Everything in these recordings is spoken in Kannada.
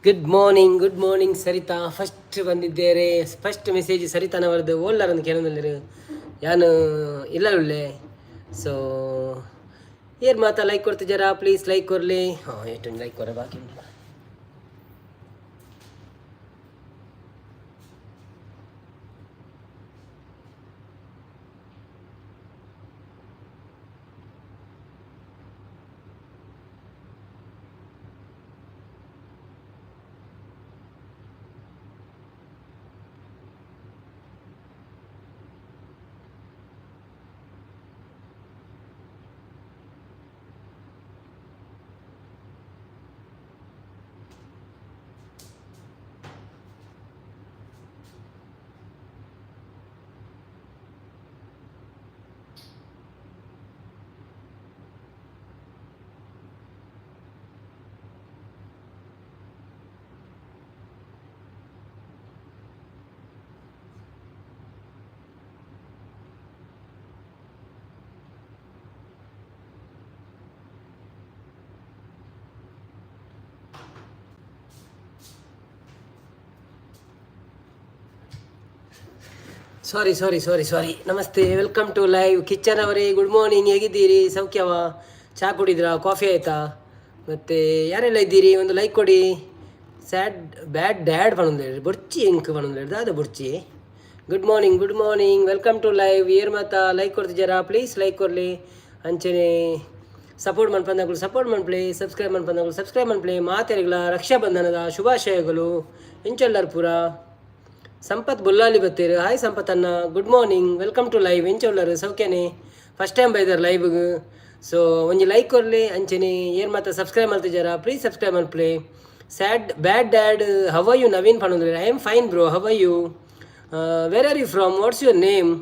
ಗುಡ್ ಮಾರ್ನಿಂಗ್ ಸರಿತಾ ಫಸ್ಟ್ ಬಂದಿದ್ದೇರೆ. ಫಸ್ಟ್ ಮೆಸೇಜ್ ಸರಿತಾನವರದ್ದು ಓಲ್ಲಾರ್ ಅಂತ ಕೇಳೋದಿಲ್ಲ ಯಾನು ಇಲ್ಲ ಒಳ್ಳೆ. ಸೊ ಏರ್ ಮಾತಾ ಲೈಕ್ ಕೊಡ್ತಿದ್ದಾರಾ? ಪ್ಲೀಸ್ ಲೈಕ್ ಕೊರಲಿ. ಹಾಂ ಎಷ್ಟು ಲೈಕ್ ಕೊರ ಬಾಕಿ ಉಂಟು. ಸಾರಿ. ನಮಸ್ತೆ, ವೆಲ್ಕಮ್ ಟು ಲೈವ್. ಕಿಚನ್ ಅವರೇ ಗುಡ್ ಮಾರ್ನಿಂಗ್, ಹೇಗಿದ್ದೀರಿ? ಸೌಖ್ಯವಾ? ಚಹಾ ಕುಡಿದ್ರಾ? ಕಾಫಿ ಆಯಿತಾ? ಮತ್ತು ಯಾರೆಲ್ಲ ಇದ್ದೀರಿ? ಒಂದು ಲೈಕ್ ಕೊಡಿ. ಸ್ಯಾಡ್ ಬ್ಯಾಡ್ ಡ್ಯಾಡ್ ಪಣಂದು ಬುರ್ಚಿ ಇಂಕ್ ಪಣಂದು ದಾದ ಬುರ್ಚಿ. Good morning, welcome to live. ಏರ್ ಮಾತಾ ಲೈಕ್ ಕೊಡ್ತಿದ್ದಾರಾ? ಪ್ಲೀಸ್ ಲೈಕ್ ಕೊಡಲಿ. ಅಂಚನೆ ಸಪೋರ್ಟ್ ಮನ್ಪಂದಾಗಲು ಸಪೋರ್ಟ್ ಮನ್ಪ್ಲೆ, ಸಬ್ಸ್ಕ್ರೈಬ್ ಮನ್ಪಂದಾಗಲು ಸಬ್ಸ್ಕ್ರೈಬ್ ಮನ್ಪ್ಲೆ. ಮಾತೆರೆಗಳ ರಕ್ಷಾಬಂಧನದ ಶುಭಾಶಯಗಳು ಎಂಚೆಲ್ಲರ ಪೂರ. ಸಂಪತ್ ಬುಲ್ಲಾಲಿ ಬತ್ತೀರು. ಹಾಯ್ ಸಂಪತ್ ಅನ್ನ, good morning, welcome to live. ಎಂಚೊಲ್ಲರು ಸೌಖ್ಯನೇ? ಫಸ್ಟ್ ಟೈಮ್ ಬೈದಾರೆ ಲೈವ್ಗೆ. ಸೊ ಒಂಜಿ ಲೈಕ್ ಕೊರಲಿ. ಅಂಚನೆ ಏನು ಮಾತ್ರ ಸಬ್ಸ್ಕ್ರೈಬ್ ಮಾಡ್ತಿದ್ದಾರಾ? ಪ್ಲೀಸ್ ಸಬ್ಸ್ಕ್ರೈಬ್ ಮಾಡ್ಪ್ಲೇ. Sad bad dad how are you? Naveen ಪಣಂದ್ರೆ I am fine bro, how are you? Where are you from? What's your name?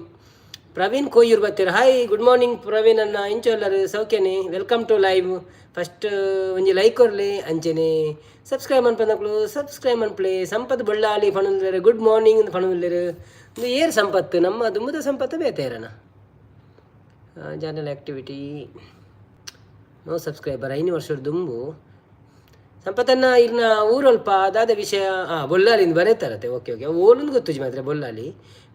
Praveen Koyyur ಬರ್ತೀರ. ಹಾಯ್ ಗುಡ್ ಮಾರ್ನಿಂಗ್ ಪ್ರವೀಣ್ ಅನ್ನ, ಎಂಚೊಲ್ಲರು ಸೌಖ್ಯನೇ? Welcome to live. ಫಸ್ಟ್ ಒಂಜಿ ಲೈಕ್ ಕೊರಲಿ. ಅಂಚನೆ ಸಬ್ಸ್ಕ್ರೈಬ್ ಮನ್ಪಂದಕ್ಲು ಸಬ್ಸ್ಕ್ರೈಬ್ ಮನ್ಪ್ಲೆ. ಸಂಪತ್ ಬಳ್ಳಾಲಿ ಪಣುಲ್ಲೇರು ಗುಡ್ ಮಾರ್ನಿಂಗ್ ಅಂತ ಪಣುಲ್ಲೇರು. ಒಂದು ಏರ್ ಸಂಪತ್ತು ನಮ್ಮ ದುಮ್ಮದ ಸಂಪತ್ತು ಬೇತೇರನ. ಚಾನಲ್ ಆ್ಯಕ್ಟಿವಿಟಿ ನೋ ಸಬ್ಸ್ಕ್ರೈಬರ್ 5 ವರ್ಷದ ದುಂಬು ಸಂಪತ್ತನ್ನ ಇರ್ನ ಊರಲ್ಪ ಅದಾದ ವಿಷಯ ಬೊಲ್ಲಾಲಿಂದ ಬರೀತಾರತ್ತೆ. ಓಕೆ ಓಲೊಂದು ಗೊತ್ತುಜಿ ಮಾತ್ರ ಬೊಲ್ಲಾಲಿ.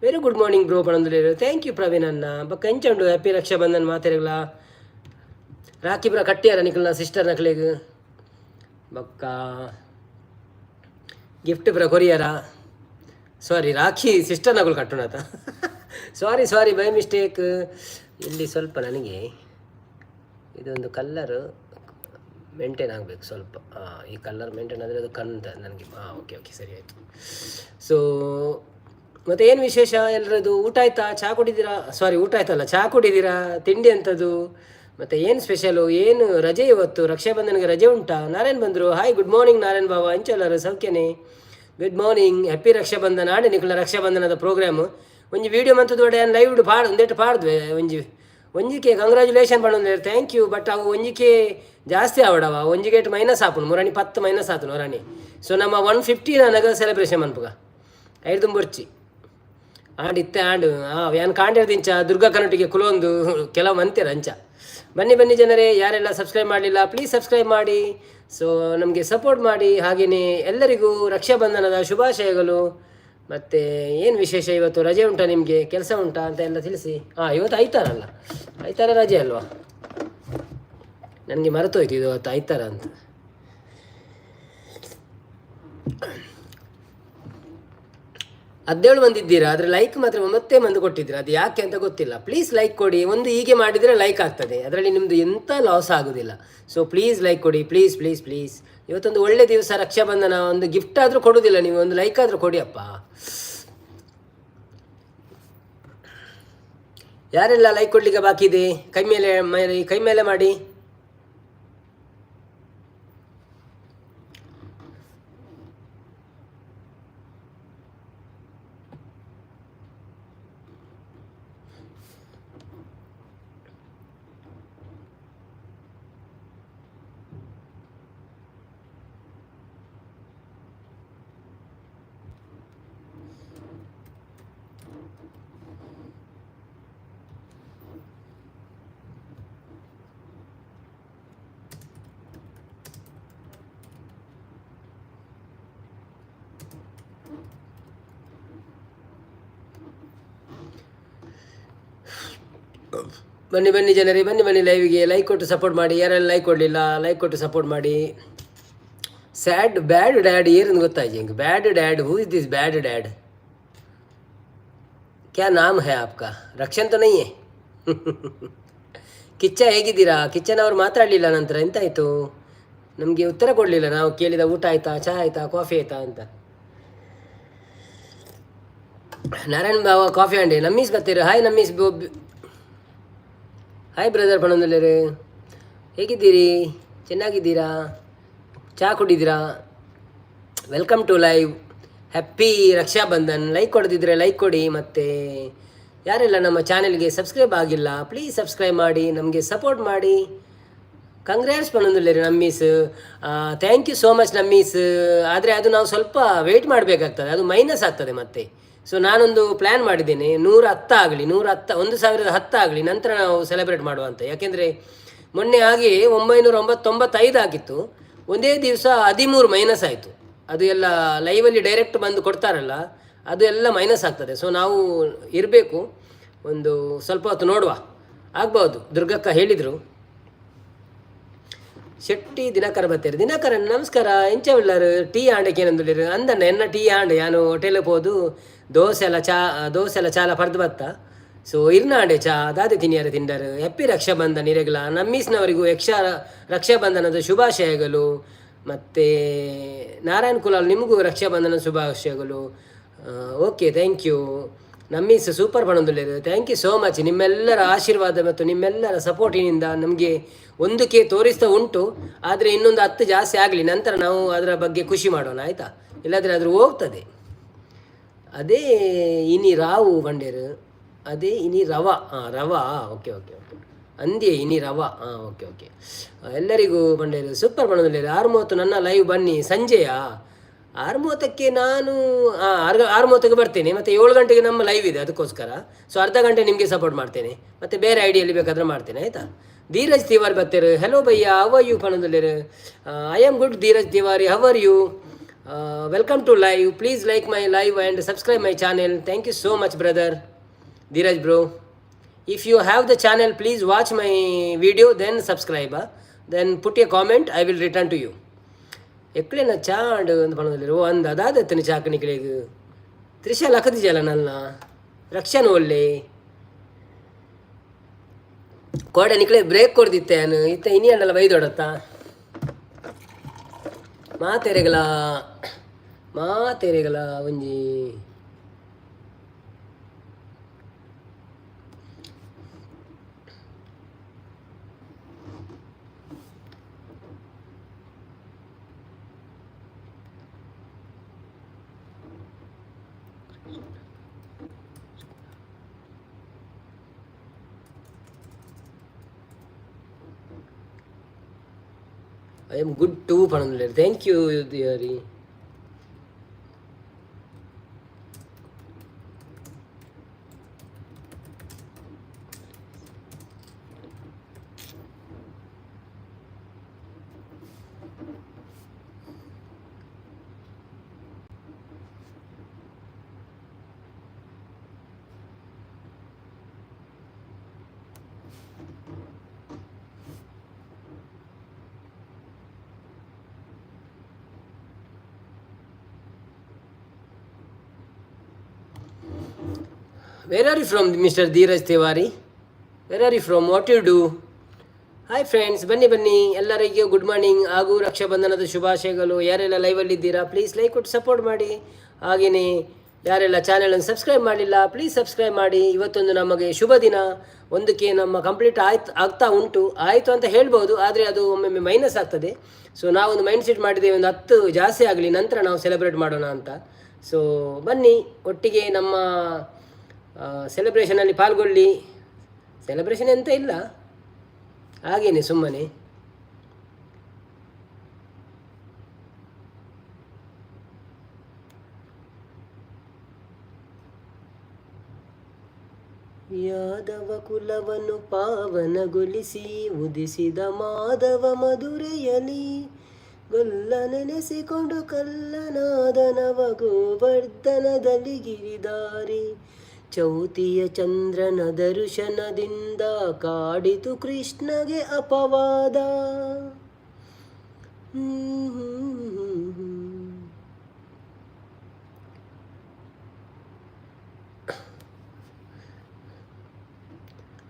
ವೆರಿ ಗುಡ್ ಮಾರ್ನಿಂಗ್ ಬ್ರೋ ಪಣಂದುಲೇರು. ಥ್ಯಾಂಕ್ ಯು ಪ್ರವೀಣ್ ಅನ್ನ. ಬಕ್ಕ ಎಂಚುಂಡು ಹ್ಯಾಪಿ ರಕ್ಷಾಬಂಧನ್ ಮಾತೆರೆಗಳ. ರಾಖಿ ಪುರ ಕಟ್ಟಿಯಾರ ನಿಖಲ್ನ ಸಿಸ್ಟರ್ ನಕ್ಲೆಗ್ ಬಕ್ಕ ಗಿಫ್ಟ್ ಪುರ ಕೊರಿಯರ. ಸಾರಿ, ರಾಖಿ ಸಿಸ್ಟರ್ ನಕಲು ಕಟ್ಟುಣತ. ಸಾರಿ ಬೈ ಮಿಸ್ಟೇಕ್. ಇಲ್ಲಿ ಸ್ವಲ್ಪ ನನಗೆ ಇದೊಂದು ಕಲ್ಲರು ಮೇಂಟೈನ್ ಆಗಬೇಕು ಸ್ವಲ್ಪ. ಈ ಕಲರ್ ಮೇಂಟೈನ್ ಆದರೆ ಅದು ಕಂತ ನನಗೆ. ಓಕೆ ಸರಿ ಆಯಿತು. ಸೊ ಮತ್ತು ಏನು ವಿಶೇಷ ಎಲ್ಲರದು? ಊಟ ಆಯ್ತಾ? ಚಹಾ ಕುಡಿದ್ದೀರಾ? ಸಾರಿ, ಊಟ ಆಯ್ತಲ್ಲ, ಚಹಾ ಕುಡಿದ್ದೀರಾ? ತಿಂಡಿ ಅಂಥದ್ದು ಮತ್ತು ಏನು ಸ್ಪೆಷಲು? ಏನು ರಜೆ ಇವತ್ತು? ರಕ್ಷಾಬಂಧನಿಗೆ ರಜೆ ಉಂಟಾ? ನಾರಾಯಣ್ ಬಂದರು. ಹಾಯ್ ಗುಡ್ ಮಾರ್ನಿಂಗ್ ನಾರಾಯಣ್ ಬಾಬಾ, ಎಂಚಲ್ಲರು ಸೌಖ್ಯನೇ? Good morning, happy Rakshabandhan. ಆಡೆ ನಿಖಲ ರಕ್ಷಾಬಂಧನದ ಪ್ರೋಗ್ರಾಮು ಒಂಜಿ ವೀಡಿಯೋ ಮಂತದೋಡೆ ಲೈವ್ ಪಾಡು ಒಂದೇಟು ಪಾಡ್ದ್ವೆ. ಒಂಜಿಕೆ ಕಂಗ್ರ್ಯಾಚುಲೇಷನ್ ಪಡೋದು. Thank you. ಬಟ್ ಅವು ಒಂಜಿಕೆ ಜಾಸ್ತಿ ಆವಡವ, ಒಂಜಿಗೇಟ್ ಮೈನಸ್ ಆಪುನು ಮುರಾಣಿ 10 ಮೈನಸ್ ಆತನು ಮುರಾಣಿ. ಸೊ ನಮ್ಮ 150 ನನಗೆ ಸೆಲೆಬ್ರೇಷನ್ ಮನ್ಪುಗ ಐದು ತುಂಬೊರ್ಚಿ ಆಡಿತ್ತೆ ಆಡು ವ್ಯಾನ್ ಕಾಂಡಿರ್ದಿಂಚ ದುರ್ಗಾ ಕನ್ನಟಿಗೆ ಕುಲೊಂದು ಕೆಲವು ಅಂತೀರ ಅಂಚ. ಬನ್ನಿ ಜನರೇ, ಯಾರೆಲ್ಲ ಸಬ್ಸ್ಕ್ರೈಬ್ ಮಾಡಲಿಲ್ಲ ಪ್ಲೀಸ್ ಸಬ್ಸ್ಕ್ರೈಬ್ ಮಾಡಿ. ಸೊ ನಮಗೆ ಸಪೋರ್ಟ್ ಮಾಡಿ. ಹಾಗೆಯೇ ಎಲ್ಲರಿಗೂ ರಕ್ಷಾಬಂಧನದ ಶುಭಾಶಯಗಳು. ಮತ್ತು ಏನು ವಿಶೇಷ? ಇವತ್ತು ರಜೆ ಉಂಟಾ? ನಿಮಗೆ ಕೆಲಸ ಉಂಟಾ ಅಂತ ಎಲ್ಲ ತಿಳಿಸಿ. ಇವತ್ತು ಐತಾರಲ್ಲ, ಐತಾರ ರಜೆ ಅಲ್ವಾ? ನನಗೆ ಮರೆತೋಯ್ತು ಇವತ್ತು ಐತಾರ ಅಂತ. ಹದಿನೇಳು ಮಂದಿ ಇದ್ದೀರಾ, ಆದರೆ ಲೈಕ್ ಮಾತ್ರ 9 ಮಂದಿ ಕೊಟ್ಟಿದ್ದೀರಾ. ಅದು ಯಾಕೆ ಅಂತ ಗೊತ್ತಿಲ್ಲ. ಪ್ಲೀಸ್ ಲೈಕ್ ಕೊಡಿ. ಒಂದು ಹೀಗೆ ಮಾಡಿದರೆ ಲೈಕ್ ಆಗ್ತದೆ, ಅದರಲ್ಲಿ ನಿಮ್ಮದು ಎಂಥ ಲಾಸ್ ಆಗೋದಿಲ್ಲ. ಸೊ ಪ್ಲೀಸ್ ಲೈಕ್ ಕೊಡಿ, ಪ್ಲೀಸ್. ಇವತ್ತೊಂದು ಒಳ್ಳೆ ದಿವಸ, ರಕ್ಷಾಬಂಧನ. ಒಂದು ಗಿಫ್ಟ್ ಆದರೂ ಕೊಡೋದಿಲ್ಲ ನೀವು, ಒಂದು ಲೈಕ್ ಆದರೂ ಕೊಡಿ ಅಪ್ಪ. ಯಾರೆಲ್ಲ ಲೈಕ್ ಕೊಡಲಿಕ್ಕೆ ಬಾಕಿ ಇದೆ? ಕೈ ಮೇಲೆ ಮಾಡಿ. ಬನ್ನಿ ಬನ್ನಿ ಜನರೇ, ಬನ್ನಿ ಬನ್ನಿ ಲೈವಿಗೆ. ಲೈಕ್ ಕೊಟ್ಟು ಸಪೋರ್ಟ್ ಮಾಡಿ. ಯಾರೆಲ್ಲ ಲೈಕ್ ಕೊಡಲಿಲ್ಲ ಲೈಕ್ ಕೊಟ್ಟು ಸಪೋರ್ಟ್ ಮಾಡಿ. ಸ್ಯಾಡ್ ಬ್ಯಾಡ್ ಡ್ಯಾಡ್ ಏನಂದು ಗೊತ್ತಾಯ್ತು ಹಿಂಗೆ. Bad dad, who is this bad dad? ಕ್ಯಾ ನಾಮ್ ಹೈ ಆಪ್ಕಾ? ರಕ್ಷನ್ ತೋ ನೈ ಹೈ? ಕಿಚ್ಚ ಹೇಗಿದ್ದೀರಾ? ಕಿಚ್ಚನವರು ಮಾತಾಡಲಿಲ್ಲ ನಂತರ ಎಂತಾಯಿತು? ನಮಗೆ ಉತ್ತರ ಕೊಡಲಿಲ್ಲ. ನಾವು ಕೇಳಿದ ಊಟ ಆಯಿತಾ, ಚಹಾ ಆಯಿತಾ, ಕಾಫಿ ಆಯಿತಾ ಅಂತ. ನಾರಾಯಣ್ ಬಾವ ಕಾಫಿ ಅಂಡಿ ನಮ್ಮೀಸ್ ಬರ್ತೀರ. ಹಾಯ್ ನಮ್ಮೀಸ್. ಹಾಯ್ ಬ್ರದರ್ ಪಣಂದಲ್ಲರು, ಹೇಗಿದ್ದೀರಿ? ಚೆನ್ನಾಗಿದ್ದೀರಾ? ಚಹಾ ಕುಡಿದ್ದೀರಾ? Welcome to live. Happy Rakshabandhan. Like ಕೊಡದಿದ್ದರೆ ಲೈಕ್ ಕೊಡಿ. ಮತ್ತು ಯಾರೆಲ್ಲ ನಮ್ಮ ಚಾನೆಲ್ಗೆ ಸಬ್ಸ್ಕ್ರೈಬ್ ಆಗಿಲ್ಲ ಪ್ಲೀಸ್ ಸಬ್ಸ್ಕ್ರೈಬ್ ಮಾಡಿ, ನಮಗೆ ಸಪೋರ್ಟ್ ಮಾಡಿ. ಕಂಗ್ರ್ಯಾಟ್ಸ್ ಪಣಂದಲ್ಲರಿ Nammis. Thank you so much Nammis. ಆದರೆ ಅದು ನಾವು ಸ್ವಲ್ಪ ವೆಯ್ಟ್ ಮಾಡಬೇಕಾಗ್ತದೆ, ಅದು ಮೈನಸ್ ಆಗ್ತದೆ ಮತ್ತೆ. ಸೊ ನಾನೊಂದು ಪ್ಲ್ಯಾನ್ ಮಾಡಿದ್ದೇನೆ, 110 ಆಗಲಿ, 1010 ಆಗಲಿ, ನಂತರ ನಾವು ಸೆಲೆಬ್ರೇಟ್ ಮಾಡುವಂತ. ಯಾಕೆಂದರೆ ಮೊನ್ನೆ ಹಾಗೆ 995 ಆಗಿತ್ತು, ಒಂದೇ ದಿವಸ 13 ಮೈನಸ್ ಆಯಿತು. ಅದು ಎಲ್ಲ ಲೈವಲ್ಲಿ ಡೈರೆಕ್ಟ್ ಬಂದು ಕೊಡ್ತಾರಲ್ಲ, ಅದು ಎಲ್ಲ ಮೈನಸ್ ಆಗ್ತದೆ. ಸೊ ನಾವು ಇರಬೇಕು, ಒಂದು ಸ್ವಲ್ಪ ಹೊತ್ತು ನೋಡುವ, ಆಗ್ಬೋದು. ದುರ್ಗಕ್ಕ ಹೇಳಿದರು. ಶೆಟ್ಟಿ ದಿನಕರ ಬರ್ತಾರೆ. ದಿನಕರನ್ ನಮಸ್ಕಾರ. ಎಂಚ ಉಳ್ಳಾರು ಟೀ ಆಂಡಕ್ಕೆ ಏನಂದಿರು ಅಂದಣ್ಣ ಎನ್ನ ಟೀ ಆಂಡ ಯಾನು ಹೋಟೆಲಿಗೆ ಹೋದು ದೋಸೆ ಎಲ್ಲ ಚಾಲ ಪರ್ದು ಬತ್ತ. ಸೊ ಇರ್ನಾಂಡೆ ಚಾ ದಾದೆ ತಿನ್ನಿಯಾರು ತಿಂಡರು. ಹ್ಯಾಪಿ ರಕ್ಷಾಬಂಧನ್ ಇರಗಲ ನಮ್ಮೀಸ್ನವರಿಗೂ ರಕ್ಷಾಬಂಧನದ ಶುಭಾಶಯಗಳು. ಮತ್ತು ನಾರಾಯಣ್ ಕುಲಾಲ್ ನಿಮಗೂ ರಕ್ಷಾಬಂಧನ ಶುಭಾಶಯಗಳು. Okay, thank you Nammis. Super ಪಣಂದುಲ್ಲೇರು. Thank you so much. ನಿಮ್ಮೆಲ್ಲರ ಆಶೀರ್ವಾದ ಮತ್ತು ನಿಮ್ಮೆಲ್ಲರ ಸಪೋರ್ಟಿನಿಂದ ನಮಗೆ 1K ತೋರಿಸ್ತಾ ಉಂಟು. ಆದರೆ ಇನ್ನೊಂದು 10 ಜಾಸ್ತಿ ಆಗಲಿ, ನಂತರ ನಾವು ಅದರ ಬಗ್ಗೆ ಖುಷಿ ಮಾಡೋಣ, ಆಯಿತಾ? ಇಲ್ಲಾದರೆ ಅದ್ರ ಹೋಗ್ತದೆ. ಅದೇ ಇನಿ ರಾವು ಬಂಡೇರು, ಅದೇ ಇನಿ ರವ. ರವ, ಓಕೆ ಓಕೆ ಓಕೆ. ಅಂದೇ ಇನಿ ರವ. Okay okay. ಎಲ್ಲರಿಗೂ ಬಂಡೇರು ಸೂಪರ್ ಪಣಂದುಲ್ಲೇರು. 6:30 ನನ್ನ ಲೈವ್ ಬನ್ನಿ. ಸಂಜೆಯಾ 6:30ಕ್ಕೆ ನಾನು 6:30ಕ್ಕೆ ಬರ್ತೇನೆ. ಮತ್ತು 7 ಗಂಟೆಗೆ ನಮ್ಮ ಲೈವ್ ಇದೆ, ಅದಕ್ಕೋಸ್ಕರ. ಸೊ ಅರ್ಧ ಗಂಟೆ ನಿಮಗೆ ಸಪೋರ್ಟ್ ಮಾಡ್ತೇನೆ, ಮತ್ತು ಬೇರೆ ಐಡಿಯಲ್ಲಿ ಬೇಕಾದರೆ ಮಾಡ್ತೇನೆ, ಆಯಿತಾ? ಧೀರಜ್ ತಿವಾರಿ ಬರ್ತಾರೆ. ಹೆಲೋ ಭಯ್ಯ, ಹವ್ ಆರ್ ಯು ಪಣಂದುಲ್ಲೇರು? I am good Dheeraj Tiwari, how are you? Welcome to live. Please like my live and subscribe my channel. Thank you so much brother Dheeraj bro. If you have the channel please watch my video then subscribe, then put a comment, I will return to you. ಎಕ್ಕಳೇನ ಚಾಂಡ್ ಅಂತ ಪಣಂದುಲ್ಲೇರು. ಒಂದು ಅದಾದತ್ತನ ಚಾಕಣಿಕಳಿಗೆ ತ್ರಿಶಾ ಲಕ್ಕದಿಜಲ್ಲ ನನ್ನ ರಕ್ಷನ್ ಒಳ್ಳೆ ಕೋಡೆ ನಿಕ್ಳೆ ಬ್ರೇಕ್ ಕೊಡ್ದಿತ್ತೆ ನಾನು ಇತ್ತ ಇನಿ ಅಂಡಲ್ಲ ಬೈದೊಡತ್ತ ಮಾತೆರೆಗಳ ಒಂಜಿ I am good too ಪಣಂದುಲ್ಲೇರು. ಥ್ಯಾಂಕ್ ಯು ದಿಯಾರಿ. Where are you from, Mr. Dheeraj Tiwari? Where are you from? What you do? Hi friends, ಬನ್ನಿ ಎಲ್ಲರಿಗೂ ಗುಡ್ ಮಾರ್ನಿಂಗ್ ಹಾಗೂ ರಕ್ಷಾಬಂಧನದ ಶುಭಾಶಯಗಳು. ಯಾರೆಲ್ಲ ಲೈವಲ್ಲಿದ್ದೀರಾ ಪ್ಲೀಸ್ ಲೈಕ್ ಕೊಟ್ಟು ಸಪೋರ್ಟ್ ಮಾಡಿ. ಹಾಗೆಯೇ ಯಾರೆಲ್ಲ ಚಾನೆಲನ್ನು ಸಬ್ಸ್ಕ್ರೈಬ್ ಮಾಡಿಲ್ಲ ಪ್ಲೀಸ್ ಸಬ್ಸ್ಕ್ರೈಬ್ ಮಾಡಿ. ಇವತ್ತೊಂದು ನಮಗೆ ಶುಭ ದಿನ. 1K ನಮ್ಮ ಕಂಪ್ಲೀಟ್ ಆಗ್ತಾ ಉಂಟು. ಆಯಿತು ಅಂತ ಹೇಳ್ಬೋದು, ಆದರೆ ಅದು ಒಮ್ಮೊಮ್ಮೆ ಮೈನಸ್ ಆಗ್ತದೆ. ಸೊ ನಾವೊಂದು ಮೈಂಡ್ ಸೆಟ್ ಮಾಡಿದ್ದೇವೆ, ಒಂದು 10 ಜಾಸ್ತಿ ಆಗಲಿ, ನಂತರ ನಾವು ಸೆಲೆಬ್ರೇಟ್ ಮಾಡೋಣ ಅಂತ. ಸೊ ಬನ್ನಿ ಒಟ್ಟಿಗೆ ನಮ್ಮ ಸೆಲೆಬ್ರೇಷನಲ್ಲಿ ಪಾಲ್ಗೊಳ್ಳಿ. ಸೆಲೆಬ್ರೇಷನ್ ಎಂತ ಇಲ್ಲ, ಹಾಗೇನೆ ಸುಮ್ಮನೆ. ಯಾದವ ಕುಲವನ್ನು ಪಾವನಗೊಳಿಸಿ ಉದಿಸಿದ ಮಾಧವ ಮಧುರೆಯಲಿ ಗೊಲ್ಲ ನೆನೆಸಿಕೊಂಡು ಕಲ್ಲನಾದ ನವ ಗೋವರ್ಧನದಲ್ಲಿ ಗಿರಿದಾರಿ ಚೌತಿಯ ಚಂದ್ರನ ದರ್ಶನದಿಂದ ಕಾಡಿತು ಕೃಷ್ಣಗೆ ಅಪವಾದ.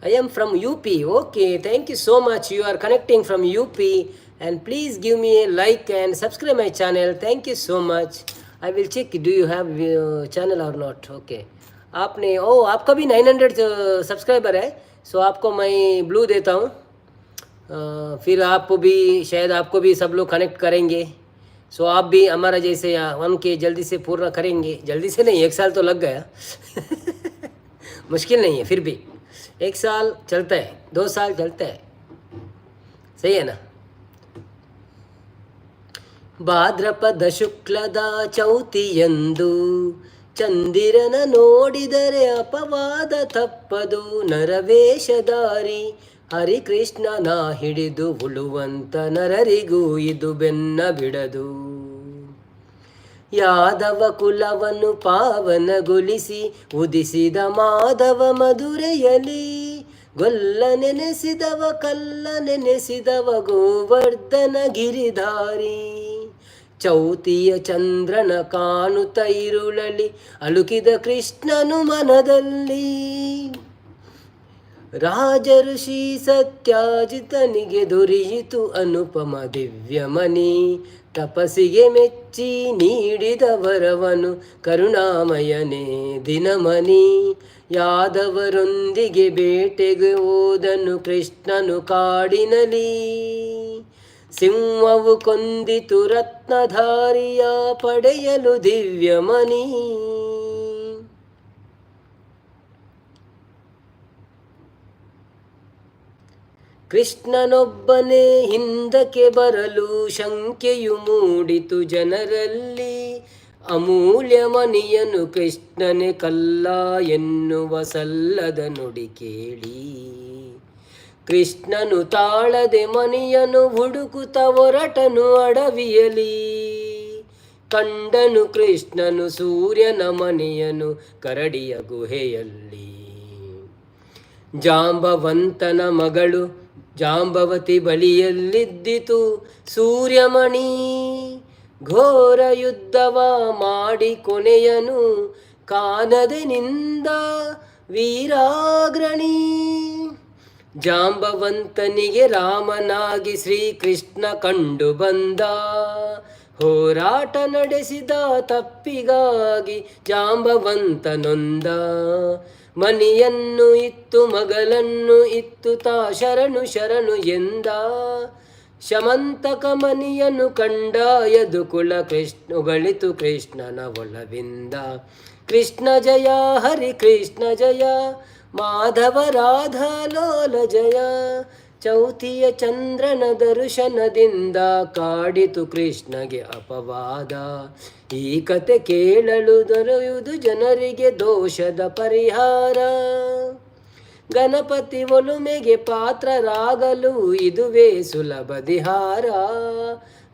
I am from UP. Okay, thank you so much. You are connecting from UP, and please give me a like and subscribe my channel. Thank you so much. I will check. Do you have channel or not? Okay. आपने आपका भी 900 सब्सक्राइबर है, सो आपको मैं ब्लू देता हूँ. फिर आपको भी शायद आपको भी सब लोग कनेक्ट करेंगे. सो आप भी हमारा जैसे 1K जल्दी से पूर्ण करेंगे. जल्दी से नहीं, 1 साल तो लग गया. मुश्किल नहीं है, फिर भी 1 साल चलता है, 2 साल चलता है, सही है ना. ಭಾದ್ರಪದ ಶುಕ್ಲದ ಚೌತಿಯಂದು ಚಂದಿರನ ನೋಡಿದರೆ ಅಪವಾದ ತಪ್ಪದು. ನರವೇಷಧಾರಿ ಹರಿಕೃಷ್ಣನ ಹಿಡಿದು ಉಳುವಂತ ನರರಿಗೂ ಇದು ಬೆನ್ನ ಬಿಡದು. ಯಾದವ ಕುಲವನ್ನು ಪಾವನಗೊಳಿಸಿ ಉದಿಸಿದ ಮಾಧವ ಮಧುರೆಯಲಿ. ಗೊಲ್ಲ ನೆನೆಸಿದವ ಕಲ್ಲ ನೆನೆಸಿದವ ಗೋವರ್ಧನ ಗಿರಿಧಾರಿ. ಚೌತಿಯ ಚಂದ್ರನ ಕಾಣುತ್ತ ಇರುಳಲಿ ಅಳುಕಿದ ಕೃಷ್ಣನು ಮನದಲ್ಲಿ. ರಾಜ ಋಷಿ ಸತ್ಯಾಜಿತನಿಗೆ ದೊರೆಯಿತು ಅನುಪಮ ದಿವ್ಯಮಣಿ. ತಪಸ್ಸಿಗೆ ಮೆಚ್ಚಿ ನೀಡಿದ ವರವನು ಕರುಣಾಮಯನೇ ದಿನಮಣಿ. ಯಾದವರೊಂದಿಗೆ ಬೇಟೆಗೆ ಹೋದನು ಕೃಷ್ಣನು ಕಾಡಿನಲಿ. ಸಿಂಹವು ಕೊಂದಿತು ರತ್ನಧಾರಿಯ ಪಡೆಯಲು ದಿವ್ಯಮಣಿ. ಕೃಷ್ಣನೊಬ್ಬನೇ ಹಿಂದಕ್ಕೆ ಬರಲು ಶಂಕೆಯು ಮೂಡಿತು ಜನರಲ್ಲಿ. ಅಮೂಲ್ಯ ಮಣಿಯನು ಕೃಷ್ಣನೇ ಕಲ್ಲ ಎನ್ನುವ ಸಲ್ಲದ ನುಡಿ ಕೇಳಿ. ಕೃಷ್ಣನು ತಾಳದೆ ಮಣಿಯನು ಹುಡುಕುತ್ತ ಹೊರಟನು ಅಡವಿಯಲಿ. ಕಂಡನು ಕೃಷ್ಣನು ಸೂರ್ಯನ ಮಣಿಯನು ಕರಡಿಯ ಗುಹೆಯಲ್ಲಿ. ಜಾಂಬವಂತನ ಮಗಳು ಜಾಂಬವತಿ ಬಳಿಯಲ್ಲಿದ್ದಿತು ಸೂರ್ಯಮಣಿ. ಘೋರ ಯುದ್ಧವ ಮಾಡಿ ಕೊನೆಯನು ಕಾನದೆ ನಿಂದ ವೀರಾಗ್ರಣಿ. ಜಾಂಬವಂತನಿಗೆ ರಾಮನಾಗಿ ಶ್ರೀಕೃಷ್ಣ ಕಂಡು ಬಂದ. ಹೋರಾಟ ನಡೆಸಿದ ತಪ್ಪಿಗಾಗಿ ಜಾಂಬವಂತನೊಂದ. ಮಣಿಯನ್ನು ಇತ್ತು ಮಗಳನ್ನು ಇತ್ತು ತಾ ಶರಣು ಶರಣು ಎಂದ. ಶಮಂತಕ ಮಣಿಯನ್ನು ಕಂಡ ಯದುಕುಲ ಕೃಷ್ಣಗಳಿತು ಕೃಷ್ಣನ ಒಲವಿಂದ. ಕೃಷ್ಣ ಜಯ ಹರಿ ಕೃಷ್ಣ ಜಯ ಮಾಧವ ರಾಧಾ ಲೋಲ ಜಯ. ಚೌತಿಯ ಚಂದ್ರನ ದರ್ಶನದಿಂದ ಕಾಡಿತು ಕೃಷ್ಣಗೆ ಅಪವಾದ. ಈ ಕತೆ ಕೇಳಲು ದೊರೆಯುವುದು ಜನರಿಗೆ ದೋಷದ ಪರಿಹಾರ. ಗಣಪತಿ ಒಲುಮೆಗೆ ಪಾತ್ರರಾಗಲು ಇದುವೇ ಸುಲಭ ದಿಹಾರ.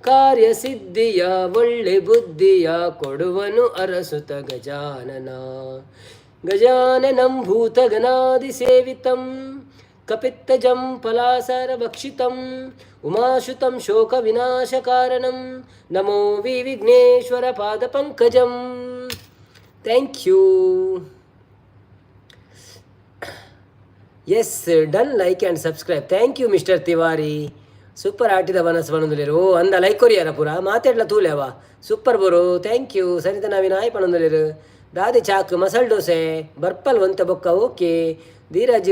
ಕಾರ್ಯಸಿದ್ಧಿಯ ಒಳ್ಳೆ ಬುದ್ಧಿಯ ಕೊಡುವನು ಅರಸುತ ಗಜಾನನ. ಗಜಾನನಂ ಭೂತಗಣಾದಿ ಸೇವಿತಂ ಕಪಿತ್ತಜಂ ಫಲಾಸಾರ ಭಕ್ಷಿತಂ ಉಮಾಶುತಂ ಶೋಕ ವಿನಾಶ ಕಾರಣಂ ನಮೋ ವಿಘ್ನೇಶ್ವರ ಪಾದ ಪಂಕಜಂ. Thank you. Yes done like and subscribe. Thank you mister Tiwari. Super ಆಟಿದ ವನಸ್ವನಂದುಲೇರು. ಓ ಅಂದ ಲೈಕ್ ಕೊರಿಯಾರ ಪೂರ ಮಾತಾಡ್ಲ ತೂಲೆವ ಸೂಪರ್ ಬರು. Thank you. ಸರಿತ ನಾವಿನ ಆಯ್ ಪಣಂದುಲೇರು. ದಾದಿ ಚಾಕ್ ಮಸಾಲೆ ದೋಸೆ ಬರ್ಪಲ್ ಒಂತ ಬೊಕ್ಕ. ಓಕೆ ಧೀರಜ್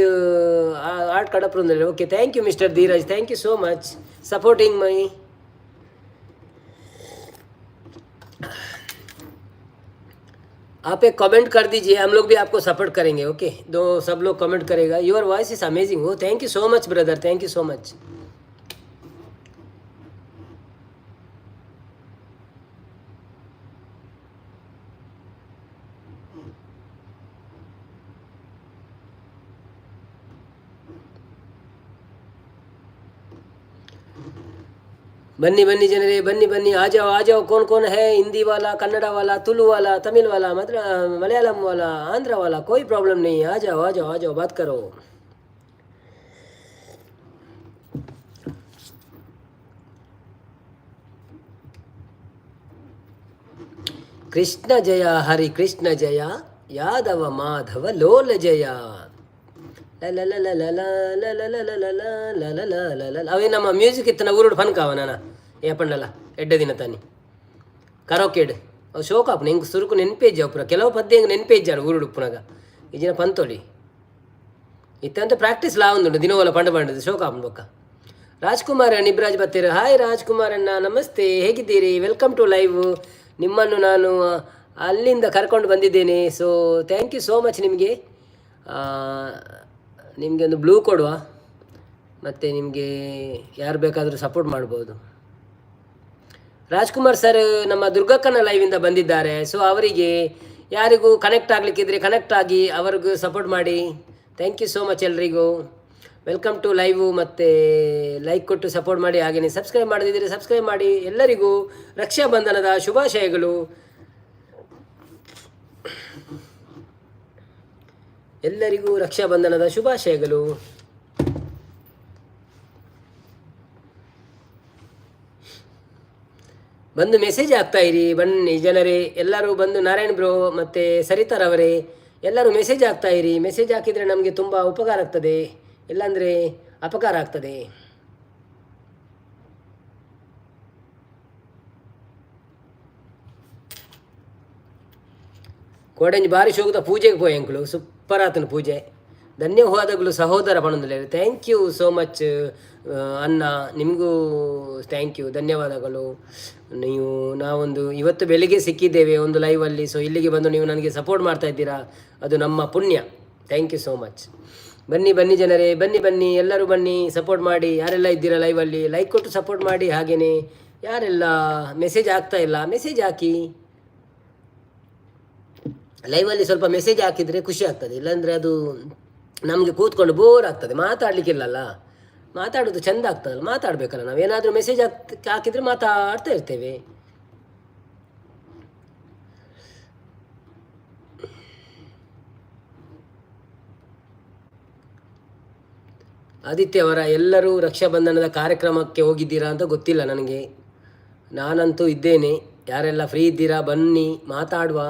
ಆರ್ಟ್ ಕಡಪ್ರಂದುಲೇರು. Okay thank you mister Dheeraj. Thank you so much supporting my. आप एक कमेंट कर दीजिए, हम लोग भी आपको सपोर्ट करेंगे. ओके दो सब लोग कमेंट करेगा. Your voice is amazing. हो thank you so much brother. Thank you so much. बन्नी बन्नी जनरे बन्नी बन्नी आ जाओ कौन है हिंदी वाला कन्नड़ा वाला तुलु वाला तमिल वाला मतलब मलयालम वाला आंध्र वाला कोई प्रॉब्लम नहीं आ जाओ बात करो. कृष्ण जय हरि कृष्ण जय यादव माधव लोल जय అవే ನಮ್ಮ ಮ್ಯೂಸಿಕ್ ಇತ್ತನ ಊರುಡು ಫನ್ ಕಾವನ ಏಪಂಡಲ್ಲ ಎಡ್ಡೆ ದಿನ ತಾನಿ ಕರೋಕೆಡ್ ಅವು ಶೋಕಾಪ್ ಹೆಂಗೆ ಸುರುಕು ನೆನ್ಪೇಜ್ ಅವು ಪುರ ಕೆಲವು ಪದ್ಯ ಹೆಂಗೆ ನೆನ್ಪೇಜ್ ಊರುಡು ಪುನಗ ಈಜಿನ ಪಂತೋಳಿ ಇತ್ತಂತ ಪ್ರಾಕ್ಟೀಸ್ ಲಾ ಒಂದು ದಿನವಲ್ಲ ಪಂಡದು ಶೋಕಾಪ್ ಬೊಕ್ಕ. ರಾಜ್ಕುಮಾರ್ ನಿಬ್ರಾಜ್ ಬತ್ತೀರ. ಹಾಯ್ ರಾಜ್ಕುಮಾರ್ ಅಣ್ಣ, ನಮಸ್ತೆ, ಹೇಗಿದ್ದೀರಿ? Welcome to live. ನಿಮ್ಮನ್ನು ನಾನು ಅಲ್ಲಿಂದ ಕರ್ಕೊಂಡು ಬಂದಿದ್ದೇನೆ. So thank you so much ನಿಮಗೆ. ನಿಮಗೆ ಒಂದು ಬ್ಲೂ ಕೊಡುವ, ಮತ್ತು ನಿಮಗೆ ಯಾರು ಬೇಕಾದರೂ ಸಪೋರ್ಟ್ ಮಾಡ್ಬೋದು. ರಾಜ್ಕುಮಾರ್ ಸರ್ ನಮ್ಮ ದುರ್ಗಕ್ಕನ ಲೈವಿಂದ ಬಂದಿದ್ದಾರೆ. ಸೊ ಅವರಿಗೆ ಯಾರಿಗೂ ಕನೆಕ್ಟ್ ಆಗಲಿಕ್ಕಿದ್ರೆ ಕನೆಕ್ಟ್ ಆಗಿ ಅವ್ರಿಗೂ ಸಪೋರ್ಟ್ ಮಾಡಿ. ಥ್ಯಾಂಕ್ ಯು ಸೋ ಮಚ್ ಎಲ್ರಿಗೂ. Welcome to live. ಮತ್ತು ಲೈಕ್ ಕೊಟ್ಟು ಸಪೋರ್ಟ್ ಮಾಡಿ. ಹಾಗೆಯೇ ಸಬ್ಸ್ಕ್ರೈಬ್ ಮಾಡದಿದ್ದರೆ ಸಬ್ಸ್ಕ್ರೈಬ್ ಮಾಡಿ. ಎಲ್ಲರಿಗೂ ರಕ್ಷಾಬಂಧನದ ಶುಭಾಶಯಗಳು. ಎಲ್ಲರಿಗೂ ರಕ್ಷಾಬಂಧನದ ಶುಭಾಶಯಗಳು. ಬಂದು ಮೆಸೇಜ್ ಆಗ್ತಾ ಇರಿ, ಬನ್ನಿ ಜನರೇ, ಎಲ್ಲರೂ ಬಂದು ನಾರಾಯಣ್ ಬ್ರೋ ಮತ್ತು ಸರಿತಾರವರೇ ಎಲ್ಲರೂ ಮೆಸೇಜ್ ಆಗ್ತಾ ಇರಿ. ಮೆಸೇಜ್ ಹಾಕಿದರೆ ನಮಗೆ ತುಂಬ ಉಪಕಾರ ಆಗ್ತದೆ, ಇಲ್ಲಾಂದರೆ ಅಪಕಾರ ಆಗ್ತದೆ. ಕೋಡೆಂಜ್ ಬಾರಿ ಶೋಕದ ಪೂಜೆಗೆ ಪೋಯಂಕ್ಳು ಸೂಪರ್ ಆತನ ಪೂಜೆ. ಧನ್ಯವಾದಗಳು ಸಹೋದರ ಪಣದಲ್ಲಿ. ಥ್ಯಾಂಕ್ ಯು ಸೋ ಮಚ್ ಅನ್ನ, ನಿಮಗೂ ಥ್ಯಾಂಕ್ ಯು, ಧನ್ಯವಾದಗಳು. ನಾವೊಂದು ಇವತ್ತು ಬೆಳಿಗ್ಗೆ ಸಿಕ್ಕಿದ್ದೇವೆ ಒಂದು ಲೈವಲ್ಲಿ. ಸೊ ಇಲ್ಲಿಗೆ ಬಂದು ನೀವು ನನಗೆ ಸಪೋರ್ಟ್ ಮಾಡ್ತಾ ಇದ್ದೀರಾ, ಅದು ನಮ್ಮ ಪುಣ್ಯ. Thank you so much. ಬನ್ನಿ ಬನ್ನಿ ಜನರೇ, ಬನ್ನಿ ಬನ್ನಿ, ಎಲ್ಲರೂ ಬನ್ನಿ, ಸಪೋರ್ಟ್ ಮಾಡಿ. ಯಾರೆಲ್ಲ ಇದ್ದೀರಾ ಲೈವಲ್ಲಿ ಲೈಕ್ ಕೊಟ್ಟು ಸಪೋರ್ಟ್ ಮಾಡಿ. ಹಾಗೆಯೇ ಯಾರೆಲ್ಲ ಮೆಸೇಜ್ ಆಗ್ತಾ ಇಲ್ಲ ಮೆಸೇಜ್ ಹಾಕಿ. ಲೈವಲ್ಲಿ ಸ್ವಲ್ಪ ಮೆಸೇಜ್ ಹಾಕಿದರೆ ಖುಷಿ ಆಗ್ತದೆ, ಇಲ್ಲಾಂದರೆ ಅದು ನಮಗೆ ಕೂತ್ಕೊಂಡು ಬೋರ್ ಆಗ್ತದೆ. ಮಾತಾಡಲಿಕ್ಕಿಲ್ಲಲ್ಲ, ಮಾತಾಡೋದು ಚೆಂದ ಆಗ್ತದಲ್ಲ, ಮಾತಾಡಬೇಕಲ್ಲ. ನಾವೇನಾದರೂ ಮೆಸೇಜ್ ಹಾಕಿದರೆ ಮಾತಾಡ್ತಾ ಇರ್ತೇವೆ. ಆದಿತ್ಯ ಅವರ ಎಲ್ಲರೂ ರಕ್ಷಾಬಂಧನದ ಕಾರ್ಯಕ್ರಮಕ್ಕೆ ಹೋಗಿದ್ದೀರಾ ಅಂತ ಗೊತ್ತಿಲ್ಲ ನನಗೆ. ನಾನಂತೂ ಇದ್ದೇನೆ. ಯಾರೆಲ್ಲ ಫ್ರೀ ಇದ್ದೀರಾ ಬನ್ನಿ, ಮಾತಾಡುವ.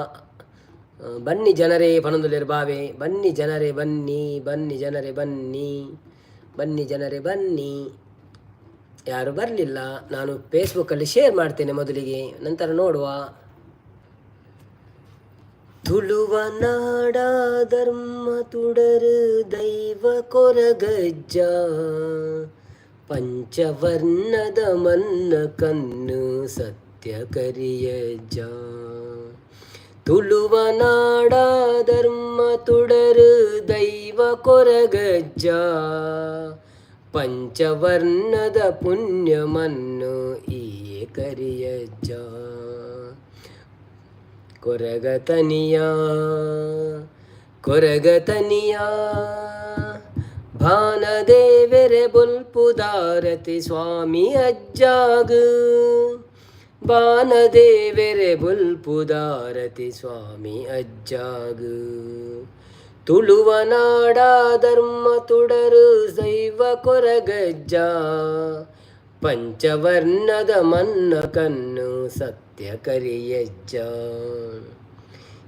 ಬನ್ನಿ ಜನರೇ, ಪನಂದುಲೇರು ಬಾವೆ, ಬನ್ನಿ ಜನರೇ, ಬನ್ನಿ ಬನ್ನಿ ಜನರೇ, ಬನ್ನಿ ಬನ್ನಿ ಜನರೇ, ಬನ್ನಿ. ಯಾರು ಬರಲಿಲ್ಲ, ನಾನು ಫೇಸ್ಬುಕ್ಕಲ್ಲಿ ಶೇರ್ ಮಾಡ್ತೇನೆ ಮೊದಲಿಗೆ, ನಂತರ ನೋಡುವ. ತುಳುವ ನಾಡ ಧರ್ಮ ತುಡರು ದೈವ ಕೊರಗಜ್ಜ, ಪಂಚವರ್ಣದ ಮನ್ನ ಕಣ್ಣು ಸತ್ಯ ಕರಿಯಜ್ಜ. ತುಳುವ ನಾಡ ಧರ್ಮ ತುಡರು ದೈವ ಕೊರಗಜ್ಜ, ಪಂಚವರ್ಣದ ಪುಣ್ಯ ಮನ್ನು ಈ ಕರಿಯಜ್ಜ. ಕೊರಗತನಿಯ ಕೊರಗತನಿಯ ಭಾನದೇವರೆ ಬುಲ್ಪುದಾರತಿ ಸ್ವಾಮಿ ಅಜ್ಜಾಗ, ಬಾನದೇವರೆ ಬುಲ್ಪುದಾರತಿ ಸ್ವಾಮಿ ಅಜ್ಜಾಗ. ತುಳುವ ನಾಡ ಧರ್ಮ ತುಡರು ದೈವ ಕೊರಗಜ್ಜ, ಪಂಚವರ್ಣದ ಮನ್ನ ಕಣ್ಣು ಸತ್ಯ ಕರಿಯಜ್ಜ.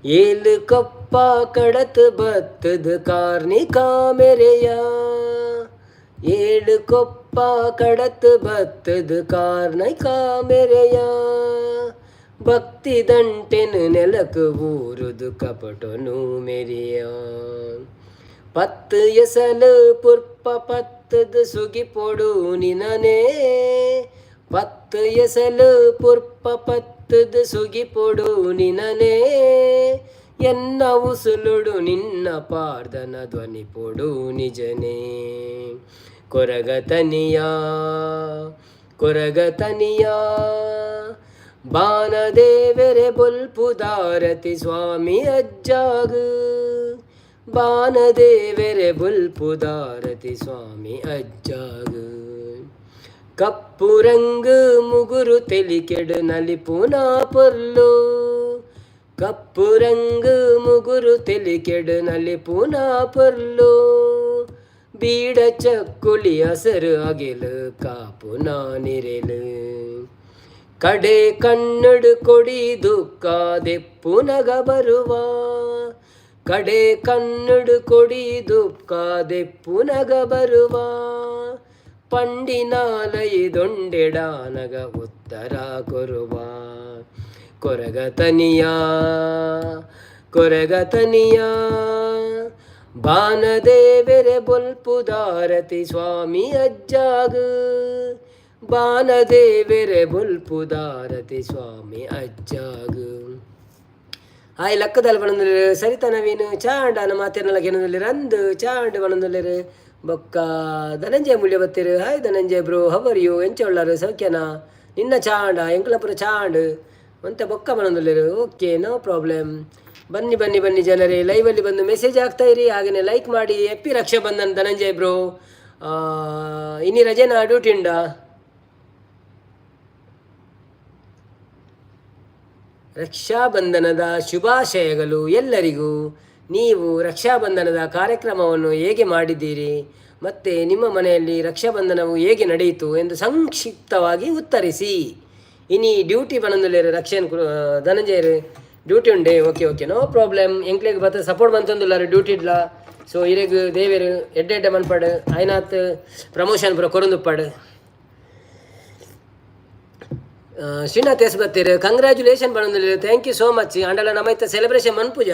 ಏಳು ಕಪ್ಪ ಕಡತ್ ಬತ್ತದ ಕಾರ್ಣಿಕಾ ಮೆರೆಯ, ಏಳು ಕೊಪ್ಪ ಕಡತ್ ಬತ್ತದ ಕಾರ್ಣಿಕಾ ಮೆರೆಯ. ಭಕ್ತಿ ದಂಟೆನು ನೆಲಕು ಊರುದು ಕಪಟನು ಮೆರೆಯ. ಪತ್ತು ಎಸಲು ಪುರ್ಪ ಪತ್ತದ ಸುಗಿ ಪೊಡು ನಿನನೇ, ಪತ್ತು ಎಸಲು ಪುರ್ಪ ಪತ್ತದ ಸುಗಿ ಪೊಡು ನಿನನೇ. ಎನ್ನ ಉಸುಲುಡು ನಿನ್ನ ಪಾರ್ದನ ಧ್ವನಿ ಪೊಡು ನಿಜನೇ. ಕೊರಗತನಿಯ ಕೊರಗತನಿಯ ಬಾನದೇವರೆ ಬುಲ್ಪುದಾರತಿ ಸ್ವಾಮಿ ಅಜ್ಜಾಗ, ಬಾನದೇವರೆ ಬುಲ್ಪುದಾರತಿ ಸ್ವಾಮಿ ಅಜ್ಜಾಗ. ಕಪ್ಪು ರಂಗು ಮುಗುರು ತೆಲಿಕೆಡು ನಲಿಪುನ ಪೊರ್ಲು. ಕಪ್ಪು ರಂಗು ಮುಗುರು ತೆಲಿಕೆಡು ನಲಿಪುನ ಪೊರ್ಲು. ಬೀಡ ಚಕ್ಕುಲಿ ಹಸರು ಅಗಿಲು ಕಾಪುನ ನಿರೆಲು. ಕಡೆ ಕಣ್ಣಡು ಕೊಡಿ ದುಃಖ ದೆಪ್ಪುನಗ ಬರುವ. ಕಡೆ ಕಣ್ಣಡು ಕೊಡಿ ದುಃಖ ದೆಪ್ಪುನಗ ಬರುವ. ಪಂಡಿನಾಲಯದೊಂಡೆಡಾನಗ ಉತ್ತರ ಕೊರುವ. ಕೊರಗತನಿಯ ಕೊರಗತನಿಯ ಬಾನದೇವೆರೆ ಬೊಲ್ಪುದಾರತಿ ಸ್ವಾಮಿ ಅಜ್ಜಾಗ. ಬಾನದೇವೆರೆ ಬೊಲ್ಪುದಾರತಿ ಸ್ವಾಮಿ ಅಜ್ಜಾಗ. ಹಾಯ್ ಲಕ್ಕದಲ್ಲಿ ಬಣಂದಲ್ಲಿರು ಸರಿತಾ ನವೀನು ಚಾಂಡನ ಮಾತೇನಲ್ಲ ಗೆನದಲ್ಲಿ ರಂದು ಚಾಂಡ್ ಬಣಂದಲ್ಲಿರು ಬೊಕ್ಕ ಧನಂಜಯ ಮೂಲ್ಯ ಬತ್ತಿರು. Hi Dhananjaya bro, how are you ಎಂಚ ಉಳ್ಳಾರು ಸೌಖ್ಯನಾ? ನಿನ್ನ ಚಾಂಡ ಎಂಕಲಪುರ ಚಾಂಡ್ ಮತ್ತೆ ಬೊಕ್ಕ ಬಣಂದಲ್ಲಿರು. Okay, no problem. ಬನ್ನಿ ಬನ್ನಿ ಬನ್ನಿ ಜನರೇ, ಲೈವಲ್ಲಿ ಬಂದು ಮೆಸೇಜ್ ಆಗ್ತಾ ಇರಿ, ಹಾಗೆಯೇ ಲೈಕ್ ಮಾಡಿ. ಎಪ್ಪಿ ರಕ್ಷಾ ಬಂಧನ್ ಧನಂಜಯ್ ಬ್ರೋ. ಇನ್ನಿ ರಜೆನಾ ಡ್ಯೂಟಿ ಉಂಡಾ? ರಕ್ಷಾಬಂಧನದ ಶುಭಾಶಯಗಳು ಎಲ್ಲರಿಗೂ. ನೀವು ರಕ್ಷಾಬಂಧನದ ಕಾರ್ಯಕ್ರಮವನ್ನು ಹೇಗೆ ಮಾಡಿದ್ದೀರಿ ಮತ್ತು ನಿಮ್ಮ ಮನೆಯಲ್ಲಿ ರಕ್ಷಾಬಂಧನವು ಹೇಗೆ ನಡೆಯಿತು ಎಂದು ಸಂಕ್ಷಿಪ್ತವಾಗಿ ಉತ್ತರಿಸಿ. ಇನಿ ಡ್ಯೂಟಿ ಬಣಂದುಲ್ಲೇರು ರಕ್ಷನ್ ಧನಂಜಯರು ಡ್ಯೂಟಿ ಉಂಡೆ. Okay okay, no problem. ಎಂಕ್ಲೆಗೆ ಬತ್ತ ಸಪೋರ್ಟ್ ಬಂತಂದುಲ್ಲಾರು ಡ್ಯೂಟಿ ಇಡ್ಲ. ಸೊ ಇರೆಗ್ ದೇವೇರು ಎಡ್ಡೆ ಮನ್ಪಾಡು ಆಯ್ನಾತ್ ಪ್ರಮೋಷನ್ ಪುರ ಕೊರೊಂದುಪ್ಪಾಡು. ಶ್ರೀನಾಥ್ ಎಸ್ ಬತ್ತೀರು ಕಂಗ್ರ್ಯಾಚುಲೇಷನ್ ಬಣಂದುಲ್ಲೇರು. Thank you so much. ಅಂಡಲ ನಮ್ಮೈತ ಸೆಲೆಬ್ರೇಷನ್ ಮನ್ಪುಜ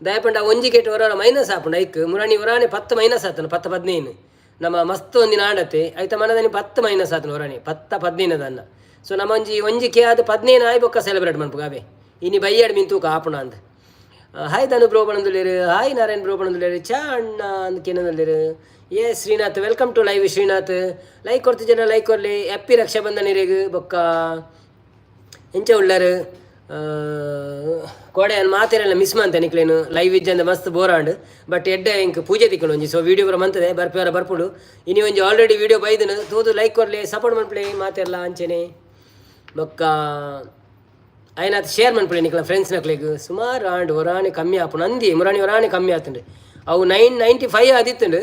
ದಯಪಂಡ ಒಂಜಿ ಗೇಟ್ ಹೊರ ಮೈನಸ್ ಆಪುಂಡು. ಐಕ್ ಮುರಾಣಿ ಹೊರಾಣಿ 10 ಮೈನಸ್ ಆತನು 10-15 ನಮ್ಮ ಮಸ್ತ್ ಒಂದಿನ ಆಡತ್ತೆ ಆಯ್ತಾ. ಮನದನಿ 10 ಮೈನಸ್ ಆತನು ಹೊರಾಣಿ 10-15 ದನ್ನ. ಸೊ ನಮ್ಮ ಒಂಜಿ ಕೆ ಅದು 15 ಆಯ್ ಬೊಕ್ಕ ಸೆಲೆಬ್ರೇಟ್ ಮನ್ಪು ಅವೇ ಇನಿ ಬೈಯಾಡ್ ಮಿಂತು ಕಾಪುಣ ಅಂದ. ಹಾಯ್ ಧನು ಬ್ರೋ ಬಣಂದುಲ್ಲೇರು. ಹಾಯ್ ನಾರಾಯಣ್ ಬ್ರೋ ಬಣಂದುಲ್ಲೇರು. ಚಾ ಅಣ್ಣ ಅಂದ ಕೇನಂದುಲ್ಲೇರು. Yes Srinath, welcome to live Srinath. Like ಕೊಡ್ತಿ ಜನ ಲೈಕ್ ಕೊರ್ಲಿ. ಹ್ಯಾಪಿ ರಕ್ಷಾಬಂಧನ ಇರೆಗ್ ಬೊಕ್ಕ ಎಂಚ ಉಳ್ಳಾರು ಕೋಡೆ ಅನ್ ಮಾತೆರೆಲ್ಲ ಮಿಸ್ ಮಾಡ್ತೆ ನಿಕ್ಲೇನು ಲೈವ್ ಇಜ್ಜಂದ ಮಸ್ತ್ ಬೋರಾಂಡ್. ಬಟ್ ಎಡ್ಡೆ ಇಂಕ್ ಪೂಜೆ ತಿಕ್ಕೊಂಡು ಒಂಜಿ. ಸೊ ವೀಡಿಯೋ ಬರ ಮಂತದೆ ಬರ್ಪೇರ ಬರ್ಪುಡು. ಇನಿ ಒಂಜಿ ಆಲ್ರೆಡಿ ವೀಡಿಯೋ ಬೈದನು ತೂದು ಲೈಕ್ ಕೊರ್ಲಿ, ಸಪೋರ್ಟ್ ಮನ್ಪ್ಲಿ ಮಾತೆಲ್ಲ ಅಂಚೆನೆ ಬೊಕ್ಕ ಆಯ್ನಾತ್ ಶೇರ್ ಮನ್ಪುಳಿ ನಿಕ್ಲ ಫ್ರೆಂಡ್ಸ್ ನಕ್ಲೆಗ್. ಸುಮಾರು ಆಂಡ್ ಹೊರಾಣಿ ಕಮ್ಮಿ ಆಪುಂಡು ಅಂದಿ ಮುರಾಣಿ ಹೊರಾಣಿ ಕಮ್ಮಿ ಆತುಂಡು. ಅವು 995 ಆದಿತ್ತುಂಡು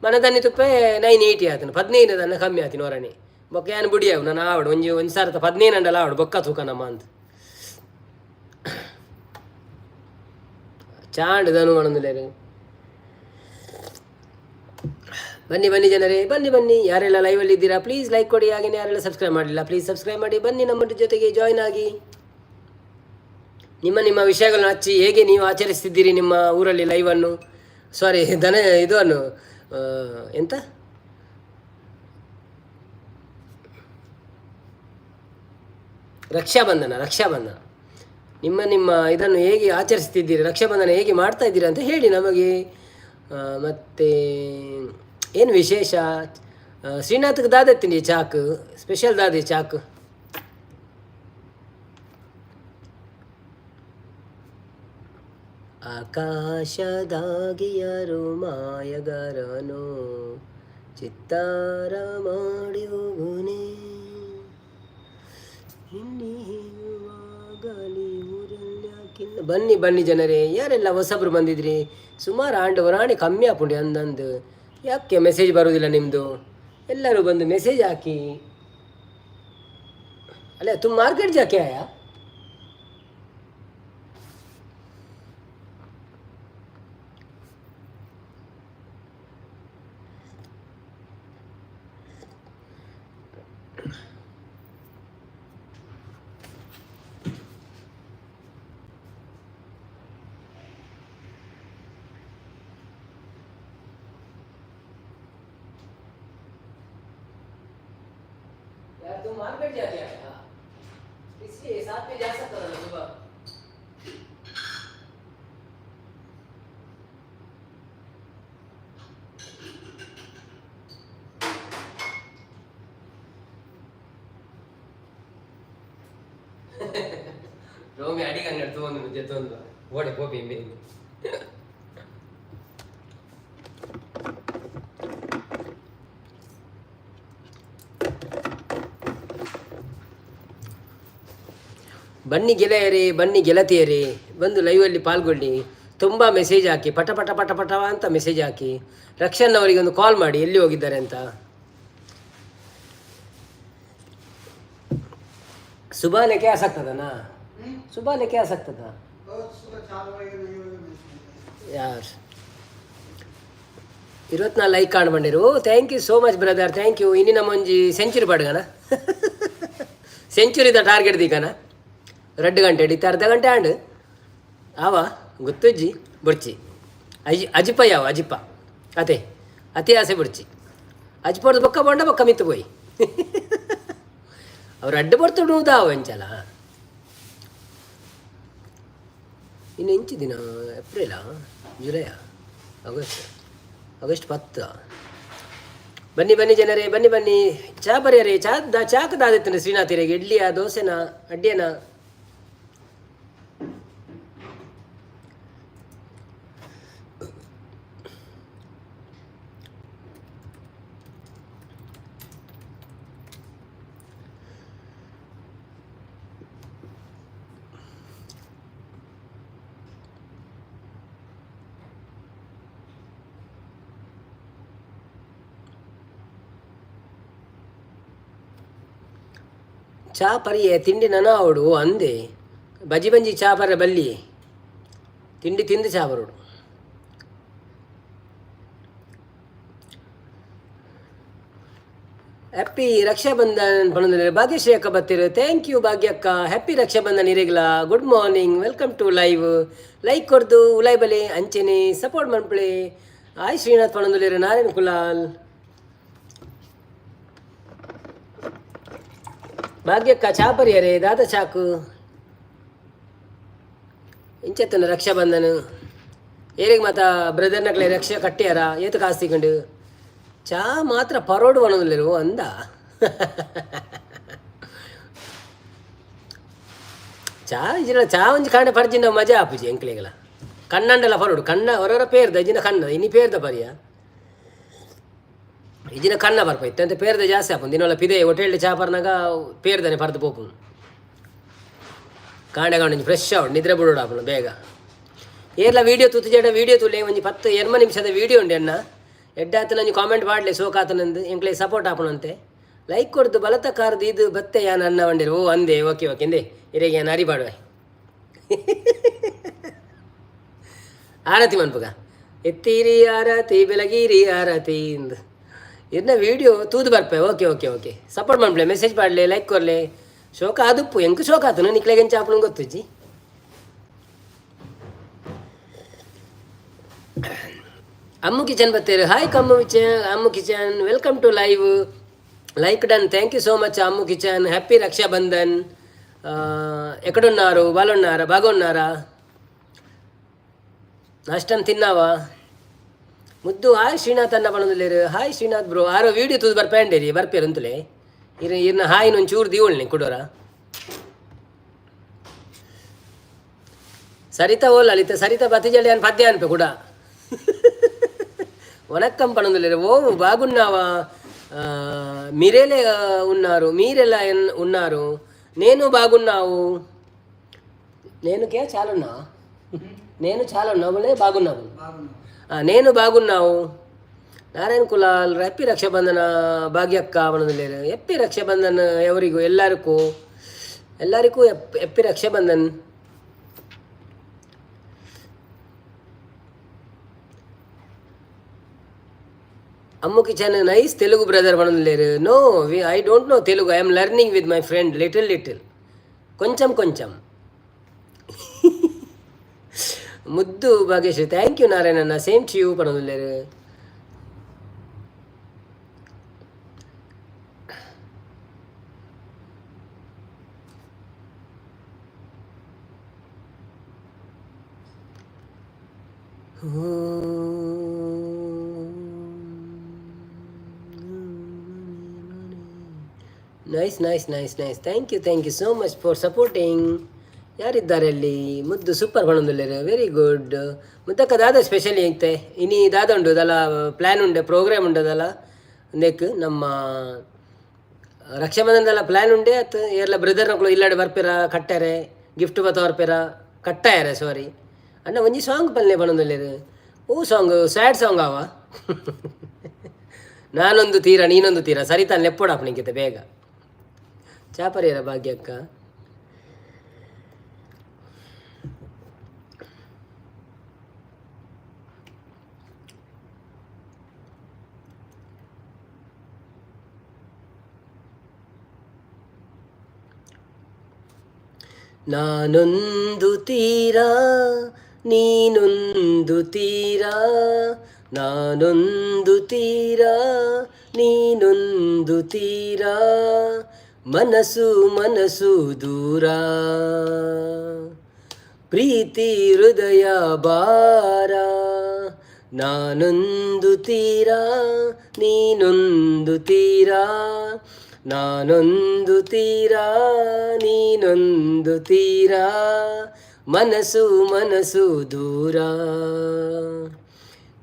ಮನದನ್ನಿ ತುಪ್ಪೆ 980 ಆತನು 15 ದನ್ನ ಕಮ್ಮಿ ಆತಿನ ಹೊರಾಣಿ ಬೊಕ್ಕ ಏನು ಬುಡಿ ಅವು ನಾನು ಆವಡು ಒಂದು ಸಾರ್ಥ 15 ಅಂಡಲ್ಲ ಆವಡು ಬೊಕ್ಕ ತೂಕ ನಮ್ಮ ಅಂತ ಚಾಂಡ್ ಧನು ಮಾಡಂದಿಲ್ಲೇರು. ಬನ್ನಿ ಬನ್ನಿ ಜನರೇ, ಬನ್ನಿ ಬನ್ನಿ. ಯಾರೆಲ್ಲ ಲೈವಲ್ಲಿ ಇದ್ದೀರಾ ಪ್ಲೀಸ್ ಲೈಕ್ ಕೊಡಿ. ಹಾಗೆಯೇ ಯಾರೆಲ್ಲ ಸಬ್ಸ್ಕ್ರೈಬ್ ಮಾಡಲಿಲ್ಲ ಪ್ಲೀಸ್ ಸಬ್ಸ್ಕ್ರೈಬ್ ಮಾಡಿ. ಬನ್ನಿ ನಮ್ಮ ಜೊತೆಗೆ ಜಾಯ್ನ್ ಆಗಿ. ನಿಮ್ಮ ವಿಷಯಗಳನ್ನ ಹಚ್ಚಿ ಹೇಗೆ ನೀವು ಆಚರಿಸ್ತಿದ್ದೀರಿ ನಿಮ್ಮ ಊರಲ್ಲಿ ಲೈವನ್ನು. ಸಾರಿ ಇದನ್ನು ಎಂತ ರಕ್ಷಾಬಂಧನ ನಿಮ್ಮ ಇದನ್ನು ಹೇಗೆ ಆಚರಿಸ್ತಿದ್ದೀರಿ, ರಕ್ಷಾಬಂಧನ ಹೇಗೆ ಮಾಡ್ತಾ ಇದ್ದೀರಿ ಅಂತ ಹೇಳಿ ನಮಗೆ. ಮತ್ತು ಏನು ವಿಶೇಷ? ಶ್ರೀನಾಥ್ಗೆ ದಾದತ್ತೀನಿ ಚಾಕು ಸ್ಪೆಷಲ್ ದಾದಿ ಚಾಕು. ಆಕಾಶದಾಗಿ ಯಾರು ಮಾಯಗಾರನೋ ಚಿತ್ತಾರ ಮಾಡಿ ಹೋಗುನೆ ಬನ್ನಿ ಬನ್ನಿ ಜನರೇ, ಯಾರೆಲ್ಲ ಹೊಸಬ್ರು ಬಂದಿದ್ರಿ. ಸುಮಾರು ಆಂಡ್ ಹೊರಾಣಿ ಕಮ್ಮಿ ಆಪುಂಡಿ ಅಂದಂದು. ಯಾಕೆ ಮೆಸೇಜ್ ಬರೋದಿಲ್ಲ ನಿಮ್ಮದು? ಎಲ್ಲರೂ ಬಂದು ಮೆಸೇಜ್ ಹಾಕಿ. ಅಲ್ಲ ತುಂಬ ಮಾರ್ಕೆಟ್ ಜಾಕೆ ಆಯಾ यार तुम मार्केट जाके आया इसलिए साथ में जा सकता था सुबह. ರೋಮಿ ಅಡಿಗಂಗಡ ತಗೊಂಡು ಜೊತ್ತೊಂದು ಓಡೆ ಕೋಪಿ ಮೇನ್ ಬನ್ನಿ ಗೆಳೆಯರೇ, ಬನ್ನಿ ಗೆಳತಿಯರೇ, ಬಂದು ಲೈವಲ್ಲಿ ಪಾಲ್ಗೊಳ್ಳಿ. ತುಂಬ ಮೆಸೇಜ್ ಹಾಕಿ, ಪಟ ಪಟ ಪಟ ಪಟ ಅಂತ ಮೆಸೇಜ್ ಹಾಕಿ. ರಕ್ಷನ್ ಅವರಿಗೆ ಒಂದು ಕಾಲ್ ಮಾಡಿ ಎಲ್ಲಿ ಹೋಗಿದ್ದಾರೆ ಅಂತ. सुबह लेके आ सकता था ना, सुबह लेके आ सकता था यार. 24 ಲೈಕ್ ಕಾಣ್ಬಂಡಿರು. Thank you so much brother, thank you. ಇನ್ನಿನ ಮುಂಜಿ ಸೆಂಚುರಿ ಪಡ್ಗನ ಸೆಂಚುರಿದ ಟಾರ್ಗೆಟ್ ದೀಕನ 2 ಗಂಟೆ ಹಿಡಿತ ಅರ್ಧ ಗಂಟೆ ಆಂಡ್ ಆವ ಗೊತ್ತಜ್ಜಿ ಬುಡ್ಚಿ ಅಜಿಪ ಯಾವ ಅಜಿಪ ಅತೆ ಅತಿ ಆಸೆ ಬುಡ್ಚಿ ಅಜಿಪಡ್ದು ಬೊಕ್ಕ ಬಂಡ ಬೊಕ್ಕ ಮಿತ್ತು ಪೋಯಿ ಅವ್ರು ಅಡ್ಡು ಬರ್ತುಡುವುದಾವ ಎಂಚಲ. ಇನ್ನು ಎಂಚು ದಿನ ಏಪ್ರಿಲಾ ಜುಲೈಯಾ ಆಗಸ್ಟ್ 10. ಬನ್ನಿ ಬನ್ನಿ ಜನರೇ, ಬನ್ನಿ ಬನ್ನಿ. ಚಾ ಬರೆಯರೇ, ಚಾಕ ದಾದಿತ್ತನೆ ಶ್ರೀನಾಥಿರಿಗೆ. ಇಡ್ಲಿಯಾ, ದೋಸೆನಾ, ಅಡ್ಡಿಯನಾ? ಚಾ ಪರಿಯೇ ತಿಂಡಿ ನನ ಅವಡು ಅಂದೆ ಬಜಿ ಬಂಜಿ ಚಾ ಪರ ಬಲ್ಲಿ ತಿಂಡಿ ತಿಂದು ಚಾ ಬರೋಡು. ಹ್ಯಾಪಿ ರಕ್ಷಾಬಂಧನ್ ಪಣದಲ್ಲಿ ಭಾಗ್ಯಶ್ರೀ ಅಕ್ಕ ಬರ್ತಿರು. ಥ್ಯಾಂಕ್ ಯು ಭಾಗ್ಯಕ್ಕ. ಹ್ಯಾಪಿ ರಕ್ಷಾಬಂಧನ್ ಇರೆಗ್ಲ. Good morning, welcome to live. Like ಕೊಡ್ದು ಉಲಾಯ್ ಬಲೆ ಅಂಚೆನೆ ಸಪೋರ್ಟ್ ಮನ್ಪಳೆ. ಆಯ್ ಶ್ರೀನಾಥ್ ಪಣದಲ್ಲಿ ನಾರಾಯಣ್ ಕುಲಾಲ್. ಭಾಗ್ಯಕ್ಕ ಚಾ ಪರಿಯರೆ ದಾದ ಚಾಕು ಇಂಚೆತ್ತನ ರಕ್ಷಾಬಂಧನ ಏರಿಗೆ ಮಾತ ಬ್ರದರ್ನಕ್ಲೆ ರಕ್ಷಾ ಕಟ್ಟ್ಯಾರ ಏತು ಕಾಸು ತಿಕೊಂಡು ಚಾ ಮಾತ್ರ ಪರೋಡು ಒಣದಲ್ಲಿರು ಅಂದ. ಚಾ ಇಜಿನ ಚಾ ಒಂಜಿ ಕಾಂಡೆ ಪರ್ಜಿನ ಮಜಾ ಆಪುಜಿ ಎಂಕ್ಲೆಗಲ ಕಣ್ಣಂಡೆಲ್ಲ ಪರೋಡು ಕಣ್ಣ ಹೊರವರ ಪೇರ್ದ ಇಜಿನ ಕಣ್ಣ ಇನಿ ಪೇರ್ದ ಪರಿಯ ಇಜಿನ ಕಣ್ಣ ಬರ್ಪೈತೆ ಅಂತ ಪೇರ್ದ ಜಾಸ್ತಿ ಆಪು ದಿನವಲ್ಲ ಪಿದೆ ಹೋಟೆಲ್ ಚಾ ಪರ್ನಾಗ ಪೇರ್ದಾನೆ ಪರ್ದು ಪೋಪು ಕಾಂಡೆ ಕಾಂಡೆ ಫ್ರೆಶ್ ಆವಡು ನಿದ್ರೆ ಬಿಡೋಡು ಆಪುನು ಬೇಗ ಏರ್ಲ ವೀಡಿಯೋ ತುತ್ತು ಜಡ ವೀಡಿಯೋ ತುಲೆ ಒಂಜಿ 10 ನಿಮಿಷದ ವೀಡಿಯೋ ಉಂಡೆ ಅಣ್ಣ ಎಡ್ಡಾತ ನಂಜಿ ಕಾಮೆಂಟ್ ಮಾಡಲೆ ಸೋಕಾತನಂದು ಎಂಕ್ಲೆ ಸಪೋರ್ಟ್ ಆಪುನಂತೆ. ಲೈಕ್ ಕೊಡ್ದು ಬಲತ ಕಾರ್ದು ಇದು ಬತ್ತೆ ಯಾನ ಅನ್ನ ಬಂಡಿರು. ಓ ಅಂದೆ ಓಕೆ ಓಕೆ ಎಂದೆ ಇರೆಗೆ ಏನು ಅರಿಬಾಡುವೆ ಆರತಿ ಮನ್ಪುಗ ಎತ್ತೀರಿ ಆರತಿ ಬೆಳಗೀರಿ ಆರತಿ ಇಂದು ಇನ್ನ ವೀಡಿಯೋ ತೂದು ಬರ್ಪೆ. ಓಕೆ ಓಕೆ ಓಕೆ ಸಪೋರ್ಟ್ ಮಾಡ್ಲೆ ಮೆಸೇಜ್ ಮಾಡಲೆ ಲೈಕ್ ಕೊರ್ಲೆ ಶೋಕ ಅದುಪ್ಪು ಎಂಕು ಶೋಕ ಆತನು ನಿಕ್ಲೆಗೆಂಚ ಆಪುನು ಗೊತ್ತುಜ್ಜಿ. ಅಮ್ಮು ಕಿಚನ್ ಬತ್ತೇರು. Hi Ammu kitchen, welcome to live. Like done. Thank you so much Ammu kitchen. Happy Rakshabandhan. ఎక్కడున్నారు? బాగున్నారా? బాగున్నారా? నాష్టం తిన్నావా? ಮುದ್ದು ಹಾಯ್ ಶ್ರೀನಾಥ್ ಅನ್ನ ಬಣ್ಣದಲ್ಲೇರು. Hi Srinath bro. ಆರೋ ವೀಡಿಯೋ ತುದು ಬರ್ಪೇಂಡೇರಿ ಬರ್ಪೇರು ಅಂತಲೇ ಇರ್ನ ಹಾಯ್ ಇನ್ನೊಂದು ಚೂರು ದೀವಳ್ನಿ ಕೊಡೋರ. ಸರಿತಾ ಓಲ್ ಅಲಿತ ಸರಿತಾ ಬತ್ತಿಜಳ್ಳಿ ಅನ್ ಪದ್ಯ ಅನ್ಪೆ ಕೂಡ వనక్కం పనుందలేరు. ఓ బాగున్నావా? మీరేలే ఉన్నారు, మీరెలా ఉన్నారు? నేను బాగున్నావు. నేనుకే చాలున్నా నేను చాలున్నా బోలే బాగున్నావు. నేను బాగున్నావు. ನಾರಾಯಣ್ ಕುಲಾಲ್. ಹ್ಯಾಪಿ ರಕ್ಷಾಬಂಧನ ಭಾಗ್ಯಕ್ಕ ಪಣದಲ್ಲೇರು. ಹ್ಯಾಪಿ ರಕ್ಷಾಬಂಧನ್ ಎವರಿಗೂ ಎಲ್ಲರಿಗೂ happy Rakshabandhan. Ammu kitchen nice Telugu brother పడలేరు. No I don't know Telugu. I'm learning with my friend little కొంచెం ముద్దు భాగ్యశ్రీ. థ్యాంక్ యూ నారాయణ అన్న. సేమ్ టు యూ పడలేరు. Nice. Thank you so much for supporting. ಯಾರಿದ್ದಾರೆ ಅಲ್ಲಿ? ಮುದ್ದು ಸೂಪರ್ ಪಣದಲ್ಲೇರು. Very good. ಮುದ್ದಕ್ಕ ದಾದ ಸ್ಪೆಷಲಿ ಐತೆ ಇನಿ ದಾದ ಉಂಡು ಅದಲ್ಲ ಪ್ಲ್ಯಾನ್ ಉಂಡೆ ಪ್ರೋಗ್ರಾಮ್ ಉಂಡದಲ್ಲ ನೆಕ್ ನಮ್ಮ ರಕ್ಷಾಬಂಧನದಲ್ಲ ಪ್ಲ್ಯಾನ್ ಉಂಡೆ ಅತ್ ಎಲ್ಲ ಬ್ರದರ್ ಮಕ್ಕಳು ಇಲ್ಲಾಡೆ ಬರ್ಪಿರ ಕಟ್ಟಾರೆ ಗಿಫ್ಟ್ ಬತ್ತವರ್ಪೆರ ಕಟ್ಟಾಯರ ಸಾರಿ ಅಣ್ಣ ಒಂಜಿ ಸಾಂಗ್ ಪಲ್ಲೆ ಬಣ್ಣದಲ್ಲಿರು ಓ ಸಾಂಗ್ ಸ್ಯಾಡ್ ಸಾಂಗ್ ಆವ ನಾನೊಂದು ತೀರ ನೀನೊಂದು ತೀರ ಸರಿತಾನೆ ಲೆಪ್ಪೋಡಪ್ಪ ನಿಂಕಿತೆ ಬೇಗ ಚಾಪರಿಯರ ಭಾಗ್ಯಕ್ಕ ನಾನೊಂದು ತೀರ ನೀನೊಂದು ತೀರ ನಾನೊಂದು ತೀರ ನೀನೊಂದು ತೀರ ಮನಸ್ಸು ಮನಸ್ಸು ದೂರ ಪ್ರೀತಿ ಹೃದಯ ಭಾರ ನಾನೊಂದು ತೀರ ನೀನೊಂದು ತೀರ ನಾನೊಂದು ತೀರ ನೀನೊಂದು ತೀರ ಮನಸ್ಸು ಮನಸ್ಸು ದೂರ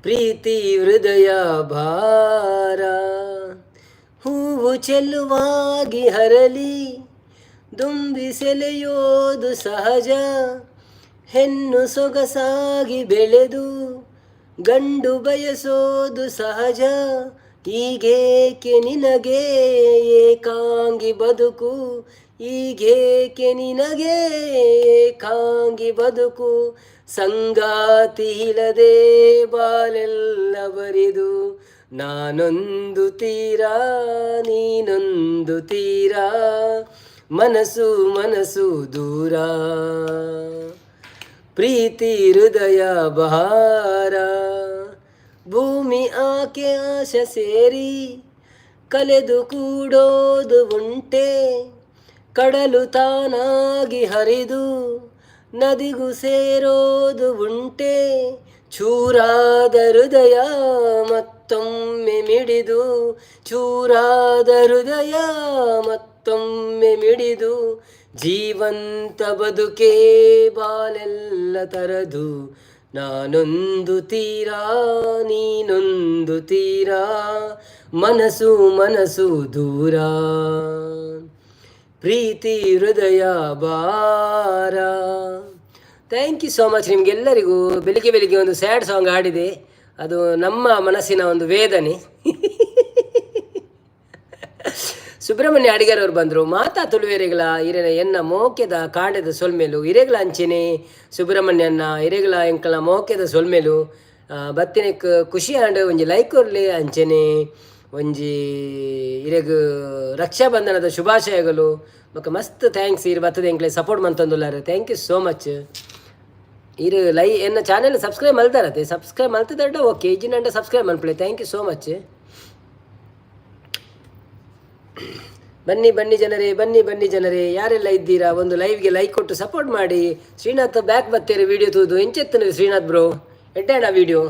ಪ್ರೀತಿ ಹೃದಯ ಭಾರ ಹೂವು ಚೆಲ್ಲುವಾಗಿ ಹರಲಿ ದುಂಬಿ ಸೆಲೆಯೋದು ಸಹಜ ಹೆಣ್ಣು ಸೊಗಸಾಗಿ ಬೆಳೆದು ಗಂಡು ಬಯಸೋದು ಸಹಜ ಈಗೇಕೆ ನಿನಗೆ ಏಕಾಂಗಿ ಬದುಕು ಈಗೇಕೆ ನಿನಗೆ ಏಕಾಂಗಿ ಬದುಕು ಸಂಗಾತಿ ಇಲ್ಲದೆ ಬಾಲೆಲ್ಲ ಬರಿದು ನಾನೊಂದು ತೀರ ನೀನೊಂದು ತೀರ ಮನಸ್ಸು ಮನಸ್ಸು ದೂರ ಪ್ರೀತಿ ಹೃದಯ ಭಾರ ಭೂಮಿ ಆಕೆ ಆಶ ಸೇರಿ ಕಲೆದು ಕೂಡೋದು ಉಂಟೆ ಕಡಲು ತಾನಾಗಿ ಹರಿದು ನದಿಗೂ ಸೇರೋದು ಉಂಟೆ ಚೂರಾದ ಹೃದಯ ಮತ್ತೊಮ್ಮೆ ಮಿಡಿದು ಚೂರಾದ ಹೃದಯ ಮತ್ತೊಮ್ಮೆ ಮಿಡಿದು ಜೀವಂತ ಬದುಕೇ ಬಾಲೆಲ್ಲ ತರದು ನಾನೊಂದು ತೀರ ನೀನೊಂದು ತೀರ ಮನಸ್ಸು ಮನಸ್ಸು ದೂರ ಪ್ರೀತಿ ಹೃದಯ ಭಾರ. ಥ್ಯಾಂಕ್ ಯು ಸೋ ಮಚ್ ನಿಮಗೆಲ್ಲರಿಗೂ. ಬೆಳಿಗ್ಗೆ ಬೆಳಿಗ್ಗೆ ಒಂದು ಸ್ಯಾಡ್ ಸಾಂಗ್ ಹಾಡಿದೆ, ಅದು ನಮ್ಮ ಮನಸ್ಸಿನ ಒಂದು ವೇದನೆ. ಸುಬ್ರಹ್ಮಣ್ಯ ಅಡಿಗರವರು ಬಂದರು. ಮಾತಾ ತುಳುವೆರೆಗಳ ಇರೆನ ಎನ್ನ ಮೋಕೆದ ಕಾಂಡೆದ ಸೊಲ್ಮೆಲು ಇರೆಗಳ ಅಂಚೆನೆ ಸುಬ್ರಹ್ಮಣ್ಯನ ಇರೆಗಳ ಎಂಕಲ ಮೋಕೆದ ಸೊಲ್ಮೆಲು ಬತ್ತಿನಕ್ ಖುಷಿ ಆಂಡ್ ಒಂಜಿ ಲೈಕ್ ಕೊರ್ಲೆ ಅಂಚೆನೆ ಒಂಜಿ ಇರೆಗ್ ರಕ್ಷಾಬಂಧನದ ಶುಭಾಶಯಗಳು. ಮಕ್ಕ ಮಸ್ತ್ ಥ್ಯಾಂಕ್ಸ್ ಇರು ಬತ್ತದ ಎಂಕ್ಲೆ ಸಪೋರ್ಟ್ ಮಂತಂದುಲ್ಲಾರು. Thank you so much. ಇರು ಎನ್ನ ಚಾನೆಲ್ ಸಬ್ಸ್ಕ್ರೈಬ್ ಮಲ್ತಾರತ್ತೆ, ಸಬ್ಸ್ಕ್ರೈಬ್ ಮಲ್ತದಡ್ಡ ಓಕೆ ಇಜಿನಂಡ ಸಬ್ಸ್ಕ್ರೈಬ್ ಮನ್ಪಲೆ. Thank you so much. ಬನ್ನಿ ಬನ್ನಿ ಜನರೇ, ಬನ್ನಿ ಬನ್ನಿ ಜನರೇ, ಯಾರೆಲ್ಲ ಇದ್ದೀರಾ ಒಂದು ಲೈವ್ಗೆ ಲೈಕ್ ಕೊಟ್ಟು ಸಪೋರ್ಟ್ ಮಾಡಿ. ಶ್ರೀನಾಥ್ ಬ್ಯಾಕ್ ಬತ್ತೇರಿ ವಿಡಿಯೋ ತೂದು ಎಂಚೆತ್ತನು ಶ್ರೀನಾಥ್ ಬ್ರೋ ಎಡ್ಡಾಣ ವಿಡಿಯೋ.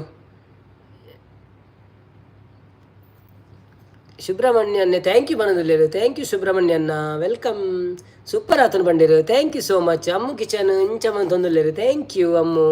ಸುಬ್ರಹ್ಮಣ್ಯನ್ನೇ ಥ್ಯಾಂಕ್ ಯು ಬನ್ನದಿಲ್ಲೇರು. ಥ್ಯಾಂಕ್ ಯು ಸುಬ್ರಹ್ಮಣ್ಯನ್ನ, ವೆಲ್ಕಮ್. ಸೂಪರ್ ಆತನು ಬಂದಿರು. Thank you so much. Ammu kitchen ಇಂಚಮ್ಮನ್ ತೊಂದಿಲ್ಲೇರು. Thank you Ammu.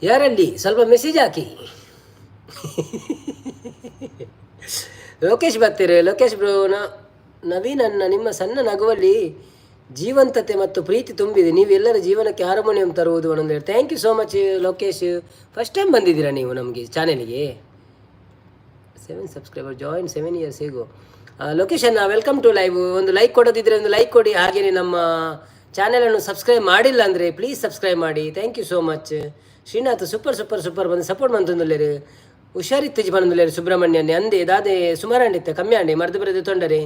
ಯಾರಲ್ಲಿ ಸ್ವಲ್ಪ ಮೆಸೇಜ್ ಹಾಕಿ. ಲೋಕೇಶ್ ಬರ್ತೀರಿ. ಲೋಕೇಶ್ ಬ್ರೋ, ನವೀನನ್ನ ನಿಮ್ಮ ಸಣ್ಣ ನಗುವಲ್ಲಿ ಜೀವಂತತೆ ಮತ್ತು ಪ್ರೀತಿ ತುಂಬಿದೆ. ನೀವೆಲ್ಲರ ಜೀವನಕ್ಕೆ ಹಾರ್ಮೋನಿಯಂ ತರುವುದು ಅನ್ನೋದು. Thank you so much Lokesh. First time ಬಂದಿದ್ದೀರಾ ನೀವು ನಮಗೆ ಚಾನೆಲ್ಗೆ. 7 ಸಬ್ಸ್ಕ್ರೈಬರ್ ಜಾಯಿನ್ 7 ಇಯರ್ಸ್ ಹೇಗೋ. Location welcome to live. ಒಂದು ಲೈಕ್ ಕೊಡೋದಿದ್ರೆ ಒಂದು ಲೈಕ್ ಕೊಡಿ. ಹಾಗೆಯೇ ನಮ್ಮ ಚಾನೆಲನ್ನು ಸಬ್ಸ್ಕ್ರೈಬ್ ಮಾಡಿಲ್ಲ ಅಂದರೆ ಪ್ಲೀಸ್ ಸಬ್ಸ್ಕ್ರೈಬ್ ಮಾಡಿ. Thank you so much. Srinath super super super ಬಂದು ಸಪೋರ್ಟ್ ಮಂತಂದುಲ್ಲೇರು. ಹುಷಾರಿತ್ತಜಿ ಬಂದುಲ್ಲೇರು. ಸುಬ್ರಹ್ಮಣ್ಯನ್ನೇ ಅಂದೆ ದಾದೆ ಸುಮಾರಂಡಿತ್ತೆ ಕಮ್ಮಿ ಅಂಡೆ ಮರ್ದು ಬರದೆ ತೊಂದರೆ.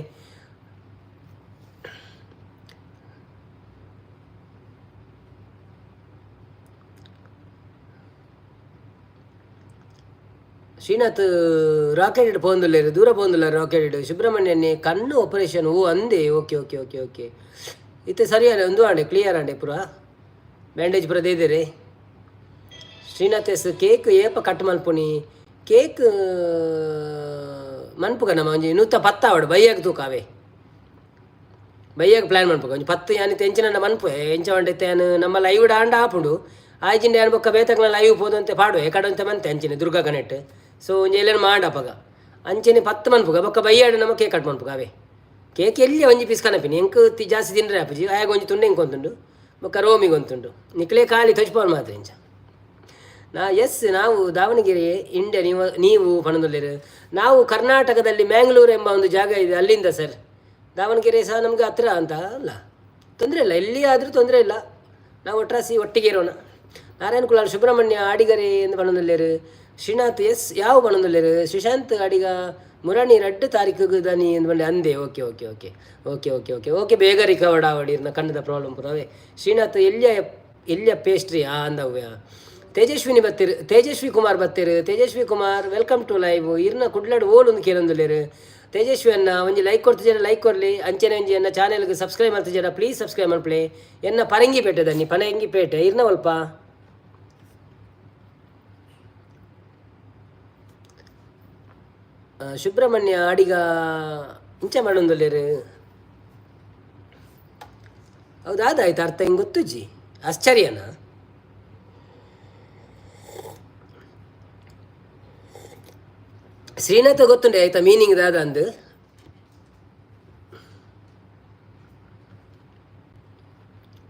ಶ್ರೀನಾಥ್ ರಾಕೆಟ್ ಪೋಂದುಲ್ಲೇರು, ದೂರ ಪೋಂದುಲ್ಲಾರು ರಾಕೆಟ್. ಸುಬ್ರಹ್ಮಣ್ಯನ್ನೇ ಕಣ್ಣು ಆಪರೇಷನ್ ಓ ಅಂದೆ. ಓಕೆ ಓಕೆ ಓಕೆ ಓಕೆ ಇತ್ತೆ ಸರಿಯಾನೆ ಒಂದು ಆಂಡೆ ಕ್ಲಿಯರ್ ಆಂಡೆ ಪೂರ ಬ್ಯಾಂಡೇಜ್ ಪೂರ ದೇದೇರೆ ಶ್ರೀನಾಥ್ ಎಸ್ ಕೇಕ್ ಏಪ ಕಟ್ ಮಲ್ಪುನಿ ಕೇಕ್ ಮನ್ಪುಗ ನಮ್ಮ ಒಂಜಿ ನೂತ ಪತ್ತಾವಡು ಬೈಯಾಗ ತೂಕಾವೆ ಬೈಯಾಗ ಪ್ಲ್ಯಾನ್ ಮನ್ಪುಗ ಒಂಜಿ ಪತ್ತು ಯಾನಿ ತೆಂಚಿನ ಮನ್ಪು ಎಂಚ ಒಂಡೆ ನಮ್ಮ ಲೈವ್ ಆಂಡ ಆಪುಂಡು ಆಯ್ಜಿಂಡೆ ಏನು ಬೊಕ್ಕ ಬೇತಕ್ಲ ಲೈವ್ ಪೋದಂತೆ ಪಾಡು ಎಕಡಂತೆ ಮಂತೆ ಅಂಚಿನ ದುರ್ಗಾ ಕನೆಟ್ ಸೊ ಒಂಜಿ ಎಲ್ಲೇನು ಮಾಡಪ್ಪಗ ಅಂಚೆನೆ 10 ಮನ್ಪುಗ ಬೊಕ್ಕ ಬೈಯಾಡು ನಮ್ಮ ಕೇಕ್ ಕಟ್ ಮನ್ಪುಗ ಅವೇ ಕೇಕ್ ಎಲ್ಲಿ ಒಂಜಿ ಪೀಸ್ ಕನಪಿನಿ ಎಂಕ್ ಜಾಸ್ತಿ ತಿಂದ್ರೆ ಆಪುಜಿ ಆಯಾಗ ಒಂಜಿ ತುಂಡು ಎಂಕ್ ಒಂತುಂಡು ಬೊಕ್ಕ ರೋಮಿಗೆ ಒಂತುಂಡು ನಿಕ್ಲೇ ಖಾಲಿ ತೊಜ್ಪಾಲ್ ಮಾತ್ರ ಇಂಚ ನಾವು ದಾವಣಗೆರೆ ಇಂಡಿಯಾ ನೀವು ಪಣದಲ್ಲಿರು ನಾವು ಕರ್ನಾಟಕದಲ್ಲಿ ಮ್ಯಾಂಗ್ಳೂರು ಎಂಬ ಒಂದು ಜಾಗ ಇದೆ ಅಲ್ಲಿಂದ ಸರ್ ದಾವಣಗೆರೆ ಸಹ ನಮಗೆ ಹತ್ರ ಅಂತ ಅಲ್ಲ ತೊಂದರೆ ಇಲ್ಲ ಎಲ್ಲಿ ಆದರೂ ತೊಂದರೆ ಇಲ್ಲ ನಾವು ಒಟ್ರಾಸಿ ಒಟ್ಟಿಗೆ ಇರೋಣ ನಾರಾಯಣ ಕುಲಾಲ್ ಸುಬ್ರಹ್ಮಣ್ಯ ಆಡಿಗರೆ ಎಂದು ಪಣದಲ್ಲಿರು ಶ್ರೀನಾಥ್ ಎಸ್ ಯಾವ ಪಣದಲ್ಲಿರು ಸುಶಾಂತ್ ಅಡಿಗ ಮುರಾಣಿ 2 ತಾರೀಕು ದನಿ ಎಂದು ಬಂಡೆ ಅಂದೆ okay okay okay okay okay okay okay ಬೇಗ ರಿಕವರ್ಡ್ ಆವಡಿ ಕನ್ನಡ ಪ್ರಾಬ್ಲಮ್ ಪುರವೇ ಶ್ರೀನಾಥ್ ಎಲ್ಲಿಯ ಪೇಸ್ಟ್ರಿ ಅಂದವ್ಯ ತೇಜಸ್ವಿನಿ ಬತ್ತಿರು ತೇಜಸ್ವಿ ಕುಮಾರ್ ಬತ್ತಿರು Tejaswi Kumar welcome to live ಇರ್ನ ಕುಡ್ಲಾಡು ಓಲೊಂದು ಕೇಳೊಂದುಲ್ಲೇರು ತೇಜಸ್ವಿ ಅನ್ನ ಒಂಜಿ ಲೈಕ್ ಕೊಡ್ತಿದ್ದೀರ ಲೈಕ್ ಕೊರಲಿ ಅಂಚನೆ ಒಂಜಿ ಎನ್ನ ಚಾನೆಲ್ಗೆ ಸಬ್ಸ್ಕ್ರೈಬ್ ಮಾಡ್ತಿದ್ದೀರ ಪ್ಲೀಸ್ ಸಬ್ಸ್ಕ್ರೈಬ್ ಮಾಡ್ಪ್ಲೆ ಎನ್ನ ಪರಂಗಿಪೇಟೆ ದನ್ನಿ ಪರಂಗಿಪೇಟೆ ಇರ್ನ ಒಲ್ಪ ಸುಬ್ರಹ್ಮಣ್ಯ ಅಡಿಗ ಇಂಚ ಮಾಡೋಂದಲ್ಲೇರು ಹೌದಾದಾಯ್ತು ಅರ್ಥ ಹಿಂಗೆ ಗೊತ್ತುಜ್ಜಿ ಆಶ್ಚರ್ಯನಾ ಶ್ರೀನಾಥ ಗೊತ್ತುಂಡೆ ಆಯ್ತಾ ಮೀನಿಂಗ್ ದಾದ ಅಂದು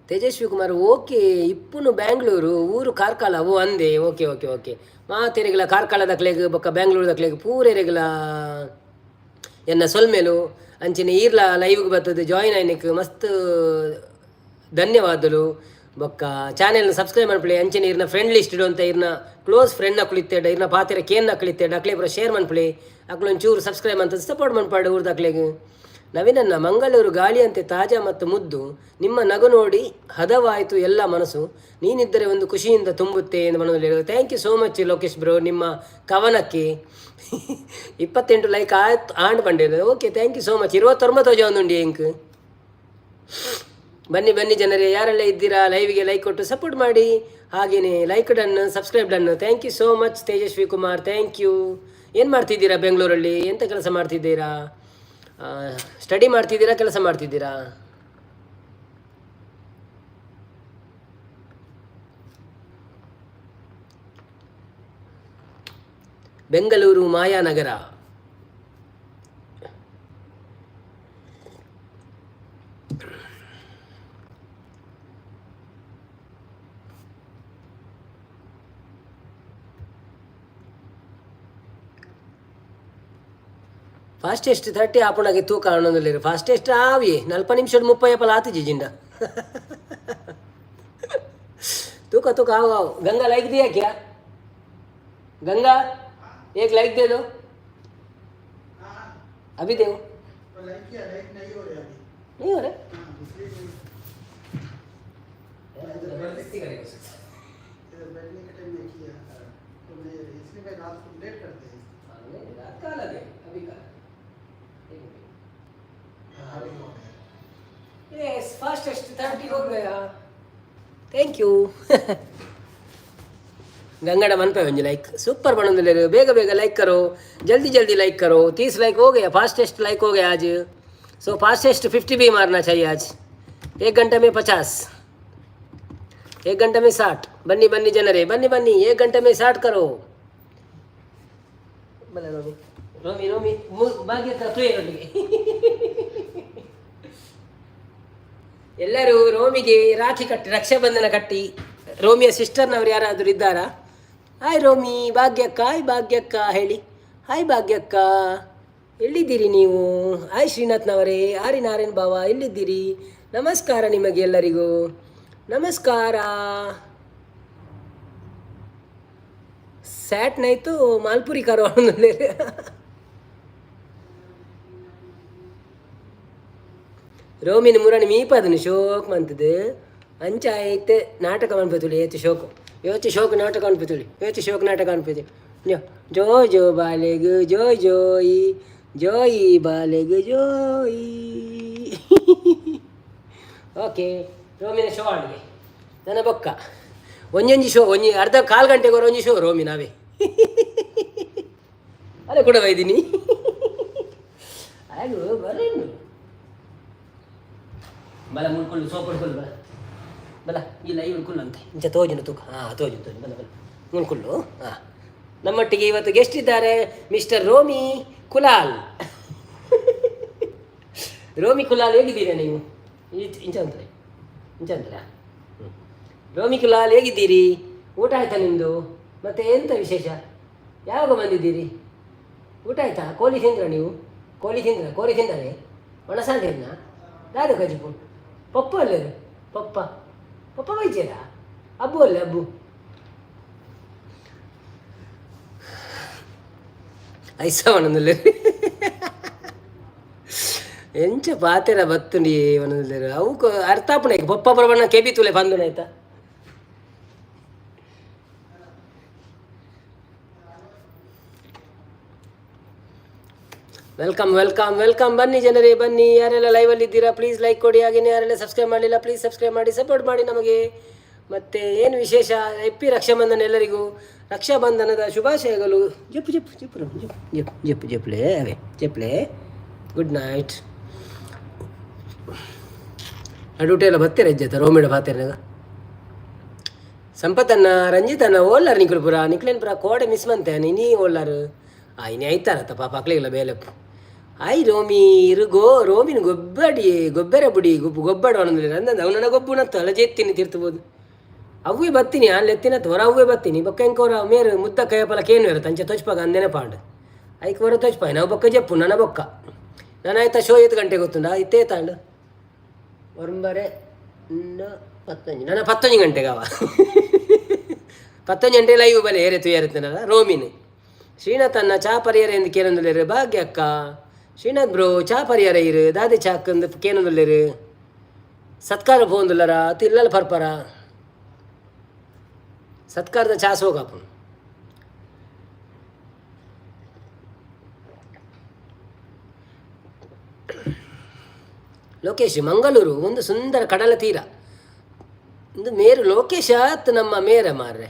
ತೇಜಸ್ವಿ ಕುಮಾರ್ ಓಕೆ ಇಪ್ಪುನು ಬ್ಯಾಂಗ್ಳೂರು ಊರು ಕಾರ್ಕಳ ಓ ಅಂದೆ ಓಕೆ ಓಕೆ ಓಕೆ ಮಾತೆರೆಗಳ ಕಾರ್ಕಳ ದಕ್ಲೆಗ್ ಬೊಕ್ಕ ಬ್ಯಾಂಗ್ಳೂರು ದಕ್ಲೆಗ್ ಪೂರೆರೆಗಳ ಎನ್ನ ಸೊಲ್ಮೇಲು ಅಂಚಿನ ಈರ್ಲ ಲೈವ್ಗೆ ಬರ್ತದೆ ಜಾಯಿನ್ ಆಯ್ನಿಕ್ ಮಸ್ತ್ ಧನ್ಯವಾದಲು ಬೊಕ್ಕ ಚಾನೆಲ್ನ ಸಬ್ಸ್ಕ್ರೈಬ್ ಮಾಡ್ಕೊಳ್ಳಿ ಅಂಚನೆ ಇರ್ನ ಫ್ರೆಂಡ್ ಲಿಸ್ಟ್ ಇಡು ಅಂತ ಇರ್ನ ಕ್ಲೋಸ್ ಫ್ರೆಂಡ್ ಹಾಕ್ಲಿತ್ತೇಡ ಇರ್ನ ಪಾತೆರ ಕೇನ್ ಹಾಕ್ಲಿತ್ತೇಡ ಅಕ್ಲೆ ಪೂರ ಶೇರ್ ಮಾಡ್ಕೊಳ್ಳಿ ಅಕ್ಲೊಂಚೂರು ಸಬ್ಸ್ಕ್ರೈಬ್ ಅಂತ ಸಪೋರ್ಟ್ ಮಾಡ್ಪಾಡು ಊರ್ದು ಅಕ್ಲೆಗೆ ನವೀನನ್ನ ಮಂಗಳೂರು ಗಾಳಿಯಂತೆ ತಾಜಾ ಮತ್ತು ಮುದ್ದು ನಿಮ್ಮ ನಗು ನೋಡಿ ಹದವಾಯಿತು ಎಲ್ಲ ಮನಸ್ಸು ನೀನಿದ್ದರೆ ಒಂದು ಖುಷಿಯಿಂದ ತುಂಬುತ್ತೆ ಎಂದು ಮನದಲ್ಲಿ thank you so much Lokesh bro ನಿಮ್ಮ ಕವನಕ್ಕೆ 28 ಲೈಕ್ ಆಯ್ತು ಆಂಡ್ ಬಂದಿದೆ okay thank you so much 29 ಒಂದುಂಡಿ ಎಂಕ್ ಬನ್ನಿ ಬನ್ನಿ ಜನರೇ ಯಾರೆಲ್ಲ ಇದ್ದೀರಾ ಲೈವ್ಗೆ ಲೈಕ್ ಕೊಟ್ಟು ಸಪೋರ್ಟ್ ಮಾಡಿ ಹಾಗೆಯೇ like done subscribe done thank you so much Tejaswi Kumar thank you ಏನು ಮಾಡ್ತಿದ್ದೀರಾ ಬೆಂಗಳೂರಲ್ಲಿ ಎಂಥ ಕೆಲಸ ಮಾಡ್ತಿದ್ದೀರಾ ಸ್ಟಡಿ ಮಾಡ್ತಿದ್ದೀರಾ ಕೆಲಸ ಮಾಡ್ತಿದ್ದೀರಾ ಬೆಂಗಳೂರು ಮಾಯಾನಗರ ಫಾಸ್ಟೆಸ್ಟ್ 30 ಆಪುಣಗೆ ತೂಕ ಅನ್ನೋದಿಲ್ಲ ಫಾಸ್ಟೆಸ್ಟ್ ಆವಿ 40 ನಿಮಿಷ 30 ಪಲ ಆತು ಜಿಂಡ तूका तूका आओ आओ गंगा लाइक दिया क्या गंगा एक लाइक दे दो अभी दो लाइक किया लाइक नहीं हो रहा अभी नहीं हो रहा जबरदस्ती करेगा बैठने के टाइम में किया तो मैं इसलिए मैं रात को लेट करते हैं नहीं रात का लगे अभी का यस फास्टेस्ट 30 हो गया थैंक यू गंगड़ा मन पे वंजी लाइक सुपर बनने ले बेगा बेगा लाइक करो जल्दी जल्दी लाइक करो 30 लाइक हो गया फास्टेस्ट लाइक हो गया आज सो फास्टेस्ट 50 भी मारना चाहिए आज 1 घंटे में 50 1 घंटे में 60 बन्नी बन्नी जनरे बन्नी बन्नी 1 घंटे में 60 करो बोले रोमी रोमी रोमी भाग्य का तू रोटी ಎಲ್ಲರೂ ರೋಮಿಗೆ ರಾಖಿ ಕಟ್ಟಿ ರಕ್ಷಾಬಂಧನ ಕಟ್ಟಿ ರೋಮಿಯ ಸಿಸ್ಟರ್ನವ್ರು ಯಾರಾದರೂ ಇದ್ದಾರಾ ಹಾಯ್ ರೋಮಿ ಭಾಗ್ಯಕ್ಕ ಹಾಯ್ ಭಾಗ್ಯಕ್ಕ ಹೇಳಿ ಹಾಯ್ ಭಾಗ್ಯಕ್ಕ ಎಲ್ಲಿದ್ದೀರಿ ನೀವು ಹಾಯ್ ಶ್ರೀನಾಥ್ನವರೇ ಆರಿ ನಾರಾಯಣ್ ಬಾವ ಎಲ್ಲಿದ್ದೀರಿ ನಮಸ್ಕಾರ ನಿಮಗೆ ಎಲ್ಲರಿಗೂ ನಮಸ್ಕಾರ ಸ್ಯಾಟ್ನಾಯ್ತು ಮಾಲ್ಪುರಿ ಕರೋ ರೋಮಿನ ಮುರಣಿ ಮೀಪದನು ಶೋಕ್ ಮಂತದು ಅಂಚ ಐತೆ ನಾಟಕ ಅನ್ಪತುಳಿ ಏತು ಶೋಕು ಯೋಚು ಶೋಕ್ ನಾಟಕ ಅನ್ಪತುಳಿ ಯೋಚು ಶೋಕ್ ನಾಟಕ ಅನ್ಪತಿ ಜೋ ಜೋ ಬಾಲೆಗು Joy Joyi ಬಾಲೆಗು Joyi okay ರೋಮಿನ show ಆಡಿಗೆ ನನ್ನ ಬೊಕ್ಕ ಒಂಜೊಂಜಿ ಶೋ ಒಂಜಿ ಅರ್ಧ ಕಾಲು ಗಂಟೆಗೆ ಒಂಜಿ ಶೋ ರೋಮಿ ನಾವೇ ಅದೇ ಕೂಡ ಬೈದೀನಿ ಆಗ ಬರೇನು ಬಲ ಮುಳ್ಕೊಳ್ಳು ಸೋಪ್ ಹೊಡ್ಕೊಳ್ಳು ಬಲ ಬಲ ಇಲ್ಲ ಈ ಉಳ್ಕೊಳ್ಳು ಅಂತ ಇಂಚ ತೋಜಿನ ತೂಕ ಹಾಂ ತೋಜು ಬಲ ಬಲ ಮುಳ್ಕೊಳ್ಳು ಹಾಂ ನಮ್ಮೊಟ್ಟಿಗೆ ಇವತ್ತು ಗೆಸ್ಟ್ ಇದ್ದಾರೆ ಮಿಸ್ಟರ್ ರೋಮಿ ಕುಲಾಲ್ ರೋಮಿ ಕುಲಾಲ್ ಹೇಗಿದ್ದೀರಾ ನೀವು ಇಂಚ ಅಂತಾರೆ ರೋಮಿ ಕುಲಾಲ್ ಹೇಗಿದ್ದೀರಿ ಊಟ ಆಯ್ತಾ ನಿಮ್ಮದು ಮತ್ತೆ ಎಂಥ ವಿಶೇಷ ಯಾವಾಗ ಬಂದಿದ್ದೀರಿ ಊಟ ಆಯ್ತಾ ಕೋಳಿ ತಿಂದ್ರ ನೀವು ಕೋಳಿ ತಿಂದರೆ ಒಣಸಾಂದ್ರನ್ನ ಯಾರು ಕಜಿಪು ಪಪ್ಪು ಅಲ್ಲರು ಪಪ್ಪ ಬೈಚೇರಾ ಅಬ್ಬು ಅಲ್ಲೇ ಅಬ್ಬು ಐಸವನಲ್ಲೇ ಎಂಚ ಪಾತೆರ ಬತ್ತುಂಡಿ ಅವನಲ್ಲರು ಅವಕ್ಕೆ ಅರ್ಥಾಪಣೆ ಪಪ್ಪ ಪ್ರಮಾಣ ಕೆಬಿ ತುಲೆ ಬಂದನ ಆಯ್ತಾ ವೆಲ್ಕಮ್ ಬನ್ನಿ ಜನರೇ ಬನ್ನಿ. ಯಾರೆಲ್ಲ ಲೈವಲ್ಲಿ ಇದ್ದೀರಾ ಪ್ಲೀಸ್ ಲೈಕ್ ಕೊಡಿ. ಹಾಗೆಯೇ ಯಾರೆಲ್ಲ ಸಬ್ಸ್ಕ್ರೈಬ್ ಮಾಡಲಿಲ್ಲ ಪ್ಲೀಸ್ ಸಬ್ಸ್ಕ್ರೈಬ್ ಮಾಡಿ ಸಪೋರ್ಟ್ ಮಾಡಿ ನಮಗೆ. ಮತ್ತು ಏನು ವಿಶೇಷ, ಎಪ್ಪಿ ರಕ್ಷಾಬಂಧನ ಎಲ್ಲರಿಗೂ ರಕ್ಷಾಬಂಧನದ ಶುಭಾಶಯಗಳು. ಜಪ್ಲೆ ಗುಡ್ ನೈಟ್. ಅಡುಟೆ ಎಲ್ಲ ಬತ್ತೀರ ಇಜ್ಜತ್ತ ರೋಮಿಡ ಬಾತೀರ್ನಾಗ ಸಂಪತ್ತನ್ನ ರಂಜಿತನ್ನ ಓಲ್ಲಾರ ನಿಕ್ಲೇನ್ ಪುರ ಕೋಡೆ ಮಿಸ್ ಮಂತೆ ನೀ ಓಲ್ಲಾರು ಇನಿ ಆಯ್ತಾರತ್ತ ಪಾಪ ಅಕ್ಲಿಗಿಲ್ಲ ಬೇಲೆಪ್ಪು ರೋಮಿನ ಗೊಬ್ಬರ ಬುಡಿ ಗೊಬ್ಬರ ಅಂದಂದು ಅವನ ಗೊಬ್ಬನತ್ತು ಅಲಜೆ ಎತ್ತೀನಿ ತಿರ್ತಬೋದು ಅವೇ ಬತ್ತೀನಿ ಅಲ್ಲಿ ಎತ್ತಿನತ್ತು ಹೊರ ಅವೇ ಬತ್ತೀನಿ ಬೊಕ್ಕ ಹೆಂಕವ್ರ ಮೇರು ಮುದ್ದ ಕೈಯಪ್ಪಲ ಕೇನು ಇರುತ್ತೆ ಅಂಚೆ ತೊಚ್ಪಾಗ ಅಂದೇನೆ ಪಾಂಡು ಐಕ್ ಹೊರ ತೊಚ್ಪಾಯಿ ನಾವು ಬೊಕ್ಕ ಜಪ್ಪು ನನ್ನ ಬೊಕ್ಕ ನಾನು ಆಯ್ತಾ ಶೋ 8 ಗಂಟೆಗೆ ಗೊತ್ತುಂಡ ಇತ್ತೇ ತಾಂಡು ಒಂಬರೆ 15 ನನ್ನ 15 ಗಂಟೆಗೆ ಅವ 15 ಗಂಟೆ ಲೈವ್ ಬಲೆ ಏರುತ್ತೇನಲ್ಲ ರೋಮಿನ್ ಶ್ರೀನಾಥ್ ಅನ್ನ ಚಾ ಪರಿಹಾರ ಎಂದು ಕೇನೊಂದುಲ್ಲೇರು ಭಾಗ್ಯ ಅಕ್ಕ ಶ್ರೀನಾಥ್ ಬ್ರೋ ಚಾ ಪರಿಹಾರ ಇರು ದಾದಿ ಚಾಕಂದು ಕೇನೊಂದುಲ್ಲೇರು ಸತ್ಕಾರ ಪೋಂದುಲ್ಲರ ತಿಲ್ಲಲ ಪರ್ಪರ ಸತ್ಕಾರದ ಚಾ ಸೋಗಾಪು ಲೋಕೇಶ್ ಮಂಗಳೂರು ಒಂದು ಸುಂದರ ಕಡಲ ತೀರ ಒಂದು ಮೇರು ಲೋಕೇಶ ಅತ್ತು ನಮ್ಮ ಮೇರ ಮಾರ್ರೆ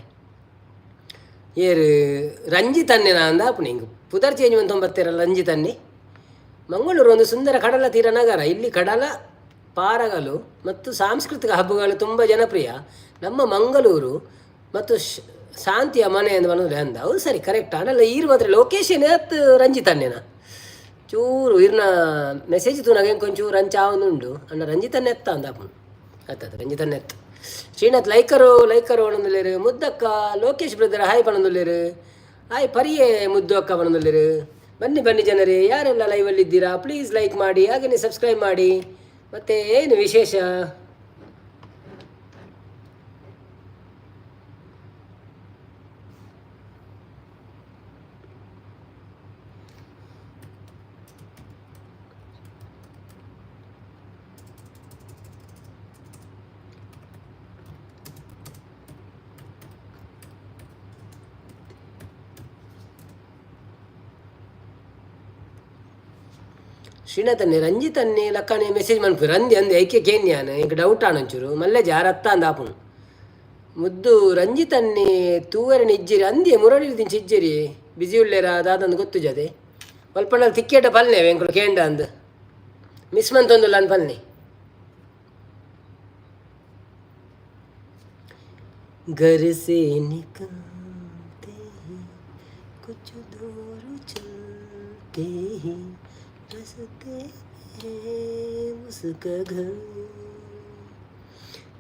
ಏರು ರಂಜಿತನ್ನೆ ಅಂದ ಅಪ್ಪು ಹಿಂಗೆ ಪುದರ್ ಚೇಂಜ್ ಒಂದು ತೊಂಬತ್ತೇರಲ್ಲ ರಂಜಿತನ್ನೆ ಮಂಗಳೂರು ಒಂದು ಸುಂದರ ಕಡಲ ತೀರ ನಗರ. ಇಲ್ಲಿ ಕಡಲ ಪಾರಗಳು ಮತ್ತು ಸಾಂಸ್ಕೃತಿಕ ಹಬ್ಬಗಳು ತುಂಬ ಜನಪ್ರಿಯ. ನಮ್ಮ ಮಂಗಳೂರು ಮತ್ತು ಶಾಂತಿಯ ಮನೆ ಎಂದು ಬಂದರೆ ಅಂದ ಹೌದು ಸರಿ ಕರೆಕ್ಟ್ ಅದಲ್ಲ ಈರು ಮಾತ್ರ ಲೊಕೇಶನ್ ಅತ್ತು ರಂಜಿತನ್ನೆನ ಚೂರು ಇರ್ನ ಮೆಸೇಜ್ ತೂನಾಗ ಕೊಂಚೂರು ರಂಚಾವನುಂಡು ಅಣ್ಣ ರಂಜಿತನ್ನೆ ಎತ್ತ ಅಂದ ಅಪ್ಪು ಅತ್ತ ರಂಜಿತನ್ನೆ ಎತ್ತ ಶ್ರೀನಾಥ್ ಲೈಕರು ಪಣಂದುಲ್ಲೇರು ಮುದ್ದಕ್ಕ ಲೋಕೇಶ್ ಬ್ರದರ್ ಹಾಯ್ ಪಣಂದುಲ್ಲೇರು ಹಾಯ್ ಪರಿಯೇ ಮುದ್ದು ಅಕ್ಕ ಪಣಂದುಲ್ಲೇರು. ಬನ್ನಿ ಜನರೇ ಯಾರೆಲ್ಲ ಲೈವಲ್ಲಿ ಇದ್ದೀರಾ ಪ್ಲೀಸ್ ಲೈಕ್ ಮಾಡಿ ಹಾಗೆಯೇ ಸಬ್ಸ್ಕ್ರೈಬ್ ಮಾಡಿ. ಮತ್ತು ಏನು ವಿಶೇಷ, ಶ್ರೀನಾಥನ್ನೇ ರಂಜಿತನ್ನೇ ಲಕ್ಕನೆ ಮೆಸೇಜ್ ಮನ್ಪು ರಂದಿ ಅಂದೆ ಐಕೆ ಕೇನ್ಯಾನ ಈಗ ಡೌಟ್ ಆನಂಚೂರು ಮಲ್ಲೆ ಜಾರತ್ತ ಅಂದ ಆಪುನು ಮುದ್ದು ರಂಜಿತನ್ನೇ ತೂವರನ ಇಜ್ಜಿರಿ ಅಂದಿ ಮುರಳಿರ್ದಿಂಚ ಇಜ್ಜಿರಿ ಬಿಸಿ ಉಳ್ಳೇರ ಅದಾದಂದು ಗೊತ್ತು ಜದೆ ಒಲ್ಪಣ್ಣಲ್ಲಿ ತಿಕ್ಕೇಟ ಪಲ್ನೆ ವೆಂಕಲು ಕೇಂಡ ಅಂದು ಮಿಸ್ ಮಂತೊಂದುಲ್ಲ ಅನ್ ಪಲ್ನೆ घर से निकलते ही कुछ दूर चलते ही रस्ते हैं उसका घर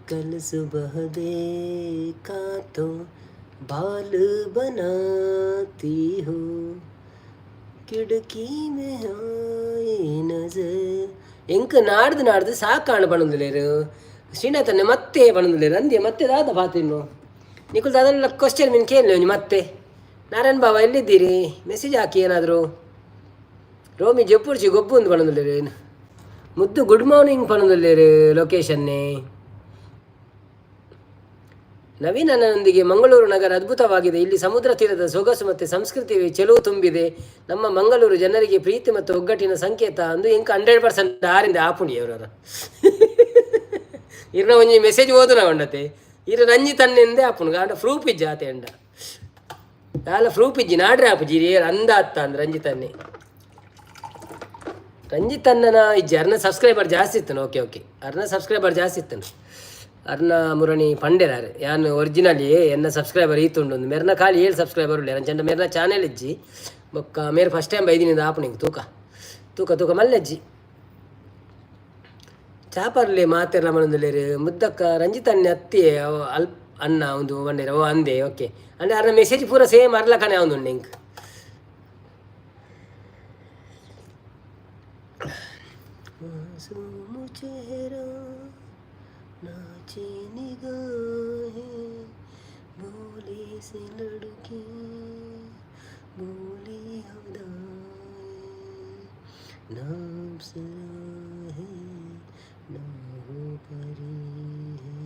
कल सुबह देखा तो बाल बनाती हो खिड़की में आए नजर ಎಂಕ ನಾಡ್ದು ಸಾಕಾಣ ಪಣಂದುಲೇರು ಶ್ರೀನಾಥನ್ನೇ ಮತ್ತೆ ಪಣಂದುಲೇರು ಅಂದ್ಯ ಮತ್ತೆ ದಾದ ಪಾತಿನ್ನು ನಿಖುಲ್ ಅದೆಲ್ಲ ಕ್ವಶನ್ ಮೀನು ಕೇಳಲಿ ನೀವು ಮತ್ತೆ ನಾರಾಯಣ್ ಬಾಬಾ ಎಲ್ಲಿದ್ದೀರಿ ಮೆಸೇಜ್ ಹಾಕಿ ಏನಾದರೂ. ರೋಮಿ ಜಪ್ಪುರ್ಚಿ ಗೊಬ್ಬು ಒಂದು ಪಣಂದುಲ್ಲೇರು ಮುದ್ದು ಗುಡ್ ಮಾರ್ನಿಂಗ್ ಪಣಂದುಲ್ಲೇರು ಲೊಕೇಶನ್ನೇ. ನವೀನ್ ಅಣ್ಣನೊಂದಿಗೆ ಮಂಗಳೂರು ನಗರ ಅದ್ಭುತವಾಗಿದೆ. ಇಲ್ಲಿ ಸಮುದ್ರ ತೀರದ ಸೊಗಸು ಮತ್ತು ಸಂಸ್ಕೃತಿ ಚೆಲುವು ತುಂಬಿದೆ. ನಮ್ಮ ಮಂಗಳೂರು ಜನರಿಗೆ ಪ್ರೀತಿ ಮತ್ತು ಒಗ್ಗಟ್ಟಿನ ಸಂಕೇತ ಅಂದು ಇಂಕ 100% 6 ಆಪುಣಿ ಅವರ ಇರ್ನ ಒಂಜಿ ಮೆಸೇಜ್ ಓದುನ ಉಂಡತೆ ಇರು ರಂಜಿತ್ ಅನ್ನೆಂದೇ ಆಪುನು ಗಾಂಡ ಪ್ರೂಫ್ ಇಜ್ಜ ಆತೆ ಎಂಡ ಕಾಲ ಪ್ರೂಫ್ ಇಜ್ಜಿ ನಾಡ್ರೆ ಆಪುಜಿ ಅಂದ ಅತ್ತ ಅಂದ್ರೆ ರಂಜಿತ್ ಅನ್ನನ ಇಜ್ಜಿ ಅರ್ನ ಸಬ್ಸ್ಕ್ರೈಬರ್ ಜಾಸ್ತಿ ಇತ್ತನು ಓಕೆ ಅರ್ನ ಸಬ್ಸ್ಕ್ರೈಬರ್ ಜಾಸ್ತಿ ಇತ್ತನು ಅರ್ನ ಮುರಣಿ ಪಂಡೆರಾರು ಯಾನು ಒರಿಜಿನಲಿ ಎನ್ನ ಸಬ್ಸ್ಕ್ರೈಬರ್ ಈತುಂಡು ಒಂದು ಮೇರ್ನ ಖಾಲಿ 7 ಸಬ್ಸ್ಕ್ರೈಬರ್ ಉಳ್ಳೆ ರಂಚಂಡ ಮೇರ್ನ ಚಾನೆಲ್ ಇಜ್ಜಿ ಬೊಕ್ಕ ಮೇರೆ ಫಸ್ಟ್ ಟೈಮ್ ಬೈದಿನಿಂದ ಆಪನಿಗೆ ತೂಕ ಮಲ್ಲೆಜ್ಜಿ ಚಾಪರ್ಲಿ ಮಾತೆರ್ಲ ಮನೊಂದುಲ್ಲೇರು ಮುದ್ದಕ್ಕ ರಂಜಿತ್ ಅನ್ನೆ ಅತ್ತಿ ಅಲ್ಪ ಅನ್ನ ಒಂದು ಬಂಡೇರ ಓ ಅಂದೆ ಓಕೆ ಅಂದ್ರೆ ಅರ್ನ ಮೆಸೇಜ್ ಪೂರ ಸೇಮ್ ಅರ್ಲ ಕನೆ ಅವನು ಇಂಕ್ चेहरा नाचे निगाहें भोले से लड़की भोली हदाएं नाम सरा है ना हो परी है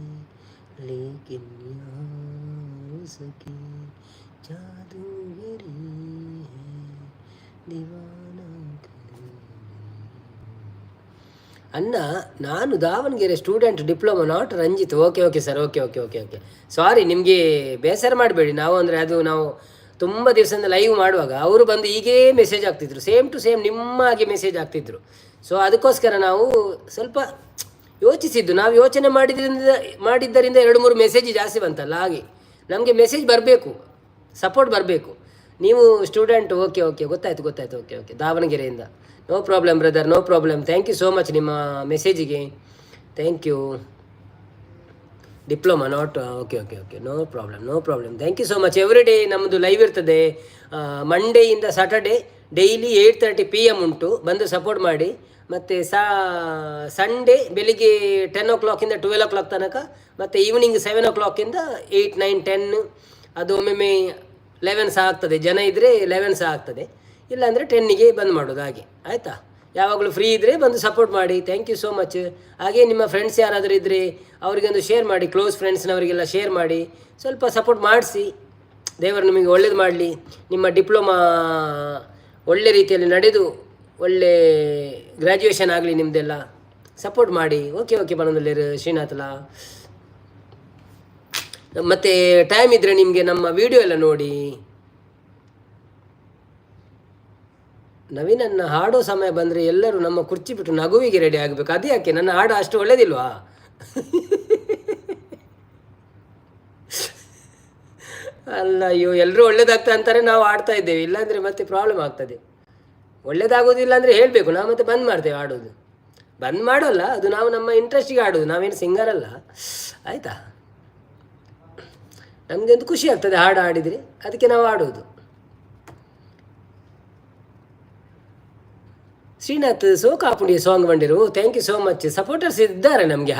लेकिन यार सकी जादूगरी है दीवाना ಅನ್ನ ನಾನು Davanagere student diploma not Ranjith okay sir okay sorry ನಿಮಗೆ ಬೇಸರ ಮಾಡಬೇಡಿ ನಾವು ಅಂದರೆ ಅದು ನಾವು ತುಂಬ ದಿವಸದಿಂದ ಲೈವ್ ಮಾಡುವಾಗ ಅವರು ಬಂದು ಹೀಗೇ ಮೆಸೇಜ್ ಆಗ್ತಿದ್ರು ಸೇಮ್ ಟು ಸೇಮ್ ನಿಮ್ಮ ಹಾಗೆ ಮೆಸೇಜ್ ಆಗ್ತಿದ್ರು ಸೊ ಅದಕ್ಕೋಸ್ಕರ ನಾವು ಸ್ವಲ್ಪ ಯೋಚಿಸಿದ್ದು ನಾವು ಯೋಚನೆ ಮಾಡಿದ್ದರಿಂದ 2-3 ಮೆಸೇಜ್ ಜಾಸ್ತಿ ಬಂತಲ್ಲ ಹಾಗೆ ನಮಗೆ ಮೆಸೇಜ್ ಬರಬೇಕು ಸಪೋರ್ಟ್ ಬರಬೇಕು ನೀವು ಸ್ಟೂಡೆಂಟ್ ಓಕೆ ಗೊತ್ತಾಯ್ತು ಓಕೆ ದಾವಣಗೆರೆಯಿಂದ no problem brother no problem thank you so much ನಿಮ್ಮ ಮೆಸೇಜಿಗೆ thank you diploma not okay no problem thank you so much every day ನಮ್ಮದು ಲೈವ್ ಇರ್ತದೆ ಮಂಡೇಯಿಂದ ಸಾಟರ್ಡೇ ಡೈಲಿ 8:30 PM ಉಂಟು ಬಂದು ಸಪೋರ್ಟ್ ಮಾಡಿ ಮತ್ತು ಸಂಡೇ ಬೆಳಿಗ್ಗೆ 10 o'clock 12 o'clock ತನಕ ಮತ್ತು ಈವ್ನಿಂಗ್ 7 o'clock 8, 9, 10 ಅದು ಒಮ್ಮೊಮ್ಮೆ 11 ಸಹ ಆಗ್ತದೆ ಜನ ಇದ್ದರೆ 11 ಸಹ ಆಗ್ತದೆ ಇಲ್ಲಾಂದರೆ 10ಗೆ ಬಂದ್ ಮಾಡೋದು ಹಾಗೆ ಆಯಿತಾ ಯಾವಾಗಲೂ ಫ್ರೀ ಇದ್ದರೆ ಬಂದು ಸಪೋರ್ಟ್ ಮಾಡಿ ಥ್ಯಾಂಕ್ ಯು ಸೋ ಮಚ್ ಹಾಗೆ ನಿಮ್ಮ ಫ್ರೆಂಡ್ಸ್ ಯಾರಾದರೂ ಇದ್ದರೆ ಅವರಿಗೊಂದು ಶೇರ್ ಮಾಡಿ ಕ್ಲೋಸ್ ಫ್ರೆಂಡ್ಸ್ನವರಿಗೆಲ್ಲ ಶೇರ್ ಮಾಡಿ ಸ್ವಲ್ಪ ಸಪೋರ್ಟ್ ಮಾಡಿಸಿ ದೇವರು ನಿಮಗೆ ಒಳ್ಳೇದು ಮಾಡಲಿ ನಿಮ್ಮ ಡಿಪ್ಲೊಮಾ ಒಳ್ಳೆ ರೀತಿಯಲ್ಲಿ ನಡೆದು ಒಳ್ಳೆ ಗ್ರ್ಯಾಜುಯೇಷನ್ ಆಗಲಿ ನಿಮ್ಮದೆಲ್ಲ ಸಪೋರ್ಟ್ ಮಾಡಿ ಓಕೆ ಬನ್ನೊಂದುಲ್ಲೇರು ಶ್ರೀನಾಥ್ಲ ಮತ್ತು ಟೈಮ್ ಇದ್ದರೆ ನಿಮಗೆ ನಮ್ಮ ವಿಡಿಯೋ ಎಲ್ಲ ನೋಡಿ ನವೀನನ್ನ ಹಾಡೋ ಸಮಯ ಬಂದರೆ ಎಲ್ಲರೂ ನಮ್ಮ ಕುರ್ಚಿ ಬಿಟ್ಟು ನಗುವಿಗೆ ರೆಡಿ ಆಗಬೇಕು ಅದು ಯಾಕೆ ನನ್ನ ಹಾಡು ಅಷ್ಟು ಒಳ್ಳೇದಿಲ್ವಾ ಅಲ್ಲ ಅಯ್ಯೋ ಎಲ್ಲರೂ ಒಳ್ಳೇದಾಗ್ತಾ ಅಂತಾರೆ ನಾವು ಆಡ್ತಾ ಇದ್ದೇವೆ ಇಲ್ಲಾಂದರೆ ಮತ್ತೆ ಪ್ರಾಬ್ಲಮ್ ಆಗ್ತದೆ ಒಳ್ಳೇದಾಗೋದಿಲ್ಲ ಅಂದರೆ ಹೇಳಬೇಕು ನಾವು ಮತ್ತೆ ಬಂದ್ ಮಾಡ್ತೇವೆ ಆಡೋದು ಬಂದ್ ಮಾಡೋಲ್ಲ ಅದು ನಾವು ನಮ್ಮ ಇಂಟ್ರೆಸ್ಟಿಗೆ ಆಡೋದು ನಾವೇನು ಸಿಂಗರ್ ಅಲ್ಲ ಆಯಿತಾ ನಮಗೆ ಒಂದು ಖುಷಿ ಆಗ್ತದೆ ಹಾಡು ಆಡಿದರೆ ಅದಕ್ಕೆ ನಾವು ಆಡೋದು ಶ್ರೀನಾಥ್ ಸೋಕಾಪುಂಡಿ ಸಾಂಗ್ ಬಂದಿರು thank you so much supporters ಇದ್ದಾರೆ ನಮಗೆ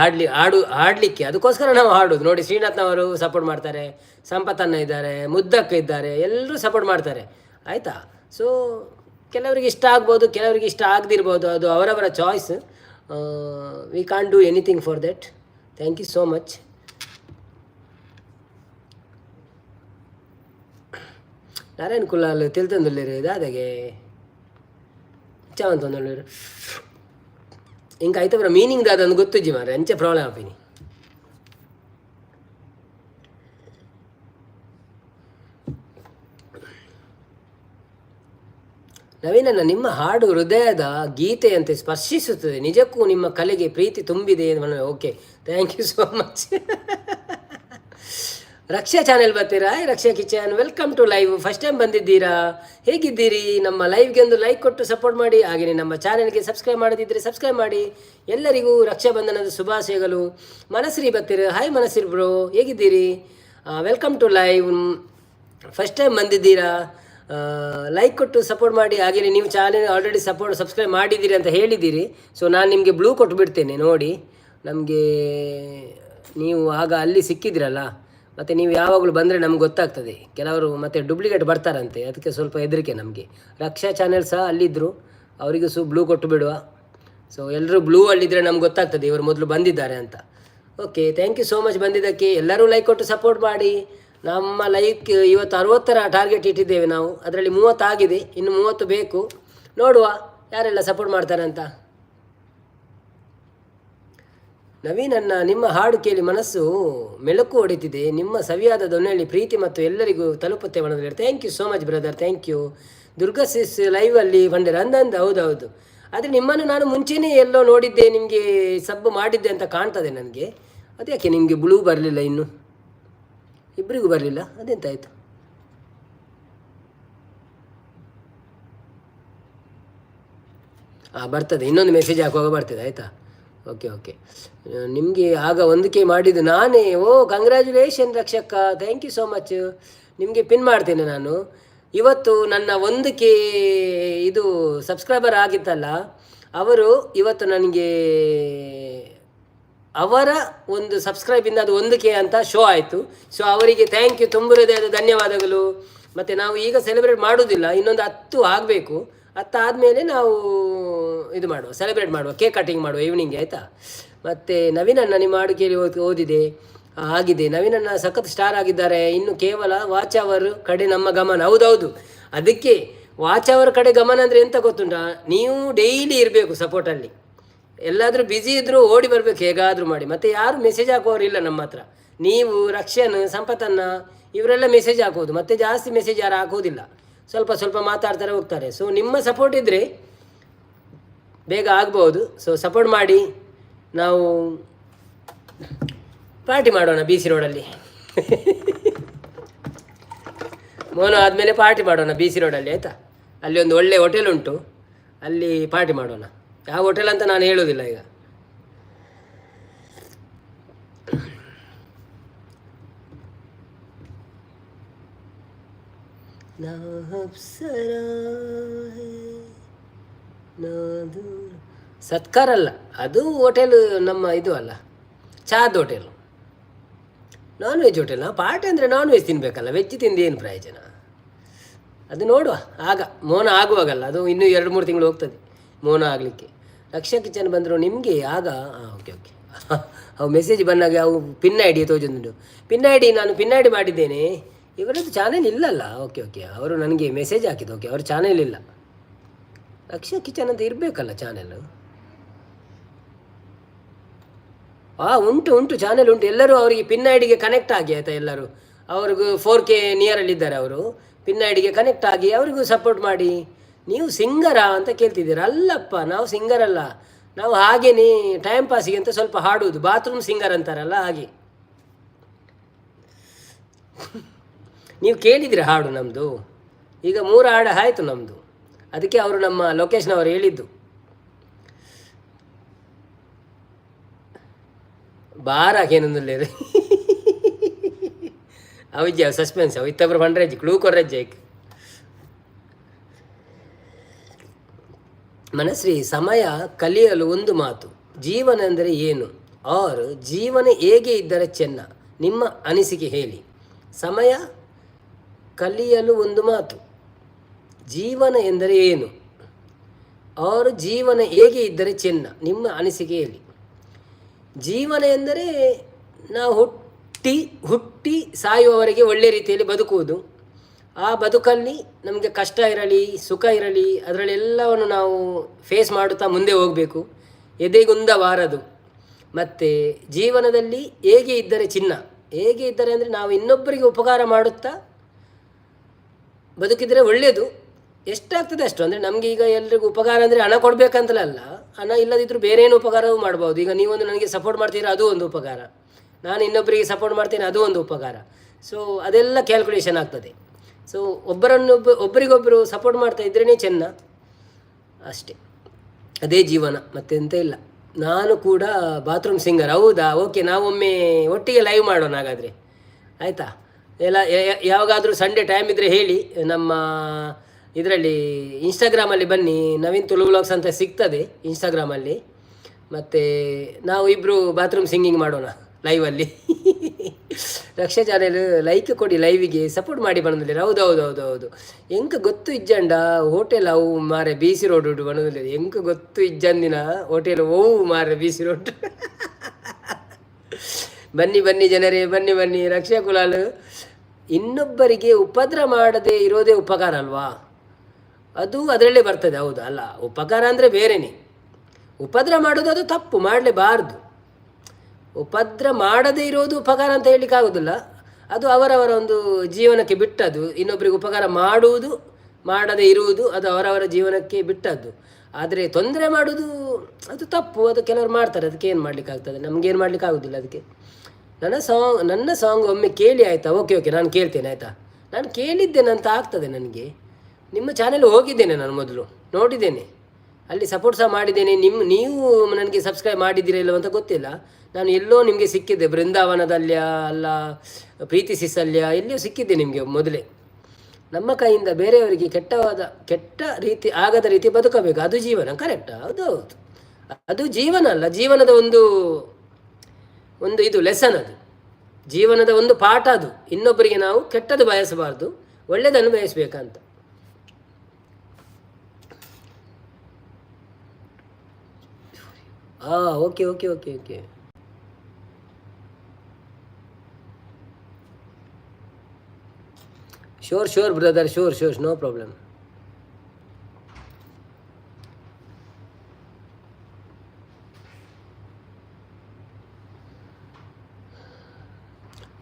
ಹಾಡಲಿಕ್ಕೆ ಅದಕ್ಕೋಸ್ಕರ ನಾವು ಹಾಡೋದು ನೋಡಿ ಶ್ರೀನಾಥ್ನವರು ಸಪೋರ್ಟ್ ಮಾಡ್ತಾರೆ ಸಂಪತ್ತನ್ನ ಇದ್ದಾರೆ ಮುದ್ದಕ್ಕ ಇದ್ದಾರೆ ಎಲ್ಲರೂ ಸಪೋರ್ಟ್ ಮಾಡ್ತಾರೆ ಆಯಿತಾ ಸೊ ಕೆಲವರಿಗೆ ಇಷ್ಟ ಆಗ್ಬೋದು ಕೆಲವರಿಗೆ ಇಷ್ಟ ಆಗದಿರ್ಬೋದು ಅದು ಅವರವರ choice we can't do anything for that thank you so much Narayan Kulal ತಿಳ್ತಂದುಲ್ಲೇರು ಇದಾದಾಗೆ ಚವಂತಂದುಳ್ಳೇರು ಇಂಕ ಆಯ್ತವ್ರ ಮೀನಿಂಗ್ ದಾದಂದು ಗೊತ್ತುಜ್ಜಿ ಮಾರೆ ಅಂಚೆ ಪ್ರಾಬ್ಲಮ್ ಆಪಿನಿ ನವೀನನ್ನ ನಿಮ್ಮ ಹಾಡು ಹೃದಯದ ಗೀತೆಯಂತೆ ಸ್ಪರ್ಶಿಸುತ್ತದೆ ನಿಜಕ್ಕೂ ನಿಮ್ಮ ಕಲೆಗೆ ಪ್ರೀತಿ ತುಂಬಿದೆ okay thank you so much Raksha channel ಬರ್ತೀರಾ Raksha kitchen welcome to live first time ಬಂದಿದ್ದೀರಾ ಹೇಗಿದ್ದೀರಿ ನಮ್ಮ ಲೈವ್ಗೆ ಒಂದು ಲೈಕ್ ಕೊಟ್ಟು ಸಪೋರ್ಟ್ ಮಾಡಿ ಹಾಗೆಯೇ ನಮ್ಮ ಚಾನೆಲ್ಗೆ ಸಬ್ಸ್ಕ್ರೈಬ್ ಮಾಡದಿದ್ದರೆ ಸಬ್ಸ್ಕ್ರೈಬ್ ಮಾಡಿ ಎಲ್ಲರಿಗೂ ರಕ್ಷಾಬಂಧನದ ಶುಭಾಶಯಗಳು ಮನಸ್ರಿ ಬರ್ತೀರಾ ಹಾಯ್ ಮನಸ್ರಿ ಬ್ರೋ ಹೇಗಿದ್ದೀರಿ welcome to live first time ಬಂದಿದ್ದೀರಾ ಲೈಕ್ ಕೊಟ್ಟು ಸಪೋರ್ಟ್ ಮಾಡಿ ಹಾಗೆಯೇ ನೀವು ಚಾನೆಲ್ ಆಲ್ರೆಡಿ ಸಬ್ಸ್ಕ್ರೈಬ್ ಮಾಡಿದ್ದೀರಿ ಅಂತ ಹೇಳಿದ್ದೀರಿ ಸೊ ನಾನು ನಿಮಗೆ ಬ್ಲೂ ಕೊಟ್ಟು ಬಿಡ್ತೇನೆ ನೋಡಿ ನಮಗೆ ನೀವು ಆಗ ಅಲ್ಲಿ ಸಿಕ್ಕಿದ್ರಲ್ಲ ಮತ್ತು ನೀವು ಯಾವಾಗಲೂ ಬಂದರೆ ನಮ್ಗೆ ಗೊತ್ತಾಗ್ತದೆ ಕೆಲವರು ಮತ್ತು ಡೂಪ್ಲಿಕೇಟ್ ಬರ್ತಾರಂತೆ ಅದಕ್ಕೆ ಸ್ವಲ್ಪ ಹೆದರಿಕೆ ನಮಗೆ ರಕ್ಷಾ ಚಾನೆಲ್ ಸಹ ಅಲ್ಲಿದ್ದರು ಅವರಿಗೂ ಬ್ಲೂ ಕೊಟ್ಟು ಬಿಡುವ ಸೊ ಎಲ್ಲರೂ ಬ್ಲೂ ಅಲ್ಲಿದ್ದರೆ ನಮ್ಗೆ ಗೊತ್ತಾಗ್ತದೆ ಇವರು ಮೊದಲು ಬಂದಿದ್ದಾರೆ ಅಂತ okay thank you so much ಬಂದಿದ್ದಕ್ಕೆ ಎಲ್ಲರೂ ಲೈಕ್ ಕೊಟ್ಟು ಸಪೋರ್ಟ್ ಮಾಡಿ ನಮ್ಮ ಲೈಕ್ ಇವತ್ತು 60 ಟಾರ್ಗೆಟ್ ಇಟ್ಟಿದ್ದೇವೆ ನಾವು ಅದರಲ್ಲಿ 30 ಆಗಿದೆ ಇನ್ನು 30 ಬೇಕು ನೋಡುವ ಯಾರೆಲ್ಲ ಸಪೋರ್ಟ್ ಮಾಡ್ತಾರೆ ಅಂತ ನವೀನನ್ನ ನಿಮ್ಮ ಹಾಡು ಕೇಳಿ ಮನಸ್ಸು ಮೆಲುಕು ಹೊಡಿತಿದೆ. ನಿಮ್ಮ ಸವಿಯಾದ ಧ್ವನಿಯಲ್ಲಿ ಪ್ರೀತಿ ಮತ್ತು ಎಲ್ಲರಿಗೂ ತಲುಪುತ್ತೆ ಮನದಲ್ಲಿ. Thank you so much brother, thank you. Durga sis ಲೈವಲ್ಲಿ ಬಂದಿರ ಅಂದಂದು ಹೌದೌದು. ಆದರೆ ನಿಮ್ಮನ್ನು ನಾನು ಮುಂಚೆನೇ ಎಲ್ಲೋ ನೋಡಿದ್ದೆ, ನಿಮಗೆ ಸಬ್ ಮಾಡಿದ್ದೆ ಅಂತ ಕಾಣ್ತದೆ ನನಗೆ. ಅದ್ಯಾಕೆ ನಿಮಗೆ ಬ್ಲೂ ಬರಲಿಲ್ಲ ಇನ್ನು? ಇಬ್ಬರಿಗೂ ಬರಲಿಲ್ಲ, ಅದೆಂತಾಯಿತು? ಬರ್ತದೆ, ಇನ್ನೊಂದು ಮೆಸೇಜ್ ಹಾಕುವಾಗ ಬರ್ತದೆ, ಆಯಿತಾ? Okay okay. ನಿಮಗೆ ಆಗ ಒಂದಕ್ಕೆ ಮಾಡಿದ್ದು ನಾನೇ. ಓ ಕಂಗ್ರ್ಯಾಚುಲೇಷನ್ ರಕ್ಷಕ್ಕ, ಥ್ಯಾಂಕ್ ಯು ಸೋ ಮಚ್. ನಿಮಗೆ ಪಿನ್ ಮಾಡ್ತೇನೆ ನಾನು. ಇವತ್ತು ನನ್ನ ಒಂದಕ್ಕೆ ಇದು ಸಬ್ಸ್ಕ್ರೈಬರ್ ಆಗಿತ್ತಲ್ಲ, ಅವರು ಇವತ್ತು ನನಗೆ ಅವರ ಒಂದು ಸಬ್ಸ್ಕ್ರೈಬಿಂದ ಅದು ಒಂದಕ್ಕೆ ಅಂತ ಶೋ ಆಯಿತು. ಸೊ ಅವರಿಗೆ ಥ್ಯಾಂಕ್ ಯು, ತುಂಬ ಹೃದಯದ ಧನ್ಯವಾದಗಳು. ಮತ್ತು ನಾವು ಈಗ ಸೆಲೆಬ್ರೇಟ್ ಮಾಡೋದಿಲ್ಲ, ಇನ್ನೊಂದು 10 ಆಗಬೇಕು. 10 ಆದಮೇಲೆ ನಾವು ಇದು ಮಾಡುವ, ಸೆಲೆಬ್ರೇಟ್ ಮಾಡುವ, ಕೇಕ್ ಕಟಿಂಗ್ ಮಾಡುವ ಈವ್ನಿಂಗ್ಗೆ, ಆಯಿತಾ? ಮತ್ತು ನವೀನನ್ನ ನಿಮ್ಮ ಹಾಡು ಕೇಳಿ ಓದಿದೆ, ಆಗಿದೆ. ನವೀನನ್ನ ಸಖತ್ ಸ್ಟಾರ್ ಆಗಿದ್ದಾರೆ. ಇನ್ನು ಕೇವಲ ವಾಚ್ ಅವರ್ ಕಡೆ ನಮ್ಮ ಗಮನ. ಹೌದೌದು, ಅದಕ್ಕೆ ವಾಚ್ ಅವರ್ ಕಡೆ ಗಮನ ಅಂದರೆ ಎಂತ ಗೊತ್ತುಂಟಾ? ನೀವು ಡೈಲಿ ಇರಬೇಕು ಸಪೋರ್ಟಲ್ಲಿ. ಎಲ್ಲಾದರೂ ಬ್ಯುಸಿ ಇದ್ದರೂ ಓಡಿ ಬರಬೇಕು ಹೇಗಾದರೂ ಮಾಡಿ. ಮತ್ತು ಯಾರು ಮೆಸೇಜ್ ಹಾಕುವವರಿಲ್ಲ ನಮ್ಮ ಹತ್ರ. ನೀವು, ರಕ್ಷನ್, ಸಂಪತ್ತನ್ನ ಇವರೆಲ್ಲ ಮೆಸೇಜ್ ಹಾಕೋದು, ಮತ್ತು ಜಾಸ್ತಿ ಮೆಸೇಜ್ ಯಾರು ಹಾಕೋದಿಲ್ಲ. ಸ್ವಲ್ಪ ಸ್ವಲ್ಪ ಮಾತಾಡ್ತಾರೆ ಹೋಗ್ತಾರೆ. ಸೊ ನಿಮ್ಮ ಸಪೋರ್ಟ್ ಇದ್ದರೆ ಬೇಗ ಆಗ್ಬೋದು. ಸೊ ಸಪೋರ್ಟ್ ಮಾಡಿ, ನಾವು ಪಾರ್ಟಿ ಮಾಡೋಣ BC ರೋಡಲ್ಲಿ. ಮೋನೋ ಆದಮೇಲೆ ಪಾರ್ಟಿ ಮಾಡೋಣ BC ರೋಡಲ್ಲಿ, ಆಯಿತಾ? ಅಲ್ಲಿ ಒಂದು ಒಳ್ಳೆ ಹೋಟೆಲ್ ಉಂಟು, ಅಲ್ಲಿ ಪಾರ್ಟಿ ಮಾಡೋಣ. ಯಾವ ಹೋಟೆಲ್ ಅಂತ ನಾನು ಹೇಳೋದಿಲ್ಲ ಈಗ. ಸತ್ಕಾರ ಅಲ್ಲ ಅದು, ಹೋಟೆಲ್ ನಮ್ಮ ಇದು ಅಲ್ಲ, ಚಾದ್ ಹೋಟೆಲ್, ನಾನ್ ವೆಜ್ ಹೋಟೆಲ್. ನಾವು ಪಾರ್ಟಿ ಅಂದರೆ ನಾನ್ ವೆಜ್ ತಿನ್ನಬೇಕಲ್ಲ, ವೆಜ್ ತಿಂದು ಏನು ಪ್ರಯೋಜನ? ಅದು ನೋಡುವ ಆಗ, ಮೋನ ಆಗುವಾಗಲ್ಲ, ಅದು ಇನ್ನೂ 2-3 ತಿಂಗಳು ಹೋಗ್ತದೆ ಮೋನ ಆಗಲಿಕ್ಕೆ. ರಕ್ಷಾ ಕಿಚನ್ ಬಂದರು ನಿಮಗೆ ಆಗ. Okay okay. ಅವು ಮೆಸೇಜ್ ಬಂದಾಗ ಅವು ಪಿನ್ ಐ ಡಿ ತೋಜೊಂದುಂಟು. ಪಿನ್ ಐ ಡಿ ನಾನು ಪಿನ್ ಐ ಡಿ ಮಾಡಿದ್ದೇನೆ. ಇವರದ್ದು ಚಾನೆಲ್ ಇಲ್ಲಲ್ಲ. ಓಕೆ ಓಕೆ, ಅವರು ನನಗೆ ಮೆಸೇಜ್ ಹಾಕಿದ್ದು. ಓಕೆ, ಅವ್ರ ಚಾನೆಲ್ ಇಲ್ಲ. ರಕ್ಷಾ ಕಿಚನ್ ಅಂತ ಇರಬೇಕಲ್ಲ ಚಾನೆಲ್. ಉಂಟು ಉಂಟು, ಚಾನೆಲ್ ಉಂಟು. ಎಲ್ಲರೂ ಅವರಿಗೆ ಪಿನ್ ಐ ಡಿಗೆ ಕನೆಕ್ಟ್ ಆಗಿ, ಆಯಿತಾ? ಎಲ್ಲರೂ ಅವ್ರಿಗೂ 4K ನಿಯರಲ್ಲಿದ್ದಾರೆ. ಅವರು ಪಿನ್ ಐ ಡಿಗೆ ಕನೆಕ್ಟ್ ಆಗಿ ಅವರಿಗೂ ಸಪೋರ್ಟ್ ಮಾಡಿ. ನೀವು ಸಿಂಗರಾ ಅಂತ ಕೇಳ್ತಿದ್ದೀರ? ಅಲ್ಲಪ್ಪ, ನಾವು ಸಿಂಗರ್ ಅಲ್ಲ. ನಾವು ಹಾಗೇನೇ ಟೈಮ್ ಪಾಸಿಗೆ ಅಂತ ಸ್ವಲ್ಪ ಹಾಡುವುದು, ಬಾತ್ರೂಮ್ ಸಿಂಗರ್ ಅಂತಾರಲ್ಲ ಹಾಗೆ. ನೀವು ಕೇಳಿದಿರ ಹಾಡು ನಮ್ಮದು? ಈಗ 3 ಹಾಡು ಆಯಿತು ನಮ್ಮದು. ಅದಕ್ಕೆ ಅವರು ನಮ್ಮ ಲೊಕೇಶನ್ ಅವರು ಹೇಳಿದ್ದು. ಬಾರಾಕೇನೊಂದುಲ್ಲೇ ರೀ ಅವಿದ್ಯ ಸಸ್ಪೆನ್ಸ್ ಅವು ಇತ್ತಬ್ರು ಪಂಡ್ರಜ್ಜಿ ಕ್ಲೂ ಕೊರ್ರಜ್ಜಿ. ಮನಸ್ವಿ, ಸಮಯ ಕಲಿಯಲು ಒಂದು ಮಾತು, ಜೀವನ ಅಂದರೆ ಏನು? ಆರ್ ಜೀವನ ಹೇಗೆ ಇದ್ದರೆ ಚೆನ್ನ? ನಿಮ್ಮ ಅನಿಸಿಕೆ ಹೇಳಿ. ಸಮಯ ಕಲಿಯಲು ಒಂದು ಮಾತು, ಜೀವನ ಎಂದರೆ ಏನು? ಆರ್ ಜೀವನ ಹೇಗೆ ಇದ್ದರೆ ಚೆನ್ನ? ನಿಮ್ಮ ಅನಿಸಿಕೆ ಹೇಳಿ. ಜೀವನ ಎಂದರೆ ನಾವು ಹುಟ್ಟಿ ಸಾಯುವವರೆಗೆ ಒಳ್ಳೆ ರೀತಿಯಲ್ಲಿ ಬದುಕುವುದು. ಆ ಬದುಕಲ್ಲಿ ನಮಗೆ ಕಷ್ಟ ಇರಲಿ ಸುಖ ಇರಲಿ ಅದರಲ್ಲೆಲ್ಲವನ್ನು ನಾವು ಫೇಸ್ ಮಾಡುತ್ತಾ ಮುಂದೆ ಹೋಗಬೇಕು, ಎದೆಗುಂದಬಾರದು. ಮತ್ತು ಜೀವನದಲ್ಲಿ ಹೇಗೆ ಇದ್ದರೆ ಚಿನ್ನ, ಹೇಗೆ ಇದ್ದರೆ ಅಂದರೆ ನಾವು ಇನ್ನೊಬ್ಬರಿಗೆ ಉಪಕಾರ ಮಾಡುತ್ತಾ ಬದುಕಿದರೆ ಒಳ್ಳೆಯದು. ಎಷ್ಟಾಗ್ತದೆ ಅಷ್ಟು. ಅಂದರೆ ನಮಗೆ ಈಗ ಎಲ್ರಿಗೂ ಉಪಕಾರ ಅಂದರೆ ಹಣ ಕೊಡಬೇಕಂತಲಲ್ಲ, ಹಣ ಇಲ್ಲದಿದ್ದರೂ ಬೇರೆ ಏನು ಉಪಕಾರವೂ ಮಾಡ್ಬೋದು. ಈಗ ನೀವೊಂದು ನನಗೆ ಸಪೋರ್ಟ್ ಮಾಡ್ತೀರಾ, ಅದು ಒಂದು ಉಪಕಾರ. ನಾನು ಇನ್ನೊಬ್ಬರಿಗೆ ಸಪೋರ್ಟ್ ಮಾಡ್ತೇನೆ, ಅದು ಒಂದು ಉಪಕಾರ. ಸೊ ಅದೆಲ್ಲ ಕ್ಯಾಲ್ಕುಲೇಷನ್ ಆಗ್ತದೆ. ಸೊ ಒಬ್ಬರಿಗೊಬ್ಬರು ಸಪೋರ್ಟ್ ಮಾಡ್ತಾ ಇದ್ರೇ ಚೆನ್ನ, ಅಷ್ಟೇ. ಅದೇ ಜೀವನ, ಮತ್ತೆಂತ ಇಲ್ಲ. ನಾನು ಕೂಡ ಬಾತ್ರೂಮ್ ಸಿಂಗರ್. ಹೌದಾ? ಓಕೆ, ನಾವೊಮ್ಮೆ ಒಟ್ಟಿಗೆ ಲೈವ್ ಮಾಡೋಣ ಹಾಗಾದರೆ, ಆಯಿತಾ? ಎಲ್ಲ ಯಾವಾಗಾದರೂ ಸಂಡೇ ಟೈಮ್ ಇದ್ದರೆ ಹೇಳಿ. ನಮ್ಮ ಇದರಲ್ಲಿ ಇನ್ಸ್ಟಾಗ್ರಾಮಲ್ಲಿ ಬನ್ನಿ, ನವೀನ್ ತುಳು ವ್ಲಾಗ್ಸ್ ಅಂತ ಸಿಗ್ತದೆ ಇನ್ಸ್ಟಾಗ್ರಾಮಲ್ಲಿ. ಮತ್ತು ನಾವು ಇಬ್ಬರು ಬಾತ್ರೂಮ್ ಸಿಂಗಿಂಗ್ ಮಾಡೋಣ ಲೈವಲ್ಲಿ. ರಕ್ಷಾ ಚಾನೆಲ್ ಲೈಕ್ ಕೊಡಿ, ಲೈವಿಗೆ ಸಪೋರ್ಟ್ ಮಾಡಿ ಬಣ್ಣದಲ್ಲಿ. ಹೌದು ಎಂಕ ಗೊತ್ತು ಇಜ್ಜಂಡ ಹೋಟೆಲ್ ಅವು ಮಾರೆ BC ರೋಡ್ ಉಂಟು ಬಣ್ಣದಲ್ಲಿ. ಎಂಕ ಗೊತ್ತು ಇಜ್ಜಂದಿನ ಹೋಟೆಲ್ ಓವು ಮಾರೆ BC ರೋಡ್. ಬನ್ನಿ ಜನರೇ, ಬನ್ನಿ. ರಕ್ಷಾ ಕುಲಾಲ್ ಇನ್ನೊಬ್ಬರಿಗೆ ಉಪದ್ರ ಮಾಡದೆ ಇರೋದೇ ಉಪಕಾರ ಅಲ್ವಾ? ಅದು ಅದರಲ್ಲೇ ಬರ್ತದೆ. ಹೌದು ಅಲ್ಲ, ಉಪಕಾರ ಅಂದರೆ ಬೇರೆಯೇ. ಉಪದ್ರ ಮಾಡೋದು ಅದು ತಪ್ಪು, ಮಾಡಲೇಬಾರ್ದು. ಉಪದ್ರ ಮಾಡದೇ ಇರೋದು ಉಪಕಾರ ಅಂತ ಹೇಳಲಿಕ್ಕೆ ಆಗೋದಿಲ್ಲ. ಅದು ಅವರವರ ಒಂದು ಜೀವನಕ್ಕೆ ಬಿಟ್ಟದ್ದು. ಇನ್ನೊಬ್ಬರಿಗೆ ಉಪಕಾರ ಮಾಡುವುದು ಮಾಡದೇ ಇರುವುದು ಅದು ಅವರವರ ಜೀವನಕ್ಕೆ ಬಿಟ್ಟದ್ದು. ಆದರೆ ತೊಂದರೆ ಮಾಡೋದು ಅದು ತಪ್ಪು. ಅದು ಕೆಲವರು ಮಾಡ್ತಾರೆ, ಅದಕ್ಕೆ ಏನು ಮಾಡಲಿಕ್ಕಾಗ್ತದೆ, ನಮಗೇನು ಮಾಡಲಿಕ್ಕೆ ಆಗೋದಿಲ್ಲ. ಅದಕ್ಕೆ ನನ್ನ ಸಾಂಗ್ ಒಮ್ಮೆ ಕೇಳಿ ಆಯಿತಾ? ಓಕೆ ನಾನು ಕೇಳ್ತೇನೆ ಆಯಿತಾ. ನಾನು ಕೇಳಿದ್ದೇನಂತ ಆಗ್ತದೆ ನನಗೆ. ನಿಮ್ಮ ಚಾನೆಲ್ ಹೋಗಿದ್ದೇನೆ ನಾನು, ಮೊದಲು ನೋಡಿದ್ದೇನೆ, ಅಲ್ಲಿ ಸಪೋರ್ಟ್ ಸಹ ಮಾಡಿದ್ದೇನೆ. ನೀವು ನನಗೆ ಸಬ್ಸ್ಕ್ರೈಬ್ ಮಾಡಿದ್ದೀರಾ ಇಲ್ಲವ ಅಂತ ಗೊತ್ತಿಲ್ಲ. ನಾನು ಎಲ್ಲೋ ನಿಮಗೆ ಸಿಕ್ಕಿದ್ದೆ, ಬೃಂದಾವನದಲ್ಲಿಯ ಅಲ್ಲ ಪ್ರೀತಿ ಸಿಸಲ್ಯ ಎಲ್ಲಿಯೋ ಸಿಕ್ಕಿದ್ದೆ ನಿಮಗೆ ಮೊದಲೇ. ನಮ್ಮ ಕೈಯಿಂದ ಬೇರೆಯವರಿಗೆ ಕೆಟ್ಟ ರೀತಿ ಆಗದ ರೀತಿ ಬದುಕಬೇಕು, ಅದು ಜೀವನ. ಕರೆಕ್ಟ್, ಹೌದು. ಅದು ಜೀವನ ಅಲ್ಲ, ಜೀವನದ ಒಂದು ಇದು ಲೆಸನ್, ಅದು ಜೀವನದ ಒಂದು ಪಾಠ. ಅದು ಇನ್ನೊಬ್ಬರಿಗೆ ನಾವು ಕೆಟ್ಟದ್ದು ಬಯಸಬಾರ್ದು, ಒಳ್ಳೆಯದನ್ನು ಬಯಸಬೇಕಂತ. Okay. Sure, brother. Sure. No problem.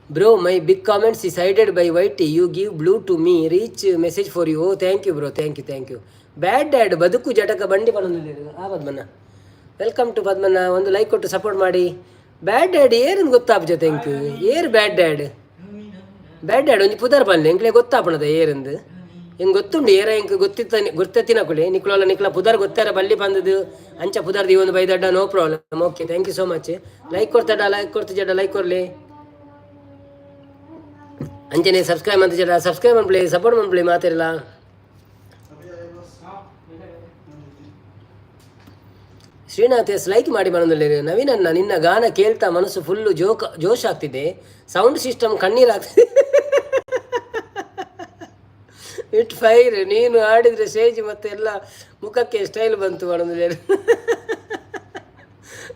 Bro, my big comments decided by YT. You give blue to me. Reach message for you. Oh, thank you, bro. Thank you. Bad dad. ಬದುಕು ಜಟಕ ಬಂಡಿ ಪಡೋದಿಲ್ಲ. ಪದ್ಮಣ್ಣ, ವೆಲ್ಕಮ್ ಟು ಪದ್ಮಣ್ಣ. ಒಂದು ಲೈಕ್ ಕೊಟ್ಟು ಸಪೋರ್ಟ್ ಮಾಡಿ. ಬ್ಯಾಡ್ ಡ್ಯಾಡ್ ಏರನ್ನು ಗೊತ್ತಾಪ್ಜ? Thank you. ಏರ್ ಬ್ಯಾಡ್ ಡ್ಯಾಡ್ ಒಂಜಿ ಪುದರ್ ಬನ್ನಿ ಎಂಕ್ಲೆ ಗೊತ್ತಾಪಣದ ಏರಂದು ಹೆಂಗೆ ಗೊತ್ತುಂಡು ಏರ ಹೆಂಗೆ ಗೊತ್ತಿನ ಕುಳಿ ನಿಕ್ಲ ಪುದರ್ ಗೊತ್ತಾರ ಬಲ್ಲಿ ಬಂದದ್ದು ಅಂಚ ಪುದರ್ ದಿ ಒಂದು ಬೈದಡ್ಡ. No problem. Okay, thank you so much. Like ಕೊಡ್ತಿದ್ದ ಲೈಕ್ ಕೊಡ್ಲಿ. ಅಂಚನೆ ಸಬ್ಸ್ಕ್ರೈಬ್ ಅಂತ ಸಬ್ಸ್ಕ್ರೈಬ್ ಮಾಡ್ಬಿಡಿ, ಸಪೋರ್ಟ್ ಮಾಡ್ಬಿಡಿ. ಮಾತಿರಲ್ಲ. ಶ್ರೀನಾಥ್ ಲೈಕ್ ಮಾಡಿ ಬಂದಲ್ಲಿ. ನವೀನನ್ನ ನಿನ್ನ ಗಾನ ಕೇಳ್ತಾ ಮನಸ್ಸು ಫುಲ್ಲು ಜೋಶ್ ಆಗ್ತಿದೆ. ಸೌಂಡ್ ಸಿಸ್ಟಮ್ ಕಣ್ಣೀರಾಗ್ತಿದೆ. It fire. ನೀನು ಆಡಿದರೆ ಸ್ಟೇಜ್ ಮತ್ತೆ ಎಲ್ಲ ಮುಖಕ್ಕೆ ಸ್ಟೈಲ್ ಬಂತು ಬಂದಲ್ಲಿ.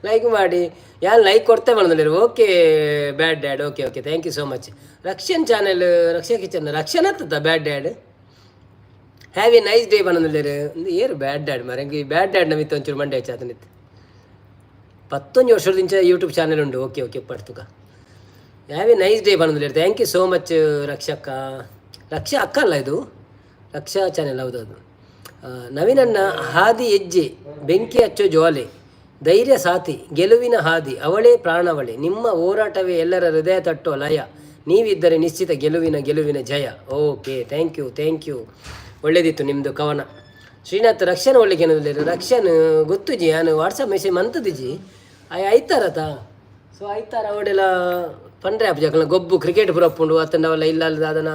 ಲೈಕ್ ಮಾಡಿ, ಯಾರು ಲೈಕ್ ಕೊಡ್ತೇ ಬಂದಲ್ಲಿ. Okay bad dad. Okay, thank you so much. ರಕ್ಷನ್ ಚಾನೆಲ್, ರಕ್ಷಾ ಕಿಚನ್, ರಕ್ಷನ್ ಹತ್ತದ bad dad. Have a nice day ಬಂದಿದ್ದಾರೆ. ಏರು ಬ್ಯಾಡ್ ಡ್ಯಾಡ್ ಮರಂಗಿ ಬ್ಯಾಡ್ ಡ್ಯಾಡ್ ನಮಿತ್ತು ಒಂಚೂರು ಮಂಡೆ ಚಾತನಿತ್ತು. 11 ವರ್ಷದಿಂದ ಯೂಟ್ಯೂಬ್ ಚಾನೆಲ್ ಉಂಟು. ಓಕೆ ಪಡ್ತುಕ. ಹ್ಯಾವ್ ಎ ನೈಸ್ ಡೇ ಬಂದಿದ್ದಾರೆ. ಥ್ಯಾಂಕ್ ಯು ಸೋ ಮಚ್ ರಕ್ಷಕ್ಕ. ರಕ್ಷಾ ಅಕ್ಕ ಅಲ್ಲ ಇದು, ರಕ್ಷಾ ಚಾನೆಲ್. ಹೌದೌದು. ನವೀನನ್ನ ಹಾದಿ ಹೆಜ್ಜೆ, ಬೆಂಕಿ ಹಚ್ಚೋ ಜ್ವಾಲೆ, ಧೈರ್ಯ ಸಾಥಿ, ಗೆಲುವಿನ ಹಾದಿ, ಅವಳೇ ಪ್ರಾಣವಳೆ, ನಿಮ್ಮ ಹೋರಾಟವೇ ಎಲ್ಲರ ಹೃದಯ ತಟ್ಟೋ ಲಯ, ನೀವಿದ್ದರೆ ನಿಶ್ಚಿತ ಗೆಲುವಿನ ಜಯ. Okay, thank you. ಒಳ್ಳೇದಿತ್ತು ನಿಮ್ಮದು ಕವನ. ಶ್ರೀನಾಥ್ ರಕ್ಷನ್ ಒಳ್ಳೆಗೆ ಏನೋದಿಲ್ಲ. ರಕ್ಷನ್ ಗೊತ್ತು ಜಿ, ನಾನು ವಾಟ್ಸಪ್ ಮೆಸೇಜ್ ಮಂತದ್ದು ಜಿ. ಆಯ್ತಾರತ. ಸೊ ಆಯ್ತಾರ ಅವಡೆಲ್ಲ ಪಂಡ್ರೆ ಆಪ್ ಜಾಕಲ ಗೊಬ್ಬು ಕ್ರಿಕೆಟ್ ಪುರಪ್ಪುಂಡು ಅತ್ತಂಡವಲ್ಲ ಇಲ್ಲ ಅದನ್ನ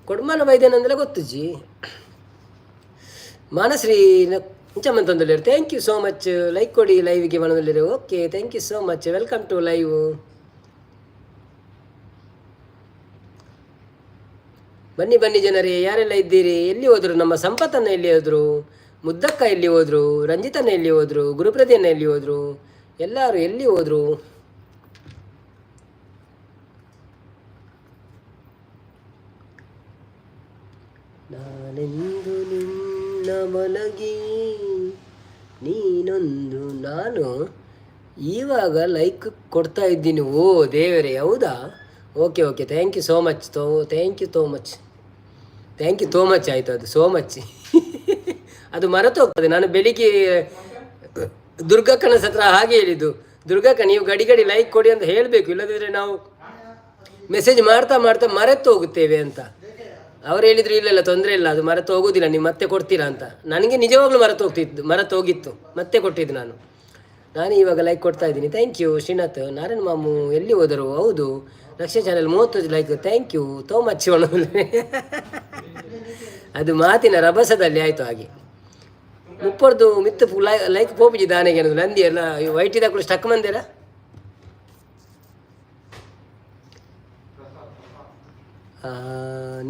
ಕೊಡ್ಮಾನ ಬೈದೇನಂದ್ರೆ ಗೊತ್ತು ಜಿ. ಮಾನಶ್ರೀ ಇಂಚಮ್ಮಂತಂದಲ್ಲಿ. Thank you so much. Like ಕೊಡಿ ಲೈವ್ಗೆ ಮನದಲ್ಲಿ. Okay, thank you so much. Welcome to live. ಬನ್ನಿ ಜನರೇ, ಯಾರೆಲ್ಲ ಇದ್ದೀರಿ? ಎಲ್ಲಿ ಹೋದರು? ನಮ್ಮ ಸಂಪತ್ತನ್ನು ಎಲ್ಲಿ ಹೋದರು? ಮುದ್ದಕ್ಕ ಎಲ್ಲಿ ಹೋದರು? ರಂಜಿತನ ಎಲ್ಲಿ ಹೋದರು? ಗುರುಪ್ರತಿಯನ್ನ ಎಲ್ಲಿ ಹೋದರು? ಎಲ್ಲರೂ ಎಲ್ಲಿ ಹೋದರು? ನಾನೆಂದು ನಿನ್ನ ಮಲಗಿ ನೀನೊಂದು. ನಾನು ಇವಾಗ ಲೈಕ್ ಕೊಡ್ತಾ ಇದ್ದೀನಿ. ಓ ದೇವರೇ, ಹೌದಾ? Okay, thank you so much. Thank you so much ಆಯಿತು. ಅದು ಸೋ ಮಚ್ ಅದು ಮರೆತು ಹೋಗ್ತದೆ. ನಾನು ಬೆಳಿಗ್ಗೆ ದುರ್ಗಕ್ಕನ ಹತ್ರ ಹಾಗೆ ಹೇಳಿದ್ದು, ದುರ್ಗಕ್ಕ ನೀವು ಗಡಿ ಲೈಕ್ ಕೊಡಿ ಅಂತ ಹೇಳಬೇಕು, ಇಲ್ಲದಿದ್ದರೆ ನಾವು ಮೆಸೇಜ್ ಮಾಡ್ತಾ ಮರೆತು ಹೋಗುತ್ತೇವೆ ಅಂತ. ಅವ್ರು ಹೇಳಿದ್ರು ಇಲ್ಲ ತೊಂದರೆ ಇಲ್ಲ, ಅದು ಮರೆತು ಹೋಗೋದಿಲ್ಲ, ನೀವು ಮತ್ತೆ ಕೊಡ್ತೀರಾ ಅಂತ. ನನಗೆ ನಿಜವಾಗ್ಲೂ ಮರೆತು ಹೋಗಿತ್ತು, ಮತ್ತೆ ಕೊಟ್ಟಿದ್ದು ನಾನು ಇವಾಗ ಲೈಕ್ ಕೊಡ್ತಾ ಇದ್ದೀನಿ. Thank you Srinath. ನಾರಾಯಣ ಮಾಮು ಎಲ್ಲಿ ಹೋದರು? ಹೌದು, Raksha channel 30 like. Thank you so much. ಅದು ಮಾತಿನ ರಭಸದಲ್ಲಿ ಆಯಿತು ಹಾಗೆ. 30 ಮಿತ್ತು ಲೈಕ್ ಪೋಪಿಜಿ ದಾನೆಗೆ ಅನ್ನೋದು ನಂದಿ ಎಲ್ಲ ವೈಟ್ ಇದ ಕೂಡ ಸ್ಟಕ್ ಮಂದಿರ.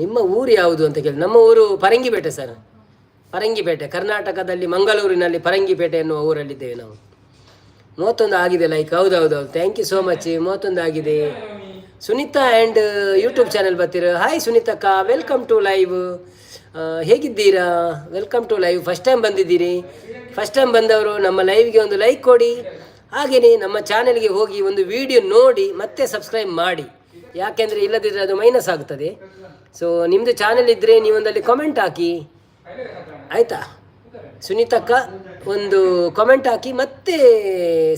ನಿಮ್ಮ ಊರು ಯಾವುದು ಅಂತ ಕೇಳಿ? ನಮ್ಮ ಊರು ಪರಂಗಿಪೇಟೆ ಸರ್. ಪರಂಗಿಪೇಟೆ, ಕರ್ನಾಟಕದಲ್ಲಿ ಮಂಗಳೂರಿನಲ್ಲಿ ಪರಂಗಿಪೇಟೆ ಎನ್ನುವ ಊರಲ್ಲಿದ್ದೇವೆ ನಾವು. 31 ಆಗಿದೆ ಲೈಕ್. ಹೌದೌದು. Thank you so much. 31 ಆಗಿದೆ. ಸುನೀತಾ ಆ್ಯಂಡ್ ಯೂಟ್ಯೂಬ್ ಚಾನೆಲ್ ಬರ್ತೀರ. ಹಾಯ್ ಸುನೀತಕ್ಕ, ವೆಲ್ಕಮ್ ಟು ಲೈವ್. ಹೇಗಿದ್ದೀರಾ? Welcome to live. First time ಬಂದಿದ್ದೀರಿ. ಫಸ್ಟ್ ಟೈಮ್ ಬಂದವರು ನಮ್ಮ ಲೈವ್ಗೆ ಒಂದು ಲೈಕ್ ಕೊಡಿ. ಹಾಗೆಯೇ ನಮ್ಮ ಚಾನೆಲ್ಗೆ ಹೋಗಿ ಒಂದು ವಿಡಿಯೋ ನೋಡಿ ಮತ್ತೆ ಸಬ್ಸ್ಕ್ರೈಬ್ ಮಾಡಿ, ಯಾಕೆಂದರೆ ಇಲ್ಲದಿದ್ದರೆ ಅದು ಮೈನಸ್ ಆಗ್ತದೆ. ಸೊ ನಿಮ್ಮದು ಚಾನೆಲ್ ಇದ್ದರೆ ನೀವೊಂದಲ್ಲಿ ಕಾಮೆಂಟ್ ಹಾಕಿ ಆಯಿತಾ. ಸುನೀತಕ್ಕ ಒಂದು ಕಾಮೆಂಟ್ ಹಾಕಿ ಮತ್ತೆ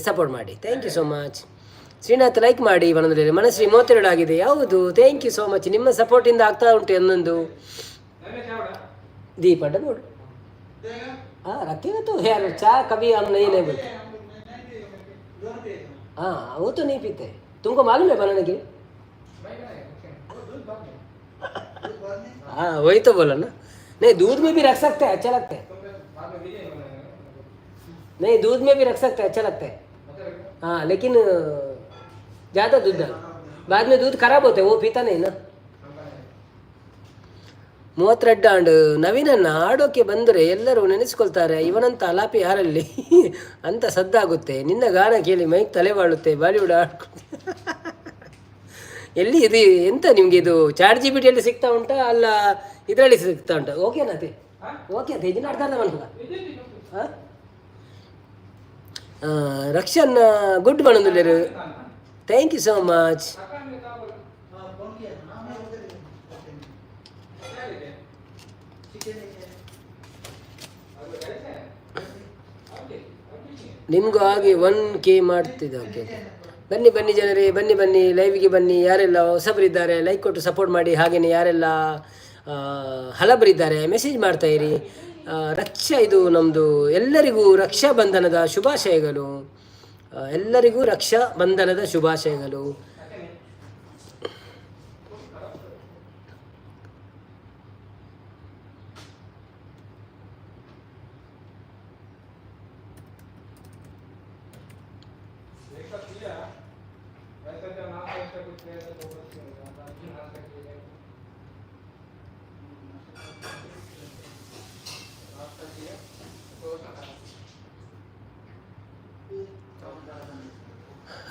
ಸಪೋರ್ಟ್ ಮಾಡಿ. Thank you so much. Srinath like ಮಾಡಿ ಮನದಲ್ಲಿ. ಮನಸ್ಸು 32 ಆಗಿದೆ. ಯಾವುದು? Thank you so much. ನಿಮ್ಮ ಸಪೋರ್ಟಿಂದ ಆಗ್ತಾ ಉಂಟು ಒಂದೊಂದು. दीपट बोल हाँ रखेगा तो यार चाय कभी हम नहीं ले बोलते. हाँ वो तो नहीं पीते. तुमको मालूम है बनाने के? हाँ वही तो बोला ना. नहीं दूध में भी रख सकते हैं, अच्छा लगता है. नहीं दूध में भी रख सकते हैं, अच्छा लगता है. हाँ लेकिन ज़्यादा दूध डाल, बाद में दूध खराब होता है, वो पीता नहीं ना. 32 ಆಂಡ್ ನವೀನನ್ನ ಆಡೋಕೆ ಬಂದರೆ ಎಲ್ಲರೂ ನೆನೆಸ್ಕೊಳ್ತಾರೆ, ಇವನಂತ ಅಲಾಪಿ ಯಾರಲ್ಲಿ ಅಂತ ಸದ್ದಾಗುತ್ತೆ. ನಿನ್ನ ಗಾನ ಕೇಳಿ ಮೈಕ್ ತಲೆ ಬಾಳುತ್ತೆ. ಬಾಲಿವುಡ್ ಆಡ್ಕೊಂಡು ಎಲ್ಲಿ ಇದು ಎಂತ ನಿಮಗೆ ಇದು ಚಾಟ್ GPT ಸಿಗ್ತಾ ಉಂಟಾ ಅಲ್ಲ ಇದರಲ್ಲಿ ಸಿಗ್ತಾ ಉಂಟಾ? ಓಕೆನಾ ಓಕೆ ಅದೇ ಇದನ್ನ ಅರ್ಥ ಮಾಡ್ತದ. ರಕ್ಷನ್ ಗುಡ್ ಮಾಡೋದಿಲ್ಲರು. Thank you so much. ನಿಮಗೂ ಹಾಗೆ 1K ಮಾಡ್ತಿದ್ದೆ. ಓಕೆ ಓಕೆ ಬನ್ನಿ ಬನ್ನಿ ಜನರೇ, ಬನ್ನಿ ಬನ್ನಿ ಲೈವ್ಗೆ ಬನ್ನಿ. ಯಾರೆಲ್ಲ ಹೊಸಬರಿದ್ದಾರೆ ಲೈಕ್ ಕೊಟ್ಟು ಸಪೋರ್ಟ್ ಮಾಡಿ. ಹಾಗೆಯೇ ಯಾರೆಲ್ಲ ಹಲಬರಿದ್ದಾರೆ ಮೆಸೇಜ್ ಮಾಡ್ತಾಯಿರಿ. ರಕ್ಷಾ ಇದು ನಮ್ಮದು ಎಲ್ಲರಿಗೂ ರಕ್ಷಾ ಬಂಧನದ ಶುಭಾಶಯಗಳು. ಎಲ್ಲರಿಗೂ ರಕ್ಷಾ ಬಂಧನದ ಶುಭಾಶಯಗಳು.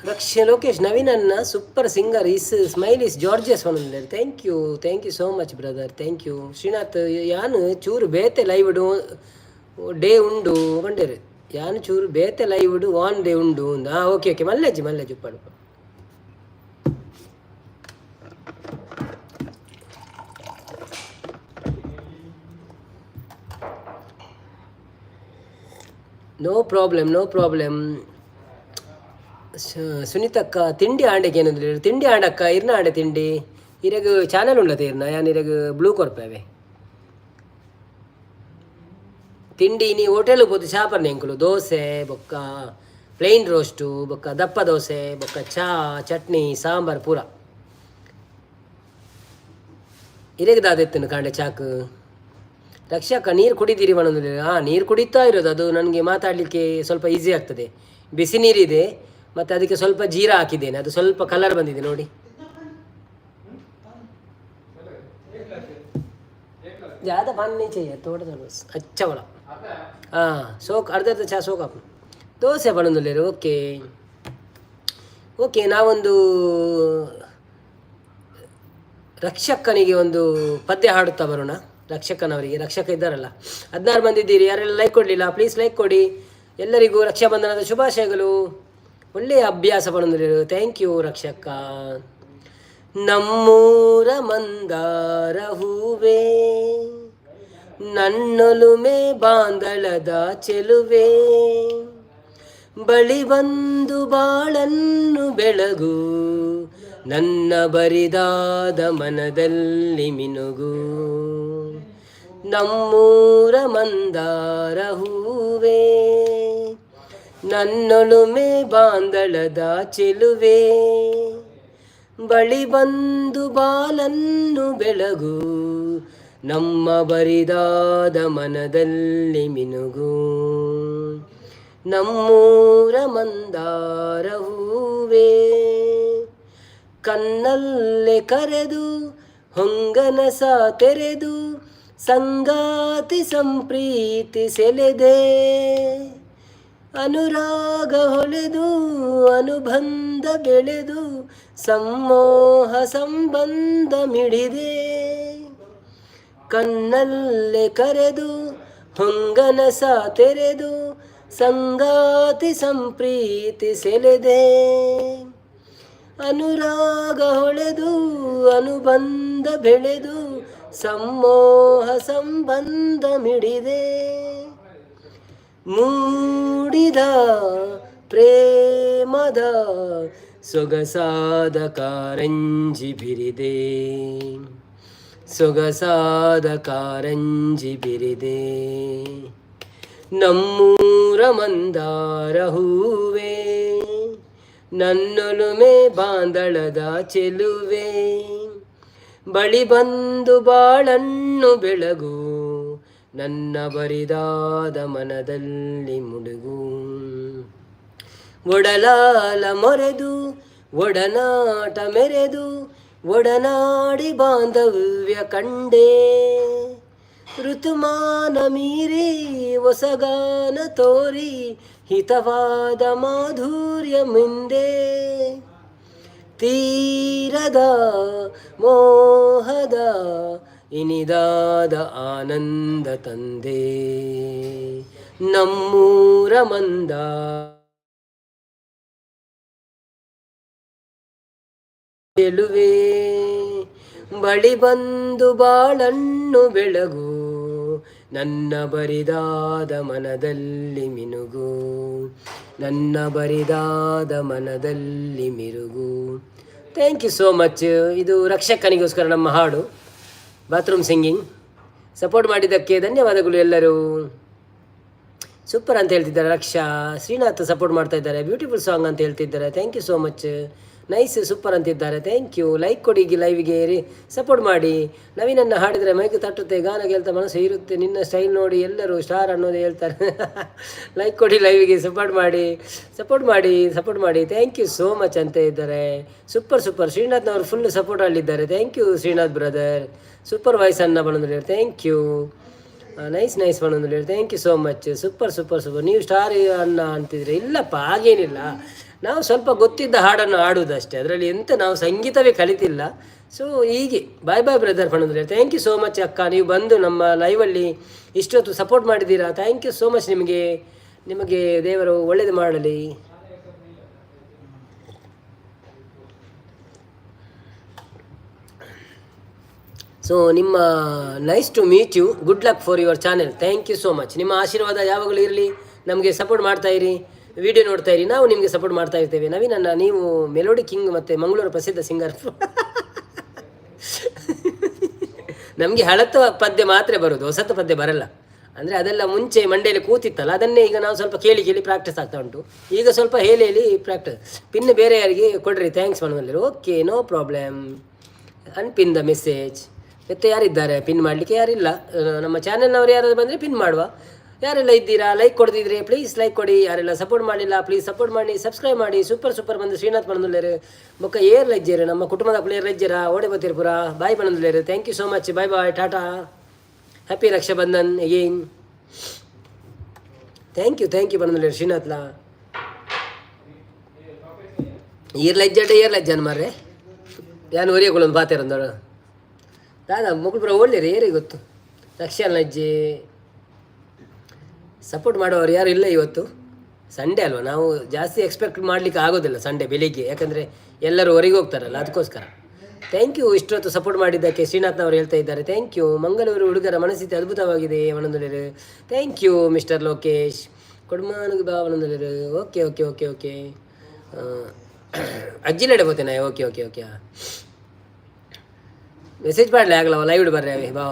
ರಕ್ಷ ಲೋಕೇಶ್ ನವೀನನ್ನ super singer is smile is gorgeous one. Thank you so much brother. Thank you. Srinath ಯಾನು ಚೂರು ಬೇತೆ ಲೈವ್ ಡೇ ಉಂಡು ಬಂಡೇರು. ಯಾನು ಚೂರು ಬೇತೆ ಲೈವ್ ಆನ್ ಡೇ ಉಂಡು. ಓಕೆ ಓಕೆ ಮಲ್ಲೆಜ್ಜಿ ಪಡು. No problem. ಸುನೀತಕ್ಕ ತಿಂಡಿ ಆಂಡೆಗೆ ಏನಂದ್ರೆ ತಿಂಡಿ ಆಂಡಕ್ಕ ಇರ್ನ ಆಂಡೆ ತಿಂಡಿ ಇರಗ ಚಾನಲ್ ಉಂಡತೆ ಇರ್ನ ಯಾನ್ ಇರಗ ಬ್ಲೂ ಕೊರ್ಪೇವೆ ತಿಂಡಿ ನೀ ಹೋಟೆಲ್ ಹೋದು ಚಾಪರ್ನೆ ಎಂಕುಲು ದೋಸೆ ಬೊಕ್ಕ ಪ್ಲೇನ್ ರೋಸ್ಟು ಬೊಕ್ಕ ದಪ್ಪ ದೋಸೆ ಬೊಕ್ಕ ಚಾ ಚಟ್ನಿ ಸಾಂಬಾರ್ ಪೂರ ಇರಗ ದಾದೆತ್ತನು ಕಾಂಡೆ ಚಾಕು. ರಕ್ಷಕ ನೀರು ಕುಡಿದಿರಿ ಮನೋದಿಲ್ಲ. ನೀರು ಕುಡಿತಾ ಇರೋದು, ಅದು ನನಗೆ ಮಾತಾಡಲಿಕ್ಕೆ ಸ್ವಲ್ಪ ಈಸಿ ಆಗ್ತದೆ. ಬಿಸಿ ನೀರಿದೆ ಮತ್ತು ಅದಕ್ಕೆ ಸ್ವಲ್ಪ ಜೀರಾ ಹಾಕಿದ್ದೇನೆ, ಅದು ಸ್ವಲ್ಪ ಕಲರ್ ಬಂದಿದೆ ನೋಡಿ. ज़्यादा पानी नहीं चाहिए, थोड़ा थोड़ा बस अच्छा वाला. हाँ सोक अर्ध ಚಹಾ ಸೋಕ್ ಹಾಕು. ದೋಸೆ ಬಣ್ಣದಲ್ಲಿ ಓಕೆ ನಾವೊಂದು ರಕ್ಷಕನಿಗೆ ಒಂದು ಪದ್ಯ ಹಾಡುತ್ತಾ ಬರೋಣ. ರಕ್ಷಕನವರಿಗೆ, ರಕ್ಷಕ ಇದ್ದಾರಲ್ಲ 16 ಮಂದಿ ಇದ್ದೀರಿ. ಯಾರೆಲ್ಲ ಲೈಕ್ ಕೊಡಲಿಲ್ಲ ಪ್ಲೀಸ್ ಲೈಕ್ ಕೊಡಿ. ಎಲ್ಲರಿಗೂ ರಕ್ಷಾಬಂಧನದ ಶುಭಾಶಯಗಳು. ಒಳ್ಳೆಯ ಅಭ್ಯಾಸ ಬಂದಿರು. ಥ್ಯಾಂಕ್ ಯು ರಕ್ಷಕ. ನಮ್ಮೂರ ಮಂದಾರ ಹೂವೇ ನನ್ನೊಲುಮೆ ಬಾಂದಳದ ಚೆಲುವೆ ಬಳಿ ಬಂದು ಬಾಳನ್ನು ಬೆಳಗು ನನ್ನ ಬರಿದಾದ ಮನದಲ್ಲಿ ಮಿನುಗು. ನಮ್ಮೂರ ಮಂದಾರ ಹೂವೇ ನನ್ನೊಲುಮೆ ಬಾಂದಳದ ಚೆಲುವೆ ಬಳಿ ಬಂದು ಬಾಲನ್ನು ಬೆಳಗು ನಮ್ಮ ಬರಿದಾದ ಮನದಲ್ಲಿ ಮಿನುಗು. ನಮ್ಮೂರ ಮಂದಾರ ಹೂವೇ ಕಣ್ಣಲ್ಲೇ ಕರೆದು ಹೊಂಗನಸ ತೆರೆದು ಸಂಗಾತಿ ಸಂಪ್ರೀತಿ ಸೆಳೆದೆ ಅನುರಾಗ ಹೊಳೆದು ಅನುಬಂಧ ಬೆಳೆದು ಸಮೋಹ ಸಂಬಂಧ ಮಿಡಿದೆ. ಕಣ್ಣಲ್ಲೇ ಕರೆದು ಹೊಂಗನಸ ತೆರೆದು ಸಂಗಾತಿ ಸಂಪ್ರೀತಿ ಸೆಳೆದೆ, ಅನುರಾಗ ಹೊಳೆದು ಅನುಬಂಧ ಬೆಳೆದು ಸಮೋಹ ಸಂಬಂಧ ಮಿಡಿದೆ, ಮೂಡಿದ ಪ್ರೇಮದ ಸೊಗಸಾದ ಕಾರಂಜಿ ಬಿರಿದೆ, ಸೊಗಸಾದ ಕಾರಂಜಿ ಬಿರಿದೆ. ನಮ್ಮೂರ ಮಂದಾರ ಹೂವೇ, ನನ್ನೊಲುಮೆ ಬಾಂದಳದ ಚೆಲುವೆ, ಬಳಿ ಬಂದು ಬಾಳನ್ನು ಬೆಳಗು, ನನ್ನ ಬರಿದಾದ ಮನದಲ್ಲಿ ಮುಡುಗು. ಒಡಲಾಲ ಮೊರೆದು ಒಡನಾಟ ಮೆರೆದು ಒಡನಾಡಿ ಬಾಂಧವ್ಯ ಕಂಡೆ, ಋತುಮಾನ ಮೀರಿ ಹೊಸಗಾನ ತೋರಿ ಹಿತವಾದ ಮಾಧುರ್ಯ ಮುಂದೆ, ತೀರದ ಮೋಹದ ಇನಿದಾದ ಆನಂದ ತಂದೆ. ನಮ್ಮೂರ ಮಂದ ಚೆಲುವೆ, ಬಳಿ ಬಂದು ಬಾಳನ್ನು ಬೆಳಗು, ನನ್ನ ಬರಿದಾದ ಮನದಲ್ಲಿ ಮಿನುಗು, ನನ್ನ ಬರಿದಾದ ಮನದಲ್ಲಿ ಮಿರುಗು. Thank you so much. ಇದು ರಕ್ಷಕನಿಗೋಸ್ಕರ ನಮ್ಮ ಹಾಡು, ಬಾತ್ರೂಮ್ ಸಿಂಗಿಂಗ್. ಸಪೋರ್ಟ್ ಮಾಡಿದ್ದಕ್ಕೆ ಧನ್ಯವಾದಗಳು ಎಲ್ಲರೂ. ಸೂಪರ್ ಅಂತ ಹೇಳ್ತಿದ್ದಾರೆ ರಕ್ಷಾ. ಶ್ರೀನಾಥ್ ಸಪೋರ್ಟ್ ಮಾಡ್ತಾ ಇದ್ದಾರೆ, ಬ್ಯೂಟಿಫುಲ್ ಸಾಂಗ್ ಅಂತ ಹೇಳ್ತಿದ್ದಾರೆ. Thank you so much. Nice super ಅಂತಿದ್ದಾರೆ. Thank you. ಲೈಕ್ ಕೊಡಿ, ಲೈವ್ಗೆ ಸಪೋರ್ಟ್ ಮಾಡಿ. ನವೀನನ್ನು ಹಾಡಿದರೆ ಮೈಕ್ ತಟ್ಟುತ್ತೆ, ಗಾನ ಗೆಲ್ತಾ ಮನಸ್ಸು ಇರುತ್ತೆ, ನಿನ್ನ ಸ್ಟೈಲ್ ನೋಡಿ ಎಲ್ಲರೂ ಸ್ಟಾರ್ ಅನ್ನೋದು ಹೇಳ್ತಾರೆ. ಲೈಕ್ ಕೊಡಿ, ಲೈವ್ಗೆ ಸಪೋರ್ಟ್ ಮಾಡಿ, ಸಪೋರ್ಟ್ ಮಾಡಿ, ಸಪೋರ್ಟ್ ಮಾಡಿ. ಥ್ಯಾಂಕ್ ಯು ಸೋ ಮಚ್ ಅಂತ ಇದ್ದಾರೆ. Super super. ಶ್ರೀನಾಥ್ನವರು ಫುಲ್ ಸಪೋರ್ಟಲ್ಲಿದ್ದಾರೆ. Thank you Srinath brother. Super voice ಅನ್ನ ಬಂದು ಥ್ಯಾಂಕ್ ಯು. ನೈಸ್ ನೈಸ್ ಬಂದು thank you so much. Super super super. ನೀವು ಸ್ಟಾರ್ ಅನ್ನ ಅಂತಿದ್ರೆ ಇಲ್ಲಪ್ಪ, ಹಾಗೇನಿಲ್ಲ. ನಾವು ಸ್ವಲ್ಪ ಗೊತ್ತಿದ್ದ ಹಾಡನ್ನು ಆಡುವುದಷ್ಟೇ, ಅದರಲ್ಲಿ ಎಂತ ನಾವು ಸಂಗೀತವೇ ಕಲಿತಿಲ್ಲ. ಸೊ ಹೀಗೆ ಬಾಯ್ ಬಾಯ್ ಬ್ರದರ್ ಫಣಂದ್ರೆ. ಥ್ಯಾಂಕ್ ಯು ಸೋ ಮಚ್ ಅಕ್ಕ, ನೀವು ಬಂದು ನಮ್ಮ ಲೈವಲ್ಲಿ ಇಷ್ಟೊತ್ತು ಸಪೋರ್ಟ್ ಮಾಡಿದ್ದೀರಾ. ಥ್ಯಾಂಕ್ ಯು ಸೋ ಮಚ್ ನಿಮಗೆ. ನಿಮಗೆ ದೇವರು ಒಳ್ಳೇದು ಮಾಡಲಿ. ಸೊ ನಿಮ್ಮ nice to meet you. Good luck for your channel. Thank you so much. ನಿಮ್ಮ ಆಶೀರ್ವಾದ ಯಾವಾಗಲೂ ಇರಲಿ. ನಮಗೆ ಸಪೋರ್ಟ್ ಮಾಡ್ತಾ ಇರಿ, ವಿಡಿಯೋ ನೋಡ್ತಾ ಇರಿ, ನಾವು ನಿಮಗೆ ಸಪೋರ್ಟ್ ಮಾಡ್ತಾ ಇರ್ತೇವೆ. ನವೀನನ್ನ ನೀವು ಮೆಲೋಡಿ ಕಿಂಗ್ ಮತ್ತು ಮಂಗಳೂರು ಪ್ರಸಿದ್ಧ ಸಿಂಗರ್. ನಮಗೆ ಹಳತ ಪದ್ಯ ಮಾತ್ರ ಬರೋದು, ಹೊಸತ ಪದ್ಯ ಬರಲ್ಲ. ಅಂದರೆ ಅದೆಲ್ಲ ಮುಂಚೆ ಮಂಡೆಯಲ್ಲಿ ಕೂತಿತ್ತಲ್ಲ, ಅದನ್ನೇ ಈಗ ನಾವು ಸ್ವಲ್ಪ ಕೇಳಿ ಕೇಳಿ ಪ್ರಾಕ್ಟೀಸ್ ಆಗ್ತಾ ಉಂಟು. ಈಗ ಸ್ವಲ್ಪ ಹೇಳಿ ಪ್ರಾಕ್ಟೀಸ್. ಪಿನ್ ಬೇರೆ ಯಾರಿಗೆ ಕೊಡ್ರಿ. ಥ್ಯಾಂಕ್ಸ್ ಮನದಲ್ಲಿ. Okay, no problem. Unpin the message. ಮತ್ತೆ ಯಾರಿದ್ದಾರೆ ಪಿನ್ ಮಾಡಲಿಕ್ಕೆ? ಯಾರಿಲ್ಲ. ನಮ್ಮ ಚಾನೆಲ್ನವ್ರು ಯಾರಾದ್ರು ಬಂದರೆ ಪಿನ್ ಮಾಡುವ. ಯಾರೆಲ್ಲ ಇದ್ದೀರಾ, ಲೈಕ್ ಕೊಡ್ತಿದ್ರೆ ಪ್ಲೀಸ್ ಲೈಕ್ ಕೊಡಿ. ಯಾರೆಲ್ಲ ಸಪೋರ್ಟ್ ಮಾಡಿಲ್ಲ ಪ್ಲೀಸ್ ಸಪೋರ್ಟ್ ಮಾಡಿ, ಸಬ್ಸ್ಕ್ರೈಬ್ ಮಾಡಿ. ಸೂಪರ್ ಸೂಪರ್ ಬಂದು ಶ್ರೀನಾಥ್ ಬಂದುಲ್ಲೇರು ಮೊಕ್ಕ ಏರ್ ಲಜ್ಜೇರು, ನಮ್ಮ ಕುಟುಂಬದ ಪ್ಲೇಯರ್ ಲಜ್ಜರ ಓಡೆ ಬತ್ತಿರ್ಪುರ. ಬಾಯ್ ಬಂದುಲ್ಲೇರು. Thank you so much. Bye bye, tata. Happy Rakshabandhan again. Thank you ಬಂದುಲ್ಲೇರು ಶ್ರೀನಾಥ್ಲ. ಏರ್ ಲಜ್ಜನ್ ಮಾರ್ರೆ ಯಾನು ಒರಿಯಗೊಳ್ಳೊಂದು ಬಾತೇರಂದೋಳು ದಾದಾ ಮಕ್ಕಳು ಓಡ್ಲೇರಿ ಏರಿ ಗೊತ್ತು. ರಕ್ಷಾ ಲಜ್ಜೆ ಸಪೋರ್ಟ್ ಮಾಡೋರು ಯಾರು ಇಲ್ಲ. ಇವತ್ತು ಸಂಡೇ ಅಲ್ವಾ, ನಾವು ಜಾಸ್ತಿ ಎಕ್ಸ್ಪೆಕ್ಟ್ ಮಾಡಲಿಕ್ಕೆ ಆಗೋದಿಲ್ಲ ಸಂಡೇ ಬೆಳಿಗ್ಗೆ, ಯಾಕಂದರೆ ಎಲ್ಲರೂ ಹೊರಗೆ ಹೋಗ್ತಾರಲ್ಲ, ಅದಕ್ಕೋಸ್ಕರ. ಥ್ಯಾಂಕ್ ಯು ಇಷ್ಟೊತ್ತು ಸಪೋರ್ಟ್ ಮಾಡಿದ್ದಕ್ಕೆ. ಶ್ರೀನಾಥ್ನವರು ಹೇಳ್ತಾ ಇದ್ದಾರೆ ಥ್ಯಾಂಕ್ ಯು. ಮಂಗಳೂರು ಹುಡುಗರ ಮನಸ್ಥಿತಿ ಅದ್ಭುತವಾಗಿದೆ ಅವನೊಂದು. Thank you mister Lokesh. ಕೊಡ್ಮಾನಿಗೆ ಬಾ ಅವನೊಂದು. Okay okay okay okay. ಅಜ್ಜಿಲೆಡೆ ಹೋಗ್ತೇನೆ. Okay okay okay. ಮೆಸೇಜ್ ಮಾಡಲೇ ಆಗಲ್ಲ, ಲೈವ್ ಬರ್ರಿ ಅವೇ ಬಾ.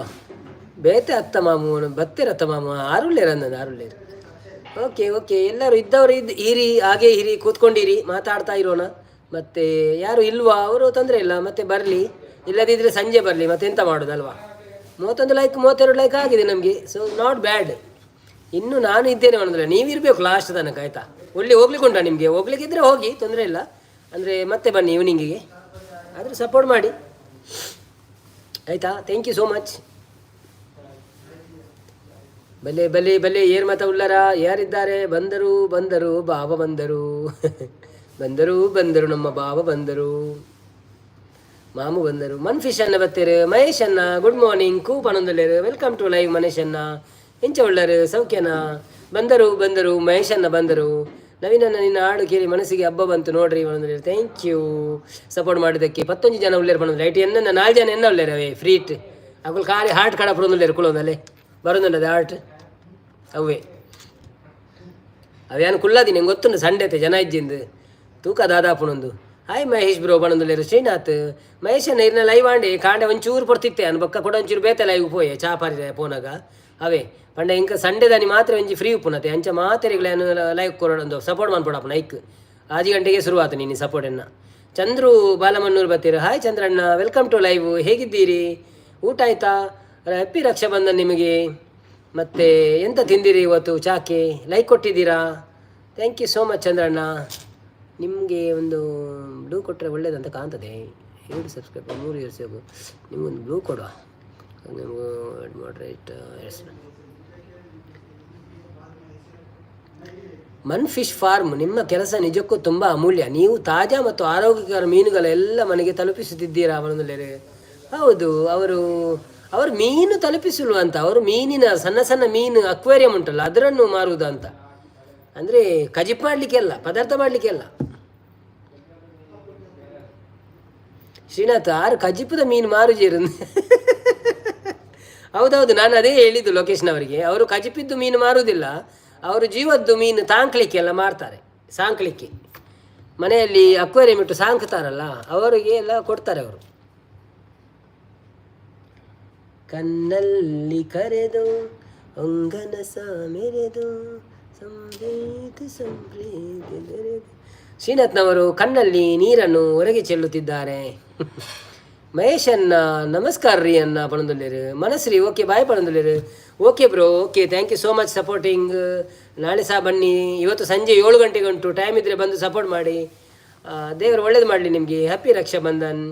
ಬೇತೆ ಅತ್ತ ಮಾಮು ಬತ್ತೇರ ಅತ್ತ ಮಾಮು ಆರುಳ್ಳೇರ ಅನ್ನೋದು ಆರುಳ್ಳೇರು. Okay okay. ಎಲ್ಲರೂ ಇದ್ದವರು ಇರಿ, ಹಾಗೆ ಇರಿ, ಕೂತ್ಕೊಂಡಿರಿ, ಮಾತಾಡ್ತಾ ಇರೋಣ. ಮತ್ತು ಯಾರು ಇಲ್ವಾ ಅವರು ತೊಂದರೆ ಇಲ್ಲ, ಮತ್ತೆ ಬರಲಿ. ಇಲ್ಲದಿದ್ದರೆ ಸಂಜೆ ಬರಲಿ, ಮತ್ತೆ ಎಂತ ಮಾಡೋದಲ್ವಾ. 31 ಲೈಕ್ 32 ಲೈಕ್ ಆಗಿದೆ ನಮಗೆ. So not bad. ಇನ್ನು ನಾನು ಇದ್ದೇನೆ ಅನ್ನೋದಿಲ್ಲ, ನೀವಿರಬೇಕು ಲಾಸ್ಟ್ ತನಕ, ಆಯಿತಾ. ಒಳ್ಳೆ ಹೋಗ್ಲಿಕ್ಕೆ ಉಂಟಾ ನಿಮಗೆ? ಹೋಗ್ಲಿಕ್ಕಿದ್ರೆ ಹೋಗಿ, ತೊಂದರೆ ಇಲ್ಲ. ಅಂದರೆ ಮತ್ತೆ ಬನ್ನಿ ಈವ್ನಿಂಗಿಗೆ, ಆದರೂ ಸಪೋರ್ಟ್ ಮಾಡಿ ಆಯಿತಾ. Thank you so much. ಬಲೆ ಬಲೆ ಬಲೆ ಏರ್ ಮತ ಉಳ್ಳರ ಯಾರಿದ್ದಾರೆ? ಬಂದರು ಬಾಬ ಬಂದರು. ಬಂದರು ನಮ್ಮ ಬಾಬ ಬಂದರು, ಮಾಮು ಬಂದರು. ಮನ್ಫಿಶ್ ಅನ್ನ ಬತ್ತೇರು, ಮಹೇಶ್ ಅನ್ನ ಗುಡ್ ಮಾರ್ನಿಂಗ್ ಕೂಪ್ ಅನ್ನೊಂದಲ್ಲೇರು. ವೆಲ್ಕಮ್ ಟು ಲೈವ್ ಮನೇಶ್ ಅನ್ನ. ಎಂಚ ಉಳ್ಳರು ಸೌಖ್ಯನಾ? ಬಂದರು ಬಂದರು ಮಹೇಶನ್ನ ಬಂದರು. ನವೀನನ್ನ ನಿನ್ನ ಹಾಡು ಕೇಳಿ ಮನಸ್ಸಿಗೆ ಹಬ್ಬ ಬಂತು ನೋಡ್ರಿ ಬಂದ್ರೆ ಥ್ಯಾಂಕ್ ಯು ಸಪೋರ್ಟ್ ಮಾಡಿದ್ದಕ್ಕೆ. 11 ಜನ ಉಳ್ಳೇರು ಬಂದು ಲೈಟ್ ಎನ್ನ 4 ಜನ ಎನ್ನ ಉಳ್ಳೇರು ಅವೇ ಫ್ರೀಟ್ ಅಕುಲು ಖಾಲಿ ಹಾರ್ಟ್ ಕಡ ಪುಡೊಂದುಲ್ಲೇರು ಕುಳೋದಲ್ಲೇ ಬರೋದುಂಡದು ಹಾರ್ಟ್ ಅವೇ ಅವೇನು ಕುಳ್ಳಾದಿ ನಂಗೆ ಗೊತ್ತುಂಡು ಸಂಡೆತೆ ಜನ ಇಜ್ಜಿಂದು ತೂಕ ದಾದಾಪುಣೊಂದು. ಹಾಯ್ ಮಹೇಶ್ ಬ್ರೋ ಬಣೊಂದುಲ್ಲೇರು ಶ್ರೀನಾಥ್ ಮಹೇಶನ್ನ ಇರ್ನ ಲೈವ್ ಆಂಡಿ ಕಾಂಡೆ ಒಂಚೂರು ಪಡ್ತಿತ್ತೆ ಅನ್ ಬೊಕ್ಕ ಕೊಡ ಒಂಚೂರು ಬೇತೆ ಲೈವ್ ಪೋಯೆ ಚಾ ಪಾರಿದೆ ಪೋನಾಗ ಅವೇ ಪಂಡ ಇಂಕ ಸಂಡೆ ದಾನಿ ಮಾತ್ರ ಒಂಜಿ ಫ್ರೀ ಉಪ್ಪುನತೆ ಅಂಚ ಮಾತೆರೆಗಳೇನು ಲೈವ್ ಕೊರೋಡೊಂದು ಸಪೋರ್ಟ್ ಮಾಡ್ಕೊಡಪ್ಪ ನೈಕ್ 6 ಗಂಟೆಗೆ ಶುರುವಾತು ನೀನು ಸಪೋರ್ಟನ್ನು. ಚಂದ್ರು ಬಾಲಮನ್ನೂರು ಬತ್ತೀರು. ಹಾಯ್ ಚಂದ್ರಣ್ಣ ವೆಲ್ಕಮ್ ಟು ಲೈವ್, ಹೇಗಿದ್ದೀರಿ? ಊಟ ಆಯ್ತಾ? ಹ್ಯಾಪಿ ರಕ್ಷಾಬಂಧನ್ ನಿಮಗೆ. ಮತ್ತು ಎಂತ ತಿಂದಿರಿ ಇವತ್ತು ಚಾಕೆ? ಲೈಕ್ ಕೊಟ್ಟಿದ್ದೀರಾ? ಥ್ಯಾಂಕ್ ಯು ಸೋ ಮಚ್ ಚಂದ್ರಣ್ಣ. ನಿಮಗೆ ಒಂದು ಬ್ಲೂ ಕೊಟ್ಟರೆ ಒಳ್ಳೇದಂತ ಕಾಣ್ತದೆ. 7 ಸಬ್ಸ್ಕ್ರೈಬರ್ 3 ಇಯರ್ಸ್ ಹೋಗು ನಿಮಗೊಂದು ಬ್ಲೂ ಕೊಡುವ. ನಿಮಗೂ ಮಾಡ್ರೇಟ್ ಹೆಸರು ಮನ್ ಫಿಶ್ ಫಾರ್ಮ್. ನಿಮ್ಮ ಕೆಲಸ ನಿಜಕ್ಕೂ ತುಂಬ ಅಮೂಲ್ಯ. ನೀವು ತಾಜಾ ಮತ್ತು ಆರೋಗ್ಯಕರ ಮೀನುಗಳೆಲ್ಲ ಮನೆಗೆ ತಲುಪಿಸುತ್ತಿದ್ದೀರಾ ಅವನಲ್ಲೇ? ಹೌದು, ಅವರು ಮೀನು ತಲುಪಿಸಲು ಅಂತ ಅವರು ಮೀನಿನ ಸಣ್ಣ ಸಣ್ಣ ಮೀನು ಅಕ್ವೇರಿಯಂ ಉಂಟಲ್ಲ ಅದರನ್ನು ಮಾರುವುದು ಅಂತ. ಅಂದರೆ ಕಜಿಪ್ ಮಾಡಲಿಕ್ಕೆ ಅಲ್ಲ, ಪದಾರ್ಥ ಮಾಡಲಿಕ್ಕೆ ಅಲ್ಲ. ಶ್ರೀನಾಥ್ 6 ಕಜಿಪದ ಮೀನು ಮಾರುಜೀರು. ಹೌದೌದು, ನಾನು ಅದೇ ಹೇಳಿದ್ದು ಲೊಕೇಶನ್ ಅವರಿಗೆ. ಅವರು ಕಜಿಪಿದ್ದು ಮೀನು ಮಾರುವುದಿಲ್ಲ, ಅವರು ಜೀವದ್ದು ಮೀನು ತಾಂಕ್ಲಿಕ್ಕೆ ಎಲ್ಲ ಮಾಡ್ತಾರೆ. ಸಾಂಕ್ಲಿಕ್ಕೆ ಮನೆಯಲ್ಲಿ ಅಕ್ವೇರಿಯಂ ಇಟ್ಟು ಸಾಂಕ್ತಾರಲ್ಲ ಅವರಿಗೆ ಎಲ್ಲ ಕೊಡ್ತಾರೆ ಅವರು. ಕಣ್ಣಲ್ಲಿ ಕರೆದು ಅಂಗನಸ ಮೆರೆದು ಸಂಪ್ರೀತಿ ಸಂಪ್ರೀತಿ ಬೆರೆದು. ಶ್ರೀನಾಥ್ನವರು ಕಣ್ಣಲ್ಲಿ ನೀರನ್ನು ಹೊರಗೆ ಚೆಲ್ಲುತ್ತಿದ್ದಾರೆ. ಮಹೇಶನ್ನ ನಮಸ್ಕಾರ ರೀ ಅನ್ನ ಪಣದಲ್ಲಿರು ಮನಸ್ರಿ. ಓಕೆ ಬಾಯ್ ಪಣದಲ್ಲಿರು. Okay bro, okay thank you so much supporting. ನಾಳೆ ಸಹ ಬನ್ನಿ. ಇವತ್ತು ಸಂಜೆ 7 ಗಂಟೆಗೆ ಉಂಟು, ಟೈಮ್ ಇದ್ದರೆ ಬಂದು ಸಪೋರ್ಟ್ ಮಾಡಿ. ದೇವರು ಒಳ್ಳೇದು ಮಾಡಲಿ ನಿಮಗೆ. ಹ್ಯಾಪಿ ರಕ್ಷಾಬಂಧನ್.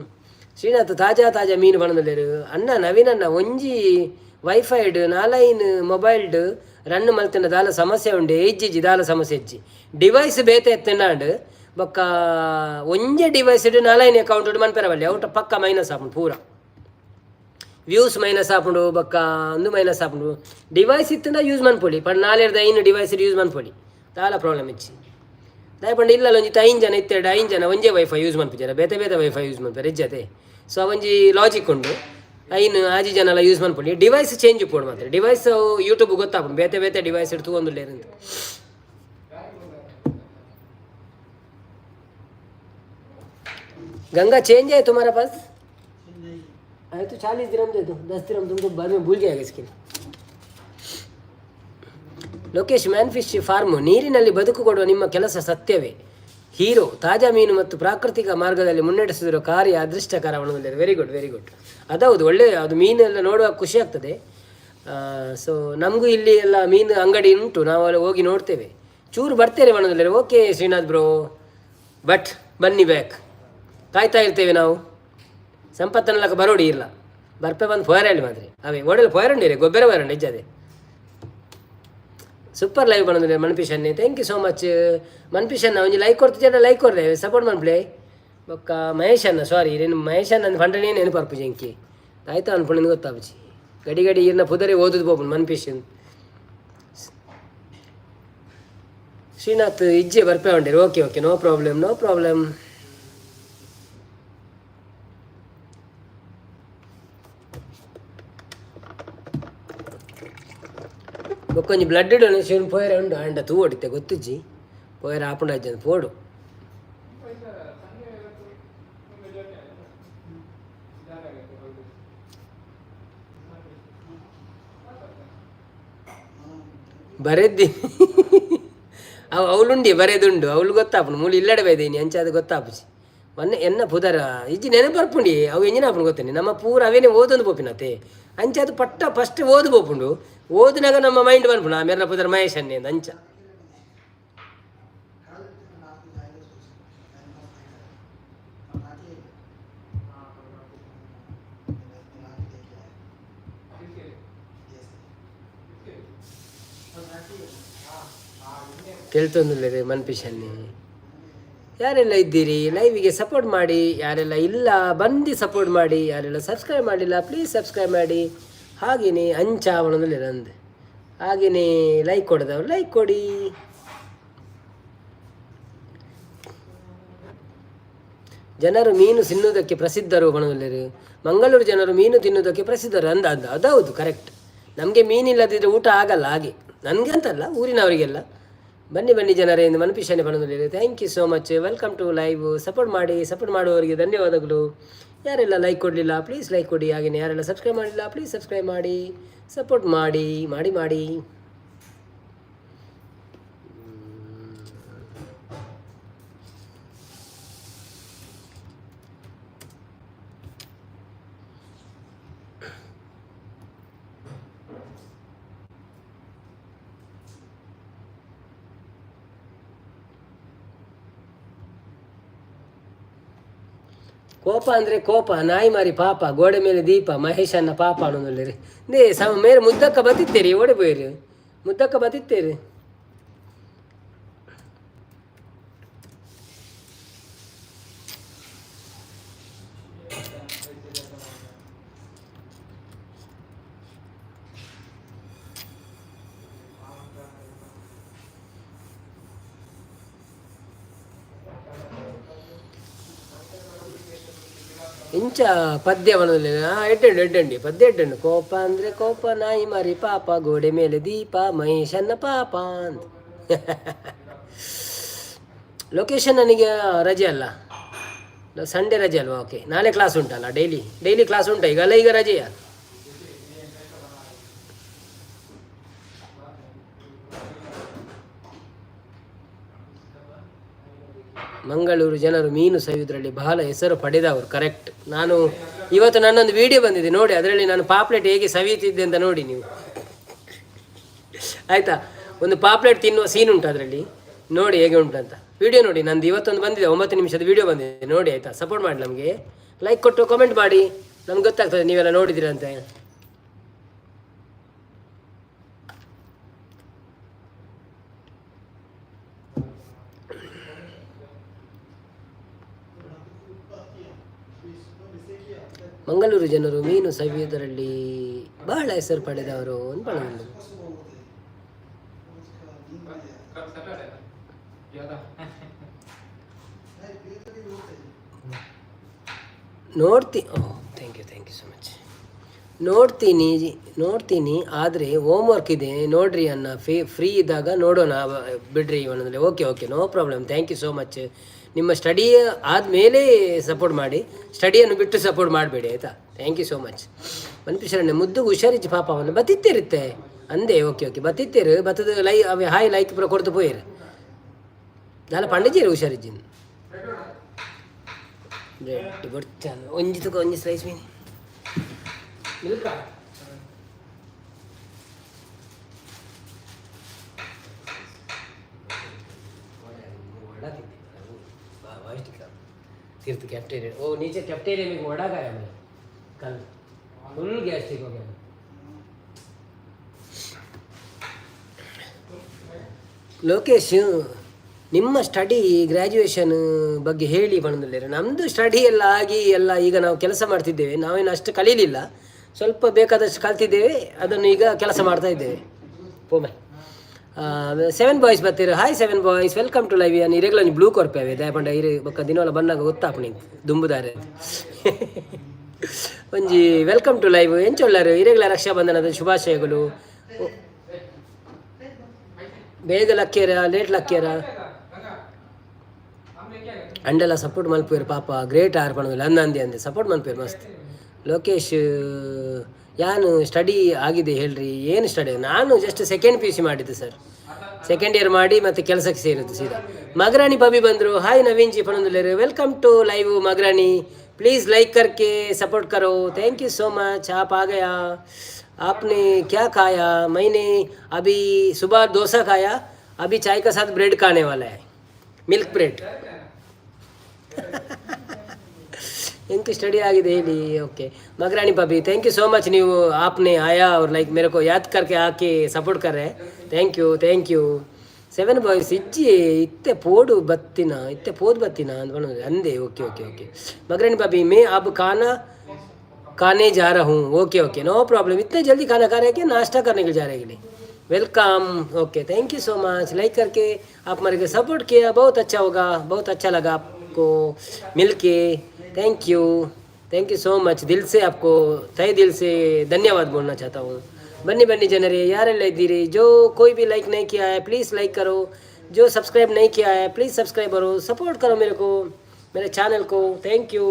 ಶ್ರೀನಾಥ್ ತಾಜಾ ಮೀನು ಪಣದಲ್ಲಿರು. ಅಣ್ಣ ನವೀನನ್ನ ಒಂಜಿ ವೈಫೈಡ್ 4 ಮೊಬೈಲ್ಡ್ ರನ್ ಮಲ್ತಿನ ದಾಲ ಸಮಸ್ಯೆ ಉಂಡೆ ಇಜ್ಜಿ ದಾಲ ಸಮಸ್ಯೆ ಇಜ್ಜಿ ಡಿವೈಸ್ ಬೇತೆ ಎತ್ತನಾಂಡ್ ಬೊಕ್ಕ ಒಂಜೆ ಡಿವೈಸ್ 4 ಅಕೌಂಟ್ ಮನ್ಪೆರವಲ್ಲಿ ಔಟ ಪಕ್ಕ ಮೈನಸ್ ಆಪುಂಡು. ಪೂರ ವ್ಯೂಸ್ ಮೈನಸ್ ಆಪುಂಡು, ಬೊಕ್ಕ ಒಂದು ಮೈನಸ್ ಆಪುಂಡು. ಡಿವೈಸ್ ಇತ್ತಂದ ಯೂಸ್ ಮನ್ಪೊಲಿ ಪಂಡ 4 ಡಿವೈಸ್ ಯೂಸ್ ಮನ್ಪೊಲಿ ದಾಲ ಪ್ರಾಬ್ಲಮ್ ಇಚ್ಚಿ ದಯಪಂಡು ಇಲ್ಲ ಒಂಜಿ 5 ಜನ ಇತ್ತೆರಡು 5 ಜನ ಒಂಜೇ ವೈಫೈ ಯೂಸ್ ಮನ್ಪಿದ್ದಾರೆ, ಬೇತೆ ವೈಫೈ ಯೂಸ್ ಮನ್ಪೇರೆ ಇಜ್ಜತೆ. ಸೊ ಒಂಜಿ ಲಾಜಿಕ್ ಉಂಡು 5 ಜನ ಎಲ್ಲ ಯೂಸ್ ಮನ್ಪೊಲಿ. ಡಿವೈಸ್ ಚೇಂಜ್ ಕೊಡು ಮಾತ್ರ. ಡಿವೈಸ್ ಯೂಟ್ಯೂಬ್ ಗೊತ್ತಾಪುಂಡು ಬೇತೆ ಡಿವೈಸ್ ಇಡ್ತು ಒಂದು ಲೇರಂತ. गंगा चेंज है तुम्हारा पास? आए तो 40 दिरहम दे दो, 10 दिरहम तुमको बाद में भूल जाएगा इसके लिए. Lokesh man fish farm. ನೀರಿನಲ್ಲಿ ಬದುಕು ಕೊಡುವ ನಿಮ್ಮ ಕೆಲಸ ಸತ್ಯವೇ ಹೀರೋ. ತಾಜಾ ಮೀನು ಮತ್ತು ಪ್ರಾಕೃತಿಕ ಮಾರ್ಗದಲ್ಲಿ ಮುನ್ನಡೆಸಿದಿರೋ ಕಾರ್ಯ ಅದೃಷ್ಟಕರ. Very good very good. ಅದೌದು, ಒಳ್ಳೆ ಅದು ಮೀನೆಲ್ಲ ನೋಡುವಾಗ ಖುಷಿ ಆಗ್ತದೆ. ಸೊ ನಮಗೂ ಇಲ್ಲಿ ಎಲ್ಲ ಮೀನು ಅಂಗಡಿ ಉಂಟು, ನಾವು ಅಲ್ಲಿ ಹೋಗಿ ನೋಡ್ತೇವೆ. ಚೂರು ಬರ್ತೇವೆ ಮನದಲ್ಲಿ. ಓಕೆ ಶ್ರೀನಾಥ್ ಬ್ರೋ, ಬಟ್ ಬನ್ನಿ ಬ್ಯಾಕ್ ಕಾಯ್ತಾ ಇರ್ತೇವೆ ನಾವು. ಸಂಪತ್ತನಲ್ಲಕ ಬರೋಡಿ ಇಲ್ಲ ಬರ್ಪೆ ಬಂದು ಪೋಯರಲ್ಲಿ ಮಾತ್ರೆ ಅವೇ ಓಡಲ್ಲಿ ಪೋಯರಂಡಿರಿ ಗೊಬ್ಬರ ಪೋಯರಂಡಿ ಇಜ್ಜದೆ. ಸೂಪರ್ ಲೈವ್ ಬಂದಿದೆ ಮನ್ಪಿಶನ್ನೇ. ಥ್ಯಾಂಕ್ ಯು ಸೋ ಮಚ್ ಮನ್ಪಿಶನ್ನ. ಒಂಜಿ ಲೈಕ್ ಕೊಡ್ತಿದ್ದ ಲೈಕ್ ಕೊಡ್ರೆ ಸಪೋರ್ಟ್ ಮನ್ಪ್ಲೆ. ಬೊಕ್ಕ ಮಹೇಶನ್ನ ಸಾರಿ ನೀನು ಮಹೇಶನ್ನ ಅಂದು ಪಂಡನೇ ನೆನಪು ಅರ್ಪುಜಿ ಎಂಕಿ ಆಯ್ತಾ ಅನ್ಪುಣಿಂದು ಗೊತ್ತಾಪುಜಿ. ಗಡಿ ಈರ್ನ ಪುದರಿ ಓದುದು ಬೋಪುಣ್ ಮನ್ಪಿಶನ್. ಶ್ರೀನಾಥ್ ಇಜ್ಜೆ ಬರ್ಪೆ ಉಂಡಿರಿ. Okay no problem. ಬೊಕ್ಕೊಂಜಿ ಬ್ಲಡ್ ಡೊನೇಷನ್ ಪೋಯರ ಉಂಡು ಅಂಡ ತೂ ಹೊಡಿತೆ ಗೊತ್ತುಜ್ಜಿ ಪೋಯರ ಆಪುಂಡ ಅಜ್ಜಂದು ಪೋಡು. ಬರೆದ್ದಿ ಅವಳುಂಡಿ ಬರೆದುಂಡು ಅವಳು ಗೊತ್ತಾಪುಂಡು ಮೂಲಿ ಇಲ್ಲಡೆ ಬೈದೇನಿ ಅಂಚೆ ಅದು ಗೊತ್ತಾಪುಜಿ. ಮೊನ್ನೆ ಎನ್ನ ಪುದರ ಇಜ್ಜಿ ನೆನಪರ್ಪುಂಡಿ ಅವು ಎಂಜಿನ ಆಪುಂಡು ಗೊತ್ತೇನೆ. ನಮ್ಮ ಪೂರ ಅವೇನೇ ಓದೊಂದು ಪೋಪಿನತೆ ಅಂಚೆ ಅದು ಪಟ್ಟ ಫಸ್ಟ್ ಓದು ಬೋಪುಂಡು. ಓದಿನಾಗ ನಮ್ಮ ಮೈಂಡ್ ಬಂದ್ಬಿಡು ಆಮೇಲೆ ಪುದರ್ ಮಹೇಶ್ ಅನ್ನೆ ಅಂಚ. ಕೇಳ್ತೊಂದಿಲ್ಲ ಮನ್ಪಿಶನ್ನಿ. ಯಾರೆಲ್ಲ ಇದ್ದೀರಿ ಲೈವಿಗೆ ಸಪೋರ್ಟ್ ಮಾಡಿ, ಯಾರೆಲ್ಲ ಇಲ್ಲ ಬಂದು ಸಪೋರ್ಟ್ ಮಾಡಿ, ಯಾರೆಲ್ಲ ಸಬ್ಸ್ಕ್ರೈಬ್ ಮಾಡಿಲ್ಲ ಪ್ಲೀಸ್ ಸಬ್ಸ್ಕ್ರೈಬ್ ಮಾಡಿ. ಹಾಗೆಯೇ ಅಂಚಾವಣದಲ್ಲಿ ನಂದು ಹಾಗೆಯೇ ಲೈಕ್ ಕೊಡದವ್ರು ಲೈಕ್ ಕೊಡಿ. ಜನರು ಮೀನು ತಿನ್ನುವುದಕ್ಕೆ ಪ್ರಸಿದ್ಧರು ಬಣದಲ್ಲಿ. ಮಂಗಳೂರು ಜನರು ಮೀನು ತಿನ್ನುವುದಕ್ಕೆ ಪ್ರಸಿದ್ಧರು ಅಂದ ಅದೌದು ಕರೆಕ್ಟ್. ನಮಗೆ ಮೀನಿಲ್ಲದಿದ್ದರೆ ಊಟ ಆಗಲ್ಲ. ಹಾಗೆ ನನಗೆ ಅಂತಲ್ಲ, ಊರಿನವರಿಗೆಲ್ಲ. ಬನ್ನಿ ಬನ್ನಿ ಜನರೇ ಎಂದು ಮನಪಿಶಾನೆ ಬಣದಲ್ಲಿ. Thank you so much, welcome to live. Support ಮಾಡಿ, ಸಪೋರ್ಟ್ ಮಾಡುವವರಿಗೆ ಧನ್ಯವಾದಗಳು. ಯಾರೆಲ್ಲ ಲೈಕ್ ಕೊಡಲಿಲ್ಲ ಪ್ಲೀಸ್ ಲೈಕ್ ಕೊಡಿ. ಹಾಗೆಯೇ ಯಾರೆಲ್ಲ ಸಬ್ಸ್ಕ್ರೈಬ್ ಮಾಡಿಲ್ಲ ಪ್ಲೀಸ್ ಸಬ್ಸ್ಕ್ರೈಬ್ ಮಾಡಿ, ಸಪೋರ್ಟ್ ಮಾಡಿ ಮಾಡಿ ಮಾಡಿ. ಕೋಪ ಅಂದರೆ ಕೋಪ, ನಾಯಿ ಮಾರಿ ಪಾಪ, ಗೋಡೆ ಮೇಲೆ ದೀಪ, ಮಹೇಶನ್ನ ಪಾಪ ಅನ್ನೋದಲ್ಲಿ ನೇ ಮೇಲೆ ಮುದ್ದಕ್ಕ ಬತ್ತಿತ್ತೇರಿ, ಓಡಿపోಯಿರಿ ಮುದ್ದಕ್ಕ ಬತ್ತಿತ್ತೇರಿ. ಇಂಚ ಪದ್ಯವನದಲ್ಲಿ ಎಡ್ಡಂಡಿ ಪದ್ಯ ಎಡ್ಡಂಡು. ಕೋಪ ಅಂದರೆ ಕೋಪ, ನಾಯಿ ಮಾರಿ ಪಾಪ, ಗೋಡೆ ಮೇಲೆ ದೀಪ, ಮಹೇಶನ್ನ ಪಾಪ ಅಂತ. ಲೊಕೇಶನ್ ನನಗೆ ರಜೆ ಅಲ್ಲ, ಸಂಡೇ ರಜೆ ಅಲ್ವಾ? ಓಕೆ, ನಾಳೆ ಕ್ಲಾಸ್ ಉಂಟಲ್ಲ, ಡೈಲಿ ಕ್ಲಾಸ್ ಉಂಟಾ ಈಗಲ್ಲ? ಈಗ ರಜೆಯಾ? ಮಂಗಳೂರು ಜನರು ಮೀನು ಸವಿಯುವುದರಲ್ಲಿ ಬಹಳ ಹೆಸರು ಪಡೆದವರು. ಕರೆಕ್ಟ್. ನಾನು ಇವತ್ತು ನನ್ನೊಂದು ವಿಡಿಯೋ ಬಂದಿದೆ ನೋಡಿ, ಅದರಲ್ಲಿ ನಾನು ಪಾಪ್ಲೆಟ್ ಹೇಗೆ ಸವಿಯುತ್ತಿದ್ದೆ ಅಂತ ನೋಡಿ ನೀವು, ಆಯಿತಾ? ಒಂದು ಪಾಪ್ಲೆಟ್ ತಿನ್ನುವ ಸೀನ್ ಉಂಟು ಅದರಲ್ಲಿ, ನೋಡಿ ಹೇಗೆ ಉಂಟು ಅಂತ. ವಿಡಿಯೋ ನೋಡಿ, ನಂದು ಇವತ್ತೊಂದು ಬಂದಿದೆ, 9 ನಿಮಿಷದ ವಿಡಿಯೋ ಬಂದಿದೆ ನೋಡಿ, ಆಯಿತಾ? ಸಪೋರ್ಟ್ ಮಾಡಿ ನಮಗೆ, ಲೈಕ್ ಕೊಟ್ಟು ಕಮೆಂಟ್ ಮಾಡಿ, ನಮ್ಗೆ ಗೊತ್ತಾಗ್ತದೆ ನೀವೆಲ್ಲ ನೋಡಿದ್ದೀರಂತೆ. ಮಂಗಳೂರು ಜನರು ಮೀನು ಸವಿಯುವುದರಲ್ಲಿ ಬಹಳ ಹೆಸರು ಪಡೆದವರು ಅಂತ ಬಣಗಳು. Thank you so much. ನೋಡ್ತೀನಿ ಆದರೆ ವರ್ಕ್ ಇದೆ ನೋಡ್ರಿ ಅನ್ನ, ಫ್ರೀ ಇದ್ದಾಗ ನೋಡೋಣ ಬಿಡ್ರಿ ಇವನಲ್ಲಿ. Okay no problem. Thank you so much. ನಿಮ್ಮ ಸ್ಟಡಿ ಆದಮೇಲೆ ಸಪೋರ್ಟ್ ಮಾಡಿ, ಸ್ಟಡಿಯನ್ನು ಬಿಟ್ಟು ಸಪೋರ್ಟ್ ಮಾಡಬೇಡಿ, ಆಯಿತಾ? Thank you so much. ಮನ್ಪಿಶರಣ್ಣ ಮುದ್ದುಗೆ ಹುಷಾರಿಚ್ಚು ಪಾಪ, ಅವನು ಬತ್ತಿತ್ತಿರುತ್ತೆ ಅಂದೆ. ಓಕೆ ಬತ್ತಿತ್ತೇರು ಬತ್ತದ ಅವೆ ಹಾಯ್ ಲೈಕ್ ಪುರ ಕೊಡ್ತು ಪೋಯಿರು ದಾಲ ಪಂಡಜೀರು ಹುಷಾರಿಜ್ಜಿನ ಬ್ರೆಡ್ ಬರ್ತಾನೆ ಒಂಜಿ ಸ್ಲೈಸ್ ಮೀನಿ ಮಿಲ್ಕ तीर्थ कैप्टेरिया ओ नीचे कैप्टेरिया में वड़ा खाया मैं कल फुल गैस्ट्रिक हो गया. ಲೋಕೇಶ್ ನಿಮ್ಮ ಸ್ಟಡಿ ಗ್ರ್ಯಾಜುಯೇಷನ್ ಬಗ್ಗೆ ಹೇಳಿ ಬಣ್ಣದಲ್ಲಿರ. ನಮ್ಮದು ಸ್ಟಡಿ ಎಲ್ಲ ಆಗಿ ಎಲ್ಲ ಈಗ ನಾವು ಕೆಲಸ ಮಾಡ್ತಿದ್ದೇವೆ. ನಾವೇನು ಅಷ್ಟು ಕಲೀಲಿಲ್ಲ, ಸ್ವಲ್ಪ ಬೇಕಾದಷ್ಟು ಕಲ್ತಿದ್ದೇವೆ, ಅದನ್ನು ಈಗ ಕೆಲಸ ಮಾಡ್ತಾ ಇದ್ದೇವೆ. ಪೋಮೆ 7 ಬಾಯ್ಸ್ ಬರ್ತೀರ. Hi 7 boys, welcome to live. ಯಾನ್ ಇರೆಗ್ಲ ನೀ ಬ್ಲೂ ಕೊರ್ಪೇವೆ ದಯಪಂಡ ಇರೆ ಬೊಕ್ಕ ದಿನವಲ್ಲ ಬಂದಾಗ ಗೊತ್ತಾಪಣಿ ದುಂಬುದಾರೆ ಒಂಜಿ ವೆಲ್ಕಮ್ ಟು ಲೈವ್. ಎಂಚೊಳ್ಳರು ಇರೆಗ್ಲ ರಕ್ಷಾ ಬಂಧನದ ಶುಭಾಶಯಗಳು. ಬೇಗ ಲಕ್ಕ್ಯಾರ ಲೇಟ್ ಲಕ್ಕ್ಯಾರ ಅಂಡೆಲ್ಲ ಸಪೋರ್ಟ್ ಮಲ್ಪೇರು ಪಾಪ. ಗ್ರೇಟ್ ಆರ್ಪಣವಿಲ್ಲ ಅಂದೆ ಸಪೋರ್ಟ್ ಮಲ್ಪೇರು ಮಸ್ತ್. ಲೋಕೇಶ್ ಯಾನು ಸ್ಟಡಿ ಆಗಿದೆ ಹೇಳ್ರಿ, ಏನು ಸ್ಟಡಿ? ನಾನು ಜಸ್ಟ್ ಸೆಕೆಂಡ್ PUC ಮಾಡಿದ್ದು ಸರ್, ಸೆಕೆಂಡ್ ಇಯರ್ ಮಾಡಿ ಮತ್ತೆ ಕೆಲಸಕ್ಕೆ ಸೇರಿದ್ದು ಸೀದಾ. ಮಗರಾಣಿ ಬಬಿ ಬಂದರು. ಹಾಯ್ ನವೀನ್ ಜಿ ಫಣಂದುಲೇರು, ವೆಲ್ಕಮ್ ಟು ಲೈವ್ ಮಗರಾಣಿ. प्लीज़ लाइक करके सपोर्ट करो. Thank you so much. आप आ गया. आपने क्या खाया? मैंने अभी सुबह डोसा खाया, अभी चाय का साथ ब्रेड खाने वाला है, मिल्क ब्रेड. इनकी स्टडी आगे दे ली. ओके मगरानी पापी, thank you so much. New आपने आया और लाइक मेरे को याद करके आके सपोर्ट कर रहे हैं. Thank you 7 boys. ಇತ್ತೆ ಪೋಡು ಬತ್ತಿನ ಇತ್ತೆ ಪೋದು ಬತ್ತಿನ ಅಂದೆ. ಓಕೆ मगरानी पापी, मैं अब खाने जा रहा हूँ. Okay no problem. इतने जल्दी खाना खा रहे हैं कि नाश्ता करने के लिए जा रहे हैं? Welcome. Okay, thank you so much. Like करके आप मेरे को सपोर्ट किया, बहुत अच्छा होगा, बहुत अच्छा लगा आपको मिलके। Thank you, thank you so much. दिल से आपको तहे दिल से धन्यवाद बोलना चाहता हूँ। बन्नी बन्नी जनरे यारेಲ್ಲ ಇದ್ದೀರಿ, जो कोई भी लाइक नहीं किया है प्लीज़ लाइक करो, जो सब्सक्राइब नहीं किया है प्लीज़ सब्सक्राइब करो, सपोर्ट करो मेरे को, मेरे चैनल को। Thank you.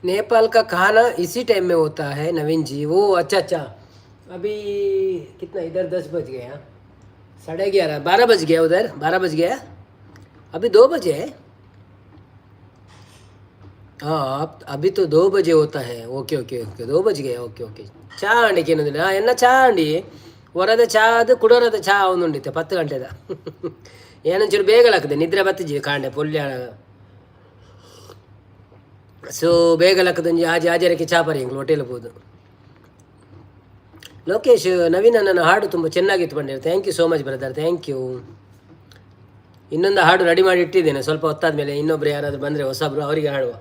नेपाल का खाना इसी टाइम में होता है नवीन जी। वो अच्छा अच्छा, अभी कितना इधर 10 बज गए हैं, 11:30 12 बज गया, उधर 12 बज गया, अभी 2 बजे है। हाँ आप अभी तो 2 बजे होता है। ಓಕೆ ಓಕೆ ಓಕೆ 2 ಬಜೆ ಓಕೆ ಓಕೆ. ಚಾ ಅಂಡಿಕೆ ಏನಂದಿಲ್ಲ ಎನ್ನ ಚಾ ಅಂಡಿ ಹೊರದ ಚಾ ಅದು ಕುಡೋರದ ಚಾ ಒಂದುಂಡಿತ್ತೆ 10 ಗಂಟೆದ ಏನಂಚೂರು ಬೇಗ ಲಕ್ಕದೆ ನಿದ್ರೆ ಬತ್ತಿಜಿ ಕಾಂಡೆ ಪೊಲ್ಯ. ಸೊ ಬೇಗ ಲಕ್ಕದೊಂಜಿ ಆಜಿ ಆಜರಕ್ಕೆ ಚಾ ಪರಿ ಎಂಗ್ಲು ಹೋಟೆಲ್ ಹೋದು. ಲೋಕೇಶ್ ನವೀನ್ ನನ್ನ ಹಾಡು ತುಂಬ ಚೆನ್ನಾಗಿತ್ತು ಬಂದಿರ. Thank you so much brother, thank you. ಇನ್ನೊಂದು ಹಾಡು ರೆಡಿ ಮಾಡಿ ಇಟ್ಟಿದ್ದೇನೆ, ಸ್ವಲ್ಪ ಹೊತ್ತಾದ ಮೇಲೆ ಇನ್ನೊಬ್ರು ಯಾರಾದರೂ ಬಂದರೆ ಹೊಸಬ್ರು ಅವರಿಗೆ ಹಾಡುವ.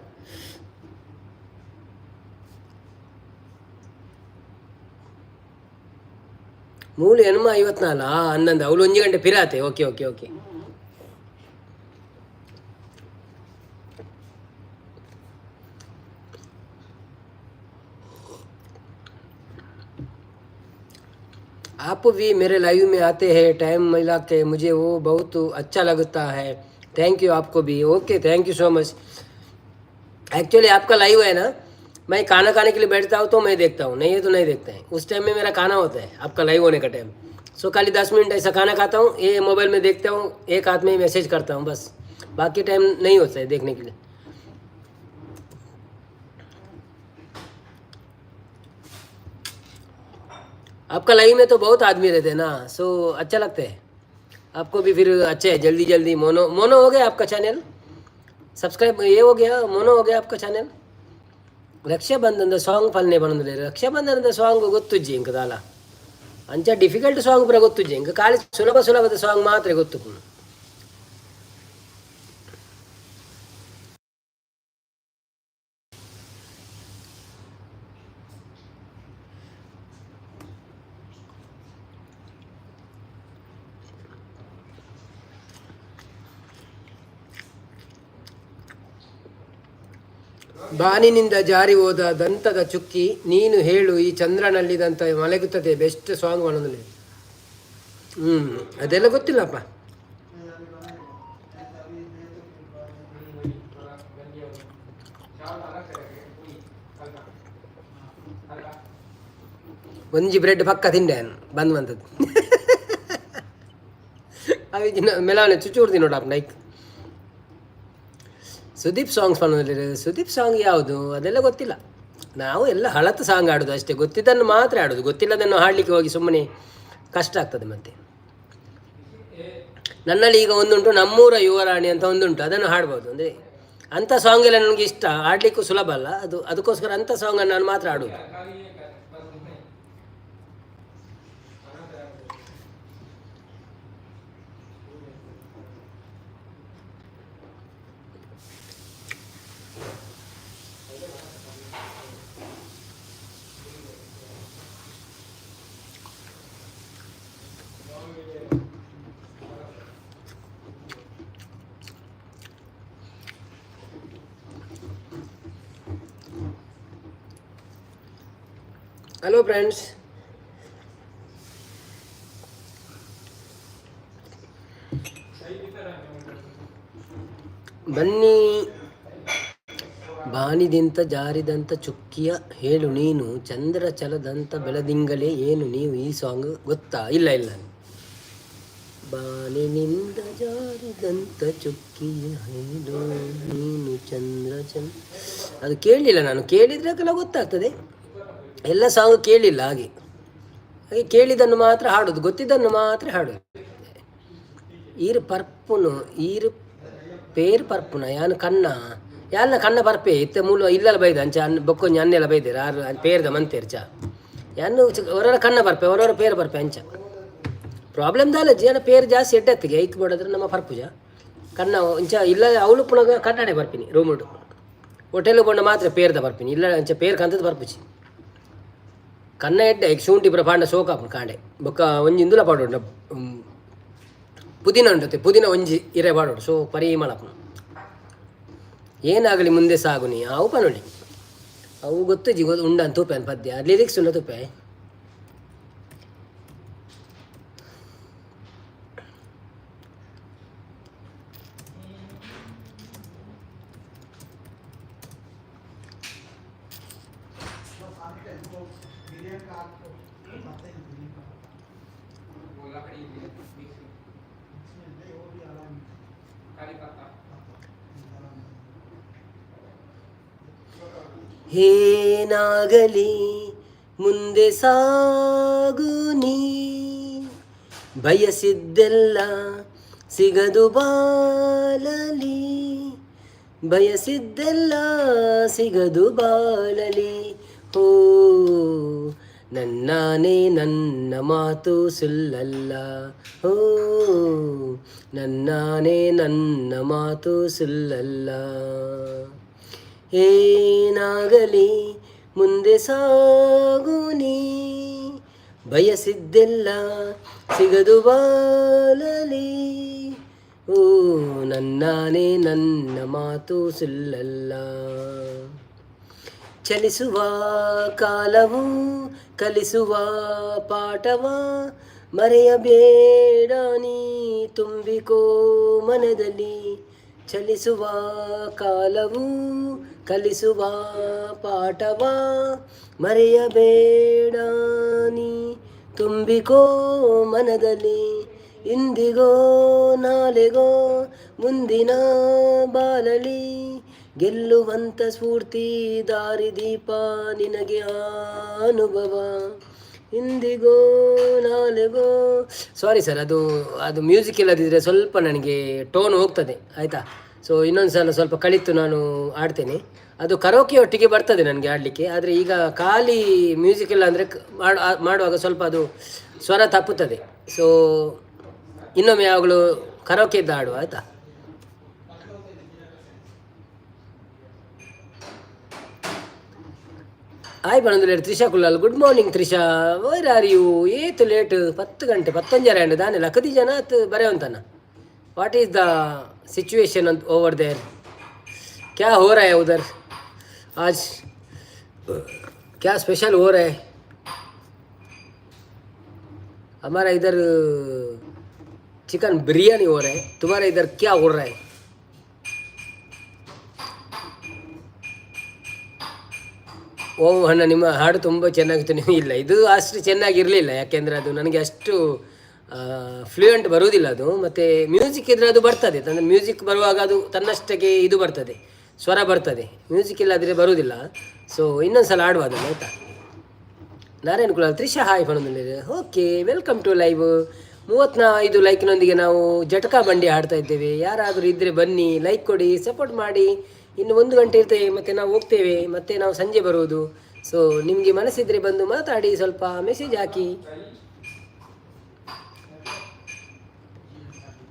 ಮೂಲು ಎನ್ಮ 54 ಹನ್ನೊಂದು ಅವಳು 1 ಗಂಟೆ ಪಿರಾತೆ. Okay okay okay. आप भी मेरे लाइव में आते हैं टाइम मिला के, मुझे वो बहुत अच्छा लगता है। थैंक यू आपको भी। Okay thank you so much. Actually आपका लाइव है ना, मैं खाना खाने के लिए बैठता हूँ तो मैं देखता हूँ, नहीं है तो नहीं देखता है। उस टाइम में मेरा खाना होता है, आपका लाइव होने का टाइम। सो खाली 10 मिनट ऐसा खाना खाता हूँ, ये मोबाइल में देखता हूँ, एक हाथ में ही मैसेज करता हूँ बस, बाकी टाइम नहीं होता है देखने के लिए। आपका लाइव में तो बहुत आदमी रहते हैं ना, सो अच्छा लगता है आपको भी। फिर अच्छे है, जल्दी जल्दी मोनो मोनो हो गया आपका चैनल सब्सक्राइब, ये हो गया मोनो हो गया आपका चैनल। ರಕ್ಷಾಬಂಧನದ ಸಾಂಗ್ ಪಲ್ನೆ ಬಂದಿಲ್ಲ. ರಕ್ಷಾಬಂಧನದ ಸಾಂಗ್ ಗೊತ್ತುಜ್ಜಿ ಇಂಕ ದಾಲ ಅಂಚ ಡಿಫಿಕಲ್ಟ್ ಸಾಂಗ್ ಪೂರ ಗೊತ್ತುಜ್ಜಿ ಇಂಕ, ಖಾಲಿ ಸುಲಭ ಸುಲಭದ ಸಾಂಗ್ ಮಾತ್ರ ಗೊತ್ತು. ಬಾನಿನಿಂದ ಜಾರಿ ಹೋದ ದಂತದ ಚುಕ್ಕಿ, ನೀನು ಹೇಳು ಈ ಚಂದ್ರನಲ್ಲಿದಂತ ಮಲಗುತ್ತದೆ, ಬೆಸ್ಟ್ ಸಾಂಗ್ ಅನ್ನೋದಿಲ್ಲ. ಅದೆಲ್ಲ ಗೊತ್ತಿಲ್ಲಪ್ಪ. ಒಂಜಿ ಬ್ರೆಡ್ ಪಕ್ಕ ತಿಂಡೆ ಬಂದ್ ಬಂದದ್ದು ಅవి ಮೆಲಾನೆ ಚುಚ್ಚೂರ್ತಿ ನೋಡಪ್ಪ ನೈಕ್. ಸುದೀಪ್ ಸಾಂಗ್ಸ್ ಬಂದಿಲ್ಲ. ಸುದೀಪ್ ಸಾಂಗ್ ಯಾವುದು ಅದೆಲ್ಲ ಗೊತ್ತಿಲ್ಲ. ನಾವು ಎಲ್ಲ ಹಳತ್ತು ಸಾಂಗ್ ಆಡೋದು ಅಷ್ಟೇ, ಗೊತ್ತಿದ್ದನ್ನು ಮಾತ್ರ ಆಡೋದು, ಗೊತ್ತಿಲ್ಲದನ್ನು ಹಾಡಲಿಕ್ಕೆ ಹೋಗಿ ಸುಮ್ಮನೆ ಕಷ್ಟ ಆಗ್ತದೆ. ಮತ್ತು ನನ್ನಲ್ಲಿ ಈಗ ಒಂದುಂಟು ನಮ್ಮೂರ ಯುವರಾಣಿ ಅಂತ ಒಂದುಂಟು, ಅದನ್ನು ಹಾಡ್ಬೋದು. ಅಂದರೆ ಅಂಥ ಸಾಂಗ್ ಎಲ್ಲ ನನಗೆ ಇಷ್ಟ, ಆಡಲಿಕ್ಕೂ ಸುಲಭ ಅಲ್ಲ ಅದು, ಅದಕ್ಕೋಸ್ಕರ ಅಂಥ ಸಾಂಗನ್ನು ನಾನು ಮಾತ್ರ ಆಡೋದು. ಹಲೋ ಫ್ರೆಂಡ್ಸ್, ಬನ್ನಿ. ಬಾನಿದಿಂತ ಜಾರಿದಂಥ ಚುಕ್ಕಿಯ ಹೇಳು ನೀನು, ಚಂದ್ರ ಚಲದಂಥ ಬೆಳದಿಂಗಲೇ ಏನು ನೀವು, ಈ ಸಾಂಗ್ ಗೊತ್ತಾ? ಇಲ್ಲ ಇಲ್ಲ. ಬಾನಿನಿಂದ ಜಾರಿದಂಥ ಚುಕ್ಕಿಯ ಹೇಳು ನೀನು, ಚಂದ್ರ ಅದು ಕೇಳಲಿಲ್ಲ ನಾನು, ಕೇಳಿದ್ರೆ ಕೆಲ ಗೊತ್ತಾಗ್ತದೆ. ಎಲ್ಲ ಸಾಂಗ್ ಕೇಳಿಲ್ಲ, ಹಾಗೆ ಕೇಳಿದ್ದನ್ನು ಮಾತ್ರ ಹಾಡೋದು, ಗೊತ್ತಿದ್ದನ್ನು ಮಾತ್ರ ಹಾಡೋದು. ಈರು ಪರ್ಪುನು ಈರು ಪೇರು ಪರ್ಪುನ ಯಾನು ಕಣ್ಣ ಎಲ್ಲ ಕಣ್ಣ ಬರ್ಪೆ ಇತ್ತ ಮೂಲ ಇಲ್ಲೆಲ್ಲ ಬೈದ ಅಂಚ ಬೊಕ್ಕೊಂಜಿ ಅನ್ನೆಲ್ಲ ಬೈದೇರು ಆರು ಪೇರ್ದ ಮಂತೇರು ಚ ಯಾನು ಹೊರರ ಕಣ್ಣ ಬರ್ಪೆ ಹೊರವರ ಪೇರು ಬರ್ಪೆ ಅಂಚ ಪ್ರಾಬ್ಲಮ್ ದಾಲ ಜನ ಪೇರು ಜಾಸ್ತಿ ಎಡ್ಡೆತ್ತಿಗೆ ಐಕ್ ಬೋಡಾದ್ರೆ ನಮ್ಮ ಪರ್ಪುಜ ಕಣ್ಣ ಇಂಚ ಇಲ್ಲ ಅವಳು ಪುನಗ ಕನ್ನಡೆ ಬರ್ಪಿನಿ ರೂಮುಡು ಹೋಟೆಲ್ ಬೋಂಡ ಮಾತ್ರ ಪೇರ್ದ ಬರ್ಪಿನಿ ಇಲ್ಲ ಅಂಚ ಪೇರು ಕಂತದ್ದು ಬರ್ಪುಜಿ ಕನ್ನ ಎಡ್ಡೆ ಈಗ ಶೂಂಠಿ ಪುರ ಪಾಂಡ ಸೋಕಾಪು ಕಾಂಡೆ ಬೊಕ್ಕ ಒಂಜಿ ಇಂದುಲ ಪಾಡೋಡು ಪುದೀನ ಉಂಟತೆ ಪುದೀನ ಒಂಜಿ ಇರೆ ಪಾಡೋಡು ಸೊ ಪರಿಮಳಪ್ಪ ಏನಾಗಲಿ ಮುಂದೆ ಸಾಗು ನೀ ಅವು ಪನೊಳ್ಳಿ ಅವು ಗೊತ್ತು ಜಿ ಉಂಡನ್ ತೂಪೆ ಅನ್ ಪದ್ಯ ಲಿರಿಕ್ಸ್ ಉಂಡ ತೂಪೆ ಏನಾಗಲಿ ಮುಂದೆ ಸಾಗು ನೀ ಬಯಸಿದ್ದೆಲ್ಲ ಸಿಗದು ಬಾಳಲಿ ಬಯಸಿದ್ದೆಲ್ಲ ಸಿಗದು ಬಾಳಲಿ ಹೋ ನನ್ನಾನೇ ನನ್ನ ಮಾತು ಸುಳ್ಳಲ್ಲ ಹೋ ನನ್ನಾನೇ ನನ್ನ ಮಾತು ಸುಳ್ಳಲ್ಲ ಏನಾಗಲಿ ಮುಂದೆ ಸಾಗು ನೀ ಬಯಸಿದ್ದೆಲ್ಲ ಸಿಗದು ಬಾಳಲಿ ಓ ನನ್ನಾನೇ ನನ್ನ ಮಾತು ಸುಳ್ಳಲ್ಲ ಚಲಿಸುವ ಕಾಲವು ಕಲಿಸುವ ಪಾಠವ ಮರೆಯಬೇಡ ನೀ ತುಂಬಿಕೋ ಮನದಲ್ಲಿ ಚಲಿಸುವ ಕಾಲವು ಕಲಿಸುವ ಪಾಠವ ಮರೆಯಬೇಡ ನೀ ತುಂಬಿಕೋ ಮನದಲ್ಲಿ ಇಂದಿಗೋ ನಾಳೆಗೋ ಮುಂದಿನ ಬಾಳಲಿ ಗೆಲ್ಲುವಂಥ ಸ್ಫೂರ್ತಿ ದಾರಿದೀಪ ನಿನಗೆ ಅನುಭವ ಇಂದಿಗೋ ನಾಳೆಗೋ ಸಾರಿ ಸರ್ ಅದು ಮ್ಯೂಸಿಕ್ ಇಲ್ಲದಿದ್ದರೆ ಸ್ವಲ್ಪ ನನಗೆ ಟೋನ್ ಹೋಗ್ತದೆ ಆಯಿತಾ ಸೊ ಇನ್ನೊಂದು ಸಲ ಸ್ವಲ್ಪ ಕಲಿತು ನಾನು ಆಡ್ತೇನೆ ಅದು ಕರೋಕೆ ಒಟ್ಟಿಗೆ ಬರ್ತದೆ ನನಗೆ ಆಡಲಿಕ್ಕೆ ಆದರೆ ಈಗ ಖಾಲಿ ಮ್ಯೂಸಿಕ್ ಇಲ್ಲ ಅಂದರೆ ಮಾಡುವಾಗ ಸ್ವಲ್ಪ ಅದು ಸ್ವರ ತಪ್ಪುತ್ತದೆ ಸೊ ಇನ್ನೊಮ್ಮೆ ಯಾವಾಗಲೂ ಕರೋಕೆದ್ದು ಆಡುವ ಆಯಿತಾ ಹಾಯ್ ಬಣಂದು Trisha Kulal good morning Trisha where are you ಏತು ಲೇಟ್ 10 ಗಂಟೆ 11 ದಾನೆ ಲಕದಿ ಜನ ಬರೆಯುವಂತನ what is the situation over there क्या हो रहा है उधर आज क्या स्पेशल हो रहा है हमारा इधर चिकन बिरयानी हो रहा है तुम्हारा इधर क्या हो रहा है ಓ ಅಣ್ಣ ನಿಮ್ಮ ಹಾಡು ತುಂಬ ಚೆನ್ನಾಗಿತ್ತು ನೀವು ಇಲ್ಲ ಇದು ಅಷ್ಟು ಚೆನ್ನಾಗಿರಲಿಲ್ಲ ಯಾಕೆಂದರೆ ಅದು ನನಗೆ ಅಷ್ಟು ಫ್ಲೂಯೆಂಟ್ ಬರುವುದಿಲ್ಲ ಅದು ಮತ್ತು ಮ್ಯೂಸಿಕ್ ಇದ್ದರೆ ಅದು ಬರ್ತದೆ ಅಂದರೆ ಮ್ಯೂಸಿಕ್ ಬರುವಾಗ ಅದು ತನ್ನಷ್ಟಕ್ಕೆ ಇದು ಬರ್ತದೆ ಸ್ವರ ಬರ್ತದೆ ಮ್ಯೂಸಿಕ್ ಇಲ್ಲದಿದ್ದರೆ ಬರುವುದಿಲ್ಲ ಸೊ ಇನ್ನೊಂದು ಸಲ ಆಡುವ ಅದನ್ನು ಆಯಿತಾ ನಾರಾಯಣ ಕುಲಾಲ್ ತ್ರಿಷಾ ಹಾಯ್ ಫೋನಲ್ಲಿ ಓಕೆ ವೆಲ್ಕಮ್ ಟು ಲೈವ್ 35 ಲೈಕ್ನೊಂದಿಗೆ ನಾವು ಜಟಕಾ ಬಂಡಿ ಆಡ್ತಾ ಇದ್ದೇವೆ ಯಾರಾದರೂ ಇದ್ದರೆ ಬನ್ನಿ ಲೈಕ್ ಕೊಡಿ ಸಪೋರ್ಟ್ ಮಾಡಿ ಇನ್ನು 1 ಗಂಟೆ ಇರ್ತೇವೆ ಮತ್ತು ನಾವು ಹೋಗ್ತೇವೆ ಮತ್ತು ನಾವು ಸಂಜೆ ಬರುವುದು ಸೊ ನಿಮಗೆ ಮನಸ್ಸಿದ್ರೆ ಬಂದು ಮಾತಾಡಿ ಸ್ವಲ್ಪ ಮೆಸೇಜ್ ಹಾಕಿ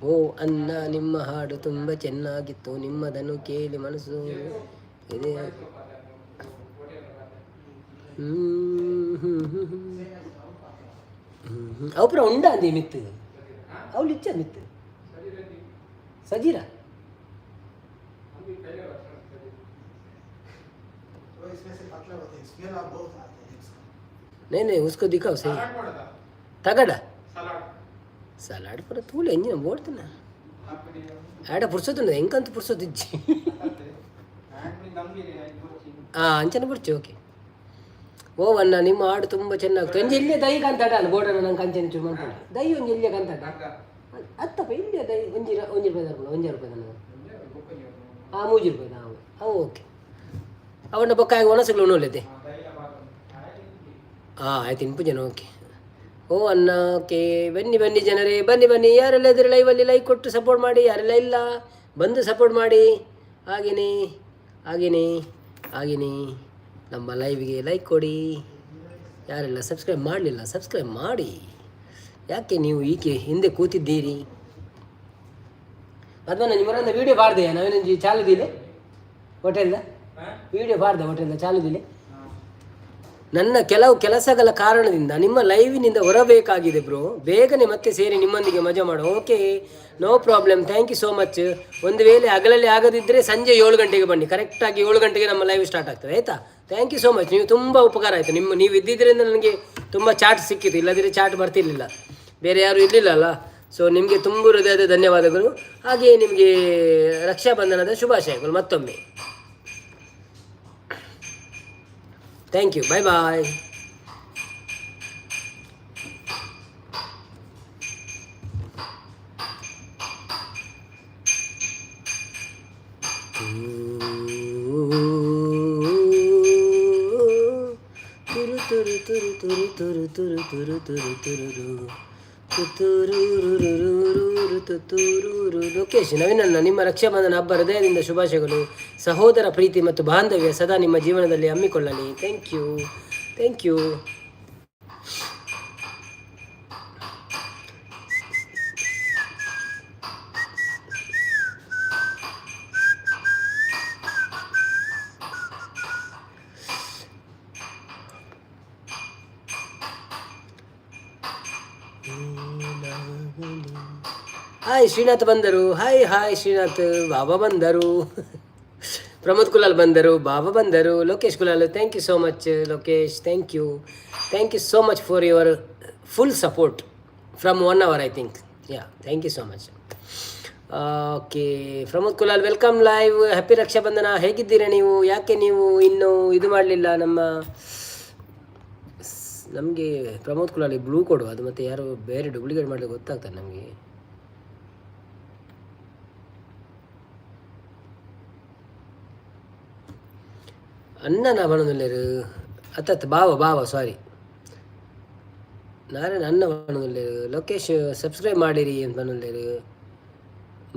ಓ ಅನ್ನ ನಿಮ್ಮ ಹಾಡು ತುಂಬ ಚೆನ್ನಾಗಿತ್ತು ನಿಮ್ಮದನ್ನು ಕೇಳಿ ಮನಸ್ಸು ಇದೆ ಅವು ಪುರ ಉಂಡ ಅಂದಿ ಮಿತ್ತು ಅವಳು ಇಚ್ಛ ಮಿತ್ತು ಸಜೀರಾ नहीं नहीं उसको दिखाओ सही तगड़ा ಸಲಾಡ್ ಪರ ತೂಲೆ ಎಂಜಿನ ಬೋಡ್ತಾನ ಆಡ ಪುರ್ಸೋದು ಹೆಂಗಂತ ಪುರ್ಸೋದು ಇಜ್ಜಿ ಅಂಚನೆ ಬಿಡ್ಚಿ ಓಕೆ ಓ ಅಣ್ಣ ನಿಮ್ಮ ಹಾಡು ತುಂಬ ಚೆನ್ನಾಗ್ತದೆ ಒಂಜಿ ಇಲ್ಲೇ ದೈ ಕಂತಾಡ ಅಲ್ಲ ಬೋರ್ಡನ್ನು ನಂಗೆ ಅಂಚನೆ ಚೂರು ಮಾಡ್ಕೊಂಡು ದೈ ಒಂಜಿ ಇಲ್ಲೇ ಕಂತಾಡ ಹತ್ತಪ್ಪ ಇಲ್ಲೇ ದೈ ಒಂಜಿ ರೂಪಾಯಿ ತರ್ಬೋದು 1 ರೂಪಾಯಿ ನನಗೆ 3 ರೂಪಾಯಿ ನಾವು ಅವು ಓಕೆ ಅವನ್ನ ಬೊಕ್ಕಾಗಿ ಒಣಸಗಳು ಉಣ್ಣೋಲ್ಲೈತೆ ಆಯ್ತು ಇನ್ಪು ಜನ ಓಕೆ ಓ ಅನ್ನ ಓಕೆ ಬನ್ನಿ ಬನ್ನಿ ಜನರೇ ಬನ್ನಿ ಬನ್ನಿ ಯಾರೆಲ್ಲ ಇದ್ರೆ ಲೈವಲ್ಲಿ ಲೈಕ್ ಕೊಟ್ಟು ಸಪೋರ್ಟ್ ಮಾಡಿ ಯಾರೆಲ್ಲ ಇಲ್ಲ ಬಂದು ಸಪೋರ್ಟ್ ಮಾಡಿ ಹಾಗೆಯೇ ಹಾಗೆಯೇ ನಮ್ಮ ಲೈವ್ಗೆ ಲೈಕ್ ಕೊಡಿ. ಯಾರೆಲ್ಲ ಸಬ್ಸ್ಕ್ರೈಬ್ ಮಾಡಲಿಲ್ಲ ಸಬ್ಸ್ಕ್ರೈಬ್ ಮಾಡಿ. ಯಾಕೆ ನೀವು ಈಕೆ ಹಿಂದೆ ಕೂತಿದ್ದೀರಿ? ಅದನ್ನ ನಿಮ್ಮರನ್ನ ವೀಡಿಯೋ ಪಾಡ್ದೆ ನಾವೇನೊಂದು ಚಾಲುದಿಲ್ಲ ಹೋಟೆಲ್ದ ವೀಡಿಯೋ ಪಾಡ್ದೆ ಹೋಟೆಲ್ದ ಚಾಲುದಿಲ್ಲ. ನನ್ನ ಕೆಲವು ಕೆಲಸಗಳ ಕಾರಣದಿಂದ ನಿಮ್ಮ ಲೈವಿನಿಂದ ಹೊರಬೇಕಾಗಿದೆ ಬ್ರೋ. ಬೇಗನೆ ಮತ್ತೆ ಸೇರಿ ನಿಮ್ಮೊಂದಿಗೆ ಮಜಾ ಮಾಡೋ. Okay, no problem, thank you so much. ಒಂದು ವೇಳೆ ಹಗಲಲ್ಲಿ ಆಗದಿದ್ದರೆ ಸಂಜೆ 7 ಗಂಟೆಗೆ ಬನ್ನಿ. ಕರೆಕ್ಟಾಗಿ 7 ಗಂಟೆಗೆ ನಮ್ಮ ಲೈವ್ ಸ್ಟಾರ್ಟ್ ಆಗ್ತದೆ, ಆಯಿತಾ? Thank you so much. ನೀವು ತುಂಬ ಉಪಕಾರ ಆಯಿತು. ನೀವು ಇದ್ದಿದ್ದರಿಂದ ನನಗೆ ತುಂಬ ಚಾಟ್ ಸಿಕ್ಕಿತು, ಇಲ್ಲದಿದ್ದರೆ ಚಾಟ್ ಬರ್ತಿರ್ಲಿಲ್ಲ. ಬೇರೆ ಯಾರು ಇರಲಿಲ್ಲ ಅಲ್ಲ. ಸೊ ನಿಮಗೆ ತುಂಬ ಹೃದಯದ ಧನ್ಯವಾದಗಳು. ಹಾಗೆಯೇ ನಿಮಗೆ ರಕ್ಷಾಬಂಧನದ ಶುಭಾಶಯಗಳು ಮತ್ತೊಮ್ಮೆ. ಥ್ಯಾಂಕ್ ಯು, ಬಾಯ್ ಬಾಯ್. ಲೋಕೇಶ್ ನವೀನನ್ನ ನಿಮ್ಮ ರಕ್ಷಾಬಂಧನ ಹಬ್ಬ ಹೃದಯದಿಂದ ಶುಭಾಶಯಗಳು. ಸಹೋದರ ಪ್ರೀತಿ ಮತ್ತು ಬಾಂಧವ್ಯ ಸದಾ ನಿಮ್ಮ ಜೀವನದಲ್ಲಿ ಹಮ್ಮಿಕೊಳ್ಳಲಿ. Thank you, thank you. Hi Srinath ಬಂದರು. ಹಾಯ್ ಶ್ರೀನಾಥ್. ಬಾಬಾ ಬಂದರು. ಪ್ರಮೋದ್ ಕುಲಾಲ್ ಬಂದರು. ಬಾಬಾ ಬಂದರು. Lokesh Kulal, thank you so much Lokesh. Thank you so much for your full support from 1 hour I think. Thank you so much. Okay, Pramod Kulal welcome live. Happy Rakshabandhan. ಹೇಗಿದ್ದೀರಾ ನೀವು? ಯಾಕೆ ನೀವು ಇನ್ನೂ ಇದು ಮಾಡಲಿಲ್ಲ? ನಮಗೆ ಪ್ರಮೋದ್ ಕುಲಾಲಿ ಬ್ಲೂ ಕೊಡು, ಅದು ಮತ್ತು ಯಾರು ಬೇರೆ ಡೂಪ್ಲಿಕೇಟ್ ಮಾಡಲಿಕ್ಕೆ ಗೊತ್ತಾಗ್ತದೆ ನಮಗೆ. ಅಣ್ಣನ ಬಣದಲ್ಲೇರು ಅತ್ತತ್ತು ಬಾವ ಸಾರಿ ನಾರಾಯಣ ಅಣ್ಣ ಬಣದಲ್ಲೇರು. ಲೋಕೇಶ್ ಸಬ್ಸ್ಕ್ರೈಬ್ ಮಾಡಿರಿ ಅಂತ ಬಣದಲ್ಲೇರು.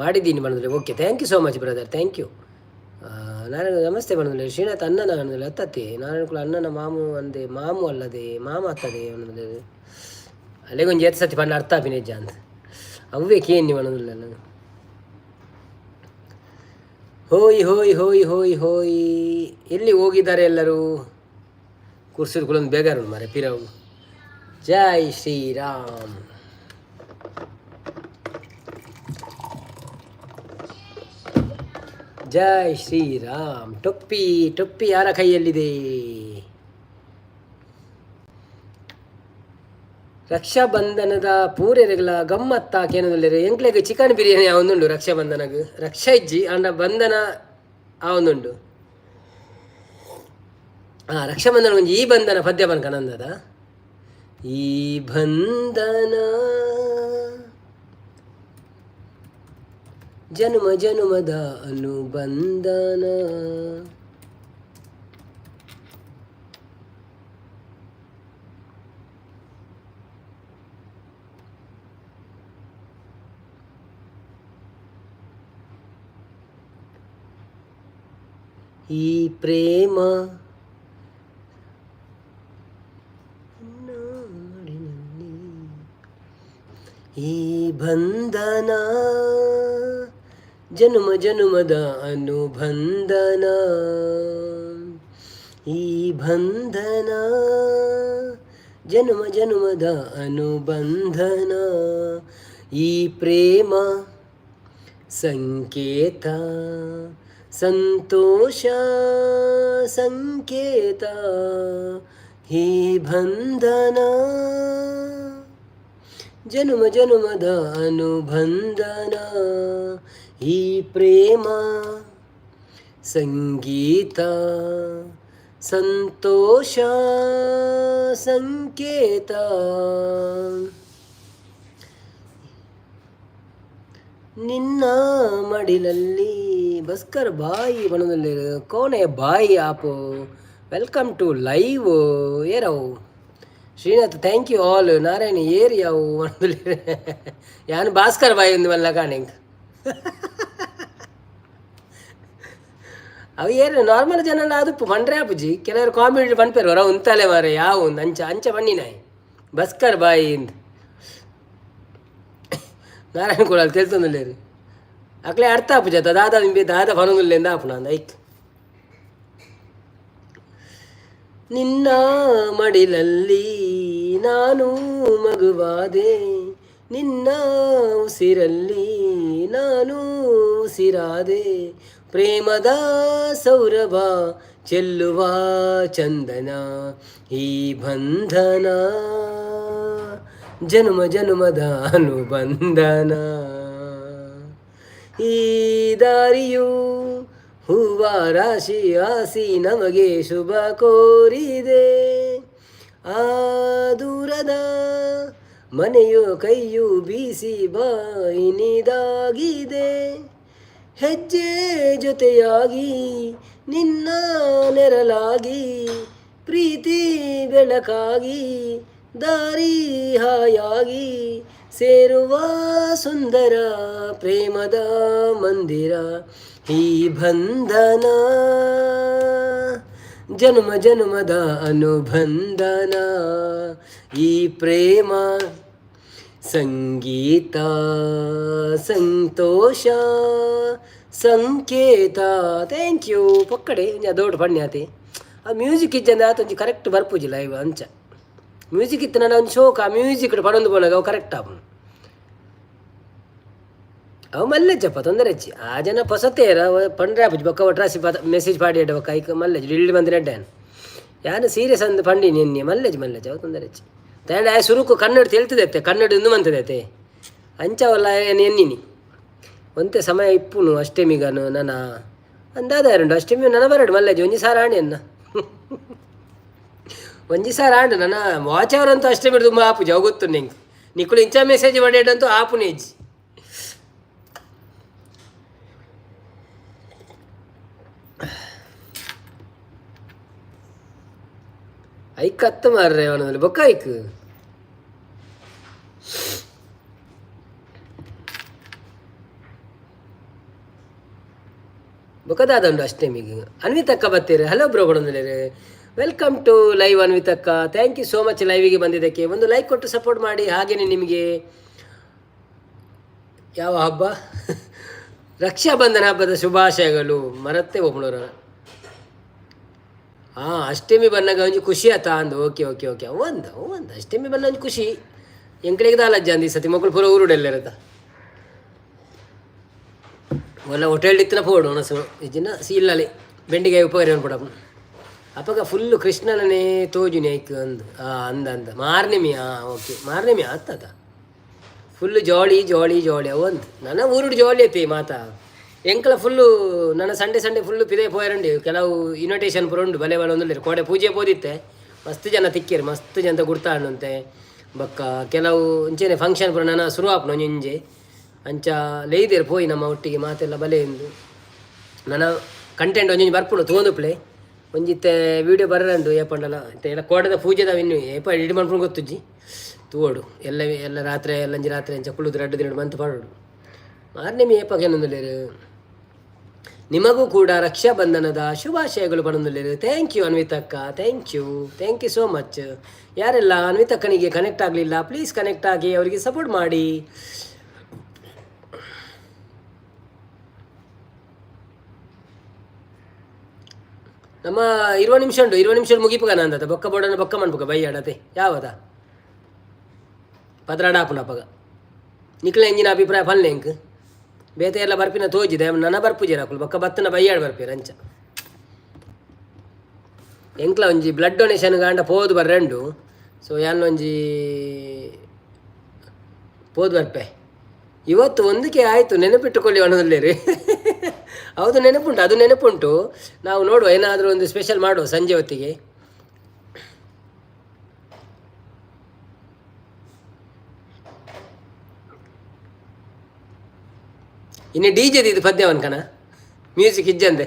ಮಾಡಿದ್ದೀನಿ ಬಣದಲ್ಲಿ. Okay, thank you so much brother, thank you. Narayana ನಮಸ್ತೆ ಬಣದಲ್ಲಿ. ಶ್ರೀನಾಥ್ ಅಣ್ಣನ ಬಣದಲ್ಲಿ ಅತ್ತತ್ತೆ. ನಾರಾಯಣ ಕುಲ ಅಣ್ಣನ ಮಾಮು ಅಂದೆ, ಮಾಮು ಅಲ್ಲದೆ ಮಾಮ ಅತ್ತದೆ ಬಣದಲ್ಲಿ. ಅಲ್ಲಿಗೊಂದು ಎತ್ತು ಸತಿ ಪಂಡ ಅರ್ಥ ಅಭಿನಯ ಅಂತ ಅವೇ ಕೇನಿ ಬಣದಲ್ಲ. ಹೋಯ್ ಎಲ್ಲಿ ಹೋಗಿದ್ದಾರೆ ಎಲ್ಲರೂ? ಕುರ್ಸಿರ್ ಕುಲೊಂದು ಬೇಗಾರು ಮಾರೆ ಪಿರವು. ಜೈ ಶ್ರೀರಾಮ್. ಜೈ ಶ್ರೀರಾಮ್. ಟೊಪ್ಪಿ ಯಾರ ಕೈಯಲ್ಲಿದೆ? ರಕ್ಷಾಬಂಧನದ ಪೂರೆಗಳ ಗಮ್ಮತ್ತ ಕೇನೊಂದುಲ್ಲೆರು ಎಂಕ್ಲೆಗ್ ಚಿಕನ್ ಬಿರಿಯಾನಿ ಆವೊಂದುಂಡು ರಕ್ಷಾಬಂಧನಗ್. ರಕ್ಷಾ ಇಜ್ಜಿ ಅಂಡ ಬಂಧನ ಆವೊಂದುಂಡು. ರಕ್ಷಾಬಂಧನ ಒಂಜಿ ಈ ಬಂಧನ ಪದ್ಯ ಬನ್ಕ ನಂದದ. ಈ ಬಂಧನ ಜನುಮ ಜನುಮದ ಅನುಬಂಧನ. ಈ ಪ್ರೇಮ ಈ ಬಂಧನ ಜನುಮ ಜನುಮದ ಅನುಬಂಧನ. ಈ ಬಂಧನ ಜನುಮ ಜನುಮದ ಅನುಬಂಧನ. ಈ ಪ್ರೇಮ ಸಂಕೇತ ಸಂತೋಷ ಸಂಕೇತ. ಈ ಬಂಧನ ಜನುಮ ಜನುಮದ ಅನುಬಂಧನ. ಈ ಪ್ರೇಮ ಸಂಗೀತ ಸಂತೋಷ ಸಂಕೇತ. ನಿನ್ನ ಮಡಿಲಲ್ಲಿ ಬಸ್ಕರ್ ಬಾಯಿ ಬಣದಲ್ಲಿ ಕೋಣೆ ಬಾಯಿ ಆಪು. ವೆಲ್ಕಮ್ ಟು ಲೈವ್ ಏರವು. Srinath thank you all. Narayana ಏರಿಯಾವು ಬಣದಲ್ಲಿ ಯಾನು ಭಾಸ್ಕರ್ ಬಾಯಿ ಒಂದು ಮಲ್ಲ ಕಾಣೆಂಗ್. ಅವು ಏನು ನಾರ್ಮಲ್ ಜನ ಎಲ್ಲ ಅದು ಪಂಡ್ರೆ ಆಪುಜಿ ಕೆಲವರು ಕಾಮಿಡಿ ಪನ್ಪೇರು ಹೊರ ಉಂತಲೆ ಮಾರೆ ಯಾವ ಒಂದು ಅಂಚ ಅಂಚ ಬಣ್ಣಿನಾಯಿ ಬಸ್ಕರ್ ಬಾಯಿ ಇಂದ ನಾರಾಯಣ ಕೂಡ ಅಲ್ಲಿ తెలుతుందిలేరు ಅಕ್ಲೆ ಅರ್ಥ ಆಪುಜ ದಾದ ನಿಂಬೆ ದಾದ ಬರೋದಿಲ್ಲ ಆಪುನ ಅಂದ ಐಕ್ ನಿನ್ನ ಮಡಿಲಲ್ಲಿ ನಾನು ಮಗುವಾದೆ ನಿನ್ನ ಉಸಿರಲ್ಲಿ ನಾನು ಉಸಿರಾದೆ ಪ್ರೇಮದ ಸೌರಭ ಚೆಲ್ಲುವ ಚಂದನ ಈ ಬಂಧನ ಜನ್ಮ ಜನ್ಮದ ಅನುಬಂಧನ ಈ ದಾರಿಯು ಹೂವ ರಾಶಿ ಆಸಿ ನಮಗೆ ಶುಭ ಕೋರಿದೆ ಆ ದೂರದ ಮನೆಯೋ ಕೈಯು ಬೀಸಿ ಬಾಯಿನಿದಾಗಿದೆ ಹೆಜ್ಜೆ ಜೊತೆಯಾಗಿ ನಿನ್ನ ನೆರಳಾಗಿ ಪ್ರೀತಿ ಬೆಳಕಾಗಿ ದಾರಿ ಹಾಯಾಗಿ ಸೇರುವ ಸುಂದರ ಪ್ರೇಮದ ಮಂದಿರ ಈ ಬಂಧನ ಜನ್ಮ ಜನ್ಮದ ಅನುಬಂಧನ ಈ ಪ್ರೇಮ ಸಂಗೀತ ಸಂತೋಷ ಸಂಕೇತ ಥ್ಯಾಂಕ್ ಯು ಪಕ್ಕಡೆ ದೊಡ್ಡ ಪಣ್ಯಾತಿ ಆ ಮ್ಯೂಸಿಕ್ ಇಜ್ಜಂದ ಆತ ಒಂಜಿ ಕರೆಕ್ಟ್ ಬರ್ಪುಜಿಲ್ಲ ಇವ ಅಂಚ ಮ್ಯೂಸಿಕ್ ಇತ್ತು ನಾನು ಒಂದು ಶೋಕ ಆ ಮ್ಯೂಸಿಕ್ ಪಡೊಂದು ಬೋನಾಗ ಅವು ಕರೆಕ್ಟ್ ಆಪುನು ಅವು ಮಲ್ಲೆಜ್ಜಪ್ಪ ತೊಂದರೆ ಹೆಚ್ಚಿ ಆ ಜನ ಪೊಸತೇರ ಪಂಡ್ರೆ ಆಪುಜಿ ಬೊಕ್ಕ ಒಟ್ರಾಸಿ ಮೆಸೇಜ್ ಪಾಡಿ ಇಡ್ಡ ಬೊಕ್ಕ ಐಕ ಮಲ್ಲೆಜ್ ಡಿಲ್ಡಿ ಬಂದ್ರೆ ಎಡ್ಡಾನು ಯಾನು ಸೀರಿಯಸ್ ಅಂದು ಪಂಡಿ ನಿನ್ನೆ ಮಲ್ಲೆಜ್ ಅವು ತೊಂದರೆ ಹೆಚ್ಚಿ ತಂಡ ಆ ಸುರುಕು ಕನ್ನಡ ತೆಲ್ತದೈತೆ ಕನ್ನಡ ಇಂದು ಮಂತದೈತೆ ಅಂಚವಲ್ಲ ಎನ್ನಿನಿ ಒಂತೆ ಸಮಯ ಇಪ್ಪುನು ಅಷ್ಟಮಿಗನು ನನ್ನ ಅಂದಾದ ಎರಡು ಅಷ್ಟಮಿ ನನ್ನ ಬರಡು ಮಲ್ಲೆಜ್ ಒಂಜಿ ಸಾರ ಆಣಿ ಅನ್ನ ಒಂಜಿ ಸಾರ ಆಂಡು ನನ್ನ ವಾಚವರಂತೂ ಅಷ್ಟಮಿ ತುಂಬ ಆಪುಜಿ ಅವು ಗೊತ್ತು ನಿಂಗೆ ನಿಕ್ಕಳು ಇಂಚ ಮೆಸೇಜ್ ಮಾಡೇಡಂತೂ ಆಪುನೇಜ್ ಐಕ್ ಅತ್ತ ಮಾರ್ರೆ ಅವನಲ್ಲಿ ಬೊಕ್ಕ ಐಕ್ ಬೊಕ್ಕದಾದ ಉಂಡು ಅಷ್ಟಮಿಗೆ ಅನ್ವಿತಕ್ಕ ಬರ್ತೀರಿ ಹಲೋ ಬ್ರೋ ಬಡೋದಿಲ್ಲ ವೆಲ್ಕಮ್ ಟು ಲೈವ್ ಅನ್ವಿತಕ್ಕ ಥ್ಯಾಂಕ್ ಯು ಸೋ ಮಚ್ ಲೈವಿಗೆ ಬಂದಿದ್ದಕ್ಕೆ ಒಂದು ಲೈಕ್ ಕೊಟ್ಟು ಸಪೋರ್ಟ್ ಮಾಡಿ ಹಾಗೆಯೇ ನಿಮಗೆ ಯಾವ ಹಬ್ಬ ರಕ್ಷಾಬಂಧನ ಹಬ್ಬದ ಶುಭಾಶಯಗಳು ಮರತ್ತೆ ಒಬ್ಬನವರ ಹಾಂ ಅಷ್ಟಮಿ ಬನ್ನಾಗ ಒಂಜಿ ಖುಷಿ ಆತ ಅಂದು ಓಕೆ ಓಕೆ ಓಕೆ ಅವಂದ ಅಷ್ಟಮಿ ಬನ್ನ ಒಂಜಿ ಖುಷಿ ಎಂಕ್ಲೆಗೆ ದಾಲಜ್ಜ ಅಂದಿ ಸತಿ ಮಕ್ಕಳು ಪೂರ ಊರುಡೆಲ್ಲರತ ಒಲ್ಲ ಹೋಟೆಲ್ ಇತ್ತಿನ ಪೋಡು ಒಣಸು ಇಜ್ಜಿನ ಸೀಲಲ್ಲಿ ಬೆಂಡಿಗೆ ಉಪಕಾರ ಪಡ ಅಪ್ಪಗ ಫುಲ್ಲು ಕೃಷ್ಣನೇ ತೋಜುನಿ ಐಕ್ ಅಂದು ಅಂದ ಮಾರ್ನೆಮಿ ಓಕೆ ಮಾರ್ನೆಮಿ ಆತದ ಫುಲ್ಲು ಜಾಲಿ ಜಾಲಿ ಜಾಲಿ ಅವಂದು ನನ್ನ ಊರುಡು ಜಾಲಿ ಐತಿ ಮಾತಾ ಎಂಕಲ ಫುಲ್ಲು ನನ್ನ ಸಂಡೆ ಫುಲ್ಲು ಪಿದೆ ಪೋಯರಂಡಿ ಕೆಲವು ಇನ್ವಿಟೇಷನ್ ಪುರಂಡು ಬಲೆ ಬಲ ಒಂದಿಲ್ಲ ಕೋಡೆ ಪೂಜೆ ಪೋದಿತ್ತೆ ಮಸ್ತ್ ಜನ ತಿಕ್ಕಿರು ಮಸ್ತ್ ಜನ ಗುರ್ತಾಂಡಂತೆ ಬಕ್ಕ ಕೆಲವು ಇಂಚೆನೆ ಫಂಕ್ಷನ್ ಪುರ ನನ್ನ ಶುರು ಆಪ್ನು ಒಂಜಿ ಅಂಚ ಲೇಯ್ದೇರು ಪೋಯಿ ನಮ್ಮ ಒಟ್ಟಿಗೆ ಮಾತೆಲ್ಲ ಬಲೆ ಎಂದು ನನ್ನ ಕಂಟೆಂಟ್ ಒಂಜಿ ಬರ್ಪುಡು ತೋಂದುಪ್ಲೆ ಒಂಜಿತ್ತೆ ವೀಡಿಯೋ ಬರಂಡು ಏಪಂಡಲ್ಲ ಎಲ್ಲ ಕೋಟದ ಪೂಜೆದ ಇನ್ನು ಏಪ ಎಡಿ ಮಾಡ್ಕೊಂಡು ಗೊತ್ತುಜ್ಜಿ ತೂಡು ಎಲ್ಲ ರಾತ್ರಿ ಎಲ್ಲಂಜಿ ರಾತ್ರಿ ಅಂಚ ಕುಳಿದು ರಡ್ಡು ದಿನ ಬಂತು ಪಾಡೋಡು ಮಾರ್ನೆಮಿ ಏಪಗೇನೊಂದುಲ್ಲೇರು ನಿಮಗೂ ಕೂಡ ರಕ್ಷಾಬಂಧನದ ಶುಭಾಶಯಗಳು ಪಡೊಂದುಲ್ಲೇರು ಥ್ಯಾಂಕ್ ಯು ಅನ್ವಿತಕ್ಕ ಥ್ಯಾಂಕ್ ಯು ಸೋ ಮಚ್ ಯಾರೆಲ್ಲ ಅನ್ವಿತಕ್ಕನಿಗೆ ಕನೆಕ್ಟ್ ಆಗಲಿಲ್ಲ ಪ್ಲೀಸ್ ಕನೆಕ್ಟ್ ಆಗಿ ಅವರಿಗೆ ಸಪೋರ್ಟ್ ಮಾಡಿ ನಮ್ಮ 20 ನಿಮಿಷ ಮುಗಿಪುಗನ ಅಂದತ ಬೊಕ್ಕ ಬೋಡನ ಬೊಕ್ಕ ಮನ್ಪುಗ ಬೈಯಾಡತೆ ಯಾವದ ಪದ್ರಾಡಾಪುನಪ್ಪಗ ನಿಕ್ಲ ಎಂಜಿನ ಅಭಿಪ್ರಾಯ ಫಲ್ನೆ ಎಂಕ್ ಬೇತೆ ಎಲ್ಲ ಬರ್ಪಿನ ತೋಜಿದೆ ನನ್ನ ಬರ್ಪುಜೆ ಹಾಕುಲು ಬೊಕ್ಕ ಬತ್ತನ ಬೈಯಾಡ್ ಬರ್ಪೇರು ಅಂಚ ಎಂಕ್ಲ ಒಂಜಿ ಬ್ಲಡ್ ಡೊನೇಷನ್ ಗಾಂಡ ಪೋದು ಬರ್ರೆಂಡು ಸೊ ಯಾನೊಂಜಿ ಪೋದು ಬರ್ಪೆ ಇವತ್ತು ಒಂದಕ್ಕೆ ಆಯಿತು ನೆನಪಿಟ್ಟುಕೊಳ್ಳಿ ಅನ್ನೋದಲ್ಲೇರಿ ಹೌದು ನೆನಪುಂಟು ಅದು ನೆನಪುಂಟು ನಾವು ನೋಡುವ ಏನಾದರೂ ಒಂದು ಸ್ಪೆಷಲ್ ಮಾಡುವ ಸಂಜೆ ಹೊತ್ತಿಗೆ ಇನ್ನು ಡಿ ಜೆದು ಇದು ಪದ್ಯವನ್ ಕಣ ಮ್ಯೂಸಿಕ್ ಇಜ್ಜಂದೆ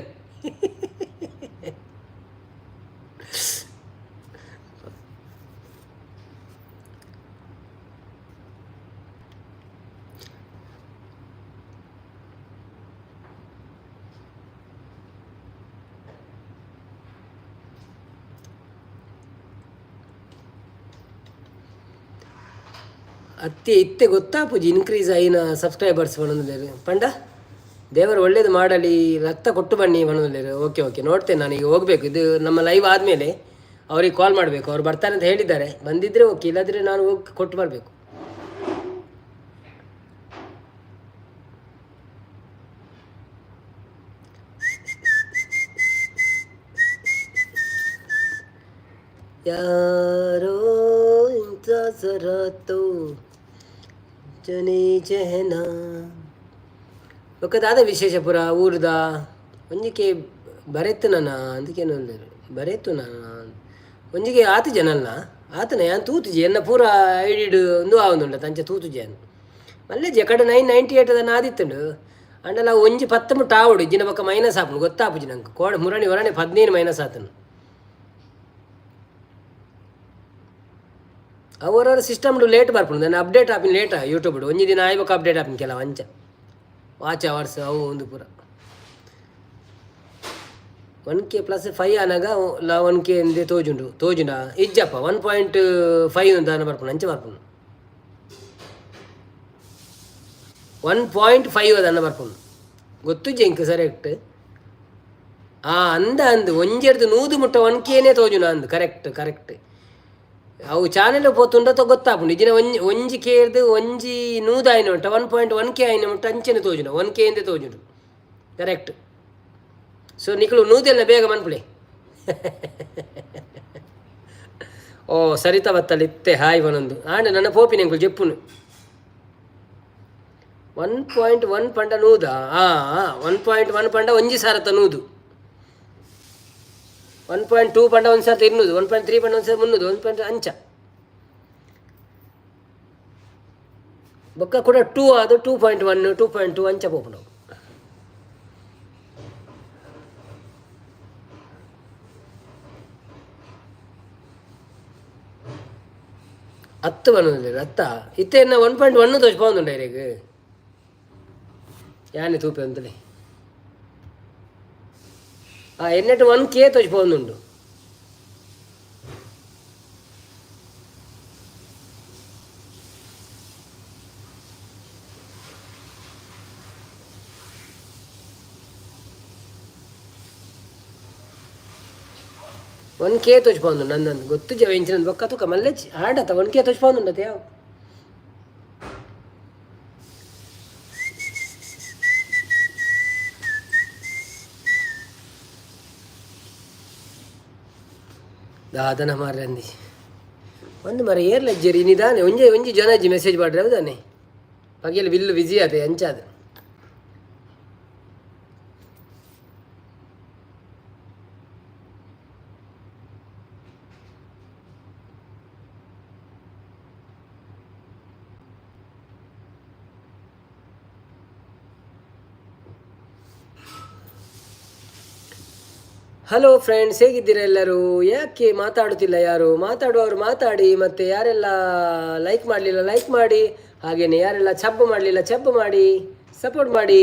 ಅತ್ತೆ ಇತ್ತೆ ಗೊತ್ತಾ ಪೂಜಿ ಇನ್ಕ್ರೀಸ್ ಆಯಿನ ಸಬ್ಸ್ಕ್ರೈಬರ್ಸ್ ಬಣ್ಣದಲ್ಲಿ ಪಂಡ ದೇವರು ಒಳ್ಳೇದು ಮಾಡಲಿ ರಕ್ತ ಕೊಟ್ಟು ಬನ್ನಿ ಬಣ್ಣದಲ್ಲಿ. ಓಕೆ ಓಕೆ ನೋಡ್ತೇನೆ, ನಾನೀಗ ಹೋಗಬೇಕು. ಇದು ನಮ್ಮ ಲೈವ್ ಆದಮೇಲೆ ಅವ್ರಿಗೆ ಕಾಲ್ ಮಾಡಬೇಕು. ಅವ್ರು ಬರ್ತಾರೆ ಅಂತ ಹೇಳಿದ್ದಾರೆ, ಬಂದಿದ್ದರೆ ಓಕೆ, ಇಲ್ಲಾದರೆ ನಾನು ಹೋಗಿ ಕೊಟ್ಟು ಬರಬೇಕು. ಯಾರೋ ಇಂಥ ಸರಾತು ಜನೇ ಜಹನ ಒಕ್ಕದಾದ ವಿಶೇಷಪುರ ಊರ್ದ ಒಂಜಿಕೆ ಬರೆತ್ತು ನನ್ನ ಅದಕ್ಕೇನು ಬರೆತ್ತು ನಾನು ಒಂಜಿಗೆ ಆತು ಜನಲ್ಲ ಆತನ ಯಾನ್ ತೂತುಜಿ ಎನ್ನ ಪೂರ ಐಡಿಡು ಒಂದು ಆವೊಂದುಂಡ ತಂಚೆ ತೂತುಜಿ ಅನ್ನು ಮಲ್ಲೆಜಿ ಕಡೆ 998 ಅದನ್ನು ಆದಿತ್ತುಂಡು ಅಂಡಲ್ಲ ಒಂಜಿ 10 ಮುಟ್ಟ ಆವಡು ಇಜ್ಜಿನ ಪಕ್ಕ ಮೈನಸ್ ಆಪುಂಡು ಗೊತ್ತಾಪುಜಿ ನಂಗೆ ಕೋಡ ಮುರಣಿ ಹೊರಣೆ 15 ಮೈನಸ್ ಆತನು. ಅವರವರ ಸಿಸ್ಟಮ್ಡು ಲೇಟ್ ಬರ್ಪುಂಡು ನಾನು ಅಪ್ಡೇಟ್ ಆಪಿನ ಲೇಟ ಯೂಟ್ಯೂಬ್ಡು ಒಂಜಿ ದಿನ ಆಯ್ಬೇಕು ಅಪ್ಡೇಟ್ ಆಪಿನ ಕೆಲವು ಅಂಚ ವಾಚ್ ಅವರ್ಸ್ ಅವು ಒಂದು ಪೂರ 1K +5 ಅನಾಗ 1K ಎಂದೇ ತೋಜುಂಡ ಇಜ್ಜಪ್ಪ 1.5 ಅಂತ ಬರ್ಪುಂಡು ಅಂಚೆ ಬರ್ಪುಂಡು 1.5 ಅದನ್ನು ಬರ್ಪುಂಡು ಗೊತ್ತು ಜಂಕ್ ಸರೆಕ್ಟ್ ಅಂದ ಒಂಜೆರ್ದು 100 ಮುಟ್ಟ 1Kನೇ ತೋಜುನ ಅಂದು ಕರೆಕ್ಟ್ ಅವು ಚಾನೆಲ್ ಪೋತುಂಡ ಗೊತ್ತಾಪುಂಡು ಇಜಿನ ಒಂಜಿ ಕೇರ್ದು ಒಂಜಿ 100 ಆಯ್ನ ಉಂಟ 1.1K ಆಯ್ನ ಉಂಟ ಅಂಚೆನೆ ತೋಜುಂಡು 1K ಎಂದೇ ತೋಜುಂಡು ಕರೆಕ್ಟ್. ಸೊ ನಿಕ್ಲು 100 ಬೇಗ ಮನ್ಪುಳೆ. ಓ ಸರಿತಾ ಬತ್ತಲ್ಲಿ ಇತ್ತೆ ಹಾಯ್ ಒಂದೊಂದು ಆಂಡೆ ನನ್ನ ಪೋಪಿನ ಅಂಕುಲ್ ಜೆಪ್ಪುನು 1.1 ಪಂಡ 100 1.1 ಪಂಡ ಒಂಜಿ ಸಾರತ 100 1.2 ಪಂಡ ಒಂದು ಸರ್ತ 200 1.3 ಪಂಡ ಒಂದು ಸರ್ತ 300 1. ಅಂಚ ಬೊಕ್ಕ ಕೂಡ 2 ಅದು 2.1 2.2 ಅಂಚ ಪೋಪು ನಾವು 10 ಬನ್ನೋದಿಲ್ಲ 10 ಇತ್ತೆನ್ನ 1.1 ತೋಚ್ಪೋಂದು ಡೈರೆಗ್ ಯಾನೆ ತೂಪೆ ಅಂತಲೇ ಎನ್ನಟ್ಟು 1K ತೋಚ್ಪೋಂದುಂಡು. ಒನ್ ಕೆ ತೋಚ್ಪೋಂದು ನಂದು ಗೊತ್ತು ಜವೆಂಚಿನ ಬೊಕ್ಕ ತುಕ ಮಲ್ಲೆ ಆಡತ 1K ತೋಚ್ಪೋಂದುಂಡತ ಯಾವ ದಾದನ ಮಾರಂದಿ ಒಂದು ಮರ ಏರ್ಲಜ್ಜರಿ ನಿಧಾನೆ ಒಂಜಿ ಜನಜ್ಜಿ ಮೆಸೇಜ್ ಮಾಡ್ರೆ ಹೌದಾನೆ ಪಗೆಯಲ್ಲಿ ಬಿಲ್ಲು ಬಿಸಿ ಆತೆ ಅಂಚಾದ ಹಲೋ ಫ್ರೆಂಡ್ಸ್, ಹೇಗಿದ್ದೀರಾ ಎಲ್ಲರೂ? ಯಾಕೆ ಮಾತಾಡುತ್ತಿಲ್ಲ ಯಾರು? ಮಾತಾಡುವವರು ಮಾತಾಡಿ, ಮತ್ತು ಯಾರೆಲ್ಲ ಲೈಕ್ ಮಾಡಲಿಲ್ಲ ಲೈಕ್ ಮಾಡಿ, ಹಾಗೆಯೇ ಯಾರೆಲ್ಲ ಚಬ್ಬು ಮಾಡಲಿಲ್ಲ ಚಬ್ಬು ಮಾಡಿ, ಸಪೋರ್ಟ್ ಮಾಡಿ.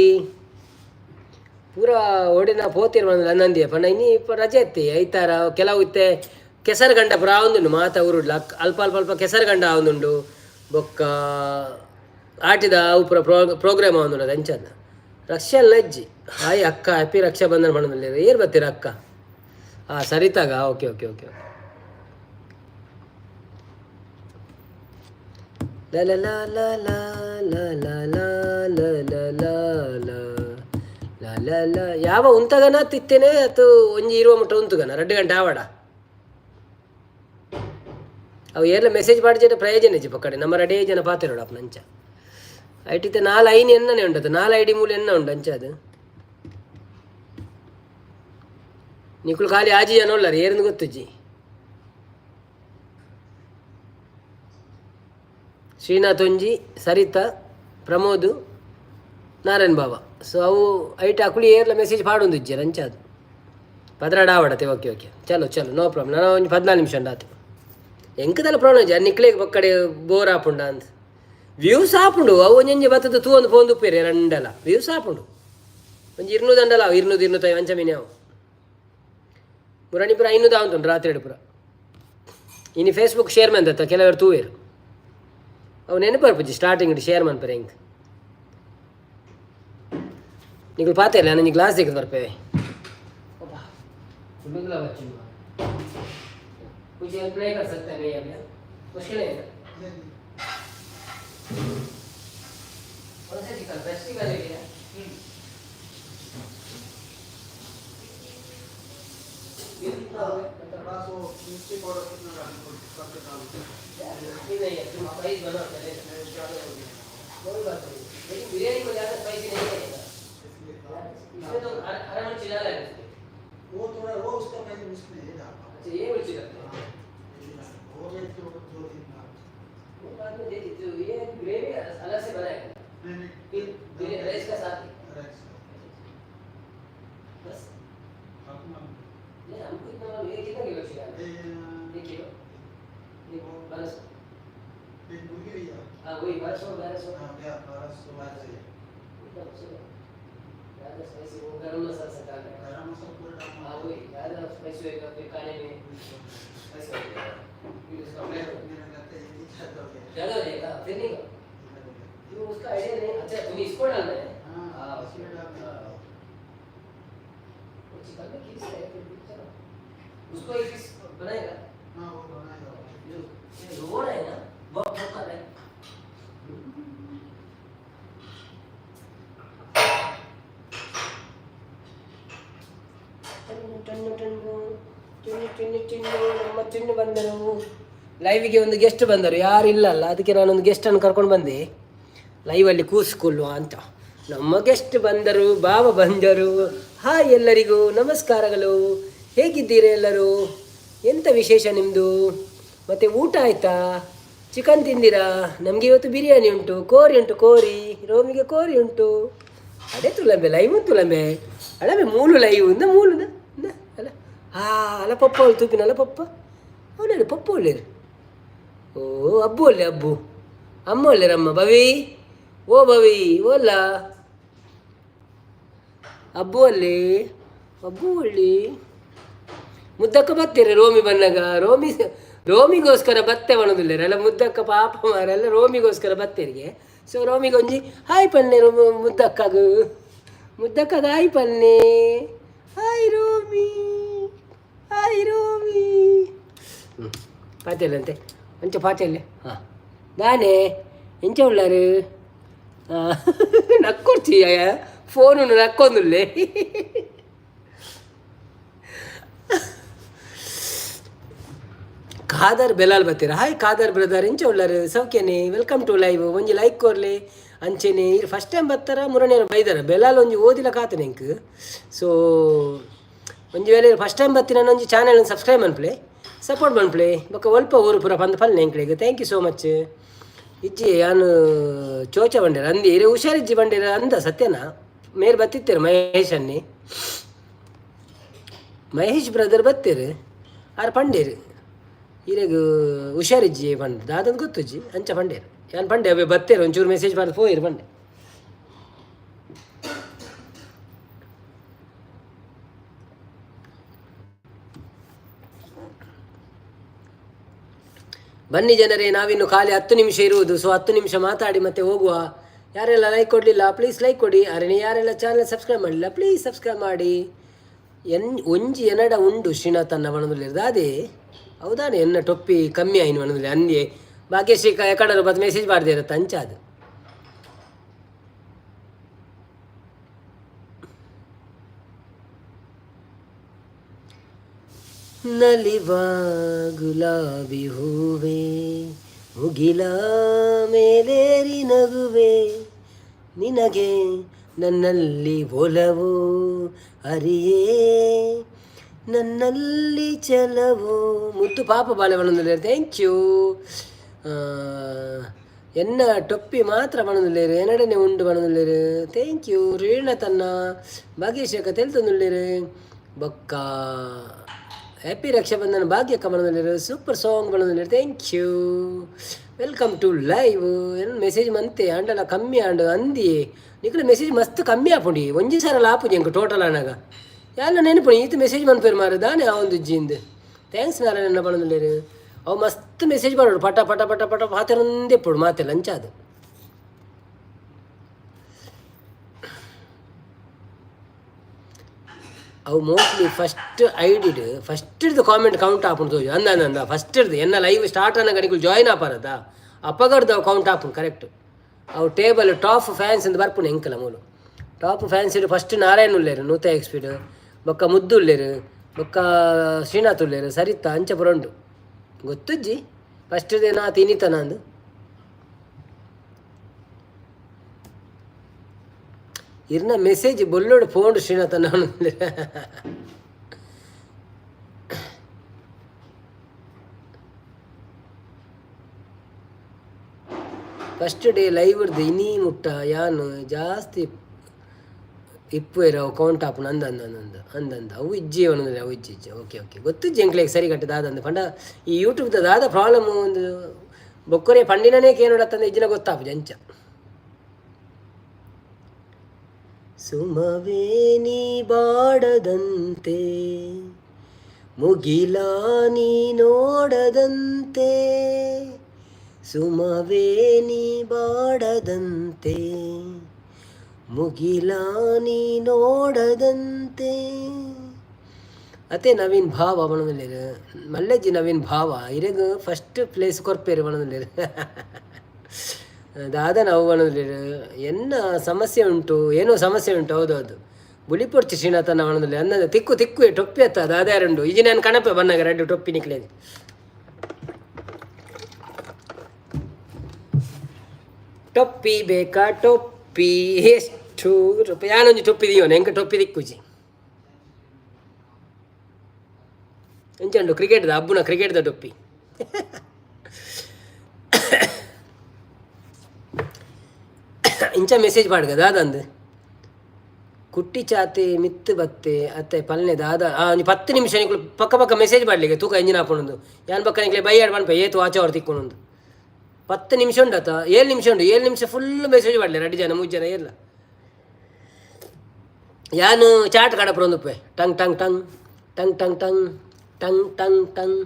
ಪೂರ ಓಡಿನ ಪೋತಿರ್ ನಂದಿಯ ಪಣ್ಣ ಇನ್ನಿ ರಜೆ ಎತ್ತಿ ಐತಾರ ಕೆಲವು ಇತ್ತೆ ಕೆಸರು ಗಂಡ ಪುರ ಆವೊಂದುಂಡು ಮಾತ ಊರುಡ್ಲ ಅಲ್ಪ ಅಲ್ಪ ಅಲ್ಪ ಕೆಸರು ಗಂಡ ಆವೊಂದುಂಡು ಬೊಕ್ಕ ಆಟಿದ ಅವು ಪೂರ ಪ್ರೋಗ್ರಾಮ್ ಆವೊಂದುಂಡು ಅದು ಅಂಚದ ರಕ್ಷಲ್ಲ ಅಜ್ಜಿ ಹಾಯ್ ಅಕ್ಕ ಹ್ಯಾಪಿ ರಕ್ಷಾ ಬಂಧನ ಮಾಡೋದಲ್ಲಿ ಏರು ಬರ್ತೀರ ಅಕ್ಕ? ಸರಿತಾಗ ಓಕೆ ಓಕೆ ಓಕೆ ಯಾವ ಉಂತಗನ ತಿತ್ತೇನೆ ಅದು ಒಂಜಿ ಇರುವ ಮುಟ್ಟ ಉಂತುಗನ 2 ಗಂಟೆ ಆವಾಡ ಅವು ಏರ್ಲ ಮೆಸೇಜ್ ಮಾಡಿದ್ರೆ ಪ್ರಯೋಜನ ಇಜ್ಜಿ ಪಕ್ಕಡೆ ನಮ್ಮ 2 ಜನ ಪಾತಿರೋಡು ಅಪ್ಪ ನಂಚ ಐಟಿತ್ತೆ 4 ಐನ್ ಎಣ್ಣನೆ ಉಂಟದು 4 ಐಡಿ ಮೂಲ ಎಣ್ಣ ಉಂಟು ಅಂಚ ಅದು ನಿಕ್ಕಳು ಖಾಲಿ ಆಜಿ ಜನ ಉಳ್ಳಾರ ಏರಂದು ಗೊತ್ತುಜ್ಜಿ ಶ್ರೀನಾಥ್ ಒಂಜಿ ಸರಿತಾ ಪ್ರಮೋದ್ ನಾರಾಯಣ್ ಬಾಬಾ. ಸೊ ಅವು ಐಟ್ ಹಾಕುಳಿ ಏರ್ಲ ಮೆಸೇಜ್ ಪಾಡೊಂದು ಇಜ್ಜಿ ಅಂಚ ಅದು ಪದ್ರಾಡ ಆವಡತೆ ಓಕೆ ಓಕೆ ಚಲೋ ಚಲೋ ನೋ ಪ್ರಾಬ್ಲಮ್. ನಾನು ಒಂದು 14 ನಿಮಿಷ ಆತು ಎಂಕದಲ್ಲ ಪ್ರಾಬ್ಲಮ್ ಇಜ್ಜಿ ನಿಕ್ಲಿಗೆ ಬಕ್ಕಡೆ ಬೋರ್ ಆಪುಂಡ ಅಂತ ವ್ಯೂಸ್ ಆಪುಂಡು ಅವು ಒಂಜಿ ಬತ್ತದ ತೂ ಒಂದು ಫೋನ್ ತುಪ್ಪೇರಿ ರಂಡಲ್ಲ ವ್ಯೂಸ್ ಆಪುಂಡು ಒಂಜಿ 200 ದಂಡಲ್ಲ 200 250 ಅಂಚ ಮೀನು ಅವು ಮುರಣಿ ಪುರ 500 ಆವಂತುಂಡು ರಾತ್ರಿ ಪುರ ಇನ್ನು ಫೇಸ್ಬುಕ್ ಶೇರ್ ಮಂದತ್ತ ಕೆಲವರು ತೂವೇರು ಅವು ನೆನಪು ಸ್ಟಾರ್ಟಿಂಗ್ ಶೇರ್ ಮಾಡ್ತಾರೆ ಹೆಂಗೆ ನೀವು ಪಾತಿಲ್ಲ ನನಗೆ ಗ್ಲಾಸ್ ತೆಗೆದು ಬರ್ಪೇವೆ मुझे अप्लाई कर सकते हैं भैया भैया मुश्किल है कौन सा चिकन फेस्टिवल है भैया ये कितना हो गया मतलब बस वो मिर्ची पाउडर कितना डालना करके डालो नहीं नहीं तुम स्पाइस बना पहले कोई बात नहीं लेकिन बिरयानी को ज़्यादा स्पाइसी नहीं रहेगा इसमें तो हरा मिर्च चिल्ला है वो थोड़ा वो उसका मैं उसमें ये डालता हूं अच्छा ये मिर्ची डालते हैं वो ये तो दो दिन वो बाद में देखिए जो ये ग्रेवी अलग से बनाएगा नहीं फिर राइस का साथ राइस बस अपना नहीं हमको इतना ये कितना किलो चाहिए 1 किलो ये 1200 एक मुर्गी भैया हां वही 1200 हां क्या 1200 ज़्यादा स्पाइसी वो गरम मसाला से डालना है गरम मसाला पूरा डालना हां वही ज़्यादा स्पाइसी होएगा फिर खाने में स्पाइसी हो जाएगा फिर उसका फ्लेवर मेरा कहते हैं ये ज़्यादा हो जाएगा फिर नहीं ये उसका आइडिया नहीं अच्छा तुम्हें इसको डालना है हां इसमें डालना है वो चिकन में किस है फिर चलो उसको एक पीस बनाएगा हां वो बनाएगा जो रो रहा है ना बहुत कर रहा है ನಮ್ಮ ಚಿನ್ನು ಬಂದರು ಲೈವಿಗೆ ಒಂದು ಗೆಸ್ಟ್ ಬಂದರು ಯಾರು ಇಲ್ಲಲ್ಲ ಅದಕ್ಕೆ ನಾನೊಂದು ಗೆಸ್ಟನ್ನು ಕರ್ಕೊಂಡು ಬಂದೆ ಲೈವಲ್ಲಿ ಕೂರಿಸ್ಕೊಳ್ಳುವ ಅಂತ ನಮ್ಮ ಗೆಸ್ಟ್ ಬಂದರು ಬಾಬಾ ಬಂದರು ಹಾಯ್ ಎಲ್ಲರಿಗೂ ನಮಸ್ಕಾರಗಳು ಹೇಗಿದ್ದೀರಿ ಎಲ್ಲರೂ ಎಂಥ ವಿಶೇಷ ನಿಮ್ಮದು ಮತ್ತು ಊಟ ಆಯಿತಾ ಚಿಕನ್ ತಿಂದಿರಾ ನಮಗೆ ಇವತ್ತು ಬಿರಿಯಾನಿ ಉಂಟು ಕೋರಿ ರೋಮಿಗೆ ಕೋರಿ ಉಂಟು ಅದೇ ತುಲಂಬೆ ಲೈವ್ ತುಲಂಬೆ ಅಳಬೆ ಮೂಲು ಲೈವ್ ಇಂದ ಮೂಲು ಅಲ್ಲ ಅಲ್ಲ ಪಪ್ಪ ಅವಳು ತೂಪಿನಲ್ಲ ಪಪ್ಪ ಅವಳು ಪಪ್ಪ ಒಳ್ಳೆರು ಓ ಅಬ್ಬು ಒಳ್ಳೆ ಅಬ್ಬು ಅಮ್ಮ ಒಳ್ಳೆರಮ್ಮ ಬವಿ ಓ ಬವಿ ಓಲ್ಲ ಅಬ್ಬು ಅಲ್ಲಿ ಅಬ್ಬು ಒಳ್ಳಿ ಮುದ್ದಕ್ಕ ಬತ್ತೀರ ರೋಮಿ ಬಂದಾಗ ರೋಮಿಗೋಸ್ಕರ ಬತ್ತೆ ಮಾಡೋದಿಲ್ಲ ಎಲ್ಲ ಮುದ್ದಕ್ಕ ಪಾಪ ಮಾರೆಲ್ಲ ರೋಮಿಗೋಸ್ಕರ ಬತ್ತೇರಿಗೆ ಸೊ ರೋಮಿಗೆ ಒಂಜಿ ಹಾಯ್ ಪನ್ನೆ ಮುದ್ದಕ್ಕಾಗ ಹಾಯ್ ಪನ್ನೆ ಹಾಯ್ ರೋಮಿ ಪಾತೆಲ್ಲಂತೆ ಅಂಚ ಪಾತೆಲ್ಲೆ ಹಾಂ ನಾನೇ ಎಂಚ ಉಳ್ಳಾರು ನಕ್ಕೊಡ್ತೀಯ ಫೋನು ನಕ್ಕೊಂದುಲ್ಲೆ ಖಾದರ್ ಬೆಲಾಲ್ ಬರ್ತೀರ ಹಾಯ್ ಖಾದರ್ ಬ್ರದರ್ ಎಂಚ ಉಳ್ಳಾರು ಸೌಖ್ಯನೇ ವೆಲ್ಕಮ್ ಟು ಲೈವ್ ಒಂಜಿ ಲೈಕ್ ಕೊರ್ಲೆ ಅಂಚೆನೆ ಇದು ಫಸ್ಟ್ ಟೈಮ್ ಬರ್ತಾರ ಮುರನೇರು ಬೈದಾರ ಬೆಲಾಲ್ ಒಂಜಿ ಓದಿಲ್ಲ ಕಾತನೆ ಎಂಕ್ ಸೊ ಒಂಜಿ ವೇಳೆ ಫಸ್ಟ್ ಟೈಮ್ ಬರ್ತೀನಿ ನಾನು ಒಂಜಿ ಚಾನಲ್ ಸಬ್ಸ್ಕ್ರೈಬ್ ಮನ್ಪ್ಲೆ ಸಪೋರ್ಟ್ ಮನ್ಪ್ಲೆ ಬೊಕ್ಕ ಒಲ್ಪ ಊರು ಪೂರ ಪಂದ್ ಪಲ್ಲೆ ಎಂಕ್ಲೆಗೆ ಥ್ಯಾಂಕ್ ಯು ಸೋ ಮಚ್ ಇಜ್ಜಿ ನಾನು ಚೋಚ ಬಂಡೇರ ಅಂದಿ ಇರೇ ಹುಷಾರಿಜ್ಜಿ ಬಂಡೇರ ಅಂದ ಸತ್ಯನಾ ಮೇರ್ ಬತ್ತಿತ್ತೇರು ಮಹೇಶ್ ಬ್ರದರ್ ಬತ್ತೇರು ಆರು ಪಂಡೇರು ಇರೆಗ್ ಹುಷಾರಿಜ್ಜಿ ಪಂಡ್ ದಾದಂದು ಗೊತ್ತುಜ್ಜಿ ಅಂಚ ಪಂಡೇರು ಯಾನ್ ಪಂಡೆ ಅವೇ ಬತ್ತೇರು ಒಂಚೂರು ಮೆಸೇಜ್ ಬರ್ದು ಪೋಯಿರು ಪಂಡೆ ಬನ್ನಿ ಜನರೇ ನಾವಿನ್ನು ಖಾಲಿ 10 ನಿಮಿಷ ಇರುವುದು ಸೊ 10 ನಿಮಿಷ ಮಾತಾಡಿ ಮತ್ತೆ ಹೋಗುವ ಯಾರೆಲ್ಲ ಲೈಕ್ ಕೊಡಲಿಲ್ಲ ಪ್ಲೀಸ್ ಲೈಕ್ ಕೊಡಿ ಅರೆ ಯಾರೆಲ್ಲ ಚಾನಲ್ ಸಬ್ಸ್ಕ್ರೈಬ್ ಮಾಡಲಿಲ್ಲ ಪ್ಲೀಸ್ ಸಬ್ಸ್ಕ್ರೈಬ್ ಮಾಡಿ ಒಂಜಿ ಎನಡ ಉಂಡು ಶ್ರೀನಾಥನ್ನ ಬಣದುಲ್ಲಿರ್ದು ಅದೇ ಹೌದಾನೆ ಎನ್ನ ಟೊಪ್ಪಿ ಕಮ್ಮಿ ಆಯ್ನು ಬಣದುಲ್ಲಿ ಅಂದೆ ಭಾಗ್ಯಶ್ರೀ ಎಕಡರು ಬತ್ತು ಮೆಸೇಜ್ ಮಾಡಿದೆ ಇರತ್ತೆ ಅಂಚ ಅದು ನಲಿವ ಗುಲಾಬಿ ಹೂವೆ ಮುಗಿಲ ಮೇಲೇರಿ ನಗುವೆ ನಿನಗೆ ನನ್ನಲ್ಲಿ ಒಲವು ಅರಿಯೇ ನನ್ನಲ್ಲಿ ಚಲವು ಮುದ್ದು ಪಾಪ ಬಾಲವನದಲ್ಲಿ ಥ್ಯಾಂಕ್ ಯು ಎನ್ನ ಟೊಪ್ಪಿ ಮಾತ್ರ ಬಣದುಲ್ಲೇರು ಎನಡನೆ ಉಂಡು ಬಣದುಲ್ಲೇರು ಥ್ಯಾಂಕ್ ಯು ರೀಣ ತನ್ನ ಭಾಗ್ಯಶೇಖ ತೆಲ್ತಂದುಳ್ಳೇರು ಬೊಕ್ಕ ಹ್ಯಾಪಿ ರಕ್ಷಾಬಂಧನ ಭಾಗ್ಯಕ್ಕ ಬಣದುಲ್ಲೇರು ಸೂಪರ್ ಸಾಂಗ್ ಬಣದುಲ್ಲೇರು thank you welcome to live ಏನು ಮೆಸೇಜ್ ಮಂತೆ ಆಂಡಲ ಕಮ್ಮಿ ಆಂಡು ಅಂದಿ ನಿಕಲ ಮೆಸೇಜ್ ಮಸ್ತ್ ಕಮ್ಮಿ ಆಪುಂಡಿ ಒಂಜಿ ಸರಲ್ಲ ಆಪುಜಿ ಎಂಕ ಟೋಟಲ್ ಅನಾಗ ಎಲ್ಲ ನೆನಪುಣಿ ಈತ ಮೆಸೇಜ್ ಮನ್ಪೇರು ಮಾರು ದಾನೆ ಆ ಒಂದು ಇಜ್ಜಿಂದು ಥ್ಯಾಂಕ್ಸ್ ನಾರಾಯಣ ಬಣದುಲ್ಲೇರು ಅವು ಮಸ್ತ್ ಮೆಸೇಜ್ ಮಾಡೋಡು ಪಟ ಪಟ ಪಟ ಪಟ ಮಾತಾಡೊಂದೇ ಪೋಡು ಮಾತೆ ಲಂಚ ಅದು. ಅವು ಮೋಸ್ಟ್ಲಿ ಫಸ್ಟ್ ಐಡಿಡ್ ಫಸ್ಟ್ ಇಡ್ದು ಕಾಮೆಂಟ್ ಕೌಂಟ್ ಆಪುಂಡು ತೋಜು ಅಂದ ಫಸ್ಟ್ ಇಡ್ದು ಎನ್ನ ಲೈವ್ ಸ್ಟಾರ್ಟ್ ಅನ್ನ ಗಡಿಗಳು ಜಾಯಿನ್ ಆಪಾರದ ಅಪ್ಪಗಡ್ದು ಅವು ಕೌಂಟ್ ಆಪುಂಡು ಕರೆಕ್ಟ್. ಅವು ಟೇಬಲ್ ಟಾಪ್ ಫ್ಯಾನ್ಸ್ ಅಂತ ಬರ್ಪುಣೆ ಎಂಕಲ ಮೂಲು ಟಾಪ್ ಫ್ಯಾನ್ಸ್ ಇಡು ಫಸ್ಟ್ ನಾರಾಯಣ ಉಳ್ಳೇರು ನೂತ ಎಕ್ಸ್ಪೀಡ್ ಬೊಕ್ಕ ಮುದ್ದು ಉಳ್ಳೇರು ಬೊಕ್ಕ ಶ್ರೀನಾಥ್ ಉಳ್ಳೇರು ಸರಿತಾ ಅಂಚ ಪುರಂಡು ಗೊತ್ತಜ್ಜಿ ಫಸ್ಟ್ ದಿನ ತಿನ್ನಿತನ ಅಂದು ಇರ್ನ ಮೆಸೇಜ್ ಬೊಲ್ಲೋಡು ಫೋನ್ ಶ್ರೀನಾಥ್ ನಾನು ಫಸ್ಟ್ ಡೇ ಲೈವ್ ಇರ್ದು ಇನಿ ಮುಟ್ಟ ಯಾನು ಜಾಸ್ತಿ ಇಪ್ಪು ಇರೋ ಕೌಂಟ್ ಆಪುಣ ಅಂದಂದ ಅವು ಇಜ್ಜಿ ಅವನಂದ್ರೆ ಅವು ಇಜ್ಜಿ ಓಕೆ ಓಕೆ ಗೊತ್ತಿಜ್ಜಿ ಎಂಕ್ಲೆಗೆ ಸರಿ ಕಟ್ಟಿದ ಆದಂದು ಪಂಡ ಈ ಯೂಟ್ಯೂಬ್ದ ದಾದ ಪ್ರಾಬ್ಲಮ್ ಒಂದು ಬೊಕ್ಕರೆ ಪಂಡಿನನೇ ಕೇನೋಡತ್ತಂದ್ರೆ ಇಜ್ಜಿನ ಗೊತ್ತಾಪು ಜಂಚ ಸುಮವೇ ನೀ ಬಾಡದಂತೆ ಮುಗಿಲ ನೀ ನೋಡದಂತೆ ಸುಮವೇ ನೀ ಬಾಡದಂತೆ ಮುಗಿಲ ನೀ ನೋಡದಂತೆ ಅತ್ತೆ ನವೀನ್ ಭಾವ ಬಣದಲ್ಲಿ ಮಲ್ಲೆಜ್ಜಿ ನವೀನ್ ಭಾವ ಇರೆಗ ಫಸ್ಟ್ ಪ್ಲೇಸ್ ಕೊರ್ಪೇರು ಬಣದಲ್ಲಿ ದಾದ ನಾವು ಬಣದಲ್ಲಿ ಎನ್ನ ಸಮಸ್ಯೆ ಉಂಟು ಏನೋ ಸಮಸ್ಯೆ ಉಂಟು ಹೌದೌದು ಬುಳಿಪೊಡ್ಚಿ ಶ್ರೀನಾಥನ ಬಣದಲ್ಲಿ ಅನ್ನದ ತಿಕ್ಕು ತಿಕ್ಕು ಟೊಪ್ಪಿ ಅತ್ತ ದಾದಾರುಂಡು ಈಗ ನಾನು ಕಣಪೆ ಬನ್ನಾಗ ರೆಡ್ಡು ಟೊಪ್ಪಿ ನಿಕ್ಲೇದು ಟೊಪ್ಪಿ ಬೇಕಾ ಟೊಪ್ಪಿ ಎಷ್ಟು ರೂಪಾಯಿ ಯಾನೊಂದು ಟೊಪ್ಪಿ ದಿಯೋನ ಹೆಂಗೆ ಟೊಪ್ಪಿ ದಿಕ್ಕುಜಿ ಎಂಚಂಡು ಕ್ರಿಕೆಟ್ದ ಹಬ್ಬನ ಕ್ರಿಕೆಟ್ದ ಟೊಪ್ಪಿ ಇಂಚ ಮೆಸೇಜ್ ಪಾಡ್ಗ ದಾದಂದು ಕುಟ್ಟಿ ಚಾತೆ ಮಿತ್ತು ಬತ್ತೆ ಅತ್ತೆ ಪಲ್ನೆ ದಾದ ಒಂದು 10 ನಿಮಿಷ ನಿಕ್ಲು ಪಕ್ಕ ಪಕ್ಕ ಮೆಸೇಜ್ ಮಾಡಲಿಕ್ಕೆ ತೂಕ ಎಂಜಿನ ಹಾಕೊಂಡು ಯಾನ್ ಪಕ್ಕ ನಿಕ್ಲೆ ಬೈಯಾಡ್ ಬನ್ಪ ಏತು ಆಚೆ ಅವ್ರು ತಿಕ್ಕೊಂಡು 10 ನಿಮಿಷ ಉಂಡತ್ತ 7 ನಿಮಿಷ ಉಂಡು 7 ನಿಮಿಷ ಫುಲ್ ಮೆಸೇಜ್ ಮಾಡಲಿ 2 ಜನ 3 ಜನ ಎಲ್ಲ ಯಾನು ಚಾಟ್ ಕಡಪ್ರ ಒಂದುಪ್ಪೆ ಟಂಗ್ ಟಂಗ್ ಟಂಗ್ ಟಂಗ್ ಟಂಗ್ ಟಂಗ್ ಟಂಗ್ ಟಂಗ್ ಟಂಗ್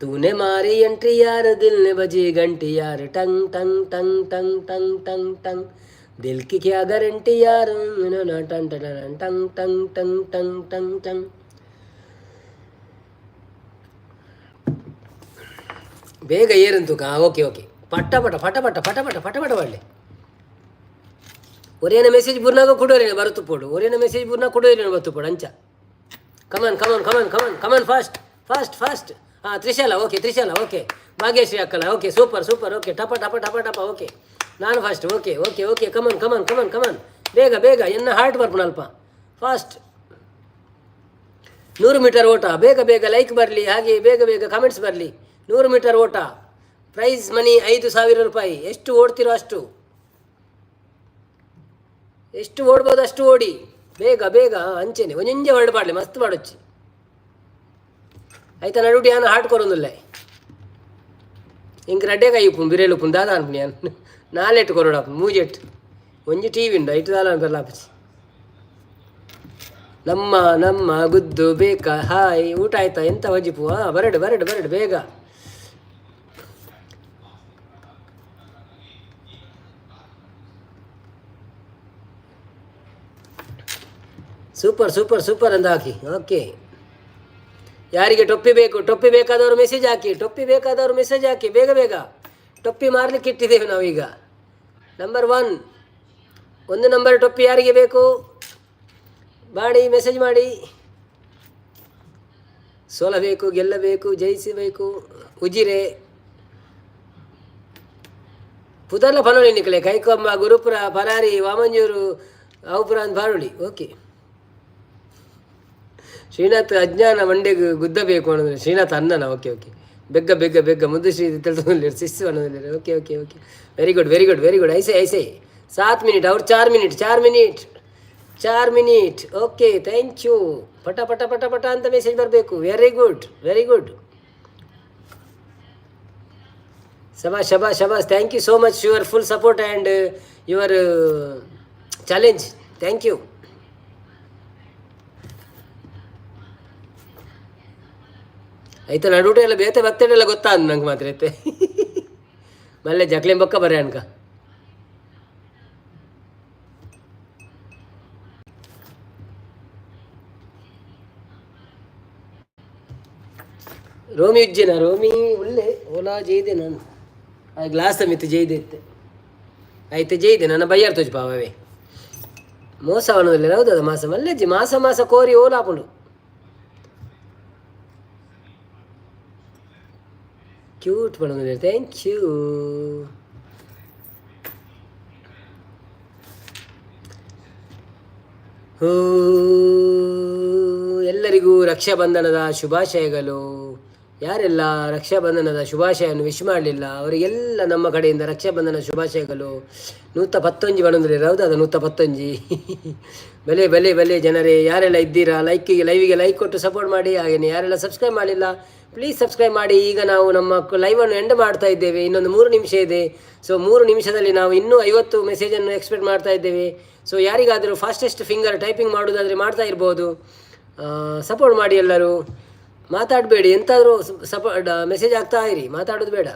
ತೂನೆ ಮಾರಿ ಎಂಟ್ರಿ ಯಾರ ದಿಲ್ ನೆ ಬಜಿ ಗಂಟಿ ಯಾರ ಟಂಗ್ ಟಂಗ್ ಟಂಗ್ ಟಂಗ್ ಟಂಗ್ ಟಂಗ್ ಟಂಗ್ ದಿಲ್ ಕಿ ಕ್ಯಾ ಗ್ಯಾರಂಟಿ ಯಾರ ಟಂಗ್ ಟಂಗ್ ಟಂಗ್ ಟಂಗ್ ಟಂಗ್ ಟಂಗ್ ಟಂಗ್ ಬೇಗ ಏರಂತು ಓಕೆ ಓಕೆ ಪಟ ಪಟ ಪಟ ಪಟ ಪಟ ಪಟ ಪಟ ಪಟ ಮಾಡಲಿ ಒರೇನ ಮೆಸೇಜ್ ಬುರ್ನಾಗ ಕೊಡೋರೇನು ಬರುತ್ತು ಪೋಡು ಒರೇನ ಮೆಸೇಜ್ ಬುರ್ನಾಗ ಕೊಡೋರೇನು ಬರುತ್ತು ಪೋಡು ಅಂಚ come on come on come on come on come on fast fast fast ಹಾಂ ತ್ರಿಶಾಲ ಓಕೆ ಭಾಗ್ಯಶ್ರೀ ಅಕ್ಕಲ್ಲ ಓಕೆ ಸೂಪರ್ ಸೂಪರ್ ಓಕೆ ಟಪ ಟಪ ಟಪ ಟಪ ಓಕೆ ನಾನು fast okay okay okay come on come on come on come on ಬೇಗ ಬೇಗ ಎನ್ನ ಹಾರ್ಟ್ ಬರ್ಪುಣ ಅಲ್ಪ ಫಾಸ್ಟ್ 100 ಮೀಟರ್ ಓಟ ಬೇಗ ಬೇಗ ಲೈಕ್ ಬರಲಿ ಹಾಗೆ ಬೇಗ ಬೇಗ ಕಮೆಂಟ್ಸ್ ಬರಲಿ 100 ಮೀಟರ್ ಓಟ ಪ್ರೈಸ್ ಮನಿ 5,000 ರೂಪಾಯಿ ಎಷ್ಟು ಓಡ್ತಿರೋ ಅಷ್ಟು ಎಷ್ಟು ಓಡ್ಬೋದು ಅಷ್ಟು ಓಡಿ ಬೇಗ ಬೇಗ ಅಂಚೆನೆ ಒಂಜೆ ಹೊರಡು ಮಾಡಲಿ ಮಸ್ತ್ ಮಾಡೊಚ್ಚಿ ಆಯ್ತಾ ನಡುಡಿ ಯಾನು ಹಾಟ್ ಕೊರೊಂದುಲ್ಲ ಇಂಕ ರಡ್ಡೆ ಕೈ ಉಪ್ಪು ಬಿರೇಲು ಉಪ್ಪು ದಾದ ಅನ್ಪು ನಾನು ನಾಲೆಟ್ಟು ಕೊರೋಡಪ್ಪ ಮೂಜೆಟ್ಟು ಒಂಜಿ ಟಿ ವಿ ಉಂಡು ಐಟು ದಾಲ ಬರ್ಲಾಪಚ್ಚಿ ನಮ್ಮ ನಮ್ಮ ಗುದ್ದು ಬೇಕಾ ಹಾಯ್ ಊಟ ಆಯ್ತಾ ಎಂತ ವಜಿಪು ಬರಡು ಬರಡು ಬರಡು ಬೇಗ ಸೂಪರ್ ಸೂಪರ್ ಸೂಪರ್ ಅಂತ ಹಾಕಿ ಓಕೆ ಯಾರಿಗೆ ಟೊಪ್ಪಿ ಬೇಕು ಟೊಪ್ಪಿ ಬೇಕಾದವರು ಮೆಸೇಜ್ ಹಾಕಿ ಟೊಪ್ಪಿ ಬೇಕಾದವರು ಮೆಸೇಜ್ ಹಾಕಿ ಬೇಗ ಬೇಗ ಟೊಪ್ಪಿ ಮಾರಲಿಕ್ಕೆ ಇಟ್ಟಿದ್ದೇವೆ ನಾವೀಗ ನಂಬರ್ 1 ಒಂದು ನಂಬರ್ ಟೊಪ್ಪಿ ಯಾರಿಗೆ ಬೇಕು ಮಾಡಿ ಮೆಸೇಜ್ ಮಾಡಿ ಸೋಲಬೇಕು ಗೆಲ್ಲಬೇಕು ಜಯಿಸಬೇಕು ಉಜಿರೆ ಪುದರ್ಲ ಪನೋಳಿ ನಿಕ್ಕಲೆ ಕೈಕೊಂಬ ಗುರುಪುರ ಪರಾರಿ ವಾಮಂಜೂರು ಅವುಪುರ ಅಂತ ಬಾರುಳಿ ಓಕೆ ಶ್ರೀನಾಥ್ ಅಜ್ಞಾನ ಮಂಡೆಗೆ ಗುದ್ದಬೇಕು ಅನ್ನೋದ್ರೆ ಶ್ರೀನಾಥ್ ಅನ್ನನ ಓಕೆ ಓಕೆ ಬೆಗ್ಗ ಬೆಗ್ಗ ಬೆಗ್ಗ ಮುದ್ದು ಶ್ರೀ ತಿಳಿದು ಶಿಸ್ಸು ಅನ್ನೋದಿಲ್ಲ okay okay okay very good very good very good ಐಸೆ ಐಸೆ 7 ಮಿನಿಟ್ ಅವ್ರು 4 ಮಿನಿಟ್ ಓಕೆ ಥ್ಯಾಂಕ್ ಯು ಪಟ ಪಟ ಪಟ ಪಟ ಅಂತ ಮೆಸೇಜ್ ಬರಬೇಕು ವೆರಿ ಗುಡ್ ವೆರಿ ಗುಡ್ ಶಬಾಸ್ ಶಬಾಸ್ ಶಬಾಸ್ thank you so much your full support and your challenge thank you ಆಯ್ತಾ ನಡುಟೆ ಎಲ್ಲ ಬೇತೆ ಬರ್ತಡೆ ಎಲ್ಲ ಗೊತ್ತಾ ಅಂದ್ ನಂಗೆ ಮಾತ್ರ ಐತೆ ಮಲ್ಲೆ ಜಕ್ಲೆ ಬೊಕ್ಕ ಬರೇ ಅನ್ಕ ರೋಮಿ ಉಜ್ಜಿನ ರೋಮಿ ಒಳ್ಳೆ ಓಲಾ ಜೈದೆ ನಾನು ಆ ಗ್ಲಾಸ್ ಮಿತ್ತು ಜೈದೆ ಇತ್ತೆ ಆಯ್ತು ಜೈದೆ ನನ್ನ ಬಯ್ಯಾರ ತೋಜ್ ಪಾವೇ ಮೋಸ ಅನ್ನೋದಿಲ್ಲ ಹೌದದ ಮಾಸ ಮಲ್ಲೆಜ್ಜಿ ಮಾಸ ಮಾಸ ಕೋರಿ ಓಲಾಪುಂಡು ಕ್ಯೂಟ್ ಪಡೋದಿಲ್ಲ ಥ್ಯಾಂಕ್ ಯು ಎಲ್ಲರಿಗೂ ರಕ್ಷಾಬಂಧನದ ಶುಭಾಶಯಗಳು. ಯಾರೆಲ್ಲ ರಕ್ಷಾಬಂಧನದ ಶುಭಾಶಯವನ್ನು ವಿಶ್ ಮಾಡಲಿಲ್ಲ ಅವರಿಗೆಲ್ಲ ನಮ್ಮ ಕಡೆಯಿಂದ ರಕ್ಷಾಬಂಧನ ಶುಭಾಶಯಗಳು. 115 ಬಣ್ಣಂದ್ರೆ ಹೌದಾ 115 ಬಲೆ ಬಲೆ ಬಲೆ ಜನರೇ, ಯಾರೆಲ್ಲ ಇದ್ದೀರಾ ಲೈವಿಗೆ ಲೈಕ್ ಕೊಟ್ಟು ಸಪೋರ್ಟ್ ಮಾಡಿ. ಹಾಗೆಯೇ ಯಾರೆಲ್ಲ ಸಬ್ಸ್ಕ್ರೈಬ್ ಮಾಡಿಲ್ಲ ಪ್ಲೀಸ್ ಸಬ್ಸ್ಕ್ರೈಬ್ ಮಾಡಿ. ಈಗ ನಾವು ನಮ್ಮ ಲೈವನ್ನು ಎಂಡ್ ಮಾಡ್ತಾ ಇದ್ದೇವೆ, ಇನ್ನೊಂದು 3 ನಿಮಿಷ ಇದೆ. ಸೊ 3 ನಿಮಿಷದಲ್ಲಿ ನಾವು ಇನ್ನೂ 50 ಮೆಸೇಜನ್ನು ಎಕ್ಸ್ಪೆಕ್ಟ್ ಮಾಡ್ತಾ ಇದ್ದೇವೆ. ಸೊ ಯಾರಿಗಾದರೂ ಫಾಸ್ಟೆಸ್ಟ್ ಫಿಂಗರ್ ಟೈಪಿಂಗ್ ಮಾಡೋದಾದರೆ ಮಾಡ್ತಾ ಇರ್ಬೋದು. ಸಪೋರ್ಟ್ ಮಾಡಿ ಎಲ್ಲರೂ, ಮಾತಾಡಬೇಡಿ, ಎಂತಾದರೂ ಮೆಸೇಜ್ ಆಗ್ತಾ ಇರಿ, ಮಾತಾಡೋದು ಬೇಡ.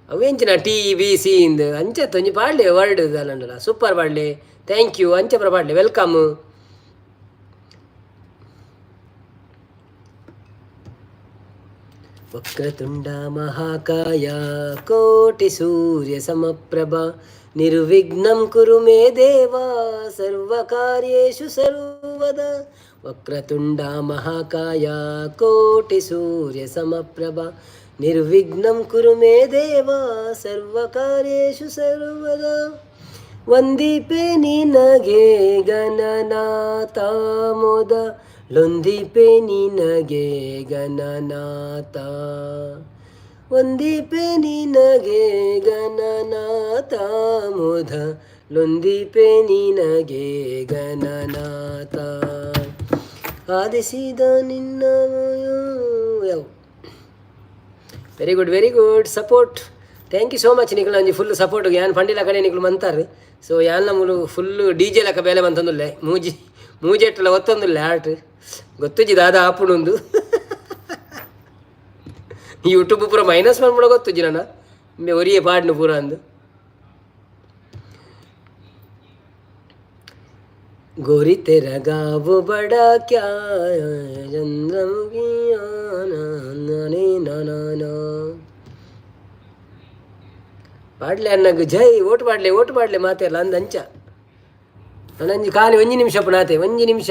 ಅವೇಂಚಿನ TVC ಇಂದ ಅಂಚೆ ತೊಂಜಿ ಪಾಡ್ಲೆ ವರ್ಡ್ ಅಲ್ಲಂಡಲ್ಲ ಸೂಪರ್ ಪಾಡ್ಲೆ. ಥ್ಯಾಂಕ್ ಯು ಅಂಚೆ ಪರ ಪಾಡ್ಲೆ, ವೆಲ್ಕಮ್. ವಕ್ರತುಂಡ ಮಹಾಕಾಯ ಕೋಟಿ ಸೂರ್ಯ ಸಮಪ್ರಭ ನಿರ್ವಿಘ್ನಂ ಕುರು ಮೇ ದೇವ ಸರ್ವಕಾರ್ಯೇಷು ಸರ್ವದ. ವಕ್ರತುಂಡ ಮಹಾಕಾಯ ಕೋಟಿ ಸೂರ್ಯ ಸಮಪ್ರಭ ನಿರ್ವಿಘ್ನಂ ಕುರು ಮೇ ದೇವ ಸರ್ವಕಾರ್ಯೇಷು ಸರ್ವದ. ವಂದಿಪೆ ನಿನಗೆ ಗಣನಾಥ ಮೋದ ಲೊಂದಿಪೆ ನಿನಗೆ ಗಣನಾಥ. ವಂದಿಪೆ ನಿನಗೆ ಗಣನಾಥ ಮೋದ ಲೊಂದಿಪೆ ನಿನಗೆ ಗಣನಾಥ. ಆದಿಸಿದ ನಿನ್ನ very good support. Thank you so much Nikhil ಅಂಜಿ ಫುಲ್ ಸಪೋರ್ಟ್. ಯಾನ್ ಫಂಡಿಲ ಕಡೆ ನಿಖಿಲ್ ಮಂತಾರೆ. ಸೊ ಯಾನ್ ನಮ್ಮಲು ಫುಲ್ಲು DJ ಲಕ್ಕ ಬೇಲೆ ಬಂತಂದುಲ್ಲೆ ಮೂಜೆಟ್ಟಲ್ಲ ಒತ್ತೊಂದುಲ್ಲೆ ಆರ್ಟ್ ಗೊತ್ತುಜಿ ದಾದ ಆಪುಣೊಂದು ಯೂಟ್ಯೂಬ್ ಪೂರ ಮೈನಸ್ ಮಾಡ್ಬಿಡೋ ಗೊತ್ತುಜಿ ನನ್ನ ಒರಿಯೇ ಪಾಡ್ನು ಪೂರ ಅಂದು. ಗೋರಿ ತೆರ ಗಾವು ಬಡ ಕ್ಯಾ ಚಂದ್ರಮುಖಿ ಪಾಡ್ಲೆ ಅನ್ನಗ ಜೈ ಓಟ್ ಪಾಡ್ಲೆ ಮಾತೆಲ್ಲ ಅಂದ ಅಂಚ ನನ್ನಂಜಿ ಖಾಲಿ 1 ನಿಮಿಷ ಪುನಾತೆ 1 ನಿಮಿಷ.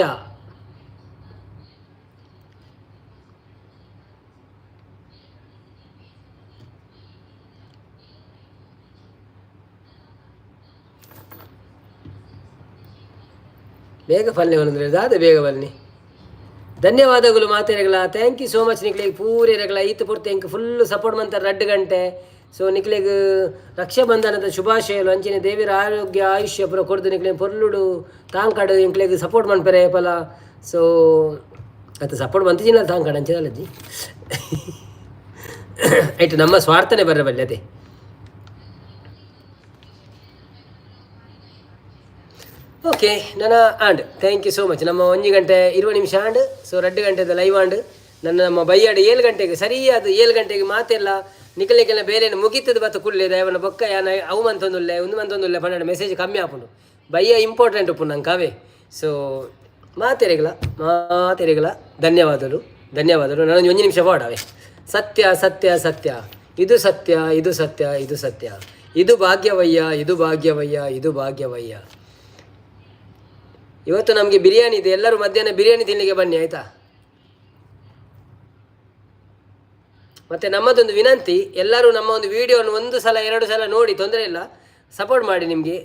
ಬೇಗ ಫಲ್ನೆ ಬಂದ್ರೆ ದಾದ ಬೇಗ ಬನ್ನಿ. ಧನ್ಯವಾದಗಳು ಮಾತೆರೆಗಳ. ಥ್ಯಾಂಕ್ ಯು ಸೋ ಮಚ್ ನಿಕ್ಲಿಗೆ ಪೂರೆರಗಳ ಈತ ಪೂರ್ತಿ ಎಂಕ್ ಫುಲ್ಲು ಸಪೋರ್ಟ್ ಮಾಡ್ತಾರೆ 2 ಗಂಟೆ. ಸೊ ನಿಕ್ಲಿಗೆ ರಕ್ಷಾಬಂಧನದ ಶುಭಾಶಯಲು ಅಂಚಿನ ದೇವಿರ ಆರೋಗ್ಯ ಆಯುಷ್ಯ ಪುರ ಕೊಡ್ದು ನಿಕ್ಲಿಗೆ ಪೊರ್ಲುಡು ತಾಂಕಾಡು ಎಂಕ್ಲಿಗೆ ಸಪೋರ್ಟ್ ಮಾಡ್ಪರೆ ಪಲ. ಸೊ ಅದು ಸಪೋರ್ಟ್ ಬಂತಿಜಿಲ್ಲ ತಾಂಕಾಡು ಅಂಚದಲ್ಲಜ್ಜಿ ಆಯ್ತು ನಮ್ಮ ಸ್ವಾರ್ಥನೆ ಬರಬಲ್ಲೆ ಅದೇ. ಓಕೆ ನನ್ನ and thank you so much. ನಮ್ಮ 1 ಗಂಟೆ 20 ನಿಮಿಷ ಆಂಡ್. ಸೊ 2 ಗಂಟೆದ ಲೈವ್ ಆಂಡ್ ನಮ್ಮ ಬೈಯಾಡು 7 ಗಂಟೆಗೆ ಸರಿಯಾದ 7 ಗಂಟೆಗೆ ಮಾತೆಲ್ಲ ನಿಖಲಿಕ್ಕೆಲ್ಲ ಬೇರೆ ಮುಗಿತದ ಬತ್ತ ಕುಳ್ಳೆ ದಯವನ ಬೊಕ್ಕ ಯಾನ ಅವು ಮಂತೊಂದುಲ್ಲೆ 1 ಮಂತೊಂದುಲ್ಲೆ ಪನ್ನಡ ಮೆಸೇಜ್ ಕಮ್ಮಿ ಆಪುಂಡು ಬಯ್ಯ ಇಂಪಾರ್ಟೆಂಟ್ ಉಪ್ಪು ನಂಗೆ ಕಾವೇ. ಸೊ ಮಾತೆರೆಗಳ ಧನ್ಯವಾದಗಳು. ನಾನು 1 ನಿಮಿಷ ಪಾಡವೆ. ಸತ್ಯ ಸತ್ಯ ಸತ್ಯ ಇದು ಸತ್ಯ ಇದು ಸತ್ಯ ಇದು ಸತ್ಯ ಇದು ಭಾಗ್ಯವಯ್ಯ ಇದು ಭಾಗ್ಯವಯ್ಯ ಇದು ಭಾಗ್ಯವಯ್ಯ. ಇವತ್ತು ನಮಗೆ ಬಿರಿಯಾನಿ ಇದೆ, ಎಲ್ಲರೂ ಮಧ್ಯಾಹ್ನ ಬಿರಿಯಾನಿ ತಿನ್ನಲಿಕ್ಕೆ ಬನ್ನಿ ಆಯಿತಾ. ಮತ್ತು ನಮ್ಮದೊಂದು ವಿನಂತಿ, ಎಲ್ಲರೂ ನಮ್ಮ ಒಂದು ವಿಡಿಯೋವನ್ನು 1 ಸಲ 2 ಸಲ ನೋಡಿ ತೊಂದರೆ ಇಲ್ಲ, ಸಪೋರ್ಟ್ ಮಾಡಿ ನಮಗೆ.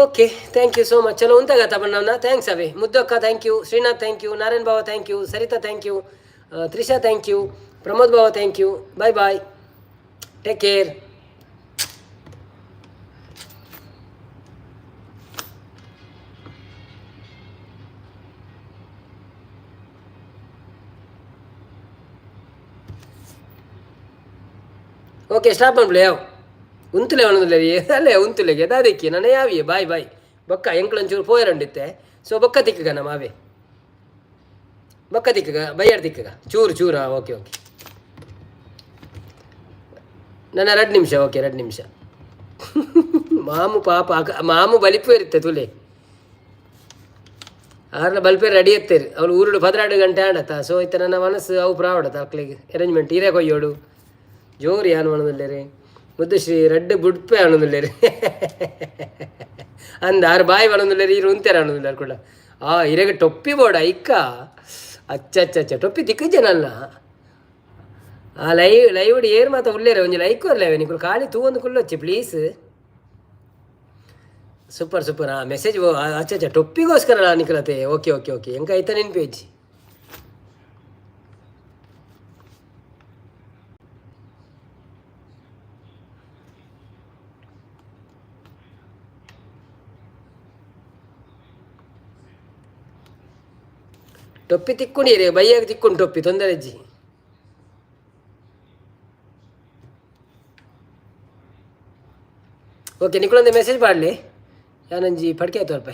Okay thank you so much. ಚಲೋ ಉಂತಾಗ ತಬಣ್ಣವನ್ನ ಥ್ಯಾಂಕ್ಸ್ ಅವೇ. ಮುದ್ದಕ್ಕ thank you, Srinath thank you, Narayan ಬಾವ thank you, Sarita thank you, Trisha thank you, Pramod ಬಾವ thank you. Bye take care. Okay stop ಮಾಡ್ಬಿಡಿ. ಉಂತುಲೆ ಅವನದಲ್ಲಿ ಅಲ್ಲೇ ಉಂತುಲೆಗೆ ದಾದಿಕ್ಕಿ ನಾನು ಯಾವಿಯೇ ಬಾಯ್ ಬಾಯ್ ಬೊಕ್ಕ ಎಂಕ್ಳಂಚೂರು ಪೋಯರಂಡಿತ್ತೆ ಸೊ ಬೊಕ್ಕ ತಿಕ್ಕಗ ನಮ್ಮ ಅವೇ ಬೊಕ್ಕ ತಿಕ್ಕಗ ಬೈಯಾಡ್ ತಿಕ್ಕಗ ಚೂರು ಚೂರು ಓಕೆ ಓಕೆ ನನ್ನ 2 ನಿಮಿಷ ಓಕೆ 2 ನಿಮಿಷ ಮಾಮು ಪಾಪ ಮಾಮು ಬಲಿಪು ಇರುತ್ತೆ ತುಲೆ ಆರ್ಲ ಬಲ್ಪೆ ರೆಡಿ ಎತ್ತೇರಿ ಅವ್ಳು ಊರುಡು 12 ಗಂಟೆ ಆಡತ್ತ ಸೊ ಇತ್ತ ನನ್ನ ಮನಸ್ಸು ಅವು ಪ್ರಾವಡತ್ತ ಅಕ್ಲಿಗೆ ಅರೇಂಜ್ಮೆಂಟ್ ಹೀರೇ ಕೊಯ್ಯೋಡು ಜೋರಿ ಏನು ಮಾಡೋದಿಲ್ಲ ಮುದ್ದು ಶ್ರೀ ರೆಡ್ ಬುಡ್ಪೆ ಅನ್ನೋದಿಲ್ಲ ಅಂದ 6 ಬಾಯಿ ಮಾಡೋದಿಲ್ಲ ಇರು ಉಂತೇರ ಅನ್ನೋದಿಲ್ಲ ಕೂಡ ಹಿರೇಗೆ ಟೊಪ್ಪಿ ಬೋಡ ಇಕ್ಕ ಅಚ್ಚ ಟೊಪ್ಪಿ ದಿಕ್ಕಜನಲ್ಲ ಲೈವ್ ಏರ್ ಮಾತ ಉಳ್ಳೇರೆ ಒಂಜಿ ಲೈಕ್ ಅಲ್ಲವೇ ನೀವು ಖಾಲಿ ತೂ ಒಂದು ಕುಲ್ಲೊಚ್ಚಿ ಪ್ಲೀಸ್ ಸೂಪರ್ ಮೆಸೇಜ್ ಅಚ್ಚ ಟೊಪ್ಪಿಗೋಸ್ಕರ ನಿಖಲತೆ ಓಕೆ ಎಂಕ ಆಯ್ತಾ ನಿನ್ನ ಪೇಜ್ ಟೊಪ್ಪಿ ತಿಕ್ಕೊಂಡಿರಿ ಬೈಯಾಗ ತಿಕ್ಕೊಂಡು ಟೊಪ್ಪಿ ತೊಂದರೆ ಅಜ್ಜಿ ಓಕೆ ನಿಕ್ಳೊಂದು ಮೆಸೇಜ್ ಮಾಡಲಿ ಯಾನಂಜಿ ಪಡ್ಕೆ ಆಯ್ತು ಅಲ್ಪ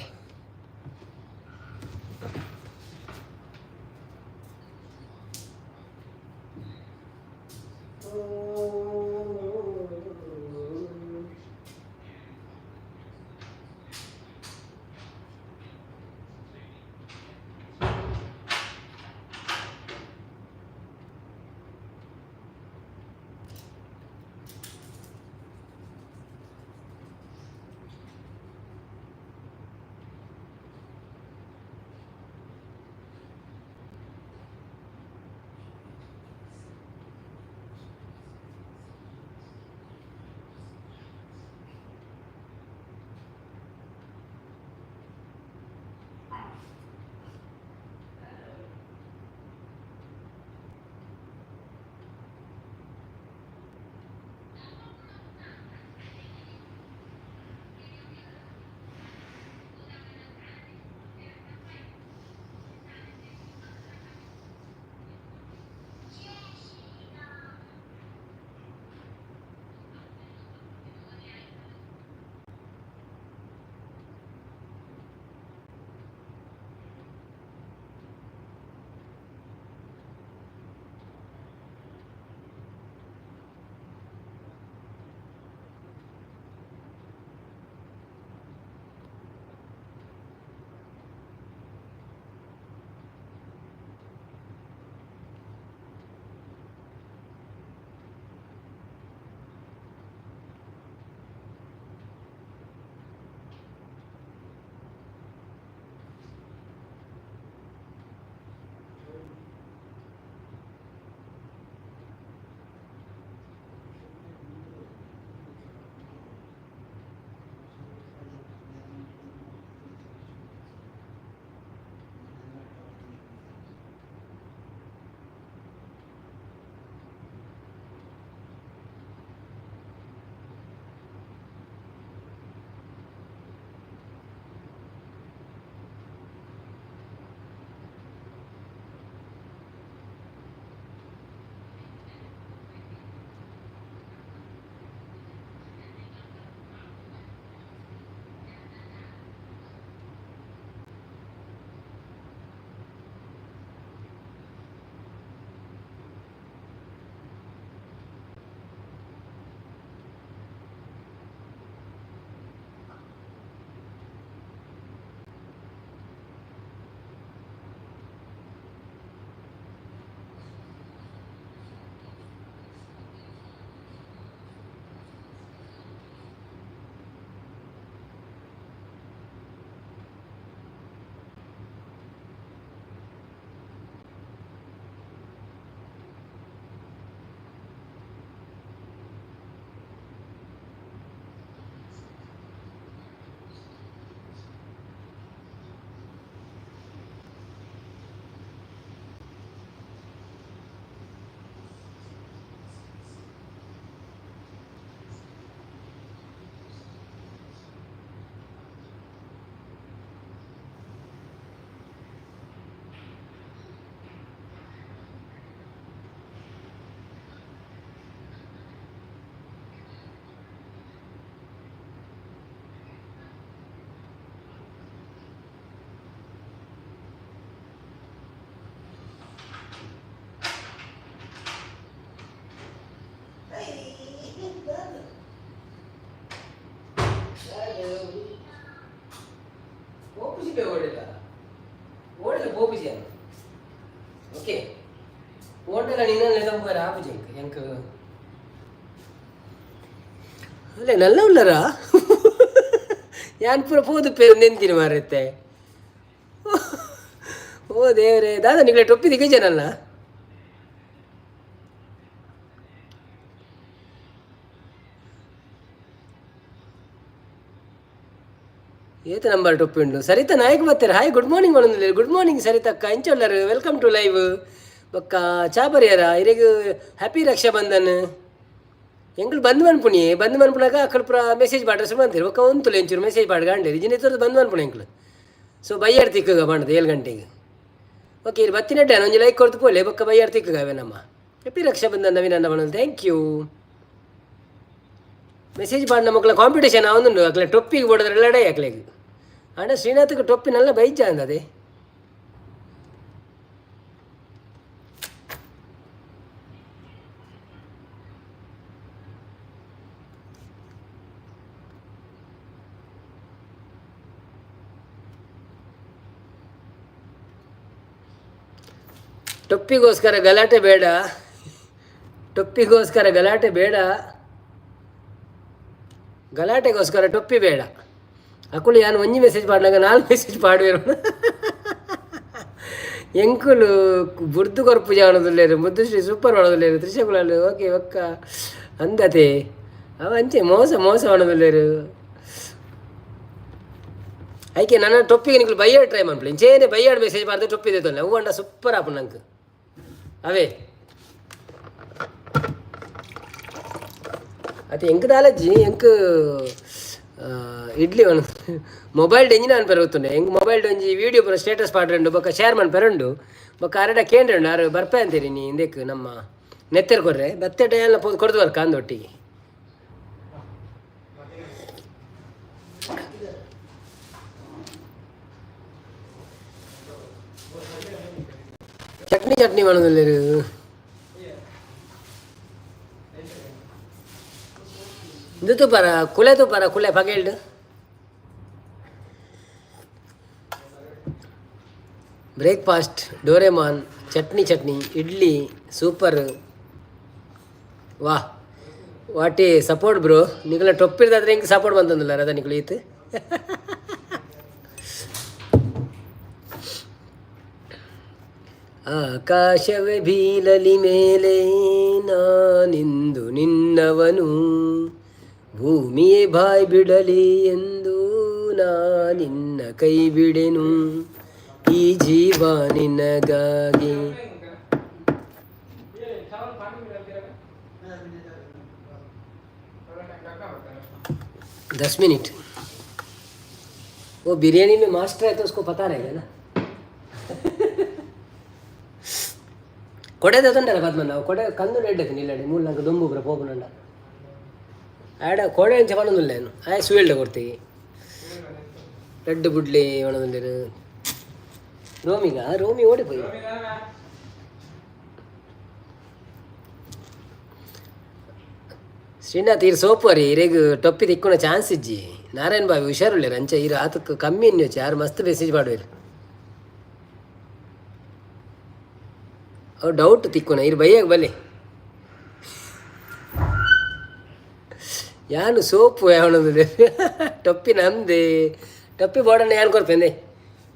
ಓಕೆ ಓಟೆಲ್ಲ ನಿನ್ನಲ್ಲಿ ತಂಪಾರ ಆಪುಜೆಂಕ್ ಎಂಕ್ ಅಲ್ಲೇ ನಲ್ಲ ಉಳ್ಳರಾ ಯಾನ್ ಪೂರ ಪೋದು ಪೇರು ನೆಂತಿನ ಮಾರತ್ತೆ ಓ ದೇವ್ರೆ ದಾದ ನಿಗ್ಲೆ ಟೊಪ್ಪಿ ದಿಗಜನಲ್ಲ ಏತ ನಂಬರ್ ಟೊಪ್ಪಿ ಉಂಡು ಸರಿತಾ ನಾಯಕ್ ಬರ್ತಾರೆ ಹಾಯ್ ಗುಡ್ ಮಾರ್ನಿಂಗ್ ಒಳಂದಿಲ್ಲ ಗುಡ್ ಮಾರ್ನಿಂಗ್ ಸರಿತಕ್ಕ ಎಂಚೊಲ್ಲರು ವೆಲ್ಕಮ್ ಟು ಲೈವ್ ಬೊಕ್ಕ ಚಾ ಪರಿಯಾರ ಇರೆಗ್ ಹ್ಯಾಪಿ ರಕ್ಷಾ ಬಂಧನ್ ಎಂಗಳು ಬಂದ್ ಮನ್ಪುಣಿ ಬಂದ್ ಮನ್ಪುಣಾಗ ಅಕ್ಕಡ ಪುರ ಮೆಸೇಜ್ ಪಾಡ್ರೆ ಸುಮ್ಮನೆ ಅಂತೀರಿ ಒಕ್ಕ ಒಂತುಲೆ ಎಂಚೂರು ಮೆಸೇಜ್ ಪಾಡ್ಗ ಅಂಡೇರಿ ಜಿನಿತರದ್ದು ಬಂದ್ ಮನ್ಪುಣ ಎಂಕ್ಲು ಸೊ ಬೈಯಾಡ್ ತಿಕ್ಕಗ ಬಂಡದು 7 ಗಂಟೆಗೆ ಓಕೆ ಇಲ್ಲಿ ಬತ್ತಿನಡ್ಡೆ ಒಂಜಿ ಲೈಕ್ ಕೊಡ್ತು ಪೋಲೆ ಬೊಕ್ಕ ಬೈಯಾಡ್ ತಿಕ್ಕಗ ಅವೇ ನಮ್ಮ ಹ್ಯಾಪಿ ರಕ್ಷಾ ಬಂಧನ್ ನವೀನನ್ನ ಬಂದು ಥ್ಯಾಂಕ್ ಯು ಮೆಸೇಜ್ ಪಾಡ್ ನಮ್ಮಕ್ಲ ಕಾಂಪಿಟೇಷನ್ ಅವನುಂಡು ಅಕ್ಲೆ ಟೊಪ್ಪಿಗೆ ಬೋಡದ್ರೆ ಎಲ್ಲಡೇ ಅಕ್ಲೆಗೆ ಆಂಡ ಶ್ರೀನಾಥ್ಗೆ ಟೊಪ್ಪಿ ನಲ್ಲ ಬೈಜ ಅಂದದೆ ಟೊಪ್ಪಿಗೋಸ್ಕರ ಗಲಾಟೆ ಬೇಡ ಟೊಪ್ಪಿಗೋಸ್ಕರ ಗಲಾಟೆ ಬೇಡ ಗಲಾಟೆಗೋಸ್ಕರ ಟೊಪ್ಪಿ ಬೇಡ ಅಕ್ಕಳು ಯಾನು ಒಂಜಿ ಮೆಸೇಜ್ ಪಾಡ್ನಾಗ 4 ಮೆಸೇಜ್ ಪಾಡುವೆರು ಎಂಕುಲು ಬುರ್ದು ಕೊರ್ಪು ಜಾಣೋದಿಲ್ಲೇರು ಮುದ್ದುಶ್ರೀ ಸೂಪರ್ ಮಾಡೋದಿಲ್ಲೇರು ತ್ರಿಶಕುಲಲ್ಲಿ ಓಕೆ ಒಕ್ಕ ಅಂದತೆ ಅವ ಅಂಚೆ ಮೋಸ ಮಾಡೋದಿಲ್ಲೇರು ಐಕೆ ನನ್ನ ಟೊಪ್ಪಿಗೆ ನಿಂಗೆ ಬೈಯಾಡ್ ಟ್ರೈ ಮಾಡ್ಲಿ ಇಂಚೇನೆ ಬೈಯಾಡ್ ಮೆಸೇಜ್ ಪಾಡ್ದು ಟೊಪ್ಪಿದೆ ತೊಲ್ಲ ಹೂ ಅಂಡ ಸೂಪರ್ ಆಪು ನಂಗೆ ಅವೇ ಅದು ಎಂಕ್ ದಾಲಜ್ಜಿ ಎಂಕ್ ಇಡ್ಲಿ ಒಣ ಮೊಬೈಲ್ ಎಂಜಿನ ಅನ್ ಪೆరుగుతుండే ಎಂಕ್ ಮೊಬೈಲ್ ಒಂಜಿ ವೀಡಿಯೋ ಪೂರ ಸ್ಟೇಟಸ್ ಪಾಡ್ರೆಂಡು ಬೊಕ್ಕ ಶೇರ್ ಮಾಡಿ ಪೆರಂಡು ಬೊಕ್ಕ ಅರಡ ಕೇಂದ್ರಂಡು ಆರು ಬರ್ಪೆ ಅಂತೀರಿ ನೀ ಇಂದೆಕ್ ನಮ್ಮ ನೆತ್ತೆರ್ ಕೊರ್ರೆ ಬತ್ತೆಟ ಎಲ್ಲ ಪೋದು ಕೊಡ್ದು ಬರ್ಕ ಅಂದೊಟ್ಟಿಗೆ ಚಟ್ನಿ ಮಾಡೋದಿಲ್ಲರು ಇದು ತುಪ್ಪಾರ ಕುಲೆ ಪಗೇಲ್ಡು breakfast Doraemon chutney idli super ವಾಹ್ ವಾಟಿ ಸಪೋರ್ಟ್ ಬ್ರೋ ನಿಗಲ ಟೊಪ್ಪಿರ್ದಾದ್ರೆ ಹಿಂಗೆ ಸಪೋರ್ಟ್ ಬಂತಂದಿಲ್ಲ ಅದ ನಿಗಳು ಈತು ಆಕಾಶವೇ ಬೀಳಲಿ ಮೇಲೆ ನಾನಿಂದು ನಿನ್ನವನು ಭೂಮಿಯೇ ಬಾಯ್ ಬಿಡಲಿ ಎಂದು ನಿನ್ನ ಕೈ ಬಿಡೆನು ಈ ಜೀವ ನಿನಗಾಗಿ 10 मिनट वो बिरयानी में मास्टर है तो उसको पता रहेगा ना ಕೊಡೆ ತಂದಲ್ಲ ಬದ್ಮ ನಾವು ಕೊಡೆ ಕಂದು ನೆಡ್ಡಕ್ಕೆ ನಿಲ್ಲಡಿ ಮೂಲ ನಂಗೆ ದೊಂಬು ಬ್ರ ಪೋಪುನಂಡ ಆಡ ಕೊಡೆ ಅಂಚೆ ಪಣೊಂದಿಲ್ಲ ಏನು ಆಯ ಸುವೆಲ್ಡ ಕೊಡ್ತೀವಿ ರೆಡ್ ಬುಡ್ಲಿ ಒಣದೊಂದಿರು ರೋಮಿ ಓಡಿಪೋಯಿ ಶ್ರೀನಾಥ್ ಇರು ಸೋಪು ರೀ ಇರೇಗ ಟೊಪ್ಪಿ ತಿಕ್ಕೊಳ ಚಾನ್ಸ್ ಇಜ್ಜಿ ನಾರಾಯಣ ಬಾವಿ ಹುಷಾರುಳ್ಳಿರ ಅಂಚೆ ಇರು ಆತಕ್ಕೆ ಕಮ್ಮಿ ಇನ್ನೊಚ್ಚಿ ಯಾರು ಮಸ್ತ್ ಮೆಸೇಜ್ ಮಾಡುವಿರು ಅವ್ರು ಡೌಟ್ ತಿಕ್ಕೋಣ ಇರು ಬೈಯಾಗ ಬಲ್ಲಿ ಯಾನು ಸೋಪು ಯಾವಣದು ಟೊಪ್ಪಿ ನಮ್ಮದೇ ಟೊಪ್ಪಿ ಬೋರ್ಡನ್ನು ಯಾನು ಕೊರ್ಪೇನೆ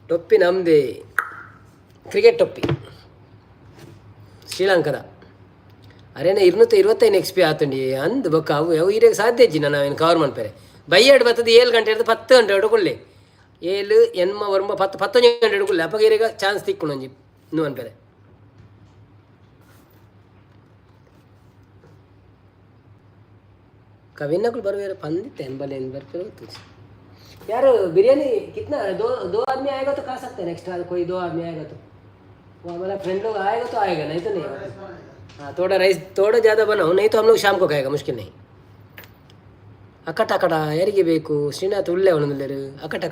ಟೊಪ್ಪಿ ನಮ್ಮದೇ ಕ್ರಿಕೆಟ್ ಟೊಪ್ಪಿ ಶ್ರೀಲಂಕಾದ ಅರೇನ 225 XP ಆತಂಡಿ ಅಂದು ಬೊಕ್ಕ ಅವು ಇರಾಗ ಸಾಧ್ಯ ಇಜ್ಜಿ ನಾವೇನು ಕವರ್ ಮಾಡ್ಪೇರೆ ಬೈಯಾಡ್ ಬರ್ತದೆ 7 ಗಂಟೆ ಹಿಡಿದು 10 ಗಂಟೆ ಹಿಡ್ಕೊಳ್ಳಿ 7 ಎನ್ಮ ವರ್ಮ 11 ಗಂಟೆ ಹಿಡ್ಕೊಳ್ಳಿ ಅಪ್ಪಗೆ ಇರಾಗ ಚಾನ್ಸ್ ತಿಕ್ಕೊಂಡು ಒಂಜಿ ಇನ್ನೂ ಅನ್ಪೇರೆ कविना को बरवे पंडित हैं भले इन पर तुझ यार बिरयानी कितना दो आदमी आएगा तो खा सकते हैं एक्स्ट्रा कोई 2 आदमी आएगा तो वो हमारा फ्रेंड लोग आएगा तो आएगा नहीं तो नहीं आएगा हाँ थोड़ा राइस थोड़ा ज़्यादा बनाओ नहीं तो हम लोग शाम को खाएगा मुश्किल नहीं अकट यारिगे बेकु श्रीनाथ उल्ले ಒಣದಲ್ಲರು ಅಕಟ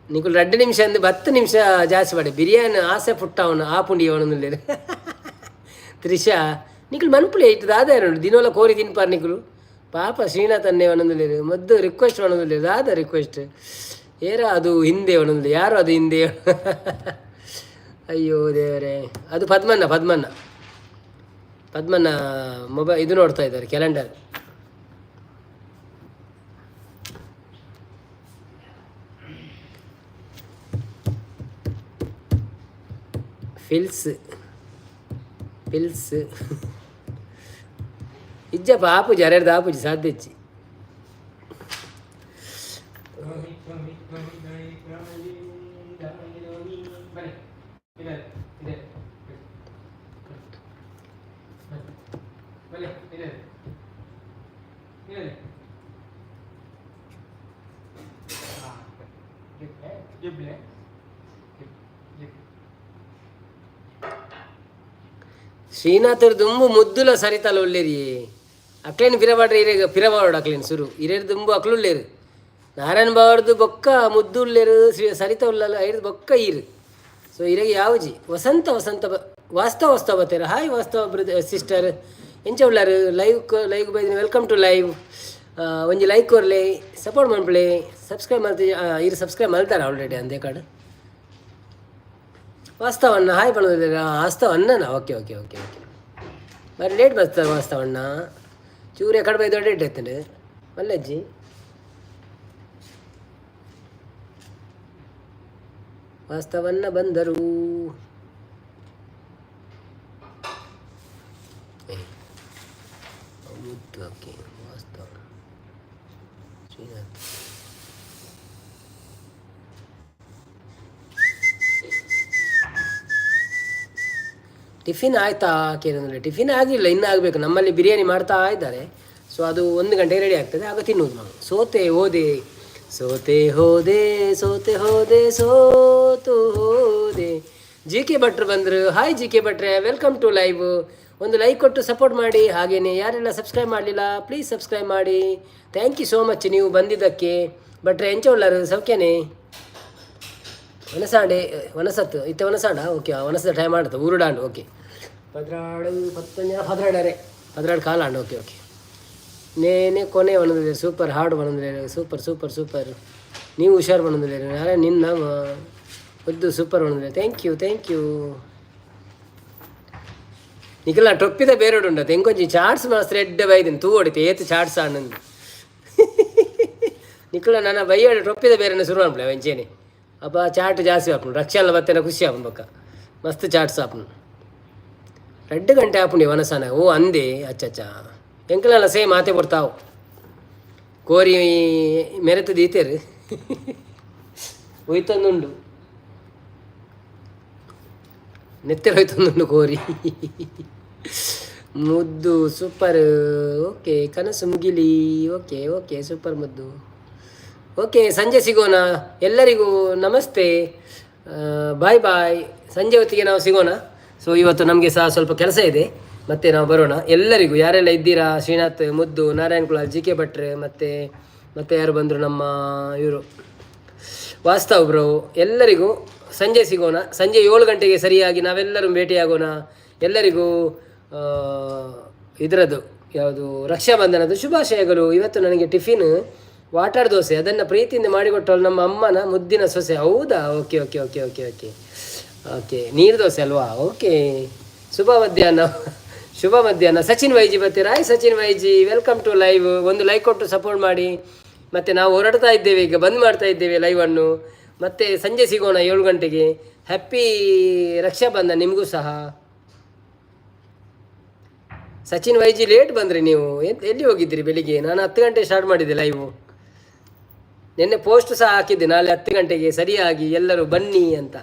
నీకు 2 ನಿಮಿಷ ಅಂದು 10 ನಿಮಿಷ ಜಾಸ್ತಿ ಮಾಡಿ ಬಿರಿಯಾನಿ ಆಸೆ ಪುಟ್ಟವನು ಆ ಪುಂಡಿ ಒಣದಲ್ಲರು ತ್ರಿಷಾ ನಿಖಿಲ್ ಮನ್ಪುಳಿ ಇಟ್ಟು ದಾದ ದಿನೋಲ ಕೋರಿ ತಿನ್ಪಾರ್ ನಿಖಿಲು ಪಾಪ ಶ್ರೀನಾಥ್ ಅನ್ನೇ ಒಣದಲ್ಲಿರು ಮದ್ದು ರಿಕ್ವೆಸ್ಟ್ ಒಣದಲ್ಲಿರು ದಾದ ರಿಕ್ವೆಸ್ಟ್ ಏರ ಅದು ಹಿಂದೆ ಒಂದೊಂದು ಯಾರು ಅದು ಹಿಂದೆ ಅಯ್ಯೋ ದೇವರೇ, ಅದು ಪದ್ಮನ್ನ ಮೊಬೈಲ್ ಇದು ನೋಡ್ತಾ ಇದ್ದಾರೆ, ಕ್ಯಾಲೆಂಡರ್. ಪಿಲ್ಸ್ ಇಜ್ಜಪ್ಪ ಆಪುಜಿ ಅರೆಡ್ದು ಆಪುಜಿ ಸಾಧ್ಯ ಇಚ್ಚಿ ಶ್ರೀನಾಥರ್ ದುಂಬು ಮುದ್ದುಲ ಸರಿತಲ್ಲ ಒಳ್ಳೆರಿ ಅಕ್ಲೇನು ಪಿರವಾಡ್ರಿ ಇರೇಗ ಪಿರವಾಡು ಅಕ್ಲೇನು ಸುರು ಇರೇರು ದುಂಬು ಅಕ್ಲುಳ್ಳೇರು ನಾರಾಯಣ ಬಾವರ್ದು ಬೊಕ್ಕ ಮುದ್ದುಳ್ಳೇರು ಸರಿತ ಉಳ್ಳಲ್ಲ ಐದು ಬೊಕ್ಕ ಈರು ಸೊ ಇರೇಗ ಯಾವುಜಿ ವಸಂತ ವಾಸ್ತವ ಬತ್ತೇರ ಹಾಯ್ ವಾಸ್ತವ ಸಿಸ್ಟರ್ ಎಂಚ ಉಳ್ಳಾರು ಲೈವ್ ಬೈದಿನ ವೆಲ್ಕಮ್ ಟು ಲೈವ್. ಒಂಜಿ ಲೈಕ್ ಕೊರ್ಲೆ ಸಪೋರ್ಟ್ ಮಾಡ್ಬಿಳೆ ಸಬ್ಸ್ಕ್ರೈಬ್ ಮಾಡ್ತೀವಿ ಇರು ಸಬ್ಸ್ಕ್ರೈಬ್ ಮಾಡ್ತಾರೆ ಆಲ್ರೆಡಿ ಅಂದೇ ಕಾರ್ಡ್ ವಾಸ್ತವಣ್ಣ ಹಾಯ್ ಪಣದಿಲ್ಲ ವಾಸ್ತವಣ್ಣನ ಓಕೆ మరి ಲೇಟ್ ಬರ್ತಾರೆ ವಾಸ್ತವಣ್ಣ ಚೂರು ಎಕಡೆ ಬೈ ದೊಡ್ಡ ಡೇಟ್ ಆಯ್ತಾನೆ ಮಲ್ಲಜ್ಜಿ ವಾಸ್ತವಣ್ಣ ಬಂದರು. ಓಕೆ ವಾಸ್ತವ ಶ್ರೀನಾಥ್ ಟಿಫಿನ್ ಆಯ್ತಾ ಕೇಳಿದ್ರೆ ಟಿಫಿನ್ ಆಗಿಲ್ಲ, ಇನ್ನೂ ಆಗಬೇಕು. ನಮ್ಮಲ್ಲಿ ಬಿರಿಯಾನಿ ಮಾಡ್ತಾ ಇದ್ದಾರೆ. ಸೊ ಅದು 1 ಗಂಟೆಗೆ ರೆಡಿ ಆಗ್ತದೆ, ಆಗ ತಿನ್ನುವುದು ನಾವು. ಸೋತೆ ಹೋದೆ ಜಿ ಕೆ ಭಟ್ರು ಬಂದರು. ಹಾಯ್ ಜಿ ಕೆ ಭಟ್ರೆ, ವೆಲ್ಕಮ್ ಟು ಲೈವ್. ಒಂದು ಲೈಕ್ ಕೊಟ್ಟು ಸಪೋರ್ಟ್ ಮಾಡಿ. ಹಾಗೆಯೇ ಯಾರೆಲ್ಲ ಸಬ್ಸ್ಕ್ರೈಬ್ ಮಾಡಲಿಲ್ಲ ಪ್ಲೀಸ್ ಸಬ್ಸ್ಕ್ರೈಬ್ ಮಾಡಿ. ಥ್ಯಾಂಕ್ ಯು ಸೋ ಮಚ್ ನೀವು ಬಂದಿದ್ದಕ್ಕೆ. ಭಟ್ರೆ ಎಂಚ ಉಳ್ಳಾರು ಸೌಖ್ಯನೇ? ವನಸತ್ತು ಇತ್ತೆ ವನಸಾಡ ಓಕೆ ವನಸದ ಟೈಮ್ ಆಡ್ತು ಊರುಡಾಂಡು ಓಕೆ ಪದ್ರಾಡು ಕಾಲಾಂಡು ಓಕೆ ನೇನೆ ಕೊನೆ ಬಂದಿದ್ದಾರೆ. ಸೂಪರ್ ಹಾಡು ಬಂದಿದ್ದಾರೆ. ಸೂಪರ್ ನೀವು ಹುಷಾರು ಬಂದಿದ್ದಾರೆ. ನಾಳೆ ನಿನ್ನ ಮುದ್ದು ಸೂಪರ್ ಬಂದಿದ್ದಾರೆ. ಥ್ಯಾಂಕ್ ಯು ನಿಖಿಲ ಟೊಪ್ಪಿದ ಬೇರೋಡು ಉಂಡತ್ತೆ ಹೆಂಗೊಂಚಿ ಚಾಟ್ಸ್ ಮಾಸ್ತ್ರ ಎಡ್ಡೆ ಬೈದಿನಿ ತೂ ಹೊಡಿತೆ ಏತು ಚಾಟ್ಸ್ ಆನಂದು ನಿಖಿಲ ನನ್ನ ಬೈಯಾಡು ಟೊಪ್ಪಿದ ಬೇರೆನ ಶುರು ಮಾಡ್ಬಿಳೆ ವೆಂಚೇನೆ ಅಪ್ಪ ಚಾಟ್ ಜಾಸ್ತಿ ಹಾಕೊಂಡು ರಕ್ಷೆಲ್ಲ ಬತ್ತೇನ ಖುಷಿ ಆಪನ್ ಬಕ್ಕ ಮಸ್ತ್ ಚಾಟ್ಸ್ ಆಪನು 2 ಗಂಟೆ ಆಪುಂಡಿ ವನಸಾನ ಓ ಅಂದೆ ಅಚ್ಚ ಎಂಕಲೆಲ್ಲ ಸೇಮ್ ಮಾತೆ ಬರ್ತಾವು ಕೋರಿ ಮೆರೆತು ದೀತೇರು ಹೋಯ್ತೊಂದುಂಡು ನೆತ್ತೆರ ಹೋಯ್ತೊಂದುಂಡು ಕೋರಿ ಮುದ್ದು ಸೂಪರ್ ಓಕೆ ಕನಸು ಮುಗಿಲಿ ಓಕೆ ಸೂಪರ್ ಮುದ್ದು ಓಕೆ ಸಂಜೆ ಸಿಗೋಣ. ಎಲ್ಲರಿಗೂ ನಮಸ್ತೆ, ಬಾಯ್. ಸಂಜೆ ಹೊತ್ತಿಗೆ ನಾವು ಸಿಗೋಣ. ಸೊ ಇವತ್ತು ನಮಗೆ ಸಹ ಸ್ವಲ್ಪ ಕೆಲಸ ಇದೆ, ಮತ್ತೆ ನಾವು ಬರೋಣ. ಎಲ್ಲರಿಗೂ ಯಾರೆಲ್ಲ ಇದ್ದೀರಾ, ಶ್ರೀನಾಥ್, ಮುದ್ದು, ನಾರಾಯಣ್ ಕುಲಾಲ್, ಜಿ ಕೆ ಭಟ್ರೆ, ಮತ್ತೆ ಯಾರು ಬಂದರು, ನಮ್ಮ ಇವರು ವಾಸ್ತವ್ ಬ್ರೋ, ಎಲ್ಲರಿಗೂ ಸಂಜೆ ಸಿಗೋಣ. ಸಂಜೆ 7 ಗಂಟೆಗೆ ಸರಿಯಾಗಿ ನಾವೆಲ್ಲರೂ ಭೇಟಿಯಾಗೋಣ. ಎಲ್ಲರಿಗೂ ಇದರದ್ದು ಯಾವುದು ರಕ್ಷಾಬಂಧನದ ಶುಭಾಶಯಗಳು. ಇವತ್ತು ನನಗೆ ಟಿಫಿನ್ ವಾಟರ್ ದೋಸೆ, ಅದನ್ನು ಪ್ರೀತಿಯಿಂದ ಮಾಡಿಕೊಟ್ಟಳು ನಮ್ಮ ಅಮ್ಮನ ಮುದ್ದಿನ ಸೊಸೆ. ಹೌದಾ? ಓಕೆ ನೀರು ದೋಸೆ ಅಲ್ವಾ? ಓಕೆ ಶುಭ ಮಧ್ಯಾಹ್ನ. ಸಚಿನ್ ವೈಜಿ ಬರ್ತೀರಾ? Sachin YG welcome to live. ಒಂದು ಲೈಕ್ ಕೊಟ್ಟು ಸಪೋರ್ಟ್ ಮಾಡಿ. ಮತ್ತು ನಾವು ಹೊರಡ್ತಾ ಇದ್ದೇವೆ, ಈಗ ಬಂದ್ ಮಾಡ್ತಾ ಇದ್ದೇವೆ ಲೈವನ್ನು. ಮತ್ತೆ ಸಂಜೆ ಸಿಗೋಣ 7 ಗಂಟೆಗೆ. ಹ್ಯಾಪಿ ರಕ್ಷಾಬಂಧನ ನಿಮಗೂ ಸಹ. ಸಚಿನ್ ವೈಜಿ ಲೇಟ್ ಬಂದ್ರಿ ನೀವು, ಎಲ್ಲಿ ಹೋಗಿದ್ದೀರಿ ಬೆಳಿಗ್ಗೆ? ನಾನು 10 ಗಂಟೆ ಸ್ಟಾರ್ಟ್ ಮಾಡಿದ್ದೆ ಲೈವು. ನಿನ್ನೆ ಪೋಸ್ಟ್ ಸಹ ಹಾಕಿದ್ದೆ, ನಾಳೆ 10 ಗಂಟೆಗೆ ಸರಿಯಾಗಿ ಎಲ್ಲರೂ ಬನ್ನಿ ಅಂತ.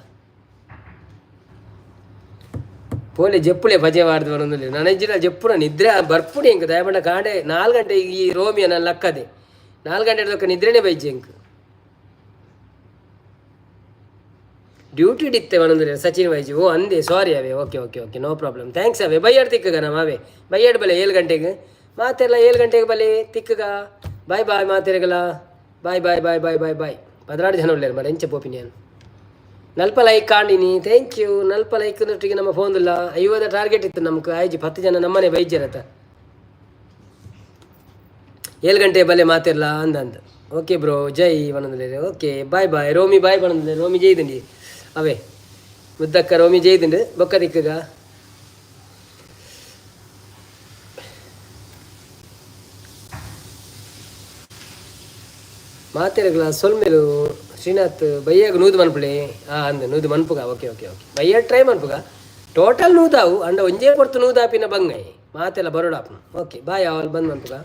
ಪೋಲೆ ಜಪ್ಪುಳೆ ಭಜೆ ಮಾಡಿದ್ ಬರೋದಿಲ್ಲ ನನಜಿನ ಜಪ್ಪುನ ನಿದ್ರೆ ಬರ್ಪುಡಿ ಹೆಂಗೆ ದಯಬಂಡ ಕಾಂಡೆ 4 ಗಂಟೆಗೆ ಈ ರೋಮಿಯ ನನ್ನ ಲಕ್ಕದೆ 4 ಗಂಟೆ ತಕ್ಕ ನಿದ್ರೆನೇ ಬೈಜಿ ಹೆಂಗೆ ಡ್ಯೂಟಿ ಇಡಿತ್ತೆ ಒಂದೊಂದ್ರೆ ಸಚಿನ್ ವೈಜಿ. ಓ ಅಂದೆ ಸಾರಿ ಅವೇ. Okay no problem. ಥ್ಯಾಂಕ್ಸ್ ಅವೇ. ಬೈಯಾಡ್ ತಿಕ್ಕಗ ನಮ್ಮ ಅವೇ ಬೈಯಾಡ್ ಬಲೆ 7 ಗಂಟೆಗೆ ಮಾತೆಲ್ಲ 7 ಗಂಟೆಗೆ ಬಲೆ ತಿಕ್ಕಗ. ಬಾಯ್ ಮಾತೆರೆಗಲ ಬಾಯ್. 16 ಜನ ಉಳ್ಳೇರು ಮರ ಎಂಚ ಒಪಿನಿಯನ್. ನಲ್ಪ ಲೈಕ್ ಕಾಣಿನಿ. Thank you. ನಲ್ಪ ಲೈಕ್ ನೊಟ್ಟಿಗೆ ನಮ್ಮ ಫೋನ್ ಇಲ್ಲ 50 ಟಾರ್ಗೆಟ್ ಇತ್ತು ನಮ್ಗೆ. ಆಯ್ಜಿ 10 ಜನ ನಮ್ಮನೆ ಬೈಜ್ಜರತ್ತ ಗಂಟೆ ಬಲ್ಲೆ ಮಾತಿರಲ್ಲ ಅಂದಂತ. ಓಕೆ ಬ್ರೋ, ಜೈ ಬನಂದಲೆ. ಓಕೆ ಬಾಯ್ ಬಾಯ್ ರೋಮಿ, ಬಾಯ್ ಬನಂದಲೆ. ರೋಮಿ ಜೈದಿಂಡಿ ಅವೇ ಮುದ್ದಕ್ಕ ರೋಮಿ ಜೈದಿಂಡು ಬೊಕ್ಕ ದಿಕ್ಕಗ ಮಾತಿರಗಲ ಸೊಲ್ಮೆಲು ಶ್ರೀನಾಥ್ ಬಯ್ಯಾಗ ನೂದು ಮನ್ಪುಳೆ ಅಂದ ನೂದು ಮನ್ಪುಗ. ಓಕೆ ಓಕೆ ಓಕೆ ಬಯ್ಯ ಟ್ರೈ ಮನ್ಪುಗ ಟೋಟಲ್ ನೂದಾವು ಅಂಡ ಒಂಜೇ ಕೊಡ್ತು ನೂದಾಪಿನ ಬಂಗೈ ಮಾತೆಲ್ಲ ಬರೋಡಾಪು. ಓಕೆ ಬಾಯ್ ಅವಲ್ ಬಂದು ಮನ್ಪುಗ.